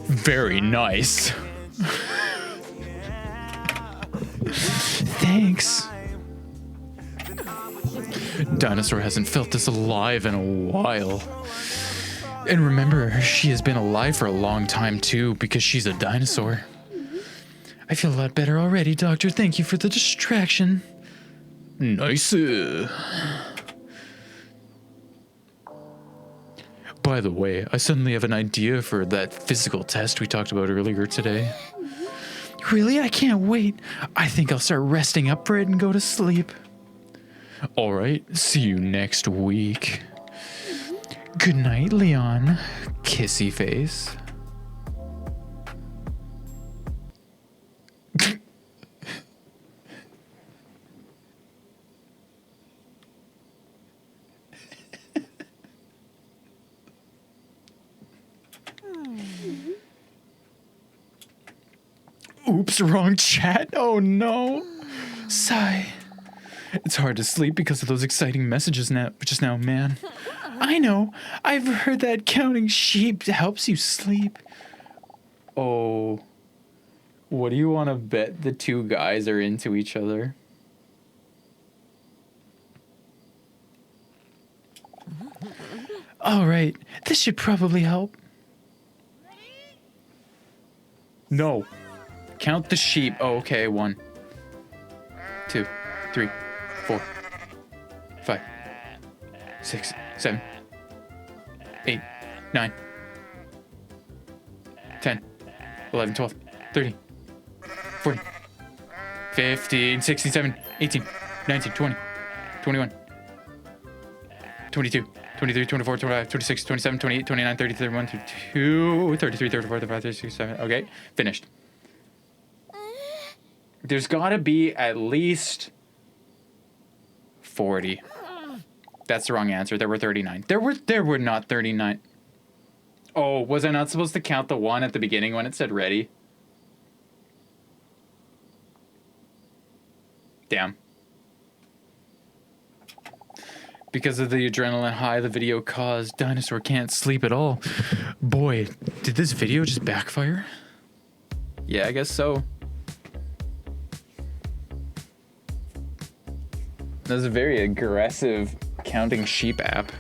Very nice. Thanks. Dinosaur hasn't felt this alive in a while. And remember, she has been alive for a long time too, because she's a dinosaur. I feel a lot better already, Doctor. Thank you for the distraction. Nice. By the way, I suddenly have an idea for that physical test we talked about earlier today. Really? I can't wait. I think I'll start resting up for it and go to sleep. All right, see you next week. Good night, Leon. Kissy face. Oops, wrong chat. Oh no. Sigh. It's hard to sleep because of those exciting messages just now, man. I know. I've heard that counting sheep helps you sleep. Oh. What do you want to bet the 2 guys are into each other? All right. This should probably help. No. Count the sheep. Oh, okay. 1, 2, 3, 4. 5, 6, 7, 8, 9, 10, 11, 12, 13, 14, 15, 16, 17, 18, 19, 20, 21, 22, 23, 24, 25, 26, 27, 28, 29, 30, 31, 32, 33, 34, 35, 36, 37. Okay, finished. There's gotta be at least 40. That's the wrong answer. There were 39. There were not 39. Oh, was I not supposed to count the one at the beginning when it said ready? Damn. Because of the adrenaline high the video caused, Dinosaur can't sleep at all. Boy, did this video just backfire? Yeah, I guess so. That was a very aggressive counting sheep app.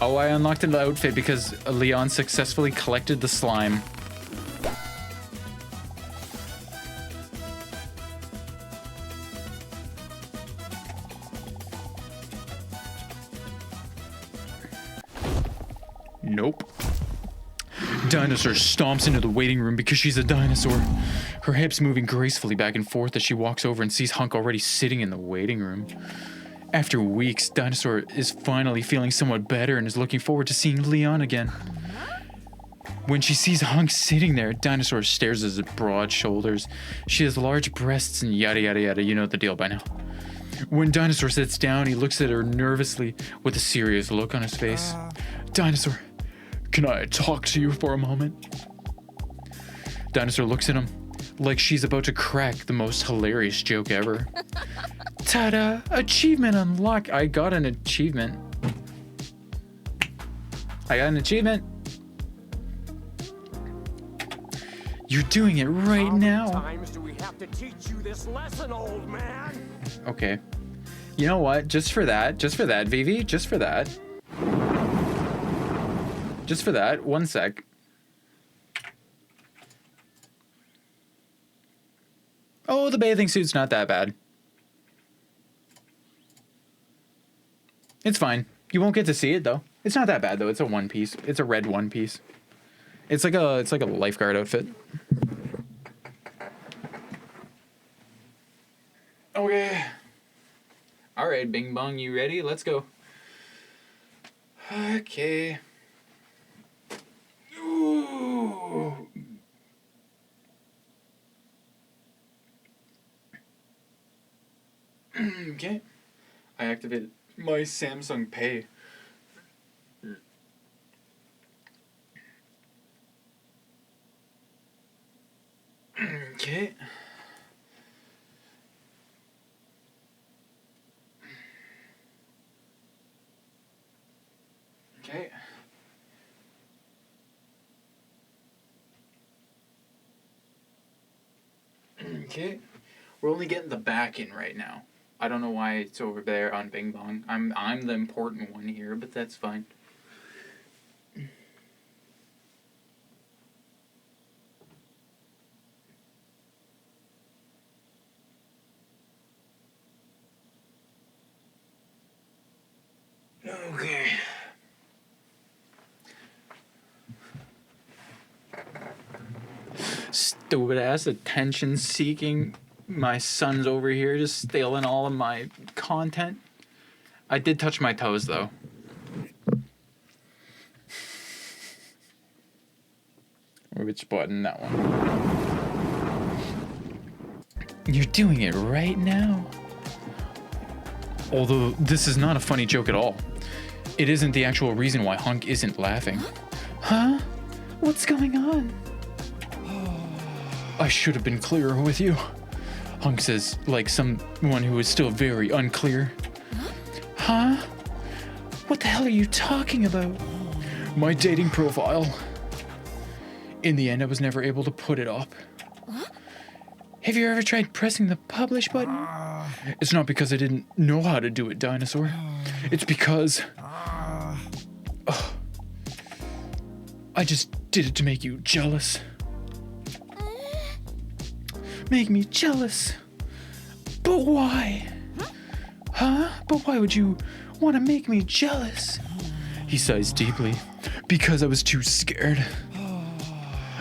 Oh, I unlocked an outfit because Leon successfully collected the slime. Nope. Dinosaur stomps into the waiting room because she's a dinosaur. Her hips moving gracefully back and forth as she walks over and sees Hunk already sitting in the waiting room. After weeks, Dinosaur is finally feeling somewhat better and is looking forward to seeing Leon again. When she sees Hunk sitting there, Dinosaur stares at his broad shoulders. She has large breasts and yada yada yada, you know the deal by now. When Dinosaur sits down, he looks at her nervously with a serious look on his face. Dinosaur, can I talk to you for a moment? Dinosaur looks at him like she's about to crack the most hilarious joke ever. Ta-da! Achievement unlocked! I got an achievement. I got an achievement. You're doing it right now. How many times do we have to teach you this lesson, old man? Okay. You know what? Just for that, Vivi, just for that. Just for that, 1 sec. Oh, the bathing suit's not that bad. It's fine. You won't get to see it though. It's not that bad though. It's a one piece. It's a red one piece. It's like a lifeguard outfit. Okay. All right, Bing Bong, you ready? Let's go. Okay. Ooh. Okay. I activated my Samsung Pay. Okay. Okay. Okay. We're only getting the back in right now. I don't know why it's over there on Bing Bong. I'm the important one here, but that's fine. Okay. Stupid ass attention seeking. My son's over here just stealing all of my content. I did touch my toes though. Which button? That one. You're doing it right now. Although this is not a funny joke at all. It isn't the actual reason why Hunk isn't laughing. Huh? What's going on? I should have been clearer with you. Hunk says, like someone who is still very unclear. Huh? What the hell are you talking about? My dating profile. In the end, I was never able to put it up. Have you ever tried pressing the publish button? It's not because I didn't know how to do it, Dinosaur. It's because... I just did it to make you jealous. Make me jealous. But why? Huh? But why would you want to make me jealous? He sighs deeply. Because I was too scared.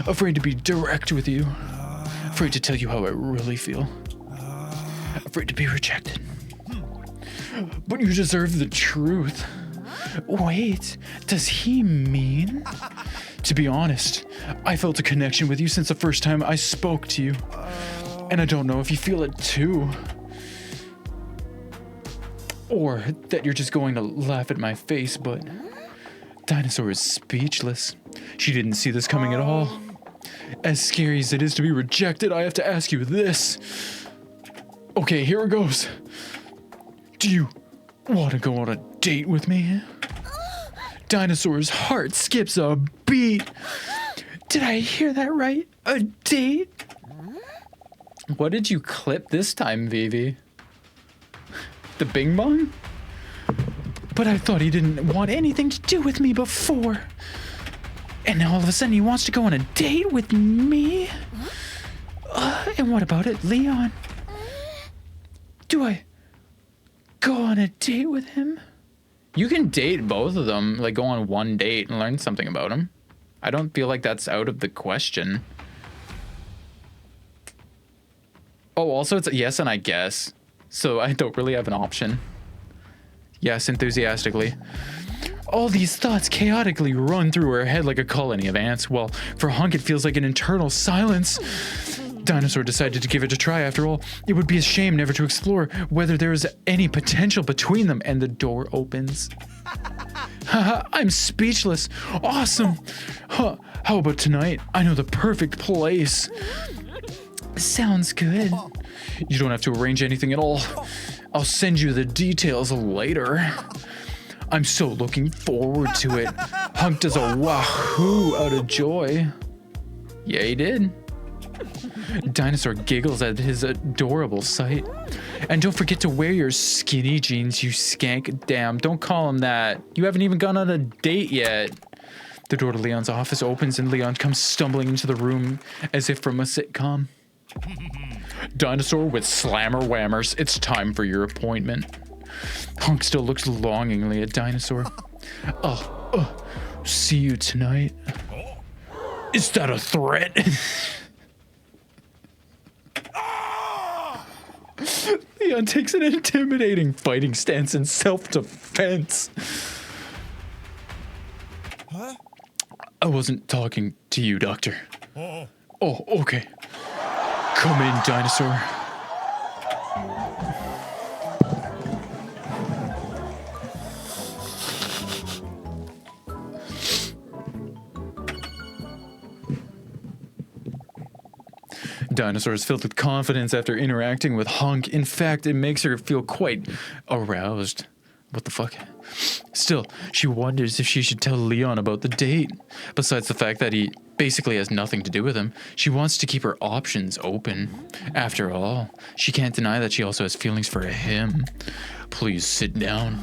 Afraid to be direct with you. Afraid to tell you how I really feel. Afraid to be rejected. But you deserve the truth. Wait, does he mean? To be honest, I felt a connection with you since the first time I spoke to you. And I don't know if you feel it too. Or that you're just going to laugh at my face, but Dinosaur is speechless. She didn't see this coming at all. As scary as it is to be rejected, I have to ask you this. Okay, here it goes. Do you want to go on a date with me? Dinosaur's heart skips a beat. Did I hear that right? A date? What did you clip this time, Vivi? The Bing Bong? But I thought he didn't want anything to do with me before. And now all of a sudden he wants to go on a date with me? And what about it, Leon? Do I go on a date with him? You can date both of them, like go on one date and learn something about him. I don't feel like that's out of the question. Oh, also it's a yes and I guess. So I don't really have an option. Yes, enthusiastically. All these thoughts chaotically run through her head like a colony of ants. Well, for Hunk, it feels like an internal silence. Dinosaur decided to give it a try after all. It would be a shame never to explore whether there is any potential between them, and the door opens. Haha, I'm speechless. Awesome. Huh, how about tonight? I know the perfect place. Sounds good. You don't have to arrange anything at all. I'll send you the details later. I'm so looking forward to it. Hunk does a wahoo out of joy. Yeah, he did. Dinosaur giggles at his adorable sight. And don't forget to wear your skinny jeans, you skank. Damn, don't call him that. You haven't even gone on a date yet. The door to Leon's office opens and Leon comes stumbling into the room as if from a sitcom. Dinosaur with slammer whammers, it's time for your appointment. Hunk still looks longingly at Dinosaur. See you tonight. Is that a threat? Leon takes an intimidating fighting stance in self-defense. Huh? I wasn't talking to you, Doctor. Oh, okay. Come in, Dinosaur. Dinosaur is filled with confidence after interacting with Hunk. In fact, it makes her feel quite aroused. What the fuck? Still, she wonders if she should tell Leon about the date. Besides the fact that he basically has nothing to do with him, she wants to keep her options open. After all, she can't deny that she also has feelings for him. Please sit down.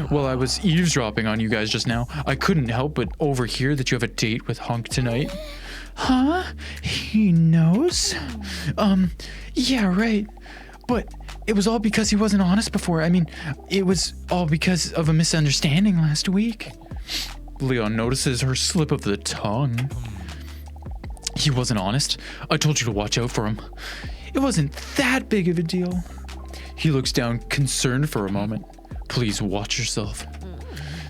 While I was eavesdropping on you guys just now, I couldn't help but overhear that you have a date with Hunk tonight. Huh? He knows? Yeah, right. But it was all because he wasn't honest before. I mean, it was all because of a misunderstanding last week. Leon notices her slip of the tongue. He wasn't honest. I told you to watch out for him. It wasn't that big of a deal. He looks down, concerned for a moment. Please watch yourself.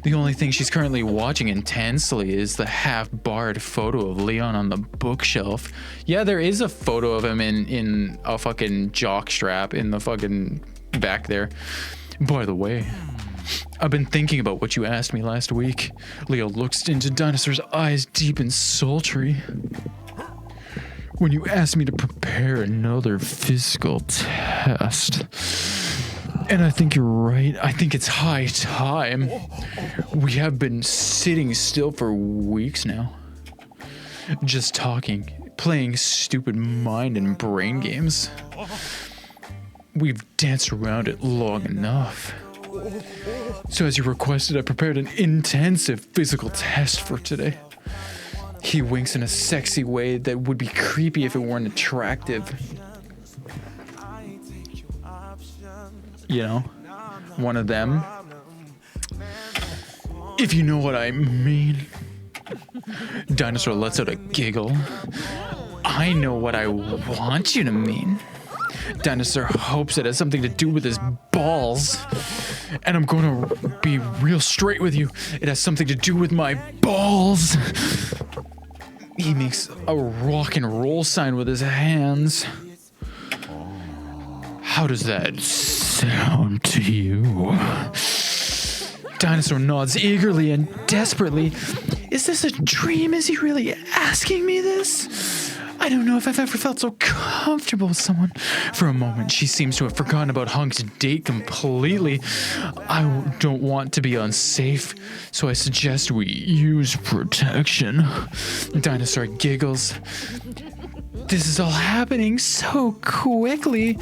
The only thing she's currently watching intensely is the half-barred photo of Leon on the bookshelf. Yeah, there is a photo of him in a fucking jock strap in the fucking back there. By the way, I've been thinking about what you asked me last week. Leo looks into Dinosaur's eyes, deep and sultry. When you asked me to prepare another physical test. And I think you're right. I think it's high time. We have been sitting still for weeks now. Just talking, playing stupid mind and brain games. We've danced around it long enough. So as you requested, I prepared an intensive physical test for today. He winks in a sexy way that would be creepy if it weren't attractive. You know? one of them. If you know what I mean. Dinosaur lets out a giggle. I know what I want you to mean. Dinosaur hopes it has something to do with his balls. And I'm going to be real straight with you. It has something to do with my balls. He makes a rock and roll sign with his hands. How does that sound to you? Dinosaur nods eagerly and desperately. Is this a dream? Is he really asking me this? I don't know if I've ever felt so comfortable with someone. For a moment, she seems to have forgotten about Hunk's date completely. I don't want to be unsafe, so I suggest we use protection. Dinosaur giggles. This is all happening so quickly.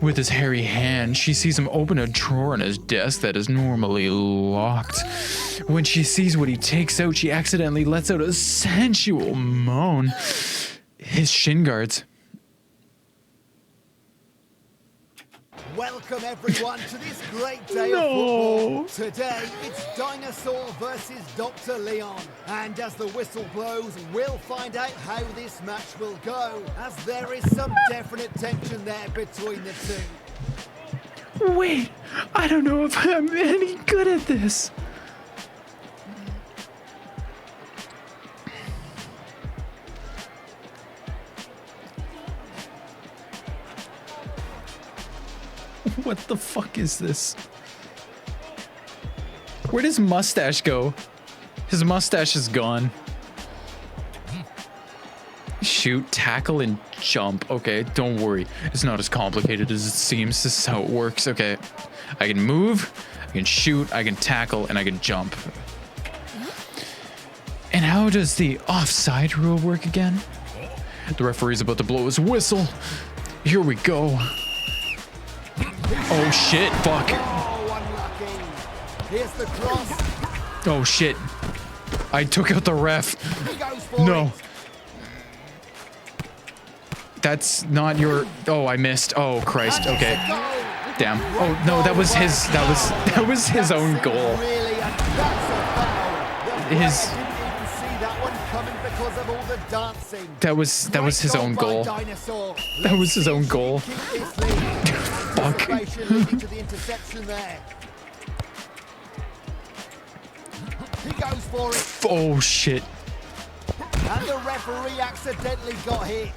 With his hairy hand, she sees him open a drawer on his desk that is normally locked. When she sees what he takes out, she accidentally lets out a sensual moan. His shin guards. Welcome everyone to this great day of football. Today it's Dinosaur versus Dr. Leon. And as the whistle blows, we'll find out how this match will go, as there is some definite tension there between the two. Wait, I don't know if I'm any good at this. What the fuck is this? Where does mustache go? His mustache is gone. Shoot, tackle, and jump. Okay, don't worry. It's not as complicated as it seems. This is how it works. Okay, I can move, I can shoot, I can tackle, and I can jump. And how does the offside rule work again? The referee's about to blow his whistle. Here we go. Oh shit, fuck. Oh, unlucky. Here's the cross. Oh shit. I took out the ref. He goes for No. it. That's not your... Oh, I missed. Oh, Christ. And it's Okay. a goal. Damn. Oh, no, that was his... That was his own goal. Really, and that's a foul. The His- player didn't even see that one coming because of all the dancing. That was his own goal. That was his own goal. Fuck. Leading to the interception there. He goes for it, Oh, shit. and the referee accidentally got hit.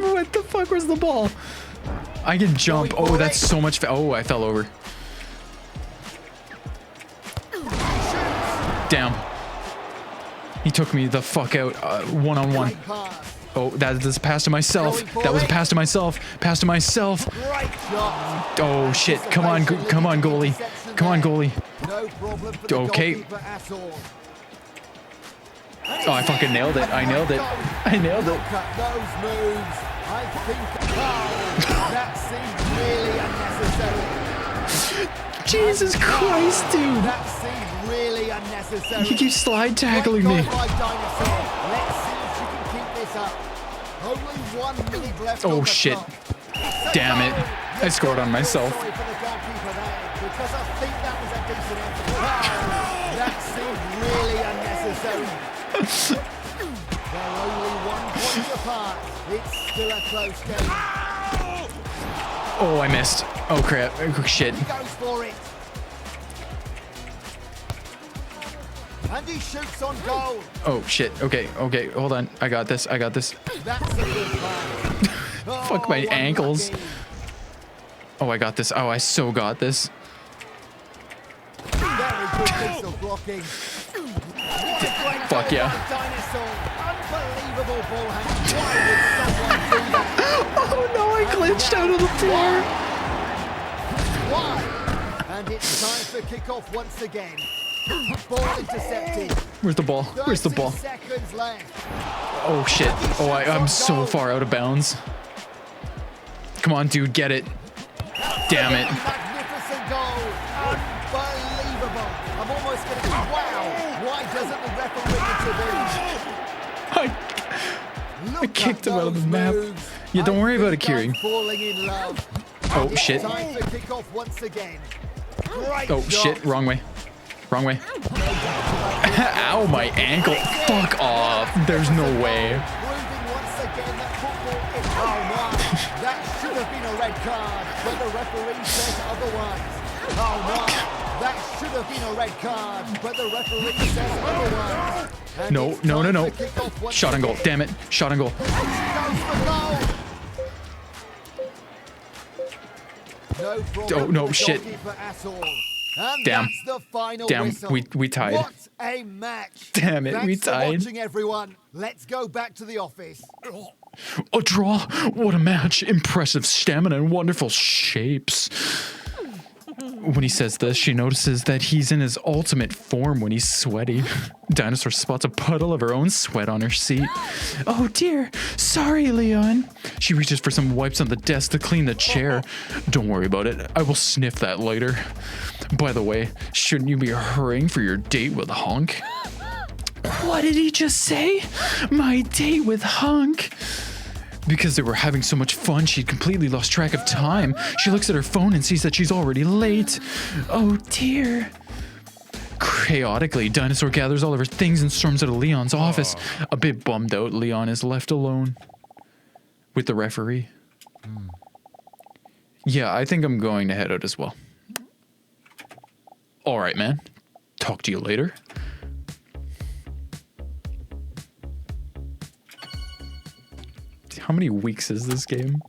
What the fuck was the ball? I can jump. Oh, that's so much... Oh, I fell over. Damn. He took me the fuck out. One-on-one. Great pass. Oh, that was a pass to myself. That was a pass to myself. Pass to myself. Great shot. Oh shit! Come on, come on, goalie! Come on, goalie! No problem for the Okay. goalkeeper at all. Oh, I fucking nailed it! I nailed it! I nailed it! Look at those moves. I think. Oh, that seemed really unnecessary. Jesus Christ, dude! That seemed really unnecessary. He keeps slide tackling Great me. goal by Dinosaur. Let's see if she can keep this up. Only 1 minute left. Oh, on the shit. clock. Damn it. I scored on myself. Sorry for the goalkeeper there, because I think that was a decent effort. Wow, that seemed really unnecessary. They're only 1 point apart. It's still a close game. Oh, I missed. Oh crap! Oh, shit! He goes for it. And he shoots on goal. Oh shit! Okay, okay, hold on. I got this. I got this. That's a good pass. Fuck my unlucky. ankles. Oh, I got this. Oh, I so got this. Very good piece of blocking. What a great Fuck goal yeah. by Dinosaur. Unbelievable ball handling. Why would someone do that? Oh no! I glitched out of the floor. Why? And it's time for kickoff once again. Ball intercepted. Where's the ball? Where's the 30 ball? seconds left. Oh shit! Oh, I'm so far out of bounds. Come on, dude, get it! Damn it! Magnificent goal. Unbelievable. I'm almost going to go, wow. Why doesn't the referee intervene? I kicked him out of the map. Yeah, don't worry about it, Kieran. Falling in love. Oh shit! Time for kickoff once again. Great Oh, shot. shit. Wrong way. Wrong way. Ow, my ankle. Fuck off. There's no way. Proving once again that football is... Oh, no. That should have been a red card, but the referee says otherwise. Oh, no. That should have been a red card, but the referee says otherwise. And No, it's no, no, time no. to kick off once Shot on goal. again. Damn it. Shot on goal. Goes for goal. No problem Oh, no, for the shit. goalkeeper at all. And Damn. that's the final Damn, whistle. we tied. What a match. Damn it, Thanks we for tied. watching, everyone. Let's go back to the office. A draw. What a match. Impressive stamina and wonderful shapes. When he says this, she notices that he's in his ultimate form when he's sweaty. Dinosaur spots a puddle of her own sweat on her seat. Oh dear, sorry, Leon. She reaches for some wipes on the desk to clean the chair. Don't worry about it, I will sniff that later. By the way, shouldn't you be hurrying for your date with Hunk? What did he just say? My date with Hunk? Because they were having so much fun, she'd completely lost track of time. She looks at her phone and sees that she's already late. Oh dear. Chaotically, Dinosaur gathers all of her things and storms out of Leon's office. A bit bummed out, Leon is left alone with the referee. Yeah, I think I'm going to head out as well. All right, man. Talk to you later. How many weeks is this game?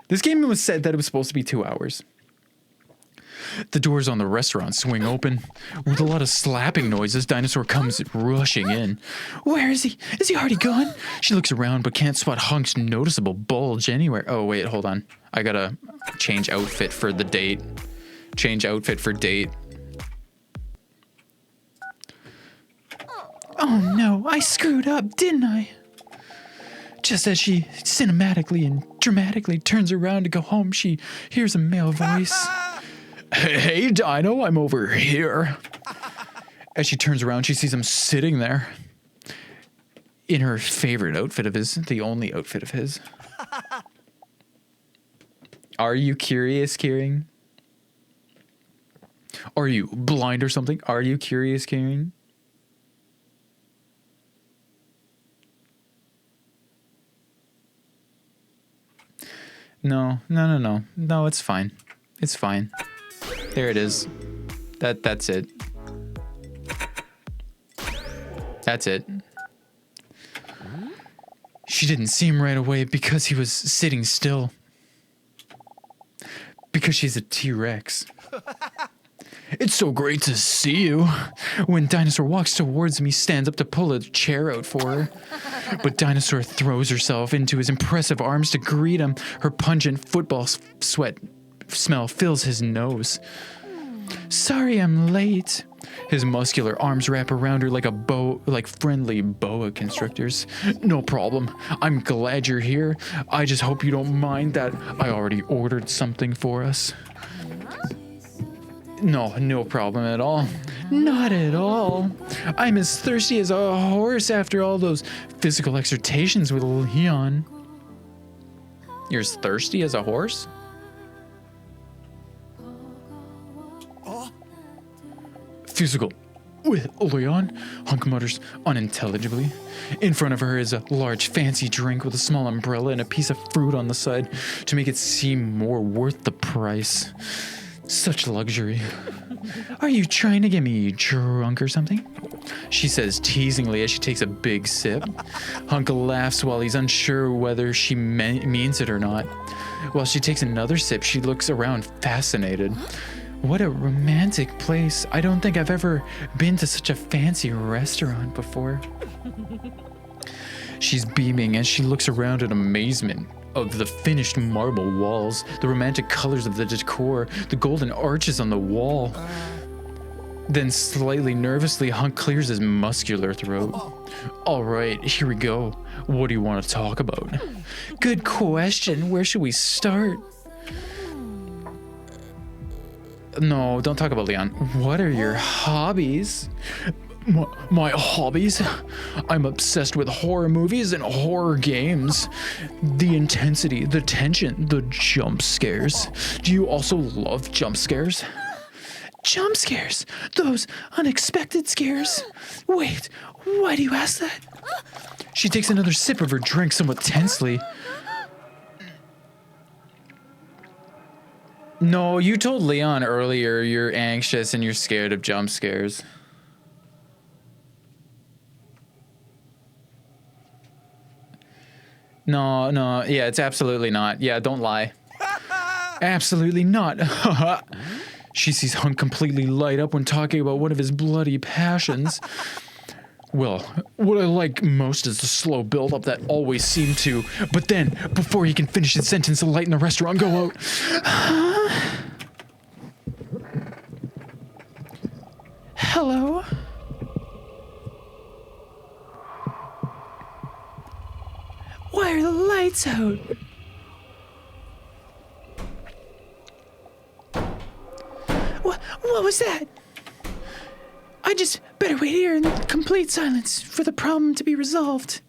This game was said that it was supposed to be 2 hours. The doors on the restaurant swing open. With a lot of slapping noises, Dinosaur comes rushing in. Where is he? Is he already gone? She looks around but can't spot Hunk's noticeable bulge anywhere. Oh, wait, hold on. I gotta change outfit for the date. Change outfit for date. Oh no, I screwed up, didn't I? Just as she cinematically and dramatically turns around to go home, she hears a male voice. Hey, Dino, I'm over here. As she turns around, she sees him sitting there in her favorite outfit of his, the only outfit of his. Are you curious, Kieran? Are you blind or something? Are you curious, Kieran? No, it's fine. It's fine. There it is. That's it. That's it. She didn't see him right away because he was sitting still. Because she's a T-Rex. It's so great to see you. When Dinosaur walks towards me, stands up to pull a chair out for her. But Dinosaur throws herself into his impressive arms to greet him. Her pungent football sweat smell fills his nose. Sorry I'm late. His muscular arms wrap around her like friendly boa constrictors. No problem. I'm glad you're here. I just hope you don't mind that I already ordered something for us. No problem at all. Not at all. I'm as thirsty as a horse after all those physical exertions with Leon. You're as thirsty as a horse? Physical with Leon, Hunk mutters unintelligibly. In front of her is a large fancy drink with a small umbrella and a piece of fruit on the side to make it seem more worth the price. Such luxury. Are you trying to get me drunk or something? She says teasingly as she takes a big sip. Hunk laughs while he's unsure whether she means it or not. While she takes another sip, she looks around fascinated. What a romantic place. I don't think I've ever been to such a fancy restaurant before. She's beaming as she looks around in amazement of the finished marble walls, the romantic colors of the decor, the golden arches on the wall. Then slightly nervously, Hunk clears his muscular throat. All right, here we go. What do you want to talk about? Good question. Where should we start? No, don't talk about Leon. What are your hobbies? My hobbies? I'm obsessed with horror movies and horror games. The intensity, the tension, the jump scares. Do you also love jump scares? Jump scares. Those unexpected scares. Wait, why do you ask that? She takes another sip of her drink somewhat tensely. No, you told Leon earlier you're anxious and you're scared of jump scares. No, yeah, it's absolutely not. Yeah, don't lie. Absolutely not. She sees Hunk completely light up when talking about one of his bloody passions. Well, what I like most is the slow build-up that always seemed to, but then, before he can finish his sentence, the light in the restaurant go out. Hello? Why are the lights out? What was that? I just better wait here in complete silence for the problem to be resolved.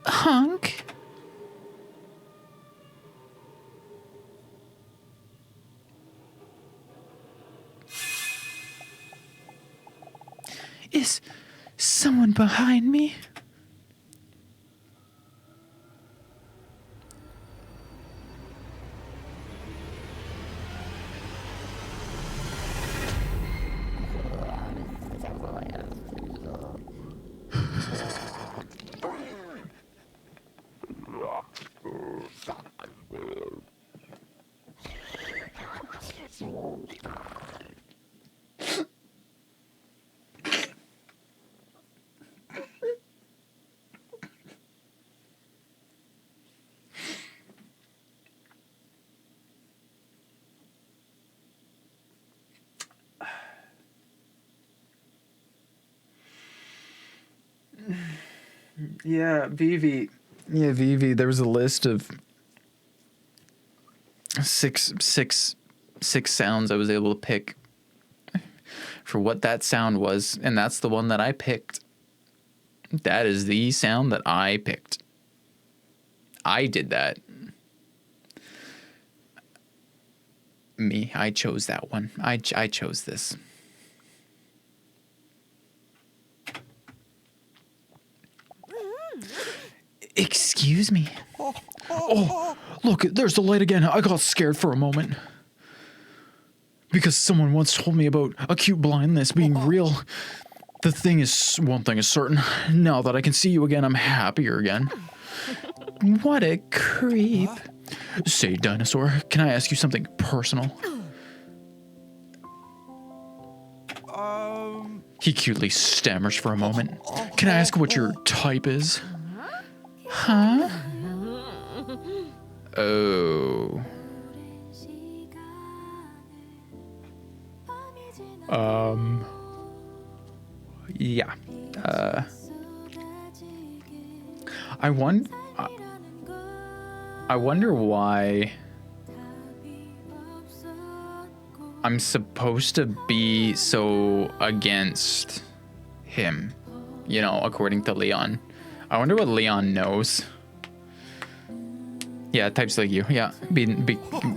Hunk? Is someone behind me? Yeah, Vivi. Yeah, Vivi. There was a list of six sounds I was able to pick for what that sound was, and that's the one that I picked. That is the sound that I picked. I did that. Me, I chose that one. I chose this. Excuse me. Oh, look, there's the light again. I got scared for a moment. Because someone once told me about acute blindness being real. One thing is certain. Now that I can see you again, I'm happier again. What a creep. Say, Dinosaur, can I ask you something personal? He cutely stammers for a moment. Can I ask what your type is? Huh? Oh. Yeah. I wonder why I'm supposed to be so against him, you know, according to Leon. I wonder what Leon knows. Yeah, types like you. Yeah,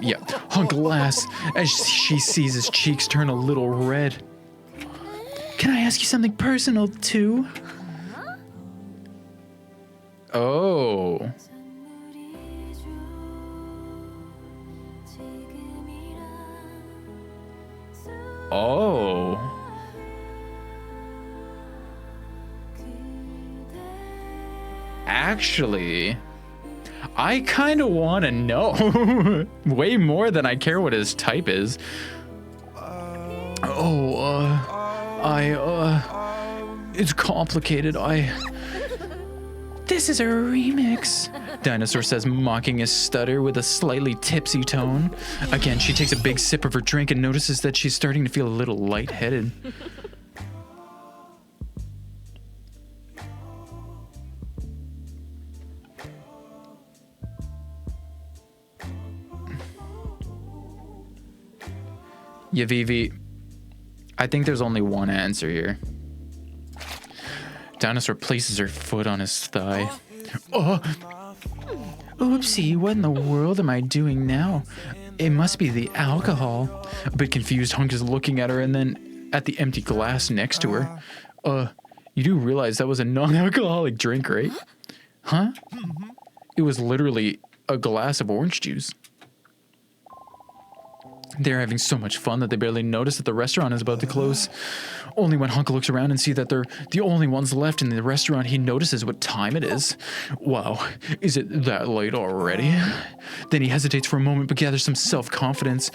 yeah. Hunk laughs as she sees his cheeks turn a little red. Can I ask you something personal too? Oh. Oh. Actually, I kind of want to know way more than I care what his type is. It's complicated. This is a remix, Dinosaur says, mocking his stutter with a slightly tipsy tone. Again, she takes a big sip of her drink and notices that she's starting to feel a little lightheaded. Yeah, Vivi. I think there's only one answer here. Dinosaur places her foot on his thigh. Oh! Oopsie, what in the world am I doing now? It must be the alcohol. A bit confused, Hunk is looking at her and then at the empty glass next to her. You do realize that was a non-alcoholic drink, right? Huh? It was literally a glass of orange juice. They're having so much fun that they barely notice that the restaurant is about to close. Only when Hunk looks around and sees that they're the only ones left in the restaurant, he notices what time it is. Wow, is it that late already? Then he hesitates for a moment but gathers some self-confidence.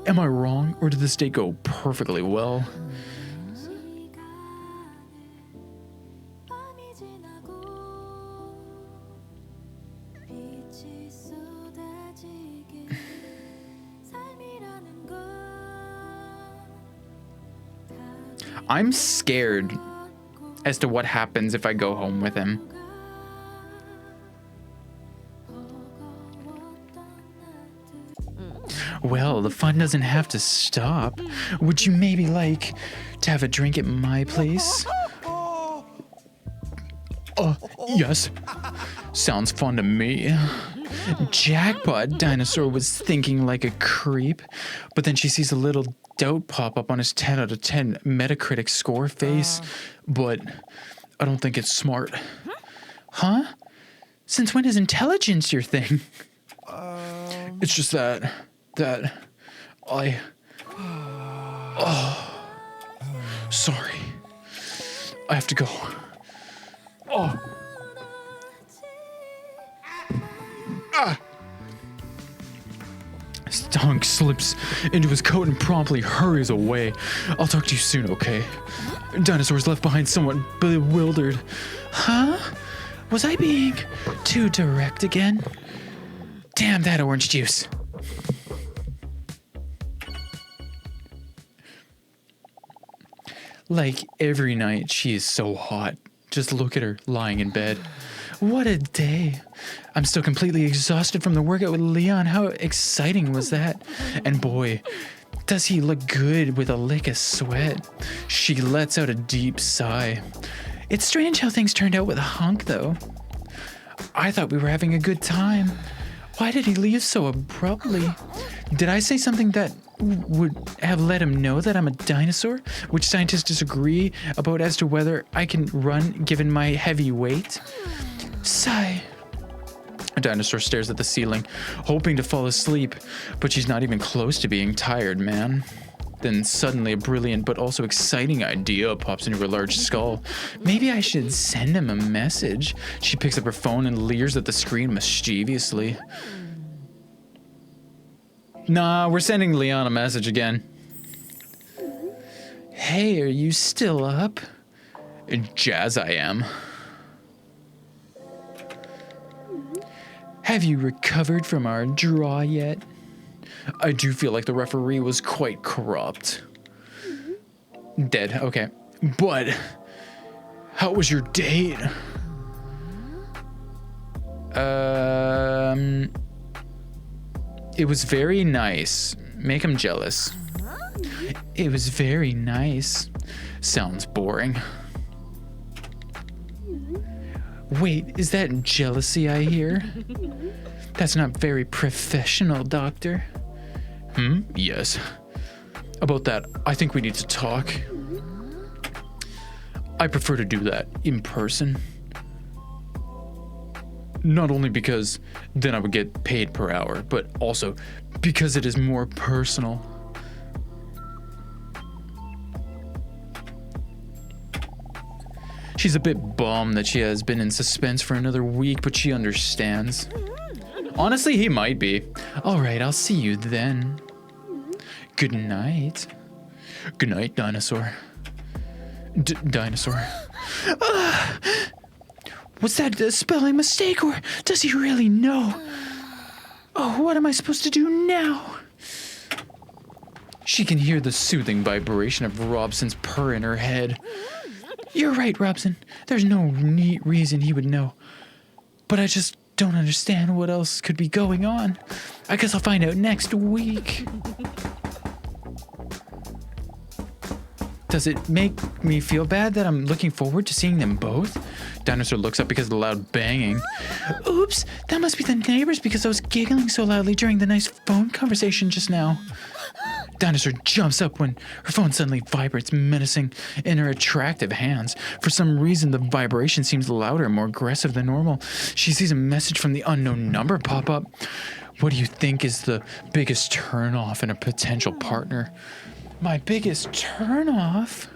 Am I wrong, or did this date go perfectly well? I'm scared as to what happens if I go home with him. Well, the fun doesn't have to stop. Would you maybe like to have a drink at my place? Yes. Sounds fun to me. Jackpot, Dinosaur was thinking like a creep. But then she sees a little doubt pop up on his 10 out of 10 Metacritic score face. But I don't think it's smart. Huh? Since when is intelligence your thing? It's just that I... Oh. Sorry. I have to go. Oh. Hunk slips into his coat and promptly hurries away. I'll talk to you soon, okay? Dinosaur's left behind somewhat bewildered. Huh? Was I being too direct again? Damn that orange juice. Like every night, she is so hot. Just look at her lying in bed. What a day. I'm still completely exhausted from the workout with Leon. How exciting was that? And boy, does he look good with a lick of sweat. She lets out a deep sigh. It's strange how things turned out with Hunk, though. I thought we were having a good time. Why did he leave so abruptly? Did I say something that would have let him know that I'm a dinosaur, which scientists disagree about as to whether I can run given my heavy weight? Sigh. A dinosaur stares at the ceiling, hoping to fall asleep, but she's not even close to being tired, man. Then suddenly a brilliant but also exciting idea pops into her large skull. Maybe I should send him a message. She picks up her phone and leers at the screen mischievously. Nah, we're sending Leon a message again. Hey, are you still up? Jazz I am. Have you recovered from our draw yet? I do feel like the referee was quite corrupt. Dead, okay. But, how was your date? It was very nice. Make him jealous. It was very nice. Sounds boring. Wait, is that jealousy I hear? That's not very professional, Doctor. Yes. About that, I think we need to talk. I prefer to do that in person. Not only because then I would get paid per hour, but also because it is more personal. She's a bit bummed that she has been in suspense for another week, but she understands. Honestly, he might be. All right, I'll see you then. Good night. Good night, dinosaur. Dinosaur. Was that a spelling mistake, or does he really know? Oh, what am I supposed to do now? She can hear the soothing vibration of Robson's purr in her head. You're right, Robson. There's no neat reason he would know. But I just don't understand what else could be going on. I guess I'll find out next week. Does it make me feel bad that I'm looking forward to seeing them both? Dinosaur looks up because of the loud banging. Oops, that must be the neighbors because I was giggling so loudly during the nice phone conversation just now. Dinosaur jumps up when her phone suddenly vibrates, menacing in her attractive hands. For some reason, the vibration seems louder and more aggressive than normal. She sees a message from the unknown number pop up. What do you think is the biggest turnoff in a potential partner? My biggest turnoff?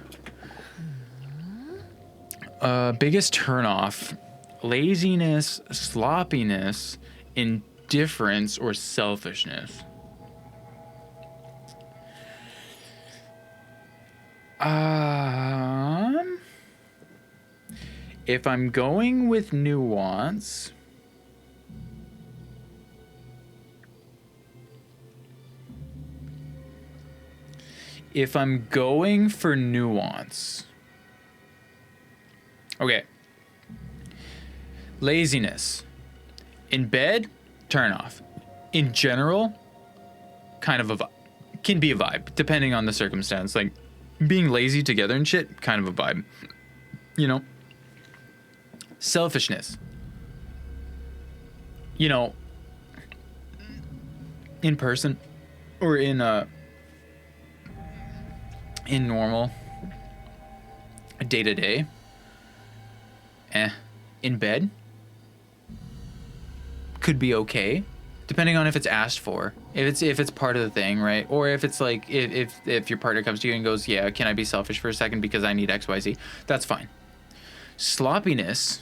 Biggest turnoff. Laziness, sloppiness, indifference, or selfishness. If I'm going with nuance, if I'm going for nuance, okay. Laziness. In bed, turn off. In general, kind of can be a vibe, depending on the circumstance. Like, being lazy together and shit, kind of a vibe. You know? Selfishness. You know, in person or in normal day to day. In bed could be okay, depending on if it's asked for, if it's part of the thing, right? Or if it's like if your partner comes to you and goes, yeah, can I be selfish for a second because I need XYZ, that's fine. Sloppiness,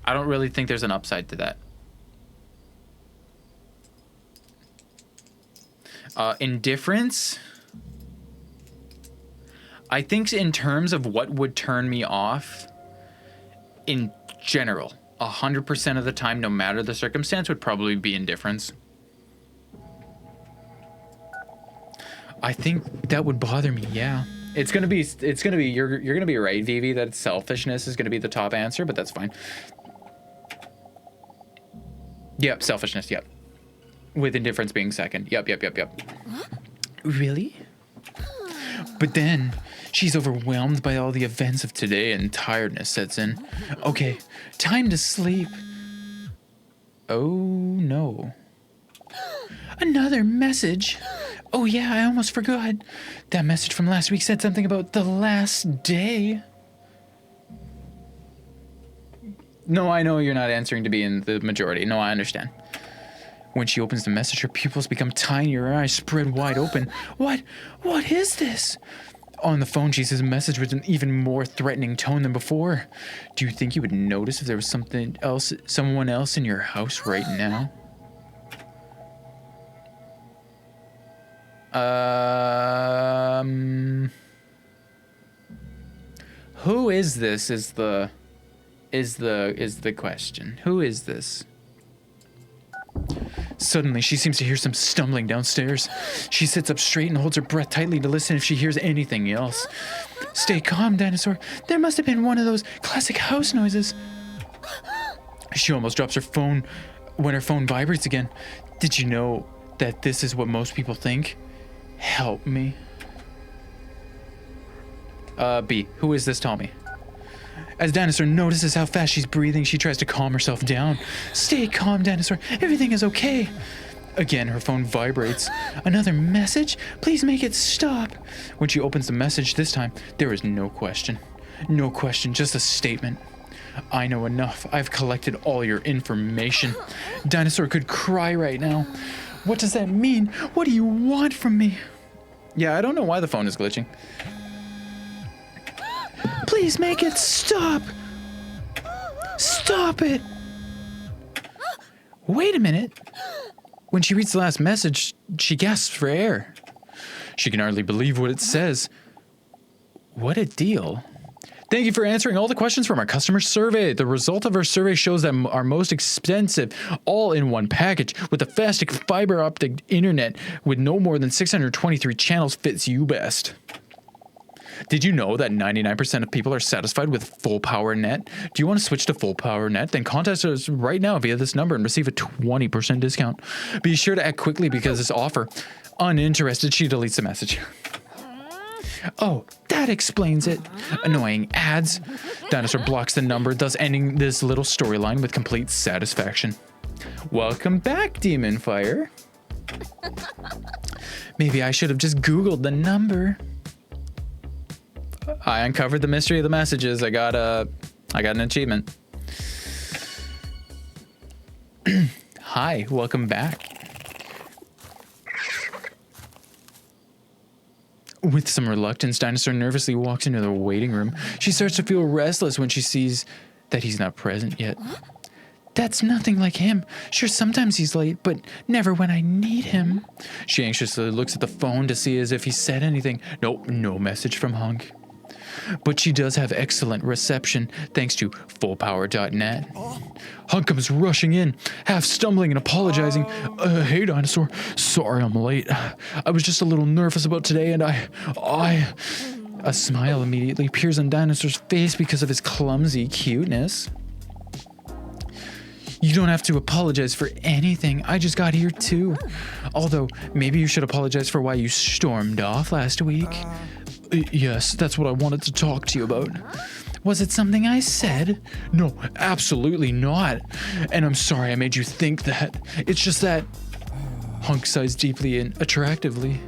I don't really think there's an upside to that. Indifference, I think in terms of what would turn me off in general, 100% of the time, no matter the circumstance, would probably be indifference. I think that would bother me, yeah. You're gonna be right, Vivi, that selfishness is gonna be the top answer, but that's fine. Yep, selfishness, yep. With indifference being second. Yep. Really? But then she's overwhelmed by all the events of today and tiredness sets in. Okay, time to sleep. Oh no. Another message. Oh yeah, I almost forgot. That message from last week said something about the last day. No, I know you're not answering to be in the majority. No, I understand. When she opens the message, her pupils become tinier, her eyes spread wide open. What is this? On the phone, she says a message with an even more threatening tone than before. Do you think you would notice if there was someone else in your house right now? Who is this is the question. Who is this? Suddenly, she seems to hear some stumbling downstairs. She sits up straight and holds her breath tightly to listen if she hears anything else. Stay calm, Dinosaur. There must have been one of those classic house noises. She almost drops her phone when her phone vibrates again. Did you know that this is what most people think? Help me. B, who is this, Tommy? As Dinosaur notices how fast she's breathing, she tries to calm herself down. Stay calm, Dinosaur. Everything is okay. Again, her phone vibrates. Another message? Please make it stop. When she opens the message this time, there is no question. No question, just a statement. I know enough. I've collected all your information. Dinosaur could cry right now. What does that mean? What do you want from me? Yeah, I don't know why the phone is glitching. Please make it stop! Stop it! Wait a minute. When she reads the last message, she gasps for air. She can hardly believe what it says. What a deal. Thank you for answering all the questions from our customer survey. The result of our survey shows that our most expensive all-in-one package with the fastest fiber optic internet with no more than 623 channels fits you best. Did you know that 99% of people are satisfied with full power net? Do you want to switch to full power net? Then contact us right now via this number and receive a 20% discount. Be sure to act quickly because this offer Uninterested, she deletes the message. Oh, that explains it. Annoying ads. Dinosaur blocks the number, thus ending this little storyline with complete satisfaction. Welcome back, Demon Fire. Maybe I should have just Googled the number. I uncovered the mystery of the messages. I got an achievement. Hi, welcome back. With some reluctance, Dinosaur nervously walks into the waiting room. She starts to feel restless when she sees that he's not present yet. That's nothing like him. Sure, sometimes he's late, but never when I need him. She anxiously looks at the phone to see as if he said anything. Nope, no message from Hunk. But she does have excellent reception, thanks to fullpower.net. Hunk comes rushing in, half stumbling and apologizing. Hey, Dinosaur. Sorry I'm late. I was just a little nervous about today, and I... A smile immediately appears on Dinosaur's face because of his clumsy cuteness. You don't have to apologize for anything. I just got here too. Although, maybe you should apologize for why you stormed off last week. Yes, that's what I wanted to talk to you about. Was it something I said? No, absolutely not. And I'm sorry I made you think that. It's just that... Hunk sighs deeply and attractively.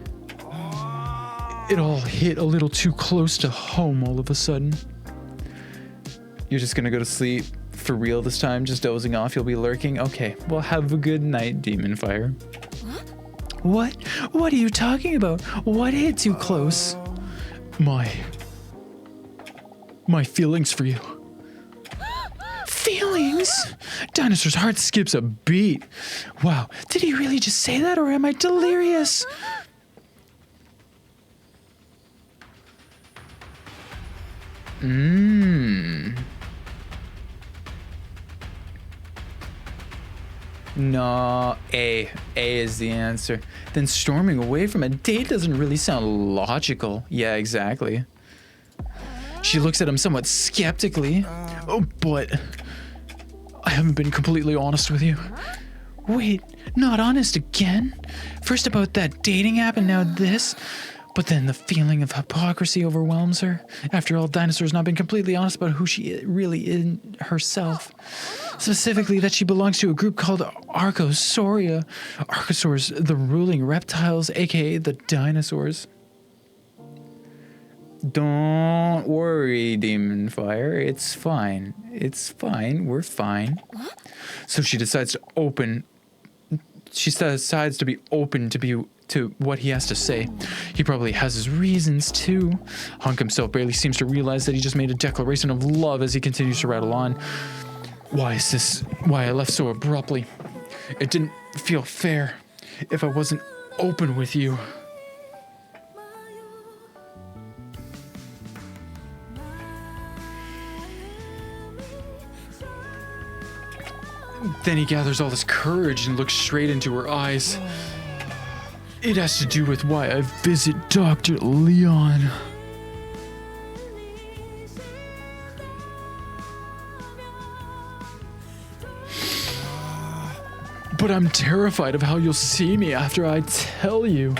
It all hit a little too close to home all of a sudden. You're just gonna go to sleep for real this time, just dozing off? You'll be lurking? Okay, well, have a good night, Demon Fire. What? What are you talking about? What hit too close? My feelings for you. Feelings? Dinosaur's heart skips a beat. Wow, did he really just say that, or am I delirious? No, A is the answer. Then storming away from a date doesn't really sound logical. Yeah, exactly. She looks at him somewhat skeptically. Oh, but I haven't been completely honest with you. Wait, not honest again? First about that dating app and now this? But then the feeling of hypocrisy overwhelms her. After all, Dinosaur's not been completely honest about who she really is herself. Specifically, that she belongs to a group called Archosauria. Archosaurs, the ruling reptiles, aka the dinosaurs. Don't worry, Demon Fire. It's fine. It's fine. We're fine. So she decides to open. She decides to be open to what he has to say. He probably has his reasons too. Hunk himself barely seems to realize that he just made a declaration of love as he continues to rattle on. Why I left so abruptly? It didn't feel fair if I wasn't open with you. Then he gathers all his courage and looks straight into her eyes. It has to do with why I visit Dr. Leon. But I'm terrified of how you'll see me after I tell you.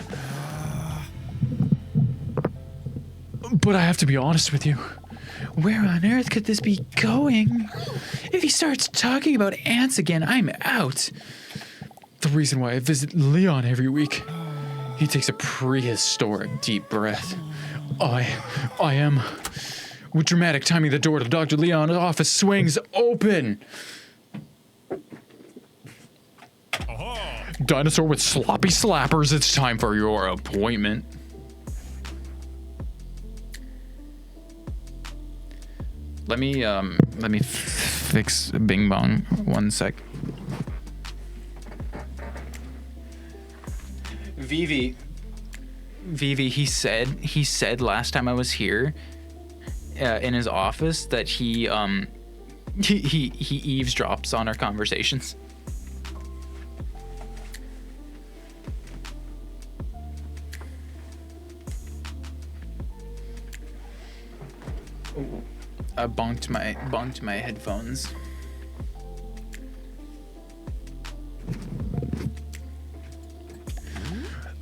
But I have to be honest with you. Where on earth could this be going? If he starts talking about ants again, I'm out. The reason why I visit Leon every week. He takes a prehistoric deep breath. I am. With dramatic timing, the door to Dr. Leon's office swings open. Dinosaur with sloppy slappers, it's time for your appointment. Let me fix Bing Bong 1 sec. Vivi, he said last time I was here in his office that he eavesdrops on our conversations. I bonked my headphones.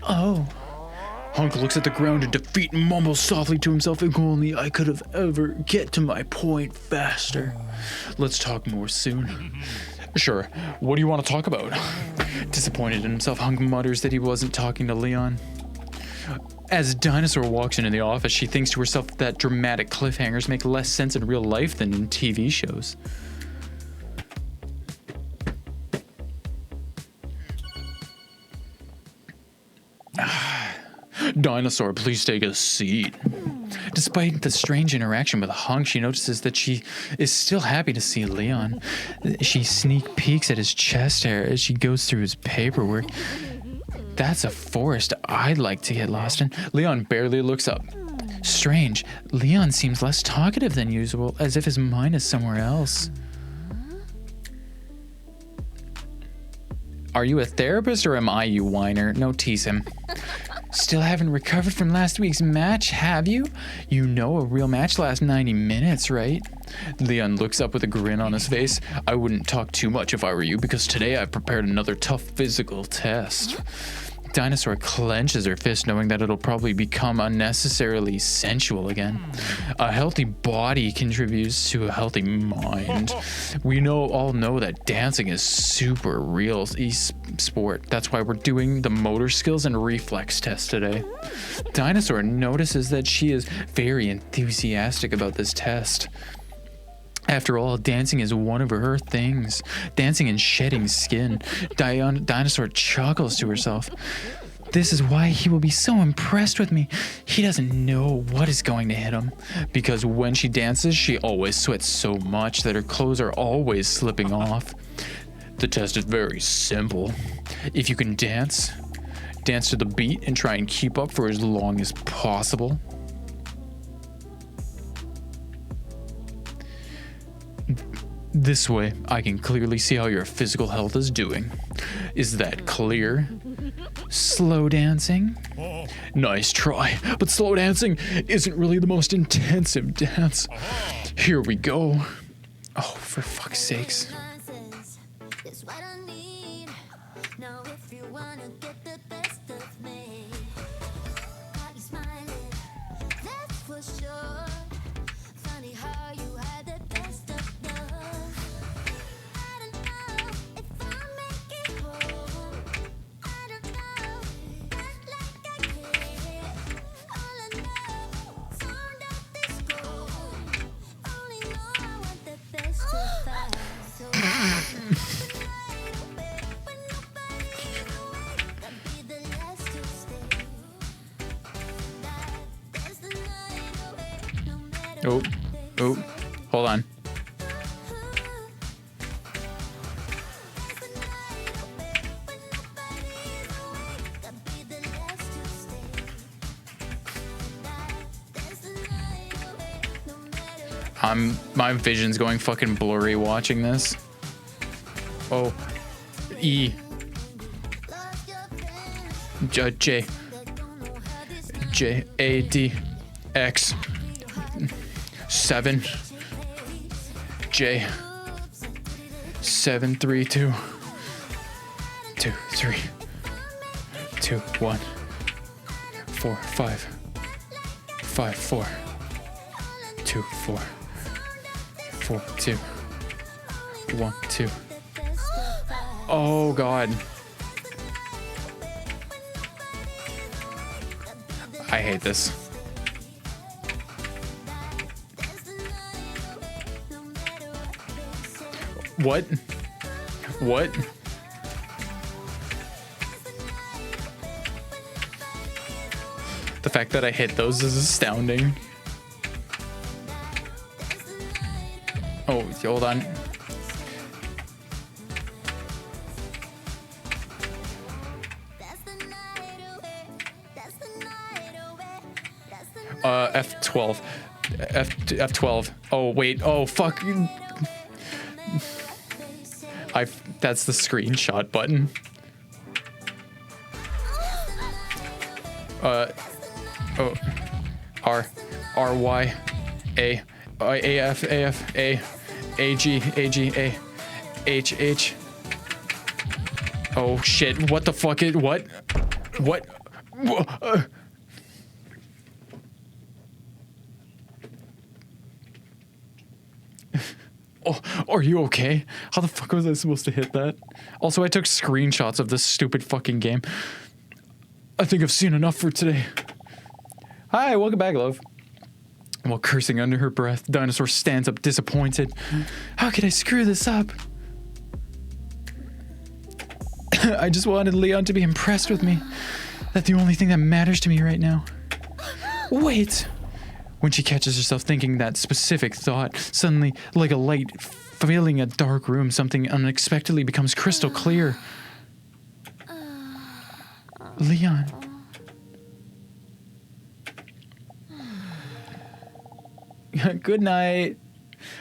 Oh. Hunk looks at the ground in defeat and mumbles softly to himself, if only I could have ever get to my point faster. Let's talk more soon. Sure. What do you want to talk about? Disappointed in himself, Hunk mutters that he wasn't talking to Leon. As Dinosaur walks into the office, she thinks to herself that dramatic cliffhangers make less sense in real life than in TV shows. Dinosaur, please take a seat. Despite the strange interaction with Hunk, she notices that she is still happy to see Leon. She sneak peeks at his chest hair as she goes through his paperwork. That's a forest I'd like to get lost in. Leon barely looks up. Strange, Leon seems less talkative than usual, as if his mind is somewhere else. Are you a therapist or am I, you whiner? No, tease him. Still haven't recovered from last week's match, have you? You know a real match lasts 90 minutes, right? Leon looks up with a grin on his face. I wouldn't talk too much if I were you, because today I've prepared another tough physical test. Dinosaur clenches her fist, knowing that it'll probably become unnecessarily sensual again. A healthy body contributes to a healthy mind. We all know that dancing is super real sport. That's why we're doing the motor skills and reflex test today. Dinosaur notices that she is very enthusiastic about this test. After all, dancing is one of her things. Dancing and shedding skin. Dinosaur chuckles to herself. This is why he will be so impressed with me. He doesn't know what is going to hit him. Because when she dances, she always sweats so much that her clothes are always slipping off. The test is very simple. If you can dance to the beat and try and keep up for as long as possible. This way, I can clearly see how your physical health is doing. Is that clear? Slow dancing? Nice try, but slow dancing isn't really the most intensive dance. Here we go. Oh, for fuck's sakes. It's what I need. Now if you wanna get the best of me, got you smiling, that's for sure. Funny how you had the best of love. I don't know if I'll make it home. I don't know, not like I care. All I know, sound of this gold. Only know I want the best of us. So Oh, hold on. My vision's going fucking blurry watching this. Oh, E. J A D X 7 J 7 3 2 2 3 2 1 4 5 5 4 2 4 4 2 1 2. Oh God. I hate this. What? What? The fact that I hit those is astounding. Oh, hold on. F12. F12. Oh, wait. Oh, fuck. That's the screenshot button. Oh, R Y A F A G A H. Oh shit! What the fuck? What? Oh, are you okay? How the fuck was I supposed to hit that? Also, I took screenshots of this stupid fucking game. I think I've seen enough for today. Hi, welcome back, love. While cursing under her breath, Dinosaur stands up disappointed. How could I screw this up? I just wanted Leon to be impressed with me. That's the only thing that matters to me right now. Wait! When she catches herself thinking that specific thought, suddenly, like a light filling a dark room, something unexpectedly becomes crystal clear. Leon. Good night.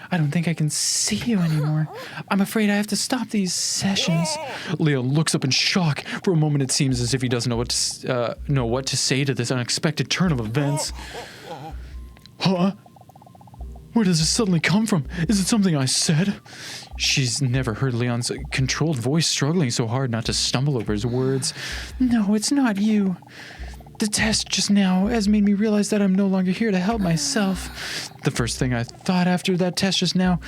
I don't think I can see you anymore. I'm afraid I have to stop these sessions. Leon looks up in shock. For a moment, it seems as if he doesn't know what to say to this unexpected turn of events. Huh? Where does this suddenly come from? Is it something I said? She's never heard Leon's controlled voice struggling so hard not to stumble over his words. No, it's not you. The test just now has made me realize that I'm no longer here to help myself. The first thing I thought after that test just now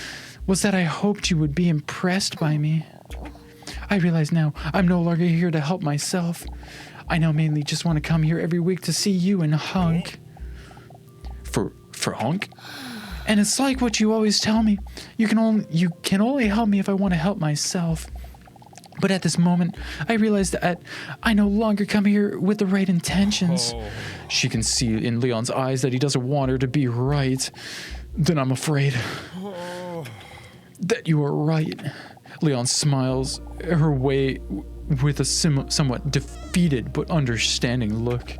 was that I hoped you would be impressed by me. I realize now I'm no longer here to help myself. I now mainly just want to come here every week to see you and Hunk. For Hunk? And it's like what you always tell me. You can only help me if I want to help myself. But at this moment, I realized that I no longer come here with the right intentions. She can see in Leon's eyes that he doesn't want her to be right. Then I'm afraid that you are right. Leon smiles her way with a somewhat defeated but understanding look.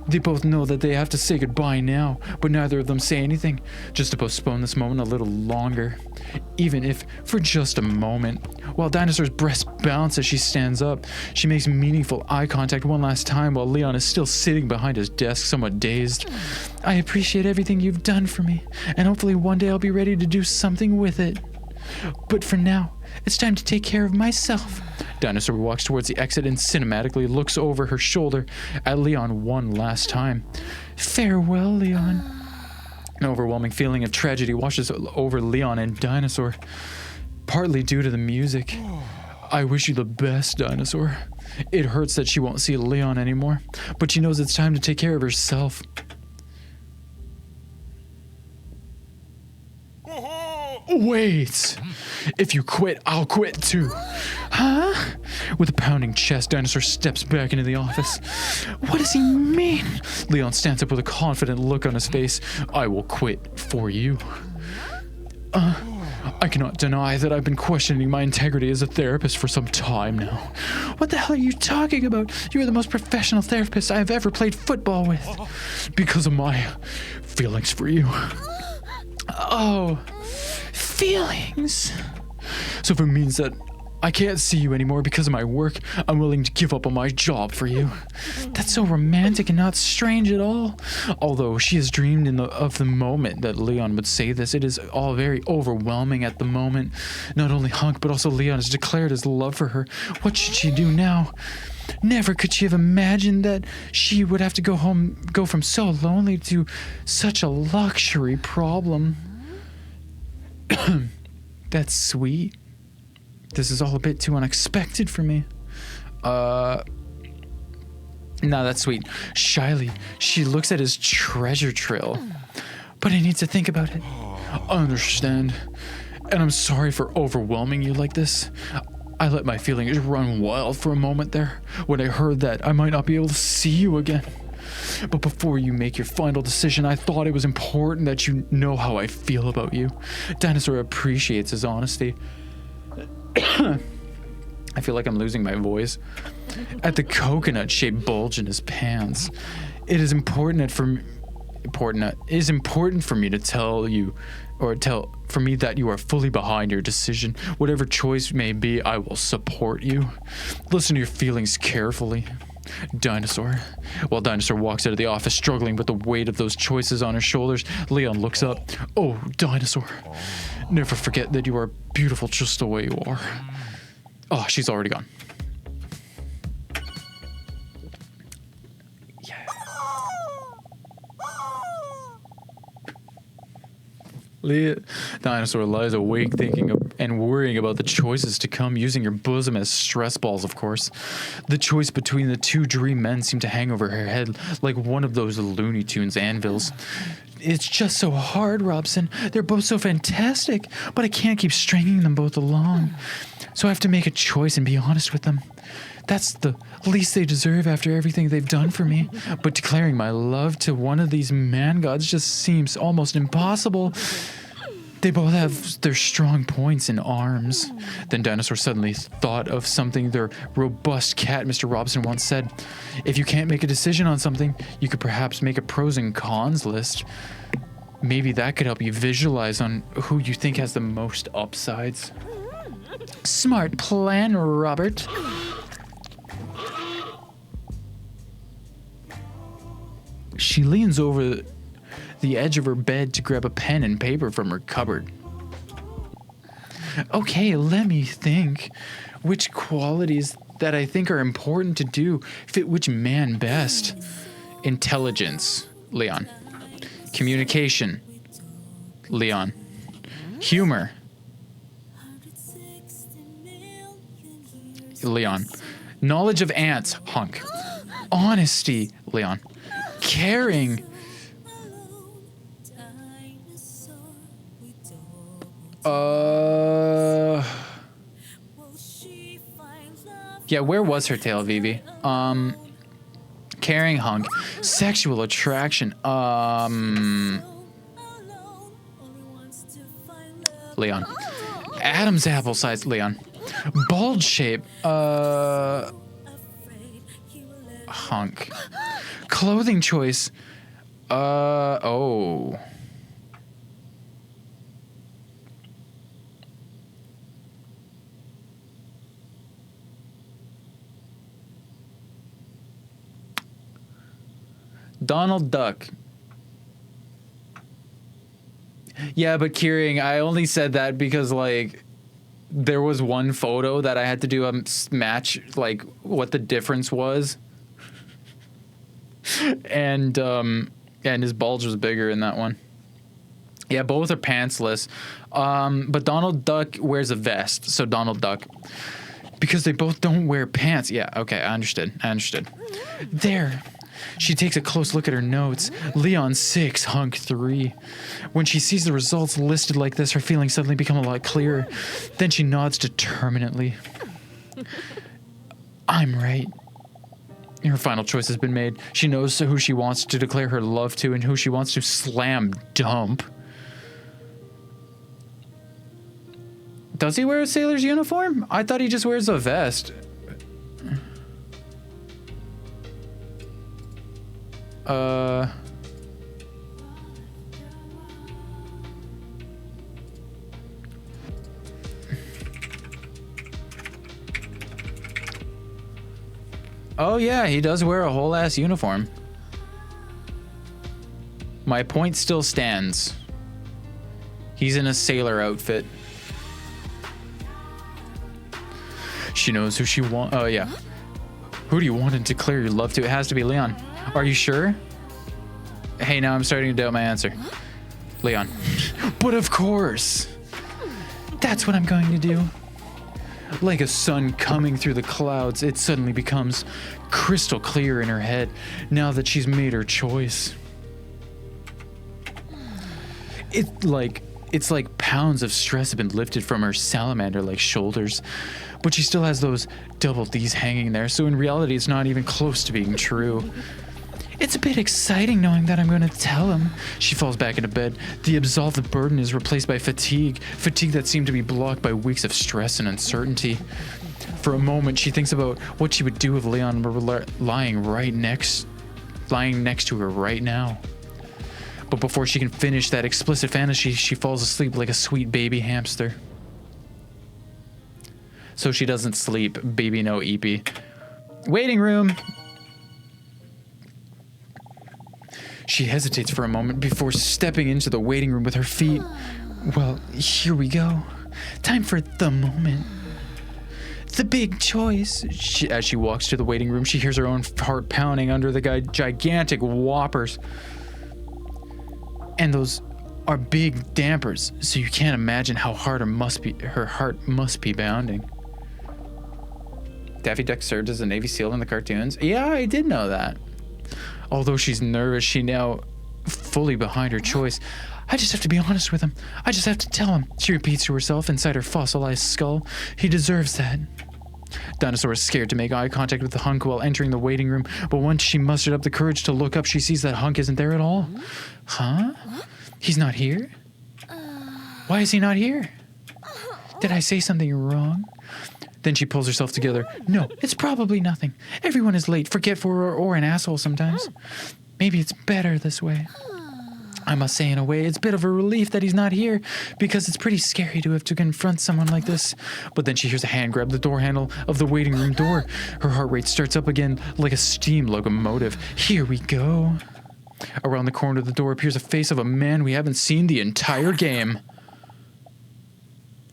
They both know that they have to say goodbye now, but neither of them say anything, just to postpone this moment a little longer, even if for just a moment. While Dinosaur's breasts bounce as she stands up, she makes meaningful eye contact one last time while Leon is still sitting behind his desk, somewhat dazed. I appreciate everything you've done for me, and hopefully one day I'll be ready to do something with it. But for now, it's time to take care of myself. Dinosaur walks towards the exit and cinematically looks over her shoulder at Leon one last time. Farewell, Leon. An overwhelming feeling of tragedy washes over Leon and Dinosaur, partly due to the music. I wish you the best, Dinosaur. It hurts that she won't see Leon anymore, but she knows it's time to take care of herself. Wait! If you quit, I'll quit too. Huh? With a pounding chest, Dinosaur steps back into the office. What does he mean? Leon stands up with a confident look on his face. I will quit for you. I cannot deny that I've been questioning my integrity as a therapist for some time now. What the hell are you talking about? You are the most professional therapist I have ever played football with. Because of my feelings for you. Oh, feelings. So if it means that I can't see you anymore because of my work, I'm willing to give up on my job for you. That's so romantic and not strange at all. Although she has dreamed of the moment that Leon would say this, it is all very overwhelming at the moment. Not only Hunk, but also Leon has declared his love for her. What should she do now? Never could she have imagined that she would have to go from so lonely to such a luxury problem. That's sweet. This is all a bit too unexpected for me. No, that's sweet. Shyly, she looks at his treasure trail. But I need to think about it. I understand. And I'm sorry for overwhelming you like this. I let my feelings run wild for a moment there when I heard that I might not be able to see you again. But before you make your final decision, I thought it was important that you know how I feel about you. Dinosaur appreciates his honesty. I feel like I'm losing my voice. At the coconut-shaped bulge in his pants, it is important for me to tell you, or for me that you are fully behind your decision. Whatever choice may be, I will support you. Listen to your feelings carefully. Dinosaur. While Dinosaur walks out of the office struggling with the weight of those choices on her shoulders, Leon looks up. Oh, Dinosaur. Never forget that you are beautiful just the way you are. Oh, she's already gone. Dinosaur lies awake thinking of, and worrying about the choices to come, using her bosom as stress balls, of course. The choice between the two dream men seemed to hang over her head like one of those Looney Tunes anvils. It's just so hard, Robson. They're both so fantastic, but I can't keep stringing them both along. So I have to make a choice and be honest with them. That's the least they deserve after everything they've done for me. But declaring my love to one of these man gods just seems almost impossible. They both have their strong points in arms. Then Dinosaur suddenly thought of something their robust cat, Mr. Robson, once said. If you can't make a decision on something, you could perhaps make a pros and cons list. Maybe that could help you visualize on who you think has the most upsides. Smart plan, Robert. She leans over the edge of her bed to grab a pen and paper from her cupboard. Okay, let me think. Which qualities that I think are important to do fit which man best? Intelligence, Leon. Communication, Leon. Humor, Leon. Knowledge of ants, Hunk. Honesty, Leon. Caring. Yeah, where was her tail, Vivi? Caring, Hunk. Sexual attraction, Leon. Adam's apple size, Leon. Bulge shape, Hunk. Clothing choice, oh. Donald Duck. Yeah, but Kieran, I only said that because, like, there was one photo that I had to do a match, like, what the difference was. And his bulge was bigger in that one. Yeah, both are pantsless. But Donald Duck wears a vest, so Donald Duck. Because they both don't wear pants. Yeah, okay, I understood. There. She takes a close look at her notes. Leon 6, Hunk 3. When she sees the results listed like this, her feelings suddenly become a lot clearer. Then she nods determinedly. I'm right. Her final choice has been made. She knows who she wants to declare her love to and who she wants to slam dump. Does he wear a sailor's uniform? I thought he just wears a vest. Oh yeah, he does wear a whole ass uniform. My point still stands. He's in a sailor outfit. She knows who she wants. Oh yeah. Who do you want to declare your love to? It has to be Leon. Are you sure? Hey, now I'm starting to doubt my answer. Leon. But of course. That's what I'm going to do. Like a sun coming through the clouds, it suddenly becomes crystal clear in her head now that she's made her choice. It's like pounds of stress have been lifted from her salamander-like shoulders, but she still has those double D's hanging there, so in reality it's not even close to being true. It's a bit exciting knowing that I'm going to tell him. She falls back into bed. The absolved burden is replaced by fatigue that seemed to be blocked by weeks of stress and uncertainty. For a moment, she thinks about what she would do if Leon were lying next to her right now. But before she can finish that explicit fantasy, she falls asleep like a sweet baby hamster. So she doesn't sleep. Baby no eepy. Waiting room. She hesitates for a moment before stepping into the waiting room with her feet. Well, here we go. Time for the moment. The big choice. As she walks to the waiting room, she hears her own heart pounding under the gigantic whoppers. And those are big dampers, so you can't imagine how hard her heart must be pounding. Daffy Duck served as a Navy SEAL in the cartoons. Yeah, I did know that. Although she's nervous, she now fully behind her choice. I just have to be honest with him. I just have to tell him. She repeats to herself inside her fossilized skull. He deserves that. Dinosaur is scared to make eye contact with the hunk while entering the waiting room, but once she mustered up the courage to look up, she sees that hunk isn't there at all. Huh? He's not here? Why is he not here? Did I say something wrong? Then she pulls herself together. No, it's probably nothing. Everyone is late, forgetful, or an asshole sometimes. Maybe it's better this way. I must say, in a way, it's a bit of a relief that he's not here, because it's pretty scary to have to confront someone like this. But then she hears a hand grab the door handle of the waiting room door. Her heart rate starts up again like a steam locomotive. Here we go. Around the corner of the door appears a face of a man we haven't seen the entire game.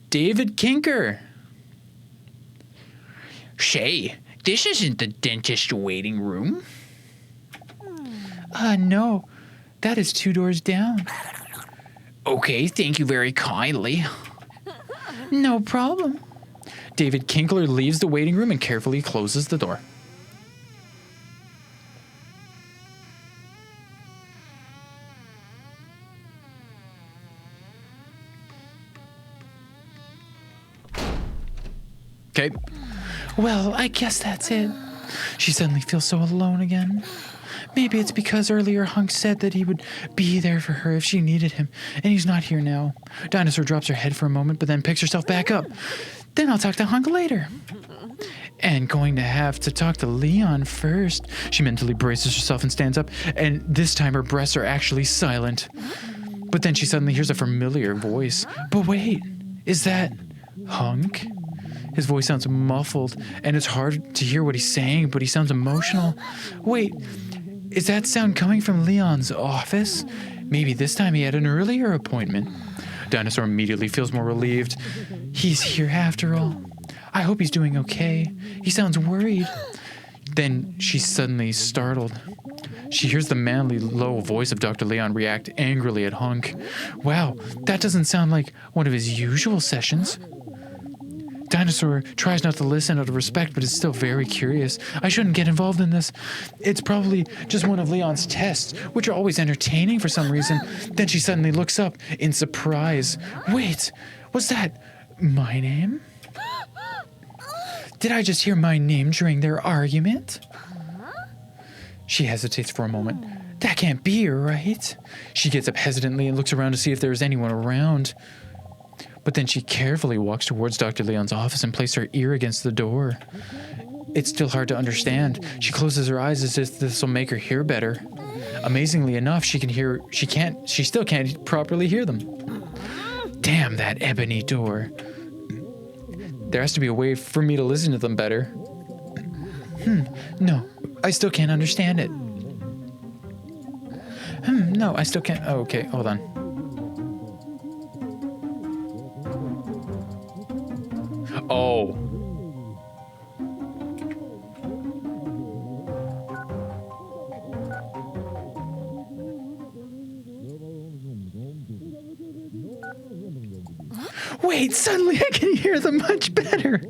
David Kinker. Shay, this isn't the dentist waiting room. No. That is 2 doors down. Okay, thank you very kindly. No problem. David Kinkler leaves the waiting room and carefully closes the door. Okay. Well, I guess that's it. She suddenly feels so alone again. Maybe it's because earlier Hunk said that he would be there for her if she needed him, and he's not here now. Dinosaur drops her head for a moment, but then picks herself back up. Then I'll talk to Hunk later. And going to have to talk to Leon first. She mentally braces herself and stands up, and this time her breasts are actually silent. But then she suddenly hears a familiar voice. But wait, is that Hunk? His voice sounds muffled, and it's hard to hear what he's saying, but he sounds emotional. Wait, is that sound coming from Leon's office? Maybe this time he had an earlier appointment. Dinosaur immediately feels more relieved. He's here after all. I hope he's doing okay. He sounds worried. Then she's suddenly startled. She hears the manly, low voice of Dr. Leon react angrily at Hunk. Wow, that doesn't sound like one of his usual sessions. Dinosaur tries not to listen out of respect, but is still very curious. I shouldn't get involved in this. It's probably just one of Leon's tests, which are always entertaining for some reason. Then she suddenly looks up in surprise. Wait, was that my name? Did I just hear my name during their argument? She hesitates for a moment. That can't be right. She gets up hesitantly and looks around to see if there is anyone around. But then she carefully walks towards Dr. Leon's office and places her ear against the door. It's still hard to understand. She closes her eyes as if this will make her hear better. Amazingly enough, she still can't properly hear them. Damn that ebony door. There has to be a way for me to listen to them better. No, I still can't understand it. No, I still can't. Oh, okay, hold on. Oh. Wait, suddenly I can hear them much better.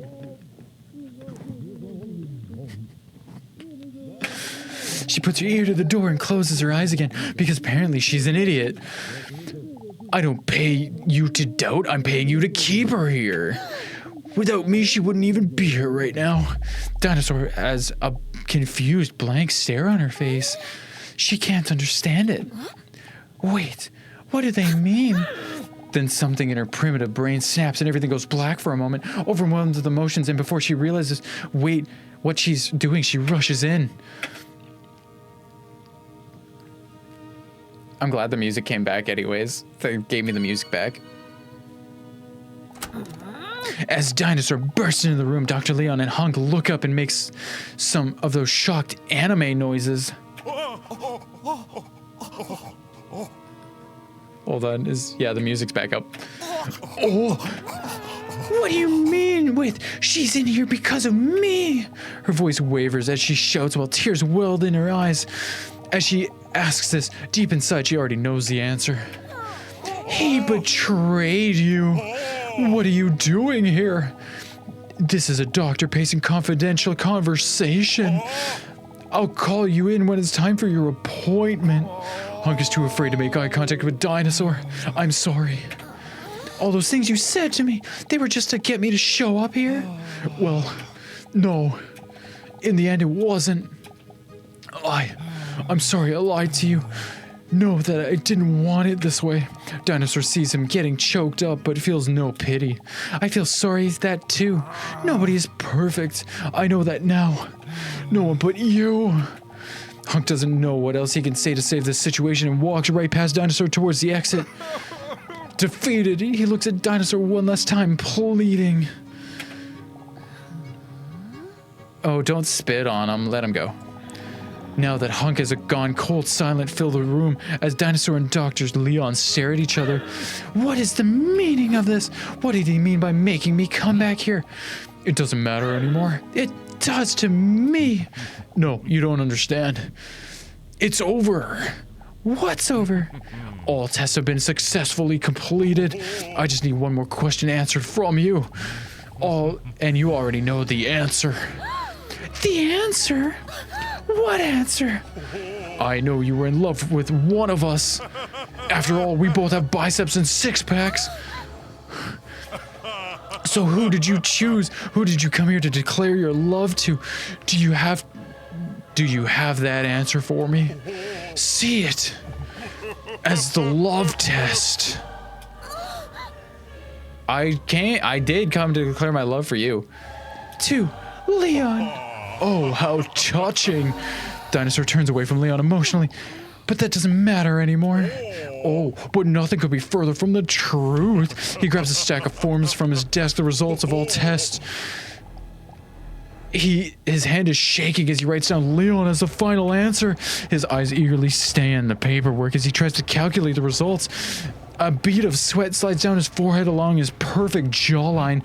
She puts her ear to the door and closes her eyes again because apparently she's an idiot. I don't pay you to doubt, I'm paying you to keep her here. Without me, she wouldn't even be here right now. Dinosaur has a confused blank stare on her face. She can't understand it. Wait, what do they mean? Then something in her primitive brain snaps and everything goes black for a moment, overwhelmed with emotions, and before she realizes, what she's doing, she rushes in. I'm glad the music came back anyways. They gave me the music back. As Dinosaur bursts into the room, Dr. Leon and Hunk look up and makes some of those shocked anime noises. Hold on, the music's back up. Oh, what do you mean with she's in here because of me? Her voice wavers as she shouts while tears welled in her eyes. As she asks this, deep inside she already knows the answer. He betrayed you. What are you doing here? This is a doctor-pacing confidential conversation. I'll call you in when it's time for your appointment. Hunk is too afraid to make eye contact with Dinosaur. I'm sorry. All those things you said to me, they were just to get me to show up here? Well, no. In the end, it wasn't. I'm sorry I lied to you. Know that I didn't want it this way. Dinosaur sees him getting choked up but feels no pity. I feel sorry that too. Nobody is perfect. I know that now. No one but you. Hunk doesn't know what else he can say to save this situation and walks right past Dinosaur towards the exit. Defeated, he looks at Dinosaur one last time, pleading. Oh, don't spit on him. Let him go. Now that Hunk has gone, cold silent fill the room as Dinosaur and Dr. Leon stare at each other. What is the meaning of this? What did he mean by making me come back here? It doesn't matter anymore. It does to me. No, you don't understand. It's over. What's over? All tests have been successfully completed. I just need one more question answered from you. And you already know the answer. The answer? What answer? I know you were in love with one of us. After all, we both have biceps and six-packs. So who did you choose? Who did you come here to declare your love to? Do you have that answer for me? See it as the love test. I did come to declare my love for you. To Leon. Oh, how touching. Dinosaur turns away from Leon emotionally. But that doesn't matter anymore. Oh, but nothing could be further from the truth. He grabs a stack of forms from his desk, the results of all tests. His hand is shaking as he writes down Leon as the final answer. His eyes eagerly scan the paperwork as he tries to calculate the results. A bead of sweat slides down his forehead along his perfect jawline.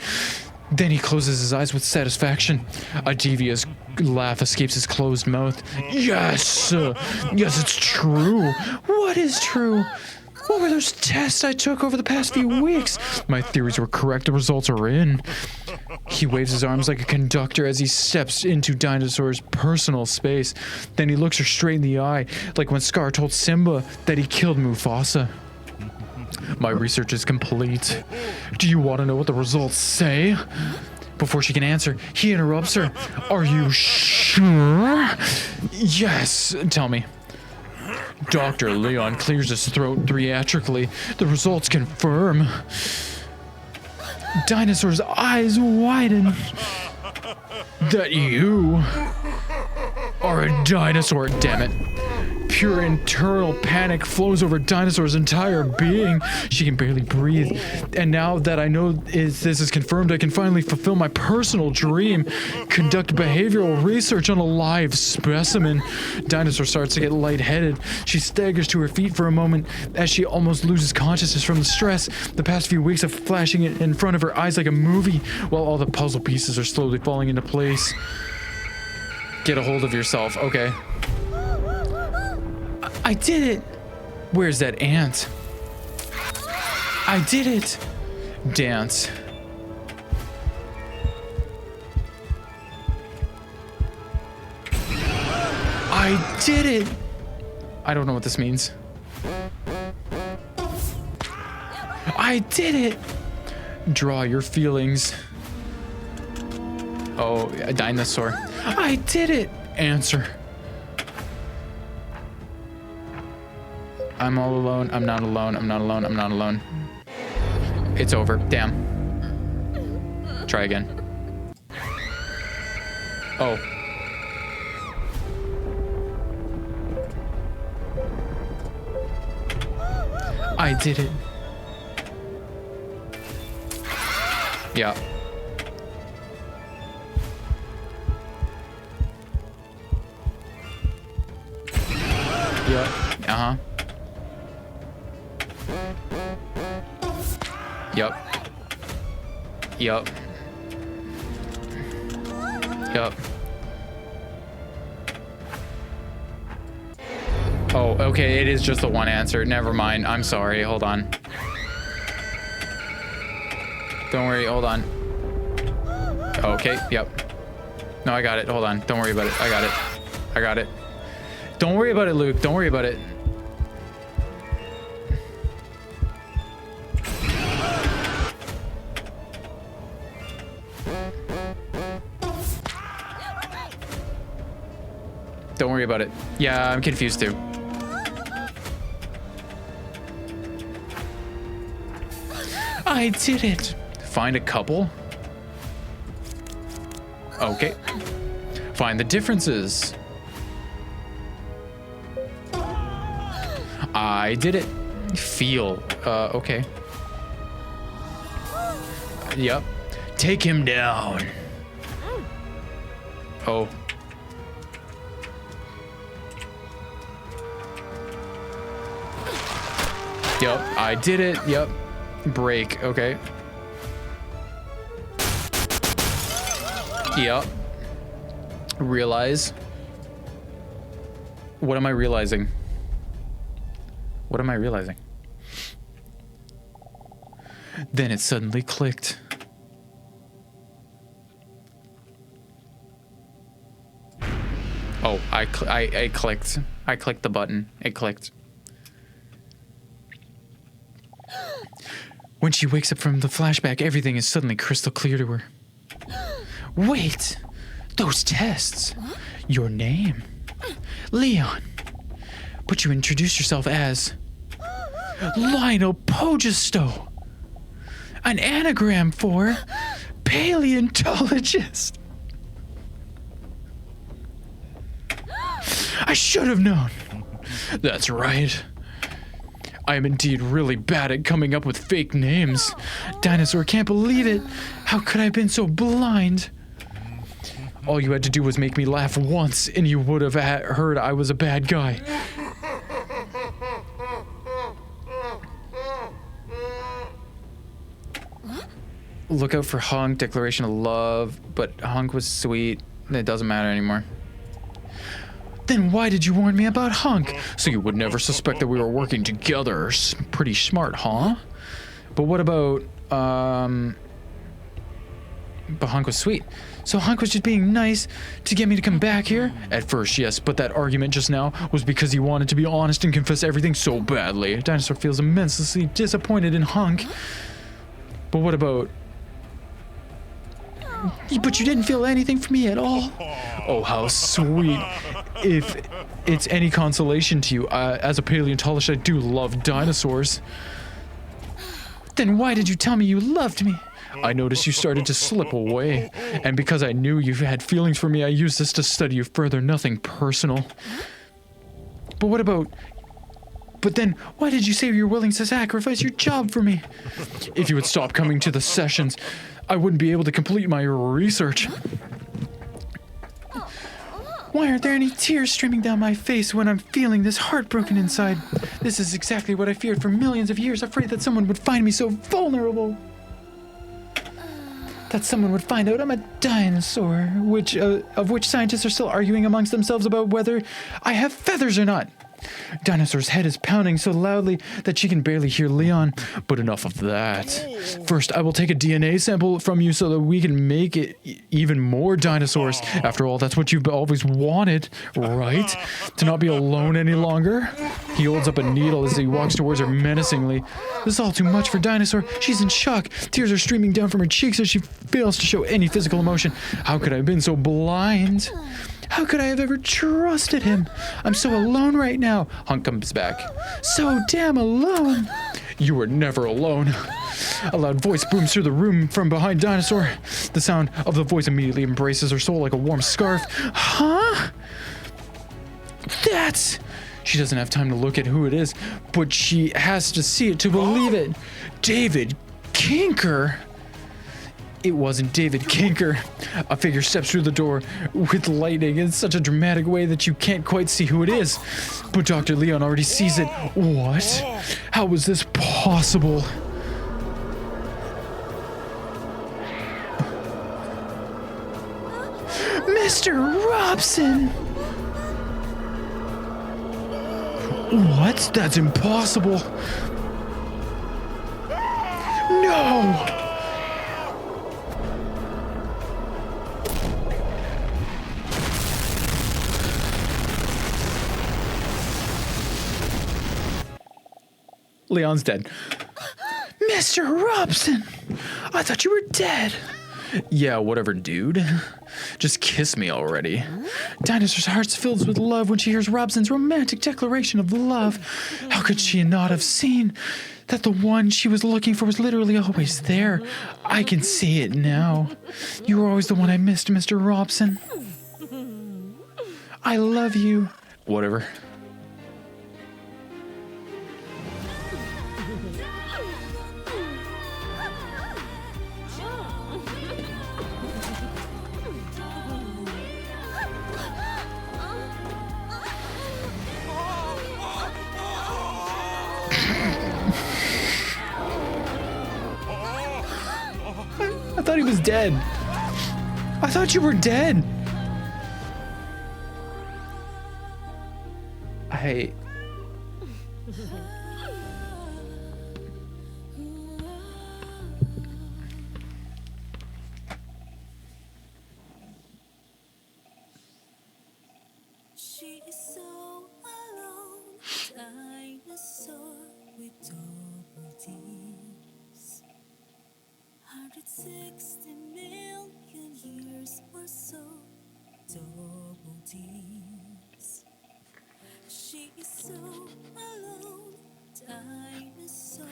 Then he closes his eyes with satisfaction. A devious laugh escapes his closed mouth. Yes! Yes, it's true. What is true? What were those tests I took over the past few weeks? My theories were correct. The results are in. He waves his arms like a conductor as he steps into Dinosaur's personal space. Then he looks her straight in the eye, like when Scar told Simba that he killed Mufasa. My research is complete. Do you want to know what the results say? Before she can answer, he interrupts her. Are you sure? Yes, tell me. Dr. Leon clears his throat theatrically. The results confirm. Dinosaur's eyes widen. That you are a dinosaur, damn it. Pure internal panic flows over Dinosaur's entire being. She can barely breathe. And now that I know this is confirmed, I can finally fulfill my personal dream. Conduct behavioral research on a live specimen. Dinosaur starts to get lightheaded. She staggers to her feet for a moment as she almost loses consciousness from the stress. The past few weeks of flashing it in front of her eyes like a movie, while all the puzzle pieces are slowly falling into place. Get a hold of yourself, okay. I did it! Where's that ant? I did it! Dance. I did it! I don't know what this means. I did it! Draw your feelings. Oh, a dinosaur. I did it! Answer. I'm all alone. I'm not alone. I'm not alone. I'm not alone. It's over. Damn. Try again. Oh. I did it. Yeah. Yeah. Uh-huh. Yup. Yup. Yup. Oh, okay, it is just the one answer. Never mind. I'm sorry. Hold on. Don't worry. Hold on. Okay. Yep. No, I got it. Hold on. Don't worry about it. I got it. I got it. Don't worry about it, Luke. Don't worry about it. Don't worry about it. Yeah, I'm confused too. I did it. Find a couple. Okay. Find the differences. I did it. Feel. Okay. Yep. Take him down. Oh. Yep, I did it. Yep. Break. Okay. Yep. Realize. What am I realizing? What am I realizing? Then it suddenly clicked. Oh, I clicked. I clicked the button. It clicked. When she wakes up from the flashback, everything is suddenly crystal clear to her. Wait! Those tests! Your name? Leon. But you introduced yourself as Lionel Pogisto. An anagram for paleontologist. I should have known. That's right. I am indeed really bad at coming up with fake names. Dinosaur, can't believe it. How could I have been so blind? All you had to do was make me laugh once, and you would have heard I was a bad guy. Look out for Hunk, declaration of love, but Hunk was sweet. It doesn't matter anymore. Then why did you warn me about Hunk? So you would never suspect that we were working together. Pretty smart, huh? But what about, but Hunk was sweet. So Hunk was just being nice to get me to come back here? At first, yes, but that argument just now was because he wanted to be honest and confess everything so badly. Dinosaur feels immensely disappointed in Hunk. But what about... But you didn't feel anything for me at all? Oh, how sweet. If it's any consolation to you, as a paleontologist, I do love dinosaurs. Then why did you tell me you loved me? I noticed you started to slip away, and because I knew you had feelings for me, I used this to study you further, nothing personal. But what about... But then, why did you say you were willing to sacrifice your job for me? If you would stop coming to the sessions, I wouldn't be able to complete my research. Why aren't there any tears streaming down my face when I'm feeling this heartbroken inside? This is exactly what I feared for millions of years, afraid that someone would find me so vulnerable. That someone would find out I'm a dinosaur, of which scientists are still arguing amongst themselves about whether I have feathers or not. Dinosaur's head is pounding so loudly that she can barely hear Leon. But enough of that. First, I will take a DNA sample from you so that we can make it even more dinosaurs. After all, that's what you've always wanted, right? To not be alone any longer. He holds up a needle as he walks towards her menacingly. This is all too much for Dinosaur. She's in shock. Tears are streaming down from her cheeks as she fails to show any physical emotion. How could I have been so blind? How could I have ever trusted him? I'm so alone right now. Hunk comes back. So damn alone. You were never alone. A loud voice booms through the room from behind Dinosaur. The sound of the voice immediately embraces her soul like a warm scarf. Huh? That's... She doesn't have time to look at who it is, but she has to see it to believe it. David Kinker. It wasn't David Kinker. A figure steps through the door with lightning in such a dramatic way that you can't quite see who it is. But Dr. Leon already sees it. What? How was this possible? Mr. Robson! What? That's impossible. No! Leon's dead. Mr. Robson, I thought you were dead. Yeah, whatever, dude. Just kiss me already. Dinosaur's heart's filled with love when she hears Robson's romantic declaration of love. How could she not have seen that the one she was looking for was literally always there? I can see it now. You were always the one I missed, Mr. Robson. I love you. Whatever. I thought he was dead. I thought you were dead. She is so alone, dinosaur with double D's. 160 million years or so, double D's. She is so alone, dinosaur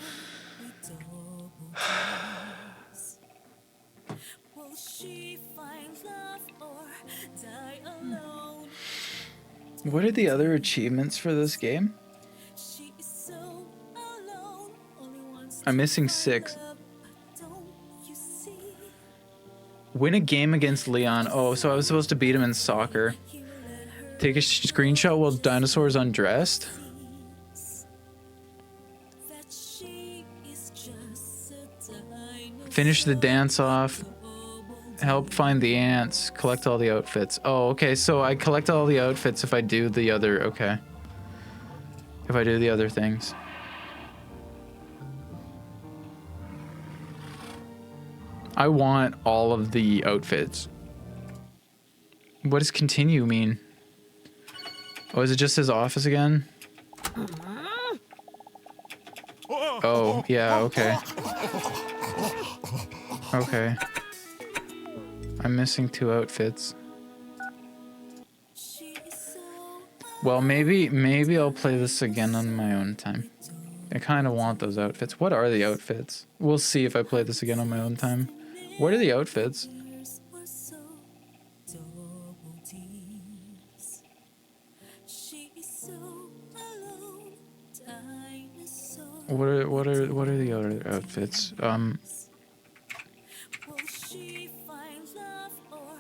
with double D's. Will she find love or die alone? What are the other achievements for this game? She is so alone, only wants I'm to missing find 6. love, but don't you see? Win a game against Leon. Oh, so I was supposed to beat him in soccer. He will let her Take a screenshot while Dinosaur is undressed. seize that she is just a dinosaur. Finish the dance off. Help find the ants. Collect all the outfits. Oh, okay. So I collect all the outfits if I do the other. Okay. If I do the other things. I want all of the outfits. What does continue mean? Oh, is it just his office again? Oh, yeah, okay. Okay. I'm missing 2 outfits. She is so Well, maybe I'll play this again on my own time. I kind of want those outfits. What are the outfits? We'll see if I play this again on my own time. What are the outfits? years or so, double D's. She is so alone, dinosaur. What are the other outfits? Will she find love or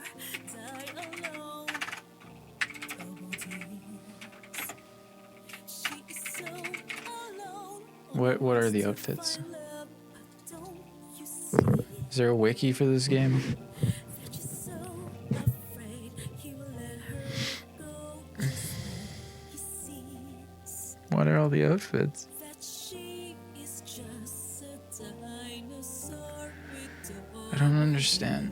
die alone? Double D's. She is so alone. What are the outfits? Find love, but don't you see Is there a wiki for this game? that you're so afraid he will let her go? He sees What are all the outfits? that she is just a dinosaur with I don't understand.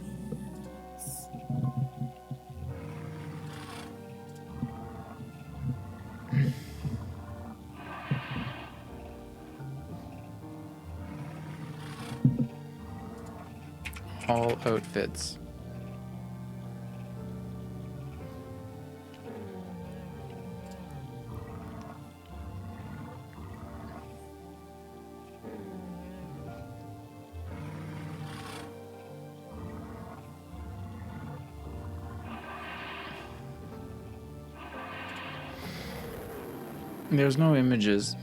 All outfits. There's no images.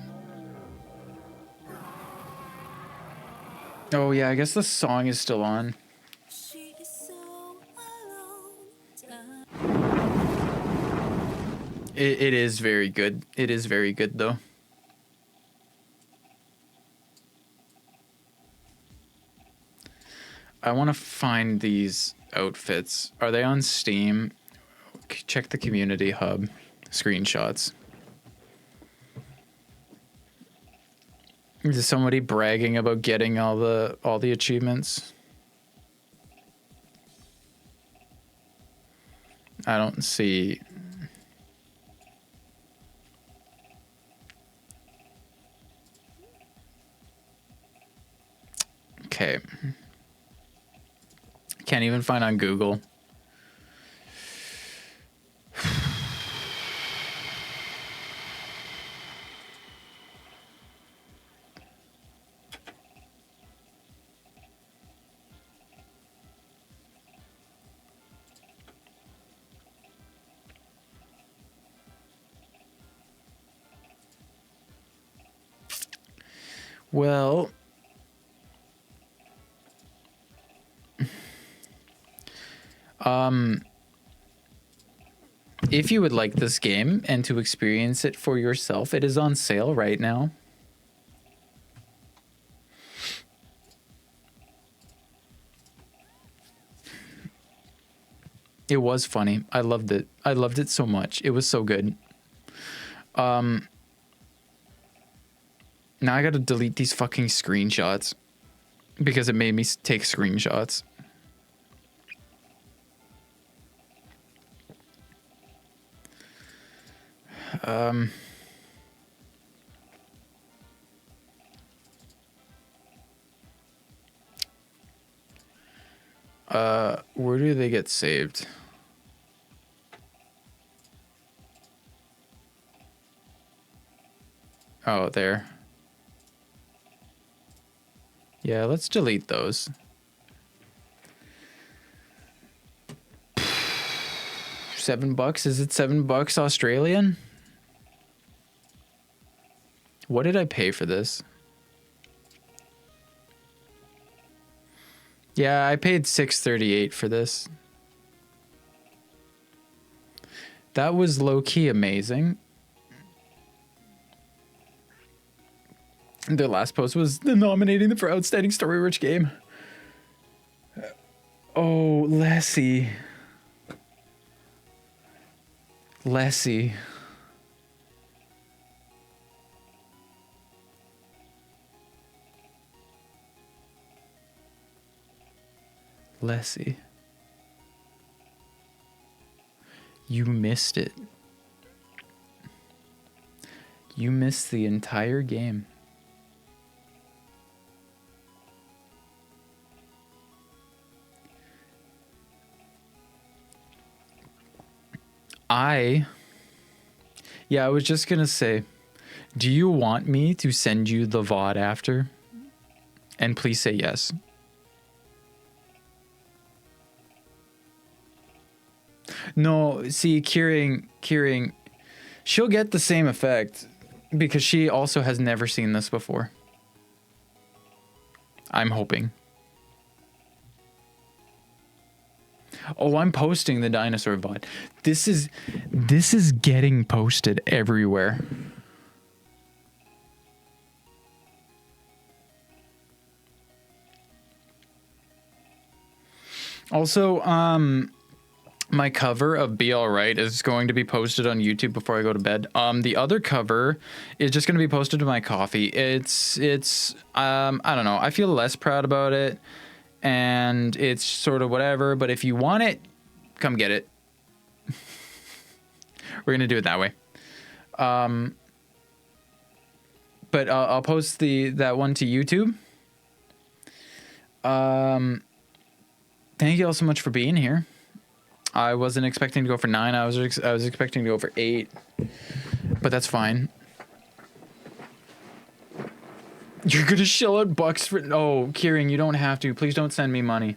Oh yeah, I guess the song is still on. She is so alone. It is very good. It is very good though. I want to find these outfits. Are they on Steam? Check the community hub. Screenshots. Is somebody bragging about getting all the achievements? I don't see. even find on Google. Well, if you would like this game and to experience it for yourself, it is on sale right now. It was funny. I loved it. I loved it so much. It was so good. Now I gotta delete these fucking screenshots because it made me take screenshots. Where do they get saved? Oh, there. Yeah, let's delete those. $7? Is it $7 Australian? What did I pay for this? Yeah, I paid $6.38 for this. That was low-key amazing. Their last post was nominating them for Outstanding Story-Rich Game. Oh, Lessie. Lessie. Lessie. You missed it. You missed the entire game. Yeah, I was just gonna say, do you want me to send you the VOD after? And please say yes. No, see, Kieran, she'll get the same effect because she also has never seen this before. I'm hoping. Oh, I'm posting the dinosaur VOD. This is getting posted everywhere. Also, my cover of Be Alright is going to be posted on YouTube before I go to bed. The other cover is just going to be posted to my coffee. It's I don't know. I feel less proud about it. And it's sort of whatever, but if you want it, come get it. We're going to do it that way. But I'll post that one to YouTube. Thank you all so much for being here. I wasn't expecting to go for 9. I was expecting to go for 8. But that's fine. You're gonna shell out bucks for... Oh, Kieran, you don't have to. Please don't send me money.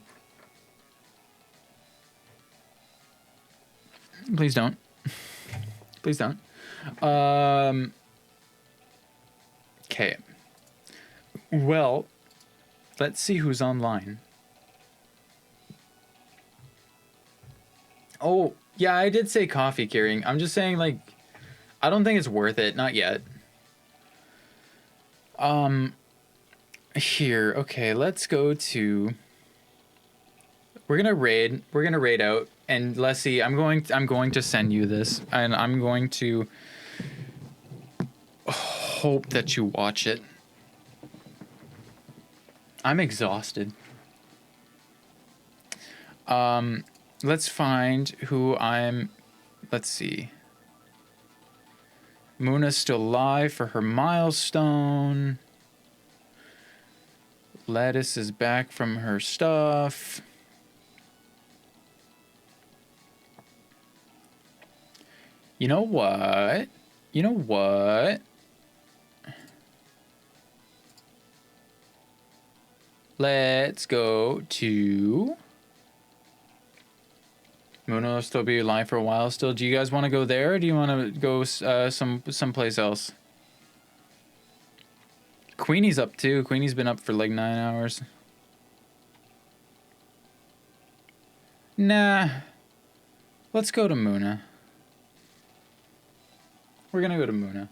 Please don't. Please don't. Okay. Well, let's see who's online. Oh, yeah, I did say coffee, Kieran. I'm just saying, like, I don't think it's worth it. Not yet. Here, okay, let's go to... We're gonna raid out, and Leslie, I'm going to send you this, and I'm going to hope that you watch it. I'm exhausted. Let's find who I'm... Let's see. Muna's still alive for her milestone. Lettuce is back from her stuff. You know what? You know what? Let's go to... Muna will still be alive for a while still. Do you guys want to go there, or do you want to go someplace else? Queenie's up too. Queenie's been up for like 9 hours. Nah. Let's go to Muna. We're gonna go to Muna.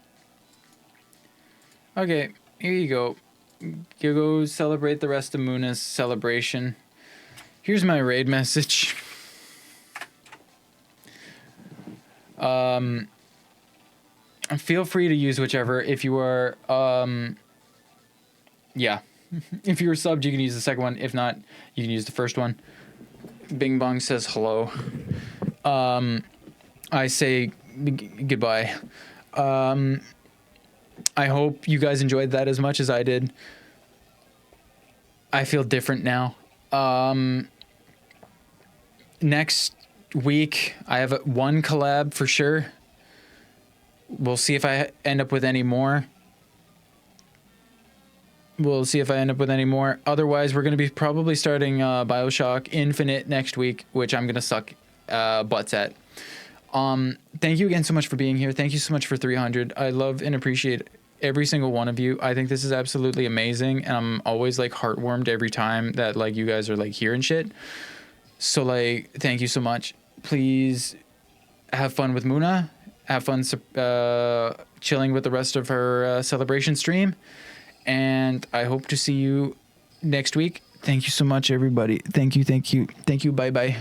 Okay, here you go. You go celebrate the rest of Muna's celebration. Here's my raid message. Feel free to use whichever. If you are, yeah. If you're subbed, you can use the second one. If not, you can use the first one. Bing Bong says hello. I say goodbye. I hope you guys enjoyed that as much as I did. I feel different now. Next week, I have one collab for sure. We'll see if I end up with any more. Otherwise, we're going to be probably starting BioShock Infinite next week, which I'm going to suck butts at. Thank you again so much for being here. Thank you so much for 300. I love and appreciate every single one of you. I think this is absolutely amazing, and I'm always like heartwarmed every time that like you guys are like here and shit. So like, thank you so much. Please have fun with Muna. Have fun chilling with the rest of her celebration stream. And I hope to see you next week. Thank you so much, everybody. Thank you. Bye-bye.